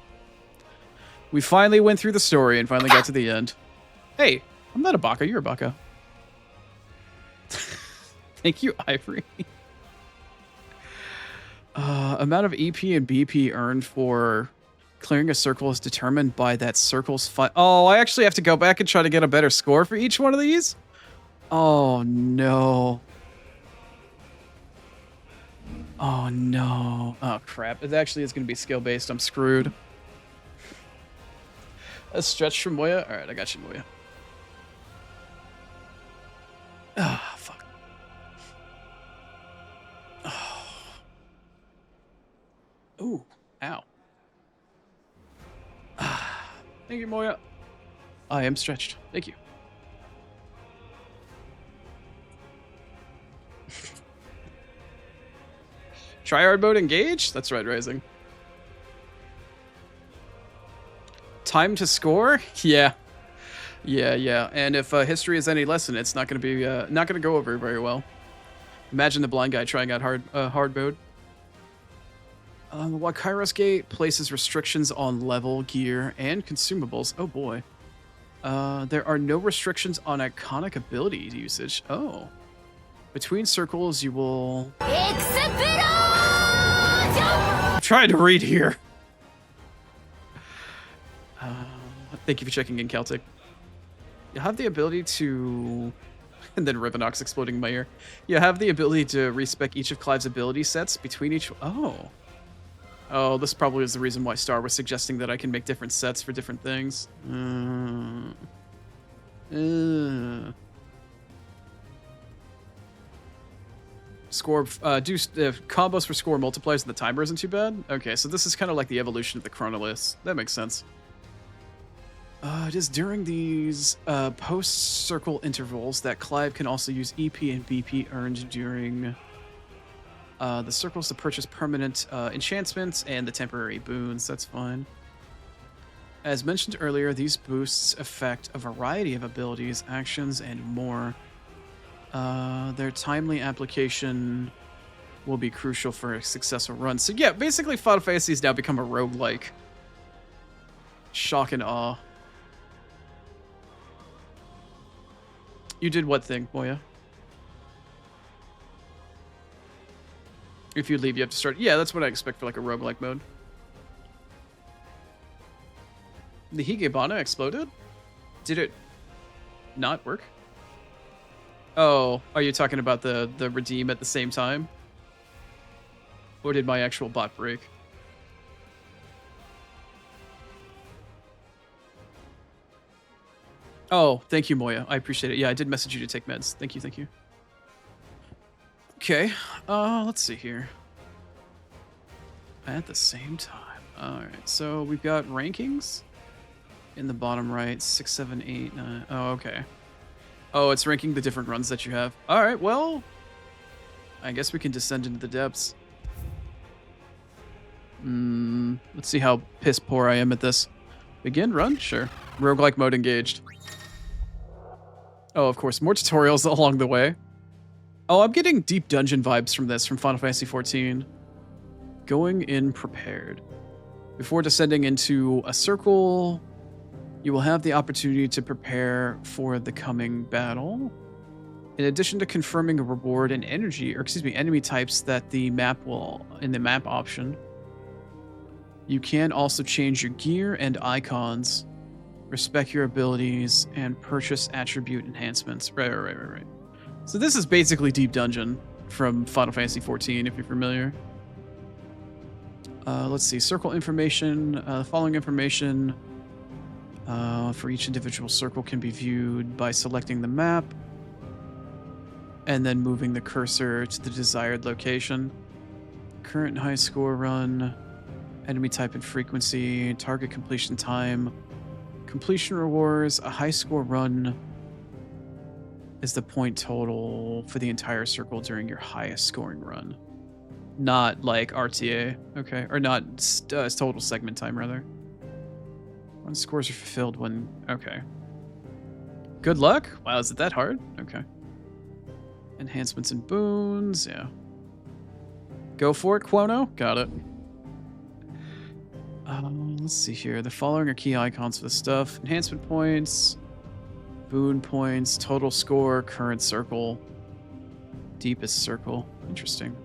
[SPEAKER 1] We finally went through the story and finally got to the end. Hey, I'm not a baka, you're a baka. Thank you, Ivory. Amount of EP and BP earned for clearing a circle is determined by that circle's Oh, I actually have to go back and try to get a better score for each one of these? Oh, no. Oh, no. Oh, crap. It actually is going to be skill-based. I'm screwed. A stretch from Moya? Alright, I got you, Moya. Ah, fuck. Oh. Ooh. Ow. I am stretched. Thank you. Tryhard mode engage? That's right, Rising. Time to score? Yeah. Yeah. And if history is any lesson, it's not going to be not going to go over very well. Imagine the blind guy trying out hard mode. While Kairos Gate places restrictions on level, gear, and consumables. Oh boy. There are no restrictions on iconic ability usage. Oh. Between circles, you will... I'm trying to read here. Thank you for checking in, Celtic. You have the ability to... And then Rivenox exploding in my ear. You have the ability to respec each of Clive's ability sets between each... Oh. Oh, this probably is the reason why Star was suggesting that I can make different sets for different things. Score, do combos for score multipliers and the timer isn't too bad? Okay, so this is kind of like the evolution of the Chronolist. That makes sense. It is during these post-circle intervals that Clive can also use EP and BP earned during the circles to purchase permanent enchantments and the temporary boons. That's fine. As mentioned earlier, these boosts affect a variety of abilities, actions, and more. Their timely application will be crucial for a successful run. So yeah, basically Final Fantasy has now become a roguelike. Shock and awe. You did what thing, Moya? If you leave, you have to start. Yeah, that's what I expect for like a roguelike mode. The Higebana exploded? Did it not work? Oh, are you talking about the redeem at the same time? Or did my actual bot break? Oh, thank you, Moya. I appreciate it. Yeah, I did message you to take meds. Thank you, thank you. Okay, let's see here. At the same time. Alright, so we've got rankings in the bottom right. 6, 7, 8, 9. Oh, okay. Oh, it's ranking the different runs that you have. Alright, well, I guess we can descend into the depths. Let's see how piss poor I am at this. Begin run? Sure. Roguelike mode engaged. Oh, of course, more tutorials along the way. Oh, I'm getting deep dungeon vibes from this, from Final Fantasy XIV. Going in prepared. Before descending into a circle, you will have the opportunity to prepare for the coming battle. In addition to confirming a reward and enemy types that the map will, in the map option, you can also change your gear and icons, respec your abilities, and purchase attribute enhancements. Right. So this is basically Deep Dungeon from Final Fantasy XIV, if you're familiar. Let's see, circle information. Following information for each individual circle can be viewed by selecting the map and then moving the cursor to the desired location. Current high score run, enemy type and frequency, target completion time, completion rewards. A high score run is the point total for the entire circle during your highest scoring run. Not like RTA, okay? Or not total segment time, rather. When scores are fulfilled when... Okay. Good luck? Wow, is it that hard? Okay. Enhancements and boons, yeah. Go for it, Quono. Got it. Let's see here. The following are key icons for the stuff. Enhancement points, boon points, total score, current circle, deepest circle. Interesting.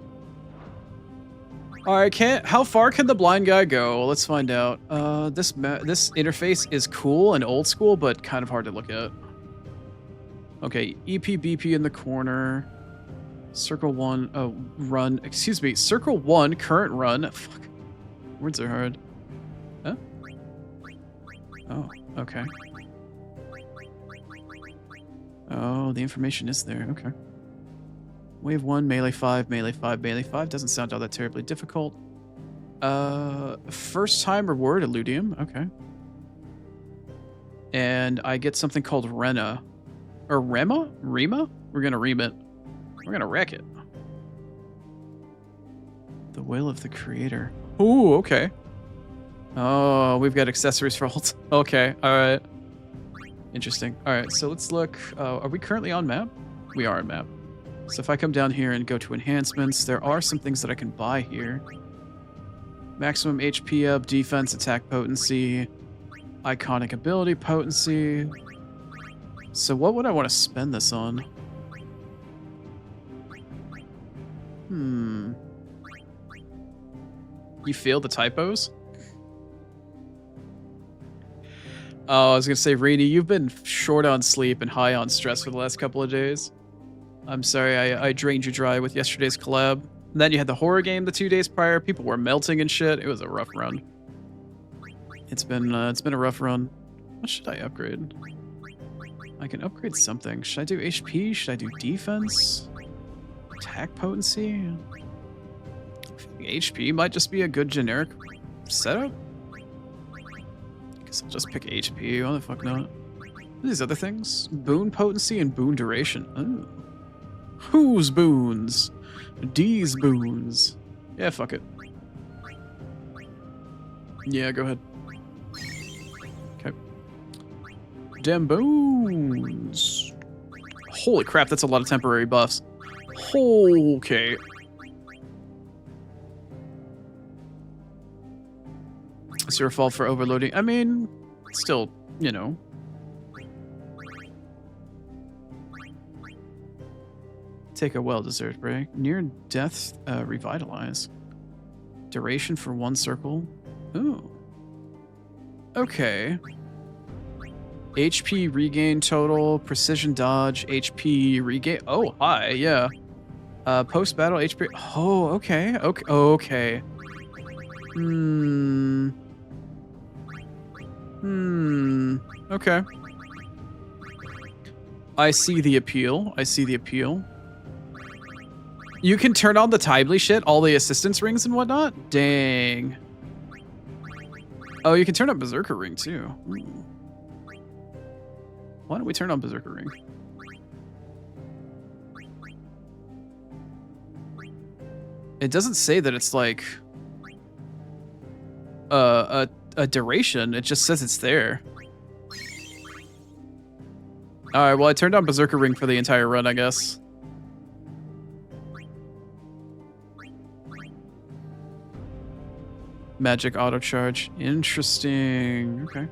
[SPEAKER 1] All right, how far can the blind guy go? Let's find out. This interface is cool and old school, but kind of hard to look at. Okay, EP, BP in the corner. Circle 1, run. Excuse me, Circle 1, current run. Fuck. Words are hard. Huh? Oh, okay. Oh, the information is there. Okay. Wave 1, melee 5, melee 5, melee 5. Doesn't sound all that terribly difficult. First time reward, Illudium. Okay. And I get something called Rena. Or Rema? Rema? We're gonna ream it. We're gonna wreck it. The will of the creator. Ooh, okay. Oh, we've got accessories for all. Okay, alright. Interesting. Alright, so let's look. Are we currently on map? We are on map. So if I come down here and go to enhancements, there are some things that I can buy here. Maximum HP up, defense, attack potency, iconic ability potency. So what would I want to spend this on? You feel the typos? Oh, I was gonna say, Rainy, you've been short on sleep and high on stress for the last couple of days. I'm sorry, I drained you dry with yesterday's collab. And then you had the horror game the 2 days prior. People were melting and shit. It was a rough run. It's been a rough run. What should I upgrade? I can upgrade something. Should I do HP? Should I do defense? Attack potency? HP might just be a good generic setup. Guess I'll just pick HP. Why the fuck not? These other things? Boon potency and boon duration. Ooh. Whose boons? D's boons. Yeah, fuck it. Yeah, go ahead. Okay. Damn boons. Holy crap, that's a lot of temporary buffs. Okay. Is your fault for overloading? I mean, still, you know. Take a well-deserved break. Near death, revitalize. Duration for 1 circle. Ooh. Okay. HP regain total, precision dodge, HP regain. Oh, hi, yeah. Post-battle HP. Oh, okay. Okay. Okay. I see the appeal. You can turn on the timely shit, all the assistance rings and whatnot? Dang. Oh, you can turn on Berserker Ring too. Why don't we turn on Berserker Ring? It doesn't say that it's like a duration. It just says it's there. Alright, well I turned on Berserker Ring for the entire run, I guess. Magic auto charge. Interesting. Okay.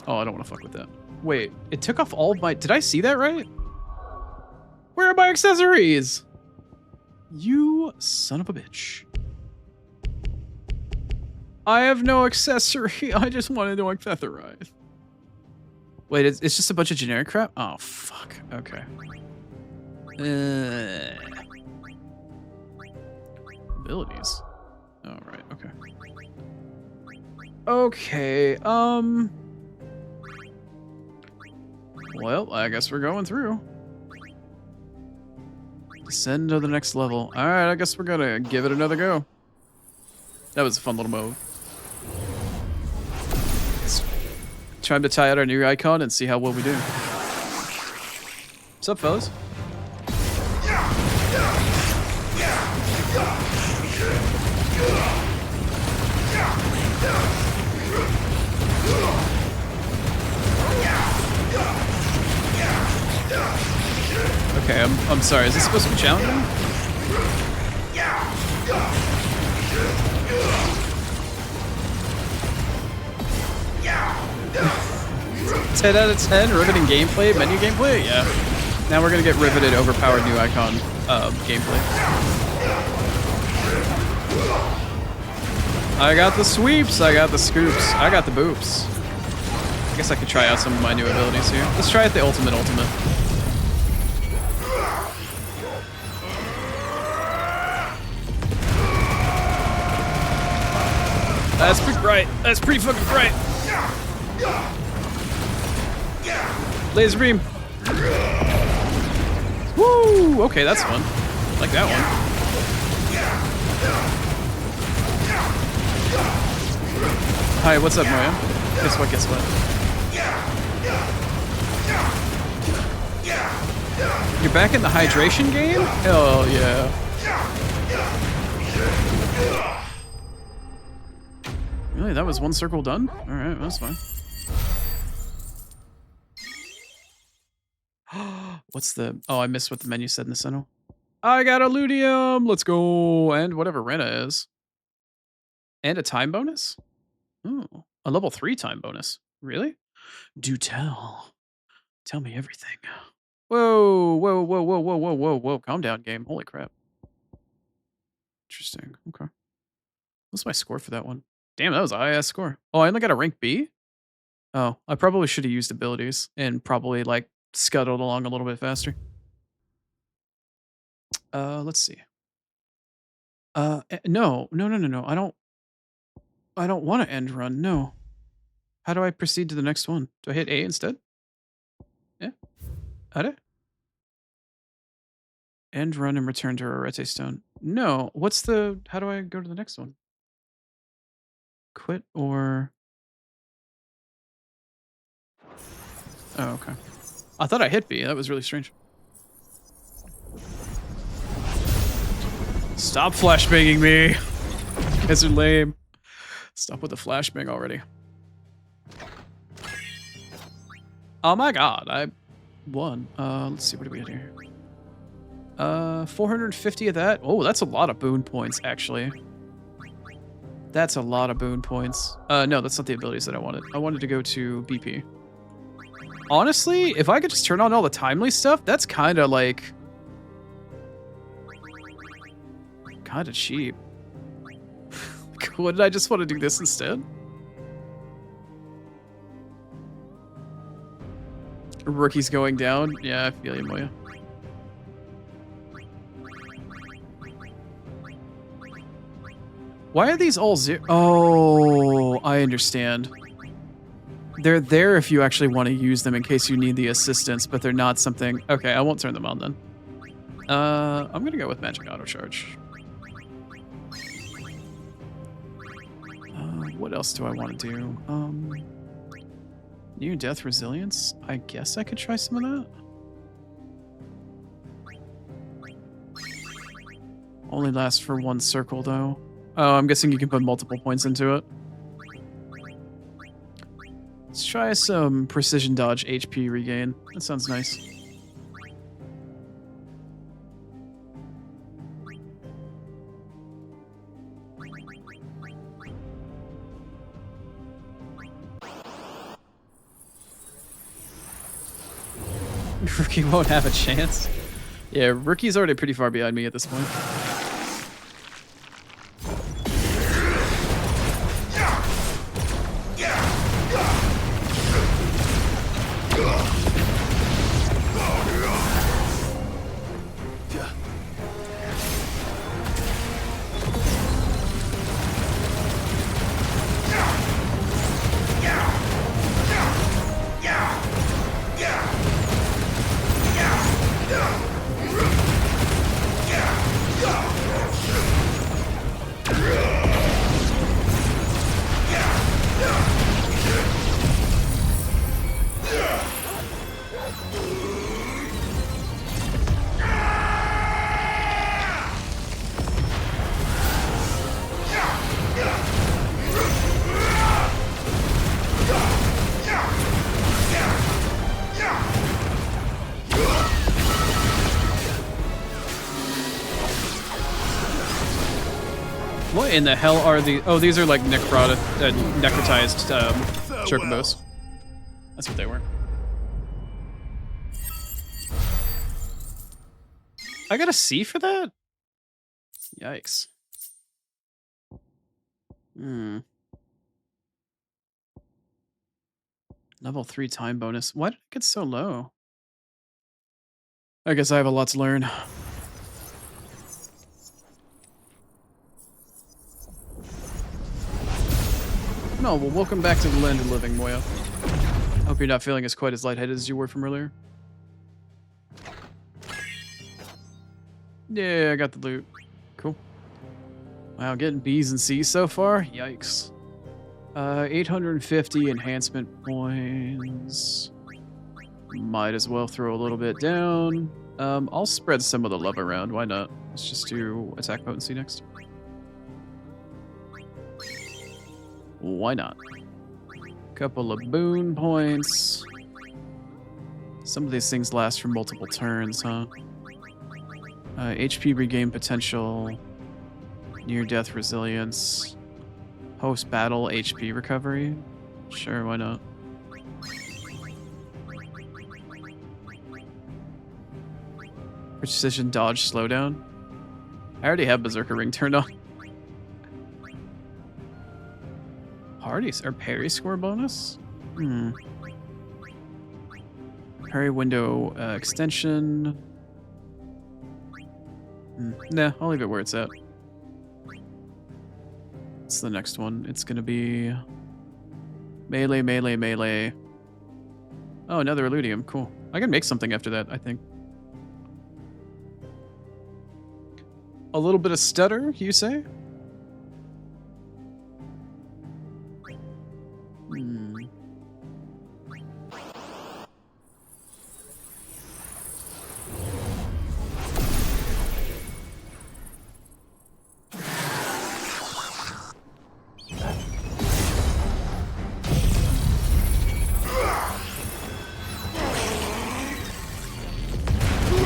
[SPEAKER 1] Oh, I don't want to fuck with that. Wait, it took off all of my... Did I see that right? Where are my accessories? You son of a bitch. I have no accessory. I just wanted to accessorize. Wait, it's just a bunch of generic crap? Oh, fuck. Okay. Abilities. Oh, right. Okay. Okay. Well, I guess we're going through. Descend to the next level. Alright, I guess we're gonna give it another go. That was a fun little move. It's time to try out our new icon and see how well we do. What's up, fellas? Okay, I'm sorry. Is this supposed to be challenging? 10 out of 10, riveting gameplay, menu gameplay? Yeah. Now we're gonna get riveted, overpowered new icon gameplay. I got the sweeps, I got the scoops, I got the boops. I guess I could try out some of my new abilities here. Let's try out the ultimate. That's pretty bright. That's pretty fucking bright. Laser beam. Woo! Okay, that's fun. I like that one. Hi, what's up, Moya? Guess what, guess what? You're back in the hydration game? Hell yeah. Really, that was one circle done? Alright, that's fine. What's the... Oh, I missed what the menu said in the center. I got a luteum! Let's go! And whatever Rena is. And a time bonus? Oh, a level 3 time bonus. Really? Do tell. Tell me everything. Whoa, whoa, whoa, whoa, whoa, whoa, whoa, whoa. Calm down, game. Holy crap. Interesting. Okay. What's my score for that one? Damn, that was a high-ass score. Oh, I only got a rank B? Oh, I probably should have used abilities and probably, like, scuttled along a little bit faster. Let's see. No. No, no, no, no. I don't want to end run. No. How do I proceed to the next one? Do I hit A instead? Yeah. How do? End run and return to Arete Stone. No. What's the... How do I go to the next one? Quit or... Oh, okay. I thought I hit B. That was really strange. Stop flashbanging me. You guys are lame. Stop with the flashbang already. Oh my god, I won. Let's see, what do we get here? 450 of that. Oh, that's a lot of boon points, actually. That's a lot of boon points. No, that's not the abilities that I wanted. I wanted to go to BP. Honestly, if I could just turn on all the timely stuff, that's kind of like... kind of cheap. What, did I just want to do this instead? Rookie's going down. Yeah, I feel you, Moya. Why are these all zero? Oh, I understand. They're there if you actually want to use them in case you need the assistance, but they're not something... Okay, I won't turn them on then. I'm gonna go with Magic Auto Charge. What else do I want to do? New Death Resilience? I guess I could try some of that. Only lasts for one circle, though. Oh, I'm guessing you can put multiple points into it. Let's try some Precision Dodge HP regain. That sounds nice. Rookie won't have a chance. Yeah, Rookie's already pretty far behind me at this point. What in the hell are these? Oh, these are like necrotized chocobos. That's what they were. I got a C for that? Yikes. Level 3 time bonus. Why did it get so low? I guess I have a lot to learn. No, well, welcome back to the land of living, Moya. Hope you're not feeling as quite as lightheaded as you were from earlier. Yeah, I got the loot. Cool. Wow, getting B's and C's so far? Yikes. 850 enhancement points. Might as well throw a little bit down. I'll spread some of the love around. Why not? Let's just do attack potency next. Why not? Couple of boon points. Some of these things last for multiple turns, huh? HP regain potential. Near-death resilience. Post-battle HP recovery. Sure, why not? Precision dodge slowdown. I already have Berserker Ring turned on. Parties or parry score bonus? Parry window extension. Nah, I'll leave it where it's at. What's the next one? It's gonna be melee, melee, melee. Oh, another Illudium. Cool. I can make something after that, I think. A little bit of stutter, you say?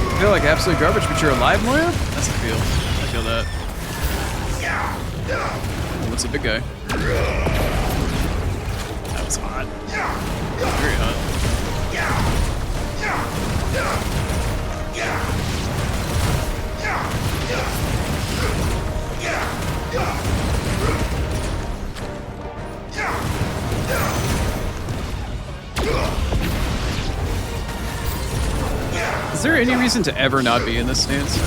[SPEAKER 1] I feel like absolute garbage, but you're alive, Moya? That's a feel. I feel that. Oh, what's a big guy? That was hot. Very hot. Is there any reason to ever not be in this stance?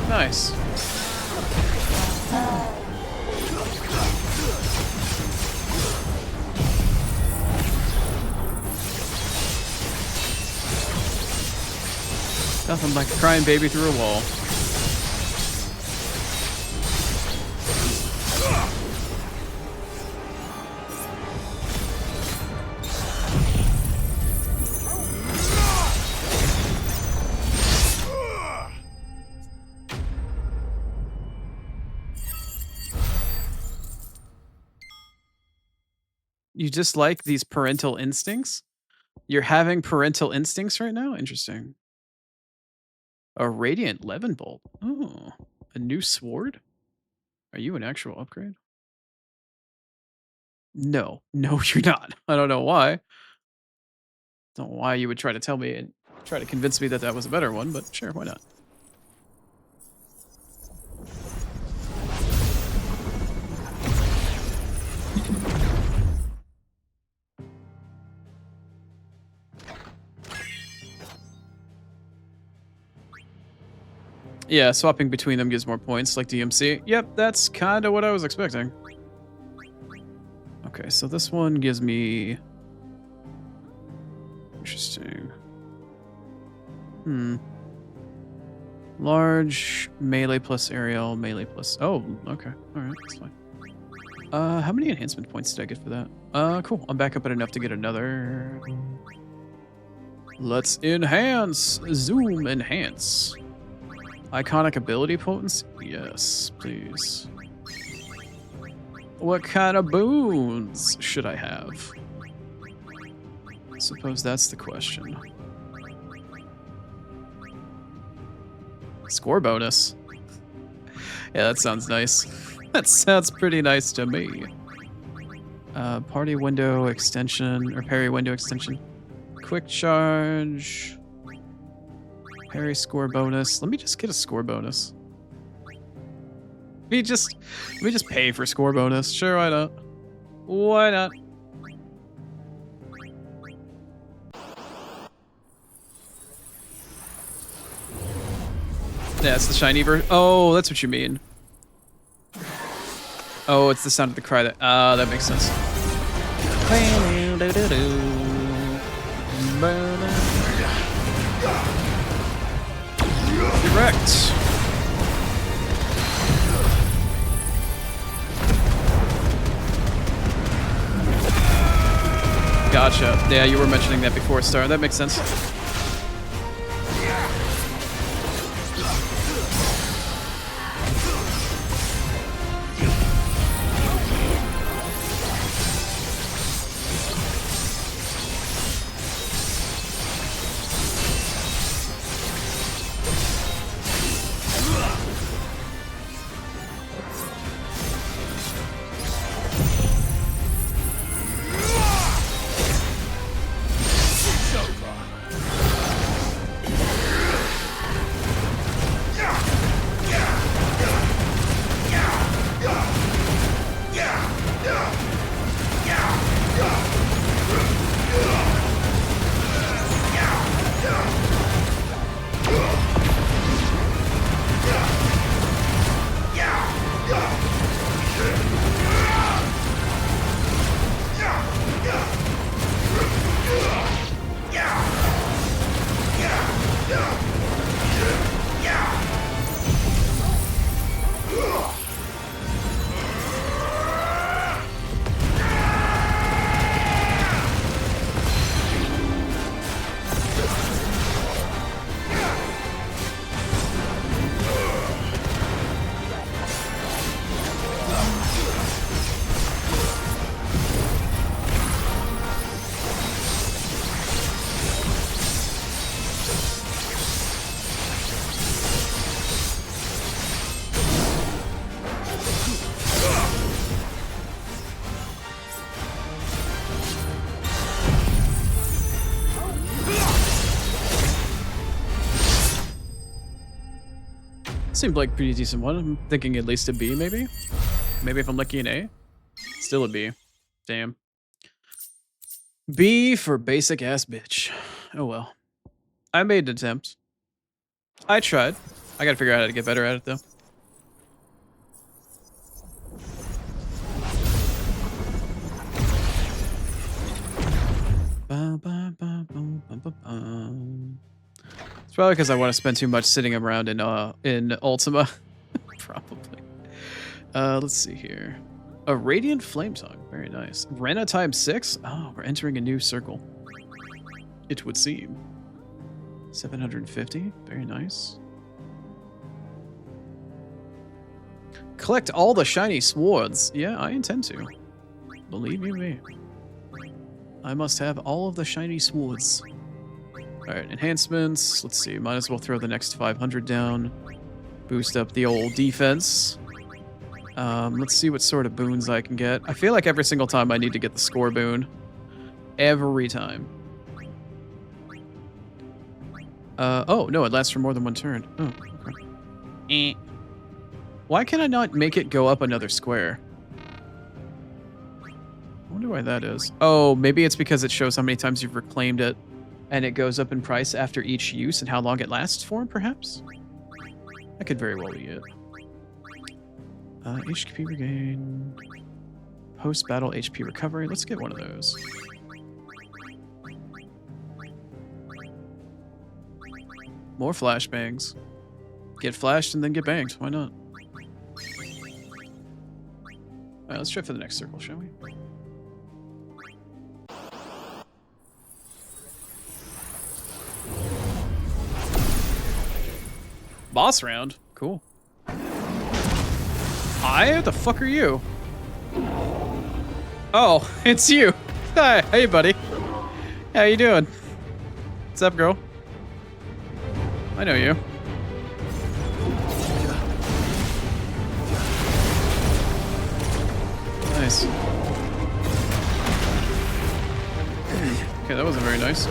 [SPEAKER 1] Nice. Nothing like a crying baby through a wall. You dislike these parental instincts? You're having parental instincts right now? Interesting. A Radiant Levin Bolt. Oh, a new sword? Are you an actual upgrade? No. No, you're not. I don't know why. Don't know why you would try to tell me and try to convince me that that was a better one, but sure, why not? Yeah, swapping between them gives more points, like DMC. Yep, that's kind of what I was expecting. Okay, so this one gives me... Interesting. Large, melee plus aerial, melee plus... Oh, okay. Alright, that's fine. How many enhancement points did I get for that? Cool. I'm back up at enough to get another... Let's enhance! Zoom enhance. Iconic ability potency? Yes, please. What kind of boons should I have? I suppose that's the question. Score bonus. Yeah, that sounds nice. That sounds pretty nice to me. Party window extension, or parry window extension. Quick charge. Parry score bonus. Let me just get a score bonus. Let me just pay for score bonus. Sure, why not? Why not? Yeah, it's the shiny version. Oh, that's what you mean. Oh, it's the sound of the cry that. Ah, that makes sense. Correct. Gotcha. Yeah, you were mentioning that before, Star. That makes sense. Seemed like a pretty decent one. I'm thinking at least a B, maybe? Maybe if I'm lucky, an A? Still a B. Damn. B for basic ass bitch. Oh well. I made an attempt. I tried. I gotta figure out how to get better at it, though. It's probably because I want to spend too much sitting around in Ultima. Probably. Let's see here. A Radiant Flame Tongue. Very nice. Rena times 6? Oh, we're entering a new circle. It would seem. 750. Very nice. Collect all the shiny swords. Yeah, I intend to. Believe you me. I must have all of the shiny swords. Alright, enhancements. Let's see. Might as well throw the next 500 down. Boost up the old defense. Let's see what sort of boons I can get. I feel like every single time I need to get the score boon. Every time. Oh, no, it lasts for more than one turn. Oh, okay. Why can I not make it go up another square? I wonder why that is. Oh, maybe it's because it shows how many times you've reclaimed it, and it goes up in price after each use and how long it lasts for, perhaps? That could very well be it. HP regain. Post-battle HP recovery. Let's get one of those. More flashbangs. Get flashed and then get banged. Why not? Alright, let's try for the next circle, shall we? Boss round? Cool. Hi, what the fuck are you? Oh, it's you. Hi, hey buddy. How you doing? What's up, girl? I know you. Nice. Okay, that wasn't very nice.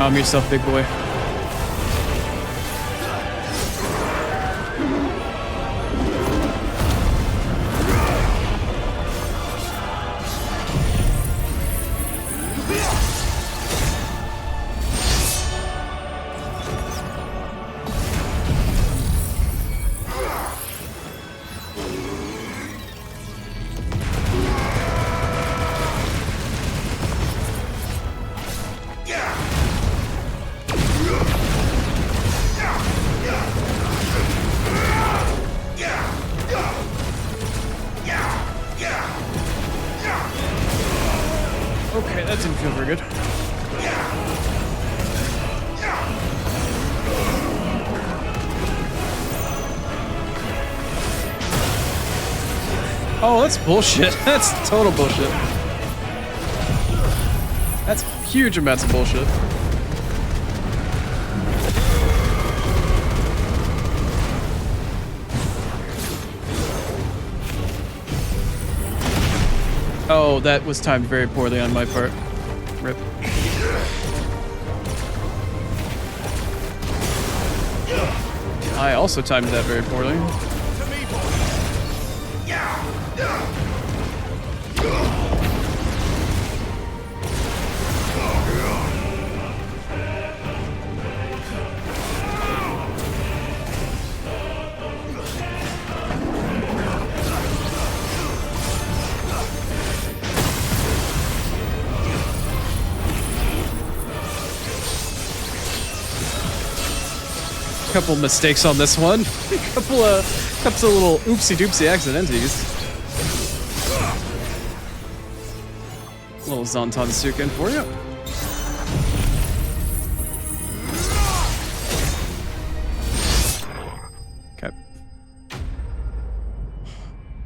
[SPEAKER 1] Calm yourself, big boy. Okay, that didn't feel very good. Oh, that's bullshit. That's total bullshit. That's huge amounts of bullshit. Oh, that was timed very poorly on my part. Rip. I also timed that very poorly. Couple mistakes on this one. couple of little oopsie doopsie accidentes. Little Zontan Sukin for you. Okay.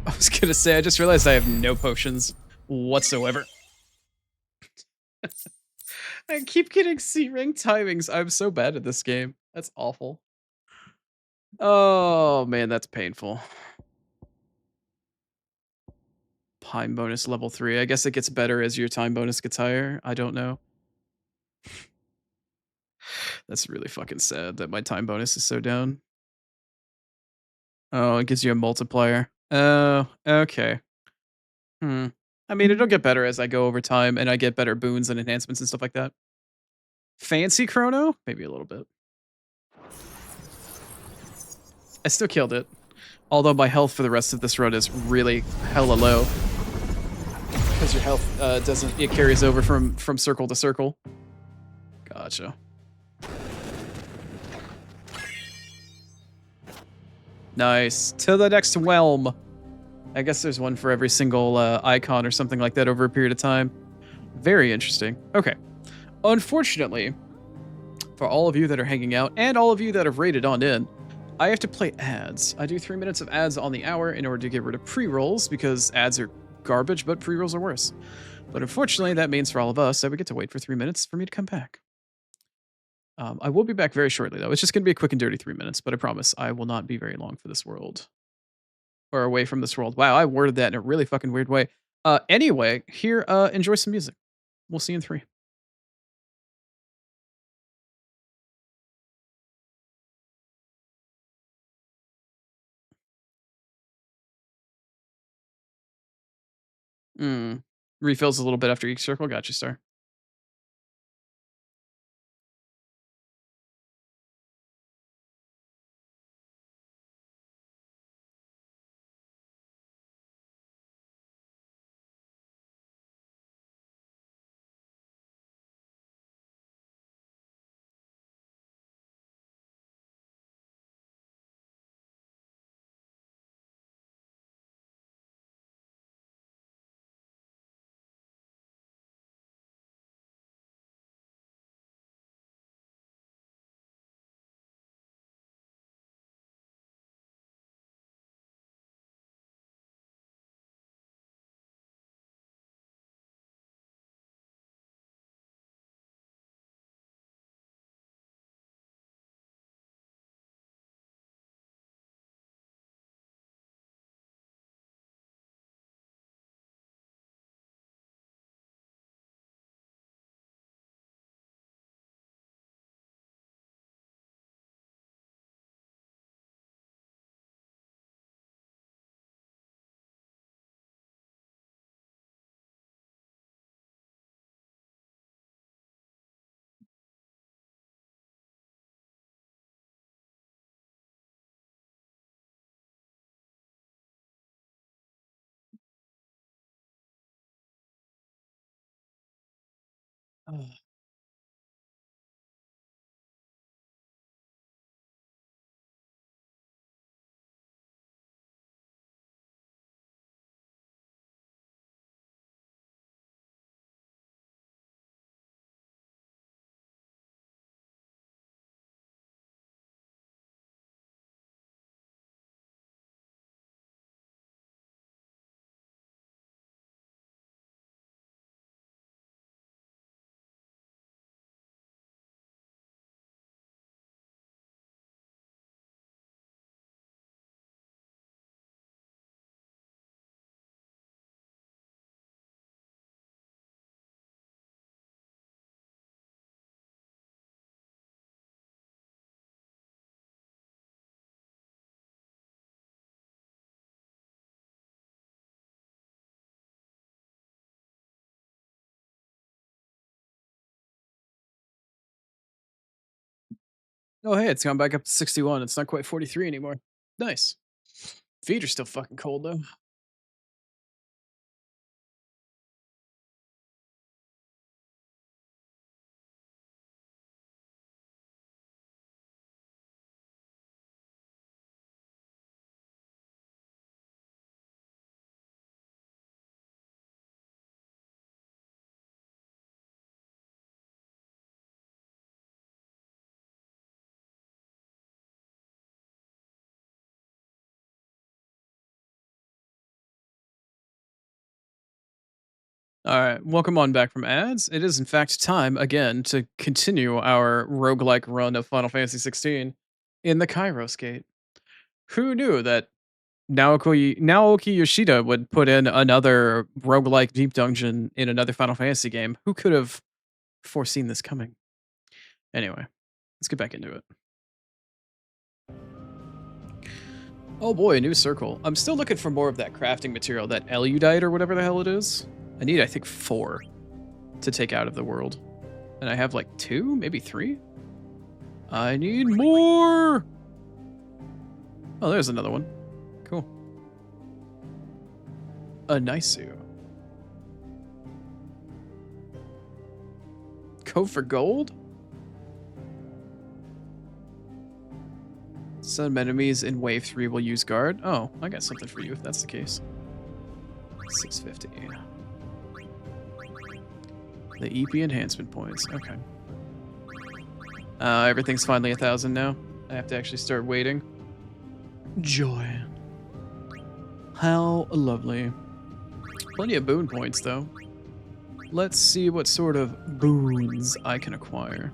[SPEAKER 1] I was gonna say, I just realized I have no potions whatsoever. I keep getting C-rank timings. I'm so bad at this game. That's awful. Oh man, that's painful. Time bonus level 3. I guess it gets better as your time bonus gets higher. I don't know. That's really fucking sad that my time bonus is so down. Oh, it gives you a multiplier. Oh, okay. Hmm. I mean, it'll get better as I go over time and I get better boons and enhancements and stuff like that. Fancy chrono? Maybe a little bit. I still killed it. Although my health for the rest of this run is really hella low. Because your health doesn't, it carries over from circle to circle. Gotcha. Nice. To the next realm. I guess there's one for every single icon or something like that over a period of time. Very interesting. Okay. Unfortunately, for all of you that are hanging out and all of you that have rated on in, I have to play ads. I do 3 minutes of ads on the hour in order to get rid of pre-rolls because ads are garbage, but pre-rolls are worse. But unfortunately, that means for all of us that we get to wait for 3 minutes for me to come back. I will be back very shortly, though. It's just going to be a quick and dirty 3 minutes, but I promise I will not be very long for this world. Or away from this world. Wow, I worded that in a really fucking weird way. Anyway, here, enjoy some music. We'll see you in 3. Refills a little bit after each circle. Gotcha, star. Oh, hey, it's gone back up to 61. It's not quite 43 anymore. Nice. Feet are still fucking cold, though. All right, welcome on back from ads. It is in fact time again to continue our roguelike run of Final Fantasy 16 in the Kairos Gate. Who knew that Naoki Yoshida would put in another roguelike deep dungeon in another Final Fantasy game? Who could have foreseen this coming? Anyway, let's get back into it. Oh boy, a new circle. I'm still looking for more of that crafting material, that Eludite or whatever the hell it is. I need, I think, 4 to take out of the world. And I have like 2, maybe 3? I need more! Oh, there's another one. Cool. A Nisu. Code for gold? Some enemies in wave 3 will use guard. Oh, I got something for you if that's the case. 650. The EP enhancement points. Okay. Everything's finally 1,000 now. I have to actually start waiting. Joy. How lovely. Plenty of boon points, though. Let's see what sort of boons I can acquire.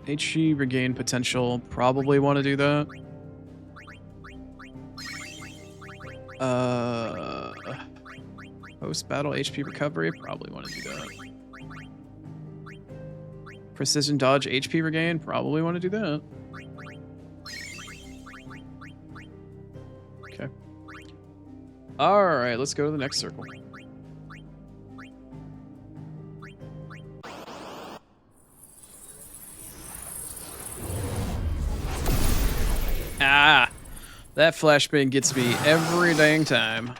[SPEAKER 1] HP regain potential. Probably want to do that. Post-battle HP recovery. Probably want to do that. Precision dodge HP regain. Probably want to do that. Okay. Alright, let's go to the next circle. Ah! That flashbang gets me every dang time.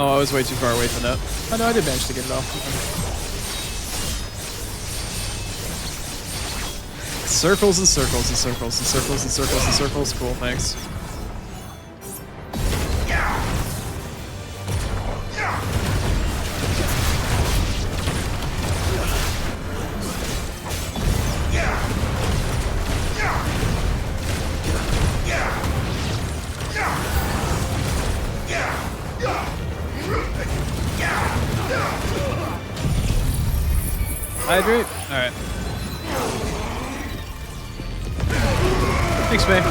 [SPEAKER 1] Oh, I was way too far away from that. Oh no, I did manage to get it off. Circles and circles and circles and circles and circles and circles. Cool, thanks. Hydrate? Alright. Thanks, man.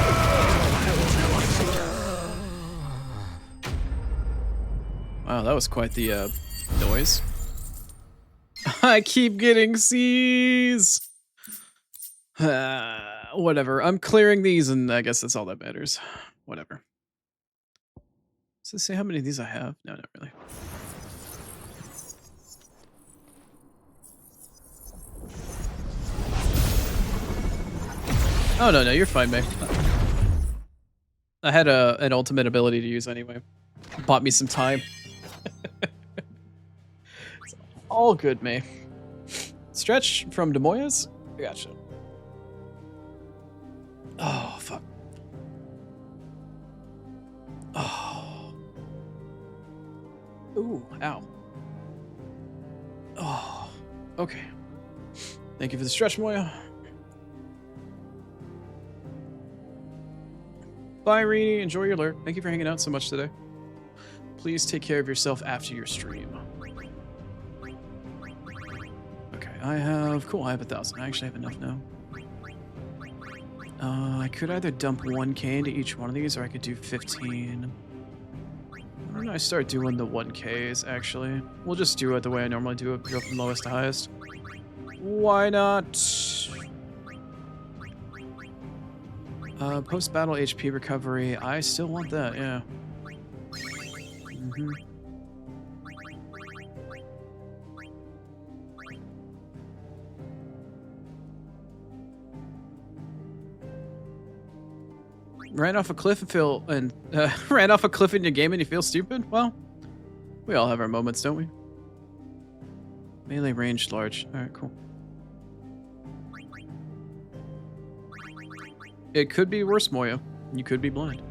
[SPEAKER 1] Wow, that was quite the noise. I keep getting C's. Whatever. I'm clearing these, and I guess that's all that matters. Whatever. Does it say how many of these I have? No, not really. Oh, no, you're fine, May. I had an ultimate ability to use anyway. Bought me some time. It's all good, May. Stretch from Des Moines? I gotcha. Oh, fuck. Oh. Ooh, ow. Oh, okay. Thank you for the stretch, Moya. Bye, Reenie. Enjoy your lurk. Thank you for hanging out so much today. Please take care of yourself after your stream. Okay, I have 1,000. I actually have enough now. I could either dump 1k into each one of these, or I could do 15. Why don't I start doing the 1ks, actually? We'll just do it the way I normally do it, go from lowest to highest. Why not? Post-battle HP recovery. I still want that, yeah. Mm-hmm. Ran off a cliff ran off a cliff in your game and you feel stupid? Well, we all have our moments, don't we? Melee range large. Alright, cool. It could be worse, Moya. You could be blind.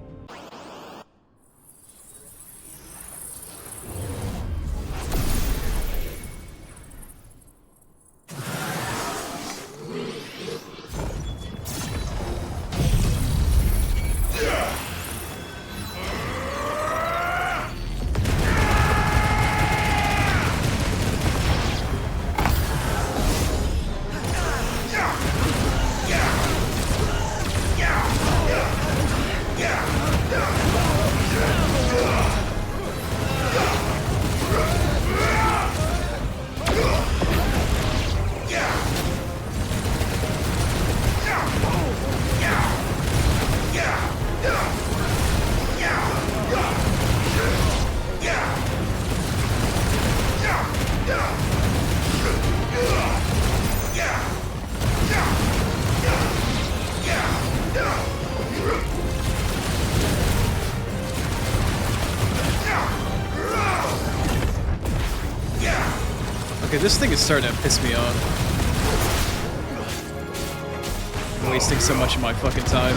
[SPEAKER 1] Okay, this thing is starting to piss me off. I'm wasting so much of my fucking time.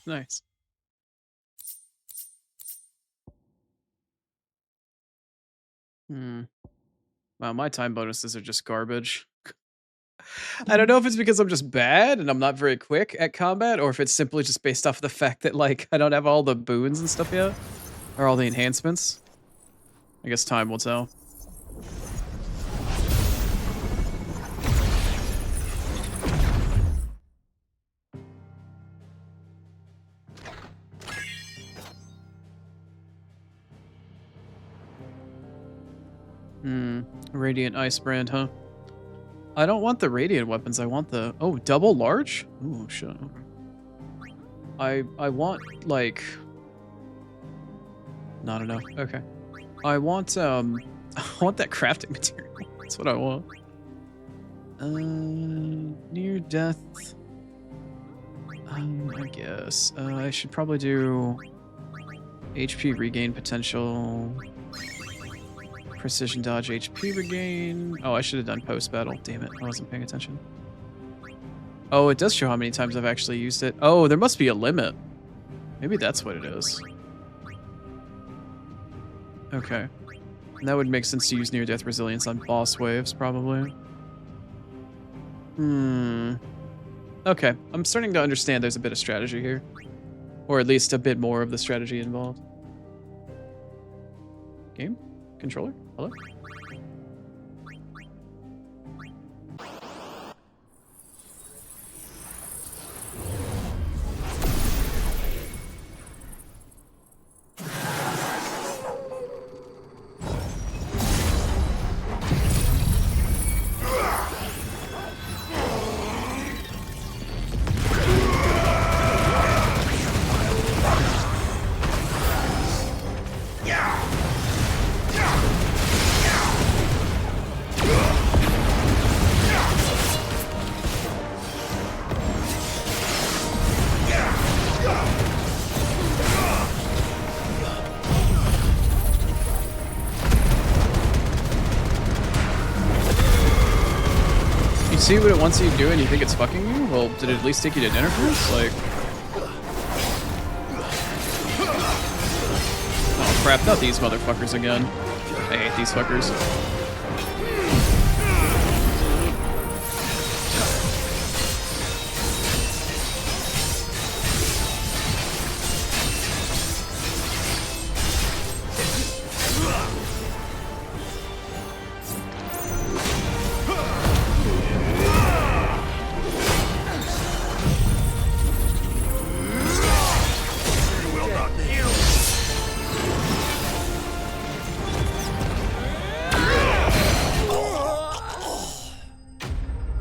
[SPEAKER 1] Nice. Wow, my time bonuses are just garbage. I don't know if it's because I'm just bad and I'm not very quick at combat, or if it's simply just based off the fact that, like, I don't have all the boons and stuff yet. Or all the enhancements. I guess time will tell. Radiant Ice Brand, huh? I don't want the radiant weapons. I want the double large. Ooh, shit. I want like not enough. Okay. I want I want that crafting material. That's what I want. Near death. I guess I should probably do HP regain potential. Precision dodge HP regain. Oh, I should have done post battle. Damn it, I wasn't paying attention. Oh, it does show how many times I've actually used it. Oh, there must be a limit. Maybe that's what it is. Okay. And that would make sense to use near-death resilience on boss waves, probably. Okay, I'm starting to understand there's a bit of strategy here. Or at least a bit more of the strategy involved. Game? Controller? Hello? See what it wants you to do and you think it's fucking you? Well, did it at least take you to dinner first? Like... Oh crap, not these motherfuckers again. I hate these fuckers.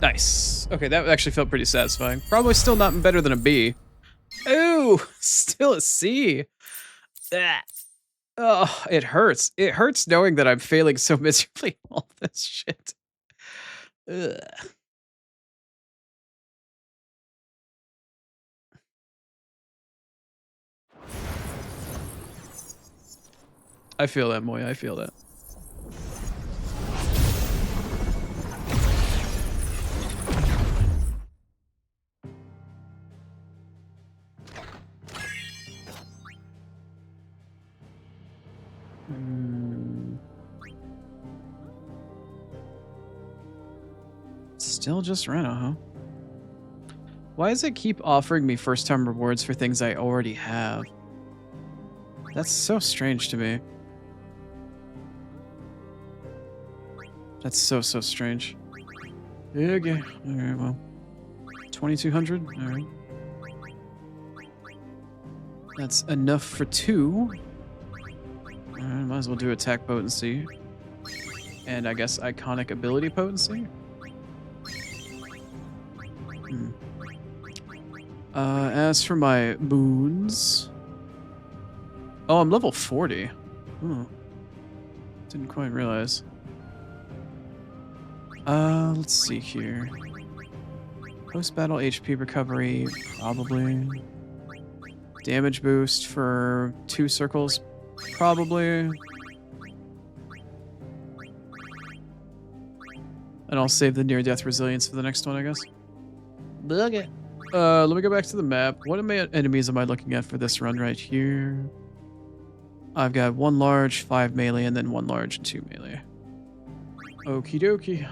[SPEAKER 1] Nice. Okay, that actually felt pretty satisfying. Probably still not better than a B. Ooh, still a C. Ah. Oh, it hurts. It hurts knowing that I'm failing so miserably on all this shit. Ugh. I feel that, Moy. I feel that. Still just Reno, huh? Why does it keep offering me first-time rewards for things I already have? That's so strange to me. That's so strange. Yeah, okay. Alright, well. 2,200? Alright. That's enough for 2. Alright, might as well do attack potency. And I guess iconic ability potency? As for my boons... Oh, I'm level 40. Oh. Didn't quite realize. Let's see here. Post-battle HP recovery, probably. Damage boost for 2 circles, probably. And I'll save the near-death resilience for the next one, I guess. Okay. Let me go back to the map. What enemies am I looking at for this run right here? I've got 1 large, 5 melee, and then 1 large and 2 melee. Okie dokie.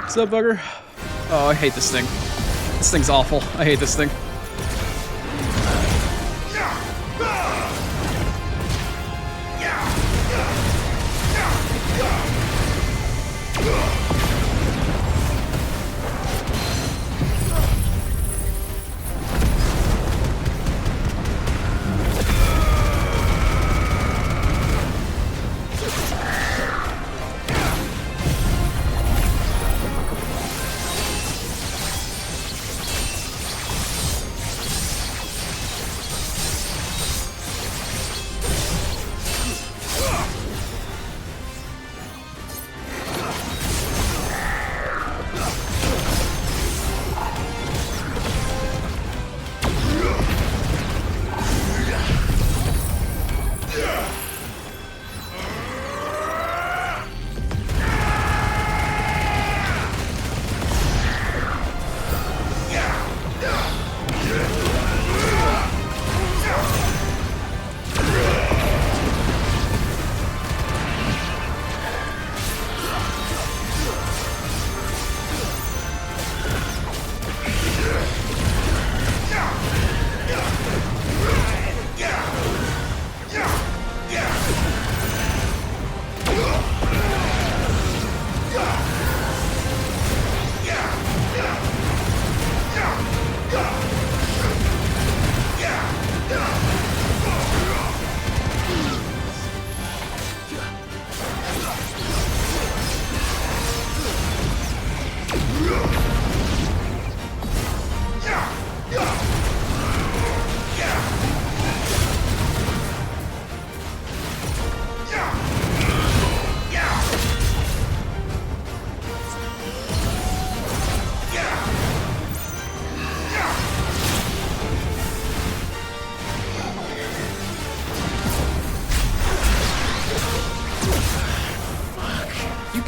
[SPEAKER 1] What's up, bugger? Oh, I hate this thing. This thing's awful. I hate this thing.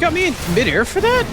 [SPEAKER 1] got me in midair for that?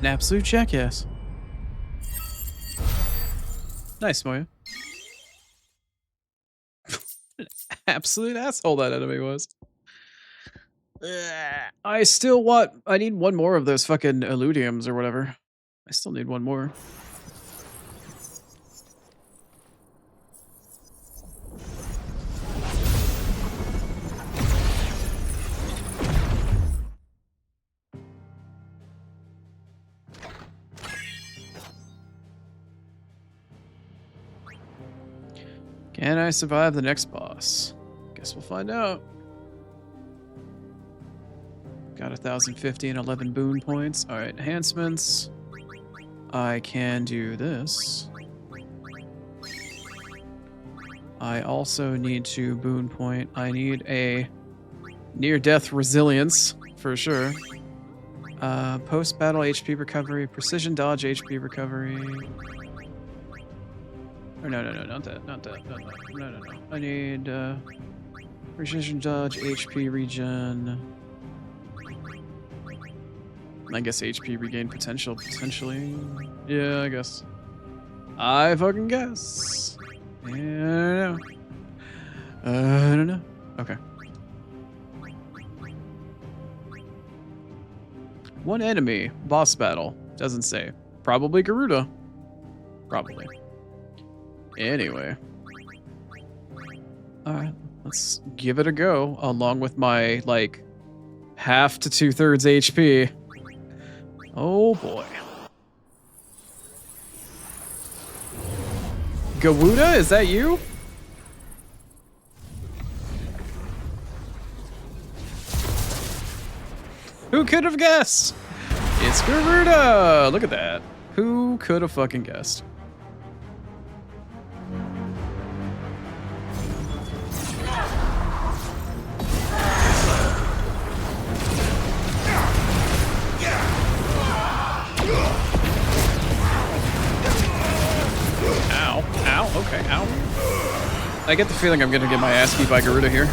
[SPEAKER 1] An absolute jackass. Nice, Moya. Absolute asshole that enemy was. I still want... I need one more of those fucking Illudiums or whatever. I still need one more. Can I survive the next boss? Guess we'll find out. Got 1,050 and 11 boon points. Alright, enhancements. I can do this. I also need to boon point. I need a near-death resilience, for sure. Post-battle HP recovery, precision dodge HP recovery. Or no, not that. No. I need precision dodge, HP regen. I guess HP regain potential, potentially. Yeah, I guess. I fucking guess. Yeah, I don't know. Okay. One enemy, boss battle. Doesn't say. Probably Garuda. Probably. Anyway. Alright, let's give it a go, along with my, like, half to 2/3 HP. Oh boy. Gawuda, is that you? Who could have guessed? It's Garuda! Look at that. Who could have fucking guessed? Ow, okay, ow. I get the feeling I'm gonna get my ass beat by Garuda here.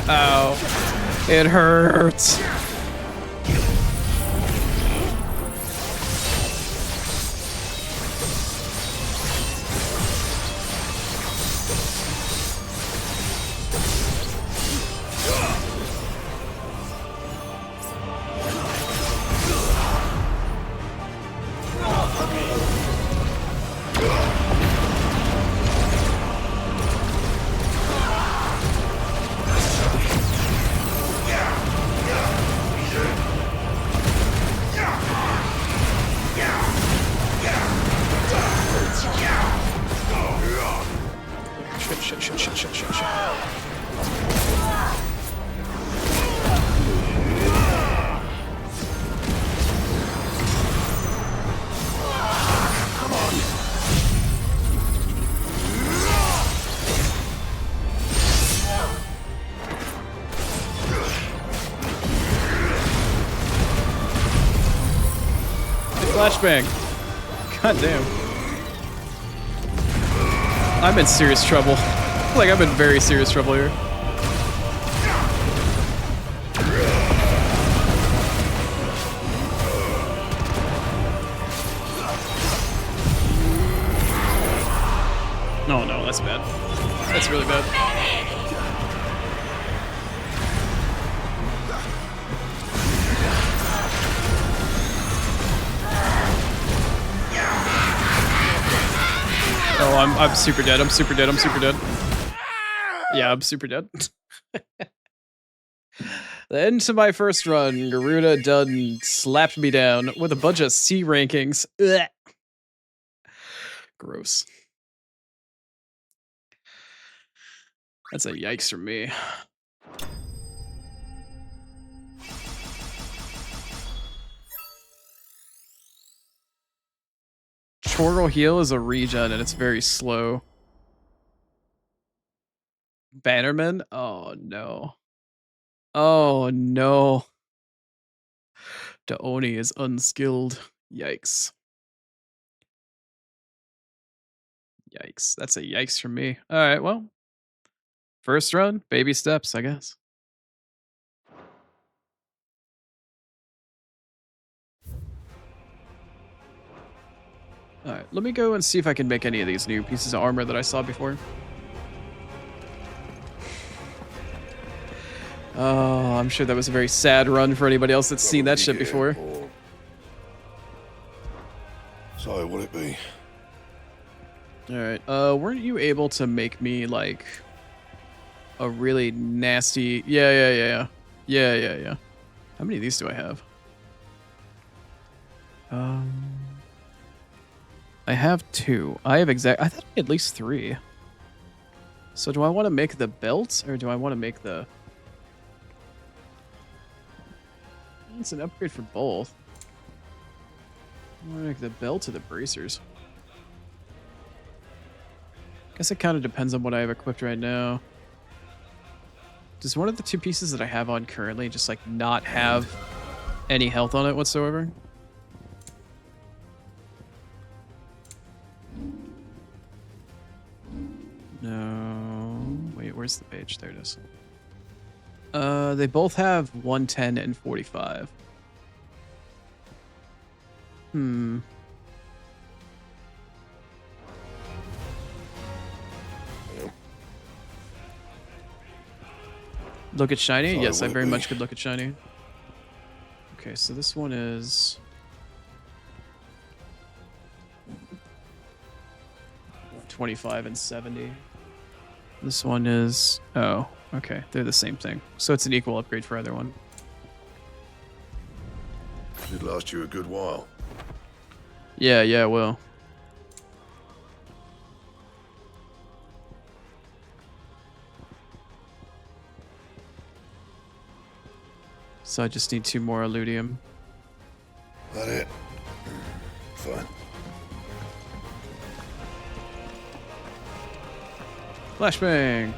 [SPEAKER 1] Ow. It hurts. Flashbang. God damn. I'm in serious trouble. Like, I'm in very serious trouble here. No, no, that's bad. That's really bad. Oh, I'm super dead. I'm super dead. I'm super dead. Yeah, I'm super dead. The end to my first run. Garuda done slapped me down with a bunch of C rankings. Ugh. Gross. That's a yikes from me. Chortle Heal is a regen and it's very slow. Bannerman? Oh no. Oh no. Oni is unskilled. Yikes. Yikes. That's a yikes from me. Alright, well. First run, baby steps, I guess. Alright, let me go and see if I can make any of these new pieces of armor that I saw before. Oh, I'm sure that was a very sad run for anybody else that's seen that shit before.
[SPEAKER 21] So, what'll it be?
[SPEAKER 1] Alright, weren't you able to make me, like, a really nasty... Yeah. How many of these do I have? I have 2. I have I thought I had at least 3. So do I want to make the belt, or do I want to make the... It's an upgrade for both. I want to make the belt or the bracers. Guess it kind of depends on what I have equipped right now. Does one of the 2 pieces that I have on currently just like not have any health on it whatsoever? No. Wait, where's the page? There it is. They both have 110 and 45. Look at shiny? Yes, I very much could look at shiny. Okay, so this one is... $25 and $70. This one is... Oh, okay. They're the same thing. So it's an equal upgrade for either one.
[SPEAKER 21] Should last you a good while.
[SPEAKER 1] Yeah, it will. So I just need 2 more Illudium.
[SPEAKER 21] That it? Fine.
[SPEAKER 1] Flashbang!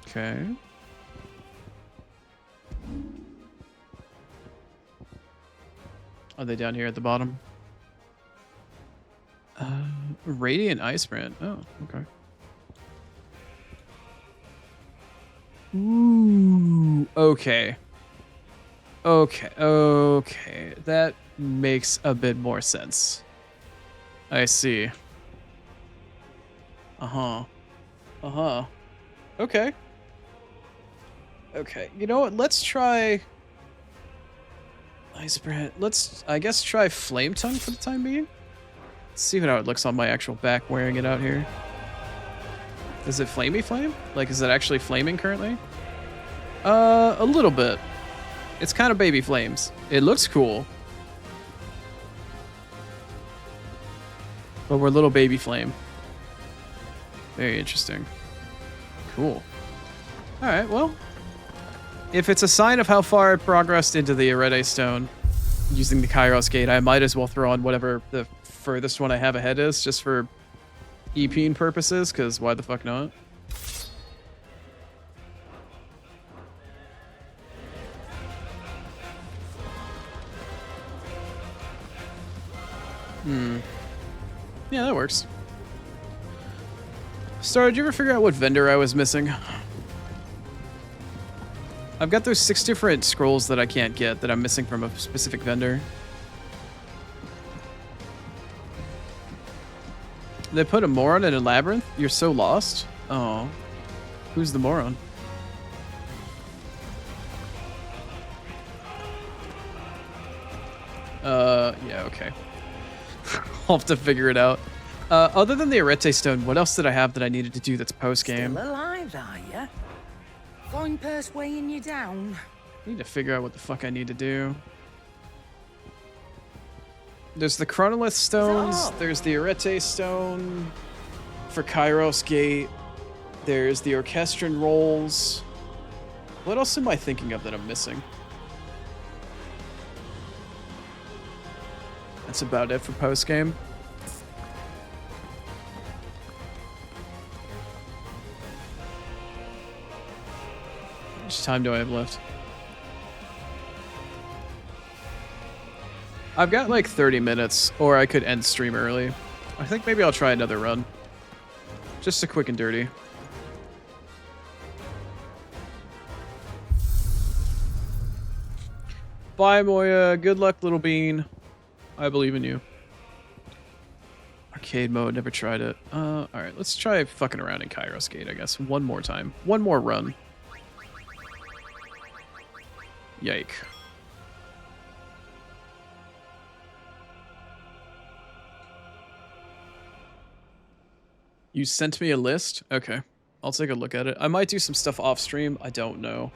[SPEAKER 1] Okay. Are they down here at the bottom? Radiant Ice Brand. Oh, okay. Ooh, okay. Okay. That makes a bit more sense. I see. Okay. Okay, you know what? Let's try... Ice Brand. Let's, I guess, try Flame Tongue for the time being. Let's see how it looks on my actual back wearing it out here. Is it flamey flame? Like, is it actually flaming currently? A little bit. It's kind of baby flames. It looks cool. But we're little baby flame. Very interesting. Cool. Alright, well. If it's a sign of how far I progressed into the Arete Stone using the Kairos Gate, I might as well throw on whatever the furthest one I have ahead is, just for EPing purposes, because why the fuck not? Yeah, that works. Star, did you ever figure out what vendor I was missing? I've got those 6 different scrolls that I can't get that I'm missing from a specific vendor. They put a moron in a labyrinth? You're so lost? Oh. Who's the moron? Yeah, okay. I'll have to figure it out. Other than the Arete Stone, what else did I have that I needed to do that's post-game?
[SPEAKER 2] Still alive, are ya? Going purse weighing you down.
[SPEAKER 1] I need to figure out what the fuck I need to do. There's the Chronolith Stones, there's the Arete Stone for Kairos Gate, there's the Orchestran Rolls. What else am I thinking of that I'm missing? That's about it for post-game. How much time do I have left? I've got like 30 minutes, or I could end stream early. I think maybe I'll try another run. Just a quick and dirty. Bye, Moya. Good luck, little bean. I believe in you. Arcade mode, never tried it. Alright, let's try fucking around in Kairos Gate, I guess. One more time. One more run. Yike. You sent me a list? Okay. I'll take a look at it. I might do some stuff off stream. I don't know.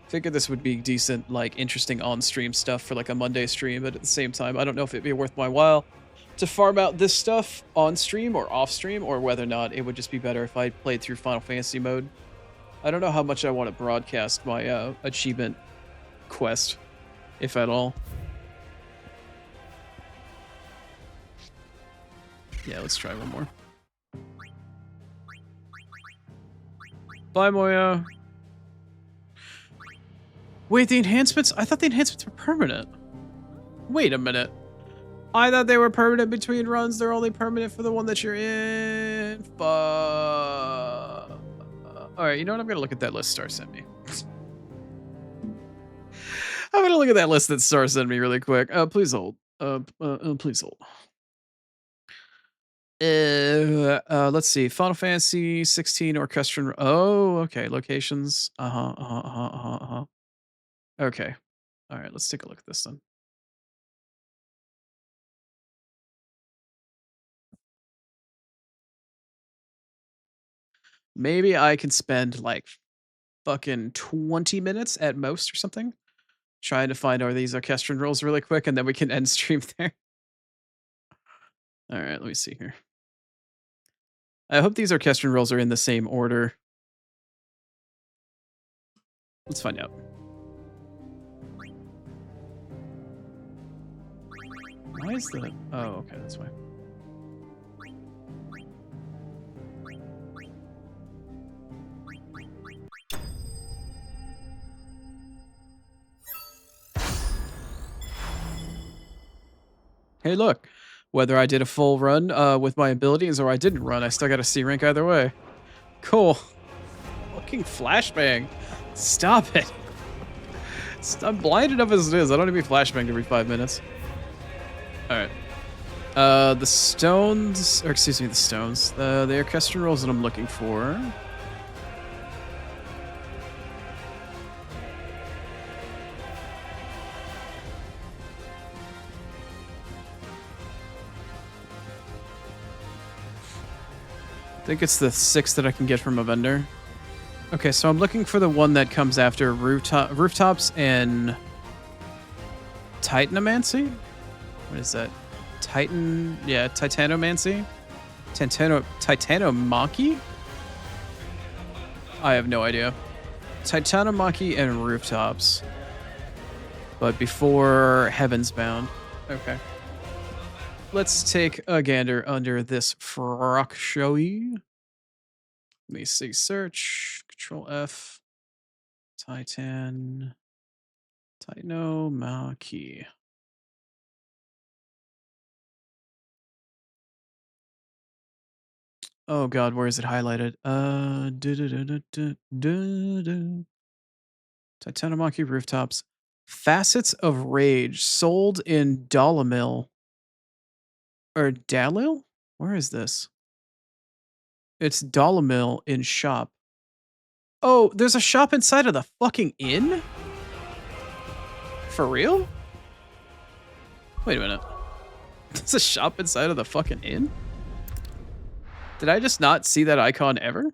[SPEAKER 1] Figured this would be decent, like, interesting on-stream stuff for, like, a Monday stream, but at the same time, I don't know if it'd be worth my while to farm out this stuff on-stream or off-stream, or whether or not it would just be better if I played through Final Fantasy mode. I don't know how much I want to broadcast my achievement quest, if at all. Yeah, let's try one more. Bye, Moya. Wait, the enhancements? I thought the enhancements were permanent. Wait a minute. I thought they were permanent between runs. They're only permanent for the one that you're in. Alright, you know what? I'm going to look at that list Star sent me. I'm going to look at that list that Star sent me really quick. Please hold. Please hold. Let's see. Final Fantasy 16 Orchestran. Oh, okay. Locations. Okay. All right. Let's take a look at this then. Maybe I can spend like fucking 20 minutes at most or something trying to find all these orchestran rolls really quick, and then we can end stream there. All right. Let me see here. I hope these orchestran rolls are in the same order. Let's find out. Why is the... Oh, okay, that's why. Hey, look. Whether I did a full run with my abilities or I didn't run, I still got a C rank either way. Cool. Fucking flashbang. Stop it. I'm blind enough as it is. I don't need to be flashbanged every 5 minutes. Alright. The stones, or excuse me, the stones. The orchestral rolls that I'm looking for. I think it's the 6 that I can get from a vendor. Okay, so I'm looking for the one that comes after rooftops and Titanomancy? What is that? Titanomancy? Titanomachy? I have no idea. Titanomachy and rooftops. But before Heaven's Bound. Okay. Let's take a gander under this frock showy. Let me see. Search. Control F. Titanomachy. Oh god, where is it highlighted? Titanomachy rooftops. Facets of Rage sold in Dalamil. Or Dalil? Where is this? It's Dollamil in shop. Oh, there's a shop inside of the fucking inn? For real? Wait a minute. There's a shop inside of the fucking inn? Did I just not see that icon ever?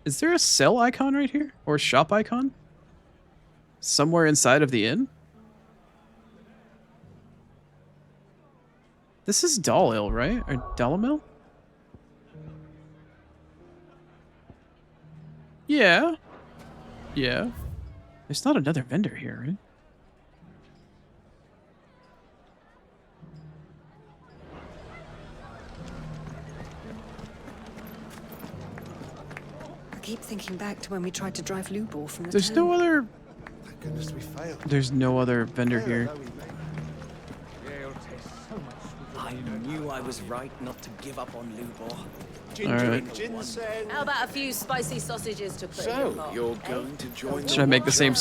[SPEAKER 1] Is there a sell icon right here? Or shop icon? Somewhere inside of the inn? This is Dollil, right? Or Dollamil? Yeah. Yeah. There's not another vendor here, right?
[SPEAKER 9] I keep thinking back to when we tried to drive Lubor from the
[SPEAKER 1] There's
[SPEAKER 9] town.
[SPEAKER 1] no other...
[SPEAKER 21] Thank goodness we failed.
[SPEAKER 1] There's no other vendor here.
[SPEAKER 3] I knew I was right not to give up on Lubor.
[SPEAKER 1] Alright.
[SPEAKER 19] How about a few spicy sausages to put in your pot?
[SPEAKER 21] You're going to join
[SPEAKER 1] Should I make the same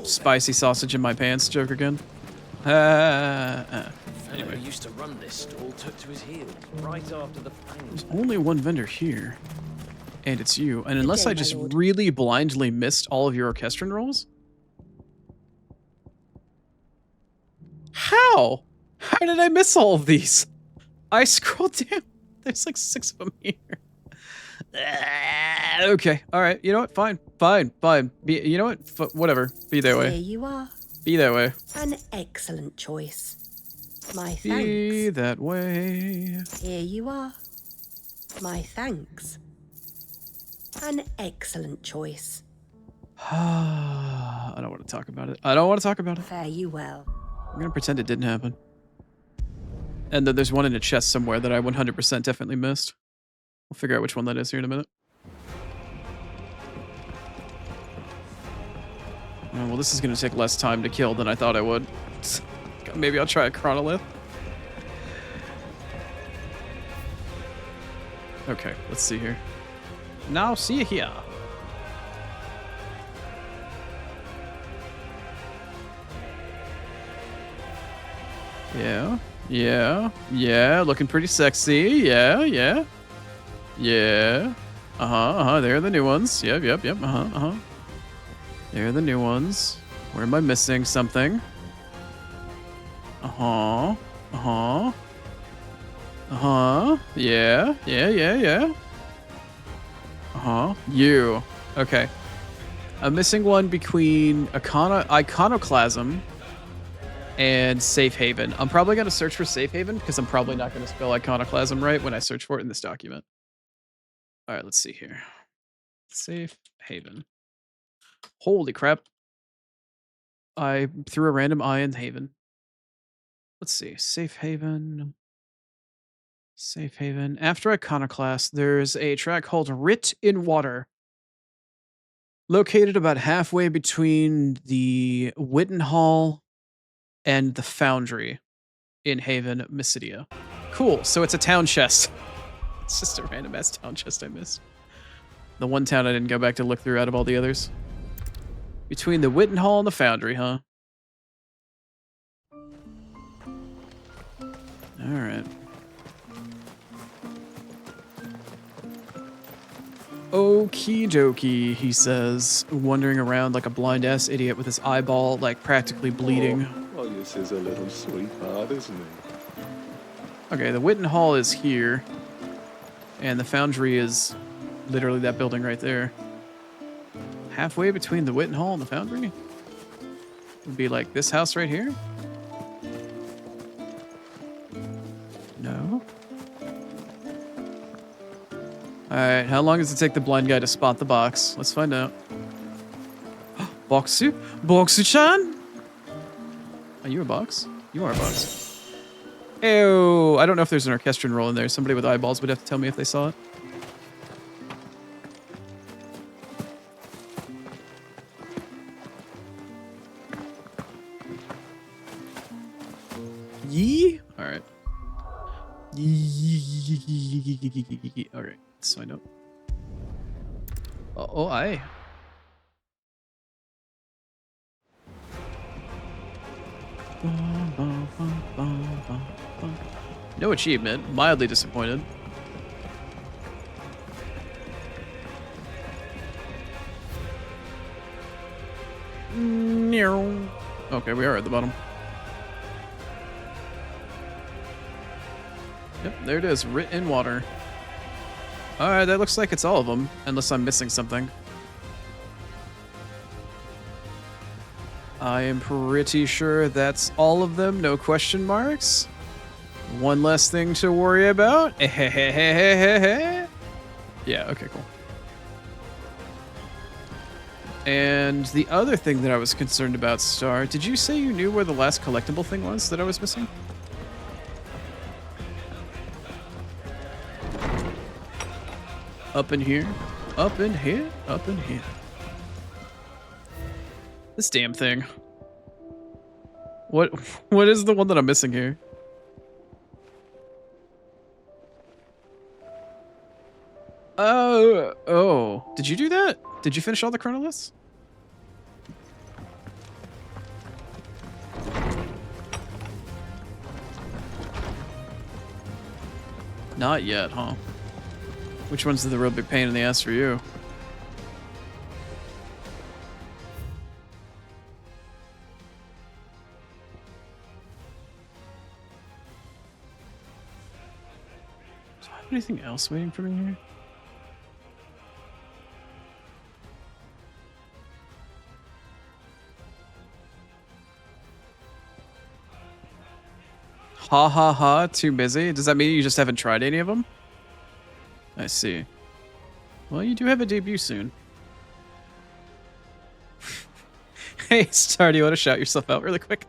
[SPEAKER 1] spicy sausage in my pants joke again?
[SPEAKER 11] Anyway, who used to run this stall took to his heels right after the plane.
[SPEAKER 1] There's only one vendor here. And it's you. And unless I just really blindly missed all of your orchestron rolls? How? How did I miss all of these? I scrolled down. There's like 6 of them here. Okay. All right. You know what? Fine. Fine. Fine. You know what? Whatever. Be that way.
[SPEAKER 4] Here you are.
[SPEAKER 1] Be that way.
[SPEAKER 4] An excellent choice. My thanks.
[SPEAKER 1] Be that way.
[SPEAKER 4] Here you are. My thanks. An excellent choice.
[SPEAKER 1] I don't want to talk about it. I don't want to talk about it.
[SPEAKER 4] Fare you well.
[SPEAKER 1] I'm going to pretend it didn't happen. And then there's one in a chest somewhere that I 100% definitely missed. We'll figure out which one that is here in a minute. Oh, well, this is going to take less time to kill than I thought I would. Maybe I'll try a chronolith. Okay, let's see here. Now, see here. Yeah, yeah, yeah, looking pretty sexy. Yeah, yeah. Yeah. There are the new ones. Yep. There are the new ones. Where am I missing something? Yeah. You. Okay. I'm missing one between Iconoclasm and Safe Haven. I'm probably going to search for Safe Haven because I'm probably not going to spell Iconoclasm right when I search for it in this document. All right, let's see here. Safe Haven. Holy crap. I threw a random eye in Haven. Let's see. Safe Haven. Safe Haven. After Iconoclast, there's a track called Writ in Water. Located about halfway between the Witten Hall and the Foundry in Haven, Mysidia. Cool, so it's a town chest. It's just a random ass town chest I missed. The one town I didn't go back to look through out of all the others. Between the Witten Hall and the Foundry, huh? Alright. Okie dokie, he says, wandering around like a blind-ass idiot with his eyeball, like, practically bleeding.
[SPEAKER 21] Oh, this is a little sweetheart, isn't it?
[SPEAKER 1] Okay, the Witten Hall is here. And the Foundry is literally that building right there. Halfway between the Witten Hall and the Foundry? Would be like this house right here? No? Alright, how long does it take the blind guy to spot the box? Let's find out. Boxu? Boxu-chan? Are you a box? You are a box. Ew, I don't know if there's an orchestron roll in there. Somebody with eyeballs would have to tell me if they saw it. Yee? Alright. Alright, so I know. Oh, aye. No achievement. Mildly disappointed. Okay, we are at the bottom. Yep, there it is. Writ in water. Alright, that looks like it's all of them, unless I'm missing something. I am pretty sure that's all of them, no question marks. One less thing to worry about. Yeah, okay, cool. And the other thing that I was concerned about, Star, did you say you knew where the last collectible thing was that I was missing? Up in here, up in here, up in here. This damn thing. What is the one that I'm missing here? Oh. Did you do that? Did you finish all the chrono lists? Not yet, huh? Which one's the real big pain in the ass for you? Do I have anything else waiting for me here? Ha ha ha, too busy? Does that mean you just haven't tried any of them? I see. Well, you do have a debut soon. Hey, Star, do you want to shout yourself out really quick?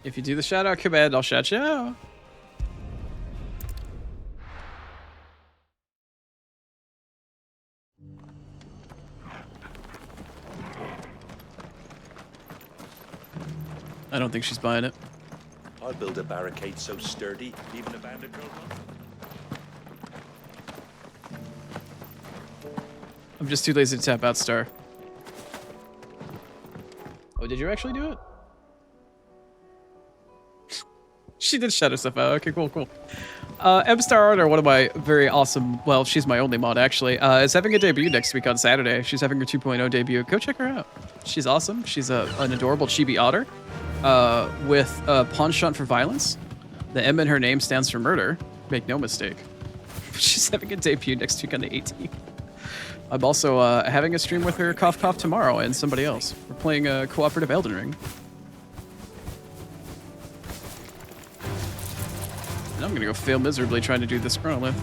[SPEAKER 1] If you do the shout out command, I'll shout you out. I don't think she's buying it.
[SPEAKER 21] I'll build a barricade so sturdy, even a bandit girl won't.
[SPEAKER 1] I'm just too lazy to tap out, Star. Oh, did you actually do it? She did shut herself out. Okay, cool, cool. M-Star Arter, one of my very awesome, well, she's my only mod actually, is having a debut next week on Saturday. She's having her 2.0 debut. Go check her out. She's awesome. She's an adorable chibi otter with a penchant for violence. The M in her name stands for murder. Make no mistake. She's having a debut next week on the 18th. I'm also having a stream with her, cough cough, tomorrow and somebody else. We're playing a cooperative Elden Ring. And I'm gonna go fail miserably trying to do this chronolith.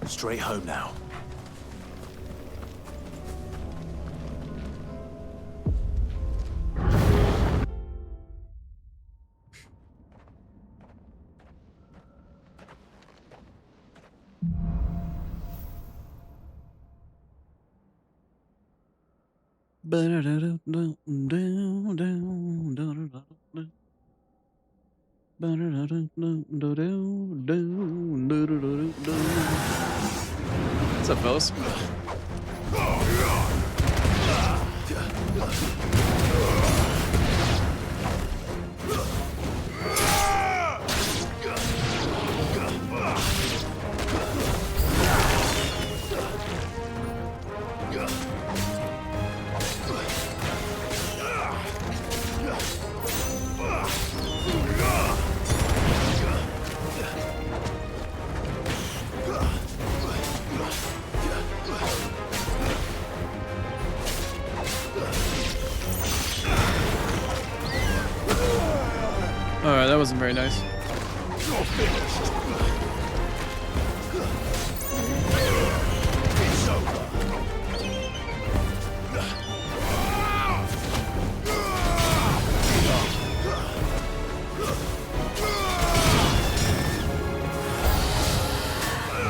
[SPEAKER 5] Straight home now.
[SPEAKER 1] What's up, fellas? Alright, that wasn't very nice.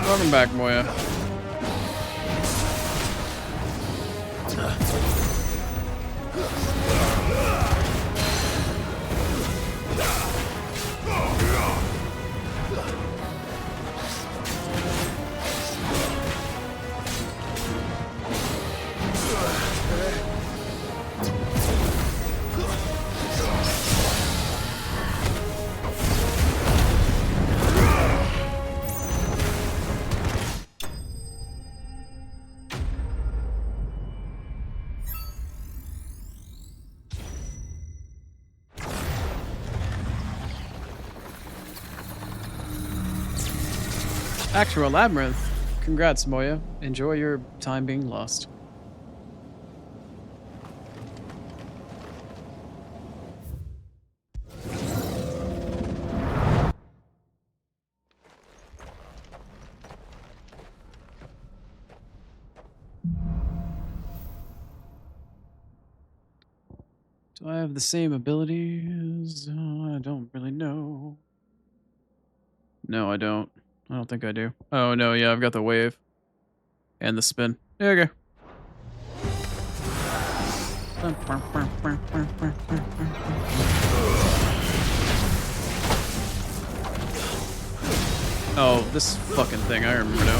[SPEAKER 1] Welcome back, Moya. Back to a labyrinth. Congrats, Moya. Enjoy your time being lost. Do I have the same abilities? I don't really know. No, I don't. I don't think I do. Oh, no, yeah, I've got the wave. And the spin. There you go. Oh, this fucking thing, I remember now.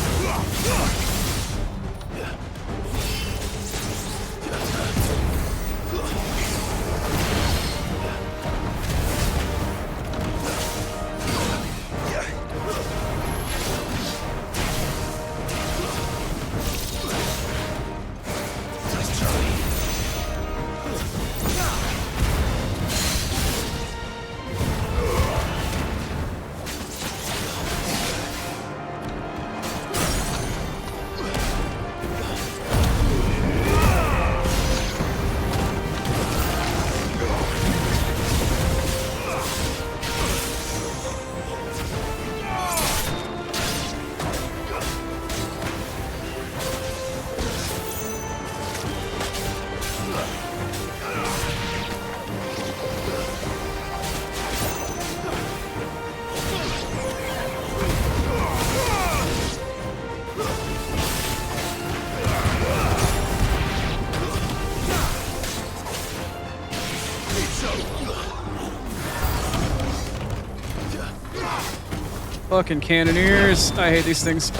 [SPEAKER 1] Fucking cannoneers. I hate these things.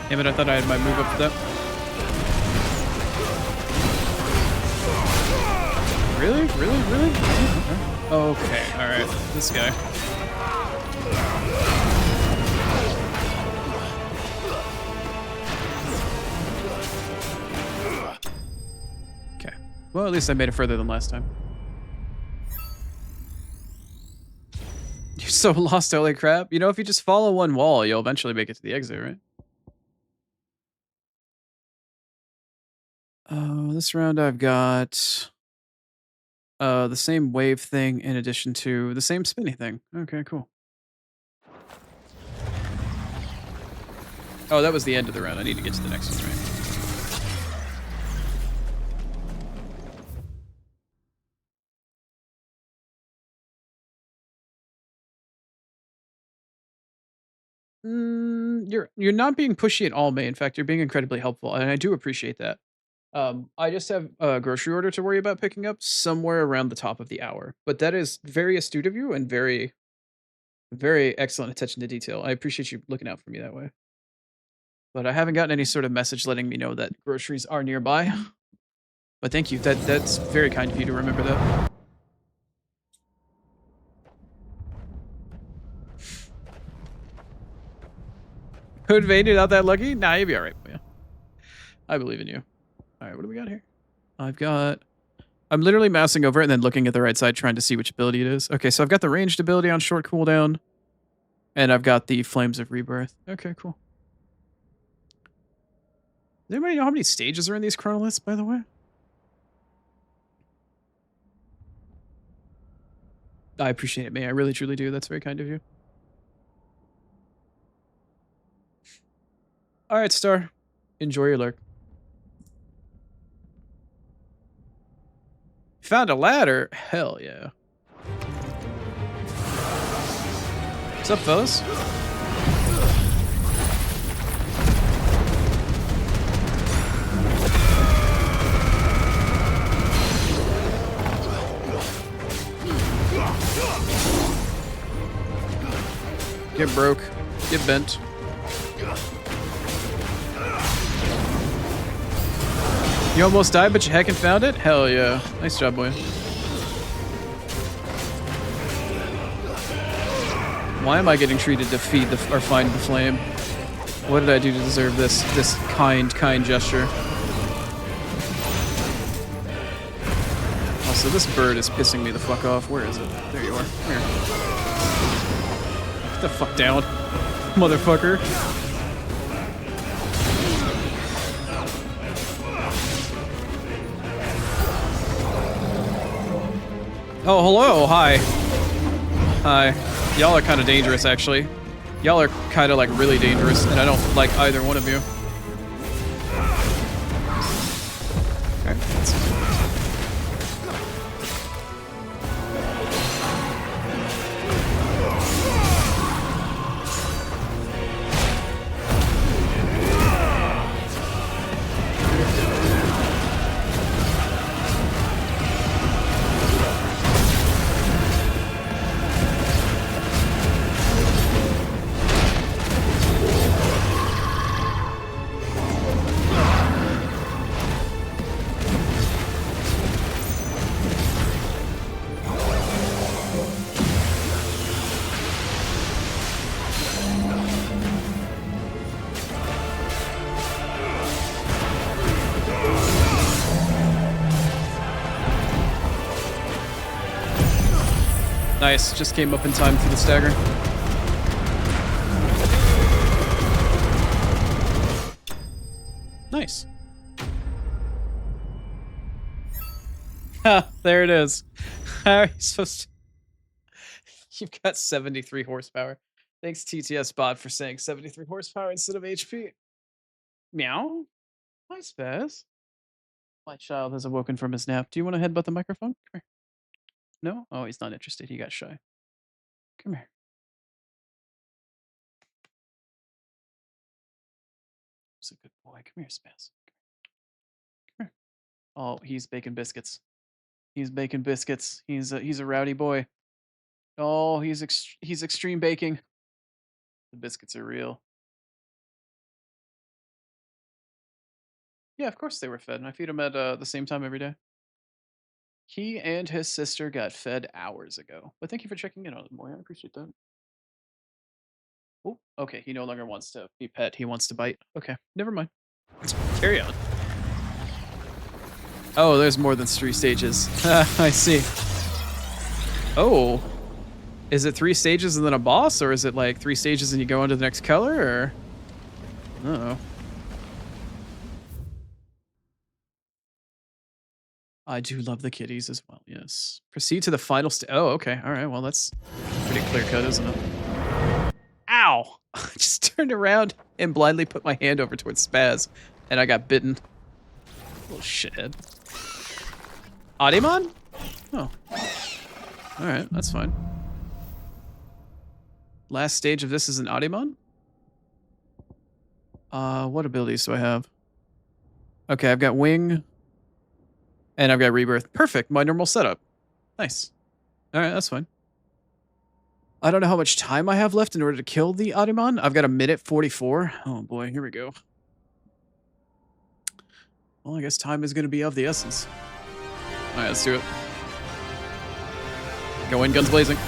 [SPEAKER 1] Damn it, I thought I had my move up for that. Really? Really? Really? Okay, alright. This guy. Okay. Well, at least I made it further than last time. You're so lost, holy crap. You know, if you just follow one wall, you'll eventually make it to the exit, right? This round I've got the same wave thing in addition to the same spinny thing. Okay, cool. Oh, that was the end of the round. I need to get to the next one, right? You're not being pushy at all, May. In fact, you're being incredibly helpful, and I do appreciate that. I just have a grocery order to worry about picking up somewhere around the top of the hour. But that is very astute of you and very, very excellent attention to detail. I appreciate you looking out for me that way. But I haven't gotten any sort of message letting me know that groceries are nearby. But thank you. That's very kind of you to remember that. Could Vayne not that lucky? Nah, you'll be alright. Yeah. I believe in you. Alright, what do we got here? I'm literally mousing over it and then looking at the right side trying to see which ability it is. Okay, so I've got the ranged ability on short cooldown. And I've got the Flames of Rebirth. Okay, cool. Does anybody know how many stages are in these chronoliths, by the way? I appreciate it, May. I really, truly do. That's very kind of you. Alright, Star. Enjoy your lurk. Found a ladder? Hell yeah. What's up, fellas? Get broke. Get bent. You almost died, but you heckin' found it? Hell yeah. Nice job, boy. Why am I getting treated to feed the or find the flame? What did I do to deserve this kind gesture? Also, this bird is pissing me the fuck off. Where is it? There you are. Here. Get the fuck down, motherfucker. Oh, hello. Hi. Hi. Y'all are kind of dangerous, actually. Y'all are kind of, like, really dangerous, and I don't like either one of you. Okay, that's fine. Nice, just came up in time for the stagger. Nice. Ha, there it is. How are you supposed to... You've got 73 horsepower. Thanks TTS bot for saying 73 horsepower instead of HP. Meow. Hi, Spaz. My child has awoken from his nap. Do you want to headbutt the microphone? Come here. No? Oh, he's not interested. He got shy. Come here. He's a good boy. Come here, Spaz. Come here. Oh, he's baking biscuits. He's baking biscuits. He's a rowdy boy. Oh, he's extreme baking. The biscuits are real. Yeah, of course they were fed, and I feed them at the same time every day. He and his sister got fed hours ago. But thank you for checking in on it, boy. I appreciate that. Oh, okay. He no longer wants to be pet. He wants to bite. Okay, never mind. Let's carry on. Oh, there's more than 3 stages. I see. Oh. Is it 3 stages and then a boss, or is it like 3 stages and you go on to the next color, or? Uh-oh. I do love the kitties as well, yes. Proceed to the final oh, okay. Alright, well that's pretty clear cut, isn't it? Ow! I just turned around and blindly put my hand over towards Spaz, and I got bitten. Little shithead. Adimon? Oh. Alright, that's fine. Last stage of this is an Adimon? What abilities do I have? Okay, I've got Wing. And I've got Rebirth. Perfect, my normal setup. Nice. Alright, that's fine. I don't know how much time I have left in order to kill the Adimon. I've got 1:44. Oh boy, here we go. Well, I guess time is going to be of the essence. Alright, let's do it. Go in, guns blazing.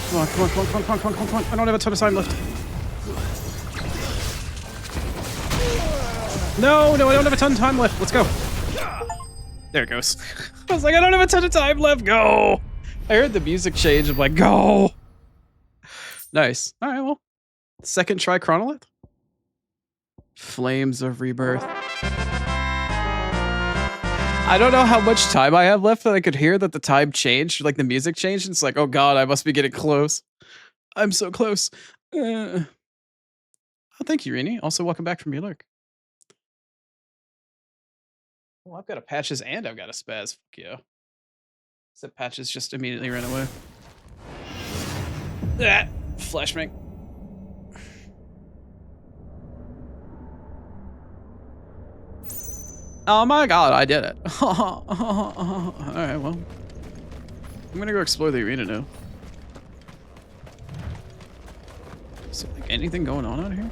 [SPEAKER 1] Come on, come on, come on, come on, come on, come on, come on. I don't have a ton of time left. No, no, I don't have a ton of time left. Let's go. There it goes. I was like, I don't have a ton of time left. Go. I heard the music change. I'm like, go. Nice. All right, well. Second try chronolith. Flames of Rebirth. I don't know how much time I have left, but I could hear that the time changed, like the music changed. And it's like, oh god, I must be getting close. I'm so close. Oh, thank you, Rini. Also, welcome back from your lurk. Well, I've got a patches and I've got a spaz. Fuck yeah. Except patches just immediately ran away. Ah, flashbang. Oh my god, I did it. Alright, well. I'm gonna go explore the arena now. Is there like anything going on out here?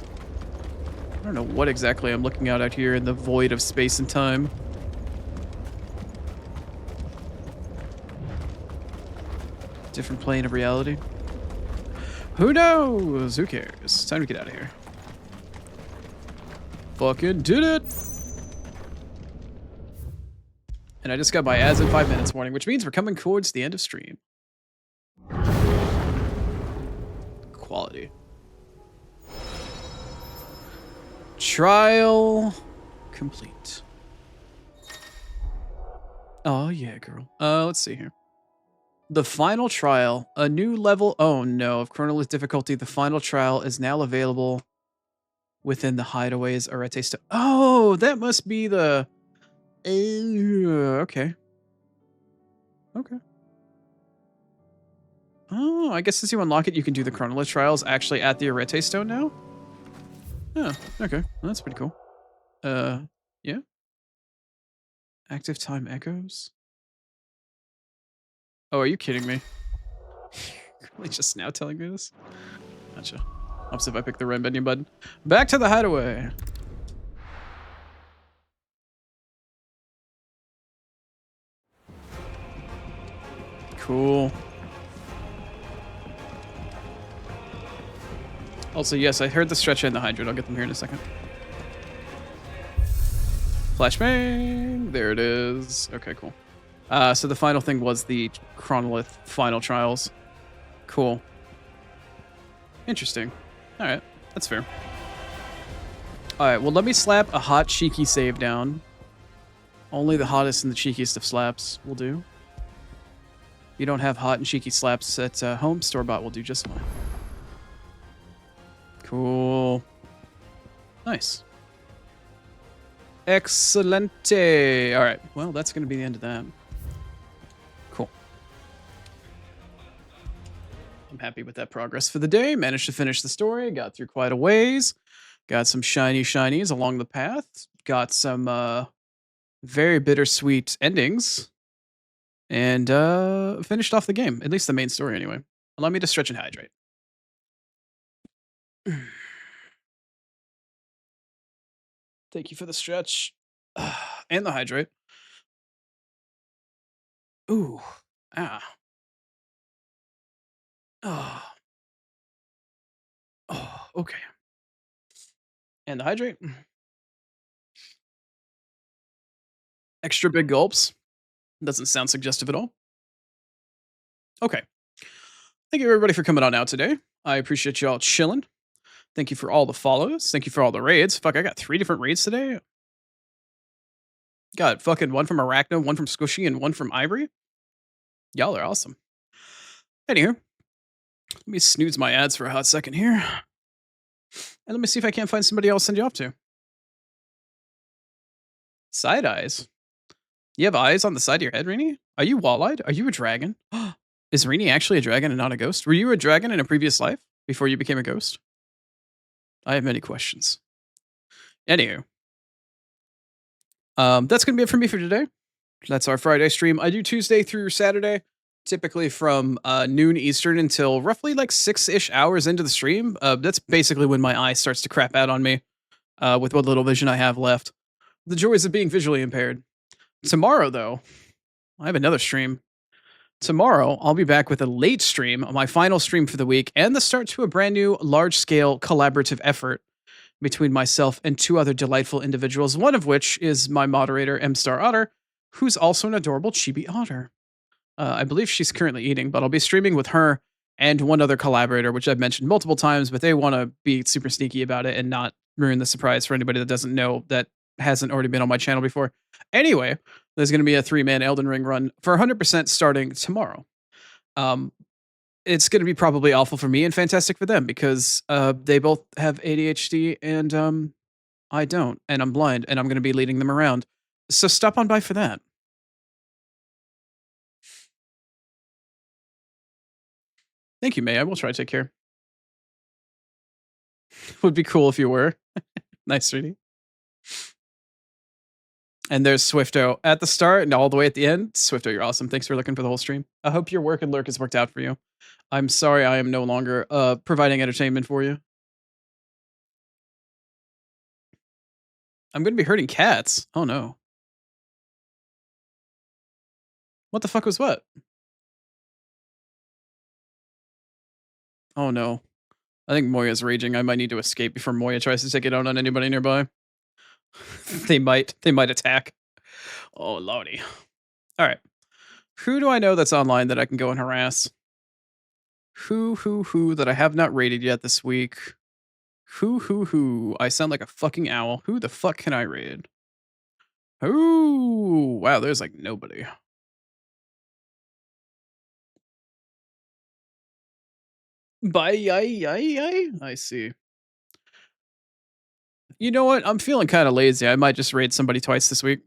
[SPEAKER 1] I don't know what exactly I'm looking out here in the void of space and time. Different plane of reality. Who knows? Who cares? Time to get out of here. Fucking did it! And I just got my ads in 5 minutes warning, which means we're coming towards the end of stream. Quality. Trial complete. Oh yeah, girl. Let's see here. The final trial, a new level. Oh no, of chronolith difficulty. The final trial is now available within the hideaways Arete Stone. Oh, that must be the. Okay. Okay. Oh, I guess as you unlock it, you can do the chronolith trials actually at the Arete Stone now. Oh, okay. Well, that's pretty cool. Yeah. Active time echoes. Oh, are you kidding me? Really just now telling me this? Gotcha. Oops, if I pick the red menu button. Back to the hideaway. Cool. Also, yes, I heard the stretch and the hydrate. I'll get them here in a second. Flashbang. There it is. Okay, cool. So the final thing was the chronolith final trials. Cool. Interesting. All right, that's fair. All right, well, let me slap a hot, cheeky save down. Only the hottest and the cheekiest of slaps will do. If you don't have hot and cheeky slaps at home, store-bought will do just fine. Cool. Nice. Excelente. All right, well, that's going to be the end of that. Cool. I'm happy with that progress for the day. Managed to finish the story. Got through quite a ways. Got some shiny shinies along the path. Got some very bittersweet endings. And finished off the game. At least the main story anyway. Allow me to stretch and hydrate. Thank you for the stretch. And the hydrate. Ooh. Ah. Oh. Oh, okay. And the hydrate. Extra big gulps. Doesn't sound suggestive at all. Okay. Thank you everybody for coming on out today. I appreciate y'all chilling. Thank you for all the follows. Thank you for all the raids. Fuck, I got 3 different raids today. Got fucking one from Arachno, one from Squishy, and one from Ivory. Y'all are awesome. Anywho, let me snooze my ads for a hot second here. And let me see if I can't find somebody else to send you off to. Side eyes? You have eyes on the side of your head, Rini? Are you wall-eyed? Are you a dragon? Is Rini actually a dragon and not a ghost? Were you a dragon in a previous life before you became a ghost? I have many questions. Anywho. That's going to be it for me for today. That's our Friday stream. I do Tuesday through Saturday, typically from noon Eastern until roughly like 6-ish hours into the stream. That's basically when my eye starts to crap out on me with what little vision I have left. The joys of being visually impaired. Tomorrow, though, I have another stream. tomorrow, I'll be back with a late stream, my final stream for the week, and the start to a brand new large-scale collaborative effort between myself and two other delightful individuals, one of which is my moderator, M Star Otter, who's also an adorable chibi otter. I believe she's currently eating, but I'll be streaming with her and one other collaborator, which I've mentioned multiple times, but they want to be super sneaky about it and not ruin the surprise for anybody that doesn't know that hasn't already been on my channel before. Anyway, there's going to be a 3-man Elden Ring run for 100% starting tomorrow. It's going to be probably awful for me and fantastic for them because they both have ADHD and I don't, and I'm blind, and I'm going to be leading them around. So stop on by for that. Thank you, May. I will try to take care. Would be cool if you were. Nice, sweetie. And there's Swifto at the start and all the way at the end. Swifto, you're awesome. Thanks for looking for the whole stream. I hope your work and lurk has worked out for you. I'm sorry I am no longer providing entertainment for you. I'm going to be hurting cats. Oh, no. What the fuck was what? Oh, no. I think Moya's raging. I might need to escape before Moya tries to take it out on anybody nearby. They might attack. Oh, lordy. All right. Who do I know that's online that I can go and harass? Who that I have not raided yet this week? Who? I sound like a fucking owl. Who the fuck can I raid? Ooh, wow, there's like nobody. I see. You know what? I'm feeling kind of lazy. I might just raid somebody twice this week.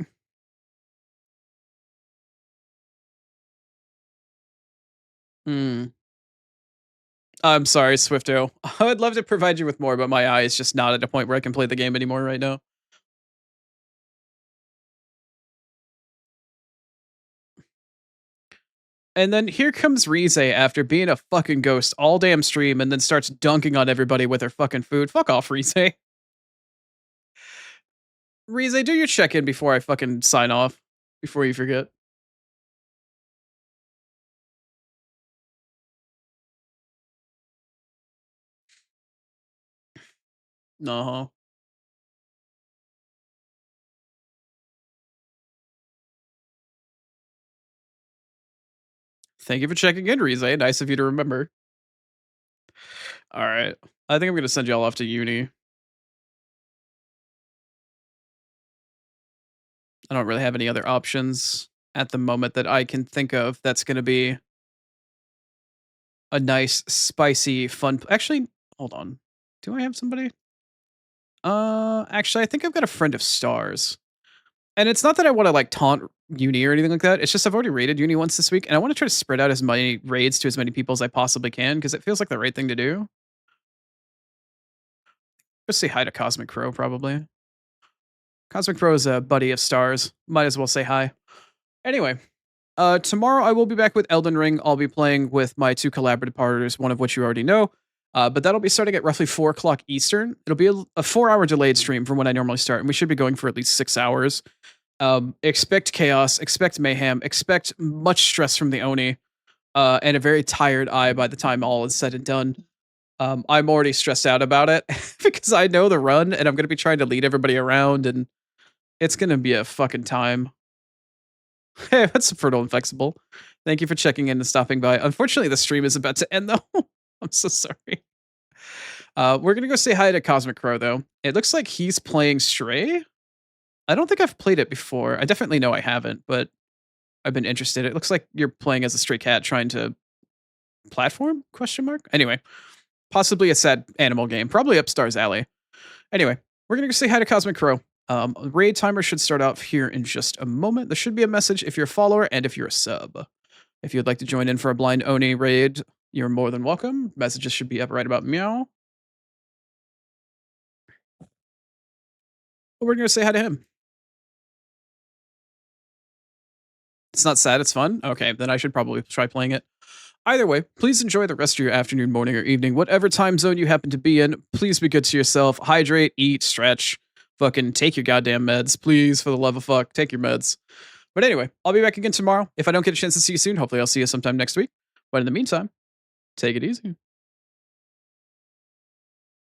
[SPEAKER 1] I'm sorry, Swifto. I would love to provide you with more, but my eye is just not at a point where I can play the game anymore right now. And then here comes Rize after being a fucking ghost all damn stream and then starts dunking on everybody with her fucking food. Fuck off, Rize. Rize, do your check-in before I fucking sign off. Before you forget. Uh-huh. Thank you for checking in, Rize. Nice of you to remember. Alright. I think I'm gonna send y'all off to uni. I don't really have any other options at the moment that I can think of that's gonna be a nice, spicy, fun actually, hold on. Do I have somebody? Actually, I think I've got a friend of Stars. And it's not that I wanna, like, taunt uni or anything like that, it's just I've already raided uni once this week, and I wanna try to spread out as many raids to as many people as I possibly can, because it feels like the right thing to do. Just say hi to Cosmic Crow, probably. Cosmic Crow is a buddy of Stars. Might as well say hi. Anyway, tomorrow I will be back with Elden Ring. I'll be playing with my two collaborative partners, one of which you already know. But that'll be starting at roughly 4 o'clock Eastern. It'll be a 4-hour delayed stream from when I normally start, and we should be going for at least 6 hours. Expect chaos, expect mayhem, expect much stress from the Oni, and a very tired eye by the time all is said and done. I'm already stressed out about it because I know the run, and I'm going to be trying to lead everybody around, and it's going to be a fucking time. Hey, that's Fertile and Flexible. Thank you for checking in and stopping by. Unfortunately, the stream is about to end, though. I'm so sorry. We're going to go say hi to Cosmic Crow, though. It looks like he's playing Stray. I don't think I've played it before. I definitely know I haven't, but I've been interested. It looks like you're playing as a stray cat trying to platform? Question mark? Anyway, possibly a sad animal game. Probably up Star's alley. Anyway, we're going to go say hi to Cosmic Crow. Raid timer should start off here in just a moment. There should be a message if you're a follower and if you're a sub. If you'd like to join in for a blind Oni raid, you're more than welcome. Messages should be up right about meow. We're going to say hi to him. It's not sad, it's fun? Okay, then I should probably try playing it. Either way, please enjoy the rest of your afternoon, morning, or evening, whatever time zone you happen to be in. Please be good to yourself. Hydrate, eat, stretch. Fucking take your goddamn meds. Please, for the love of fuck, take your meds. But anyway, I'll be back again tomorrow. If I don't get a chance to see you soon, hopefully I'll see you sometime next week. But in the meantime, take it easy.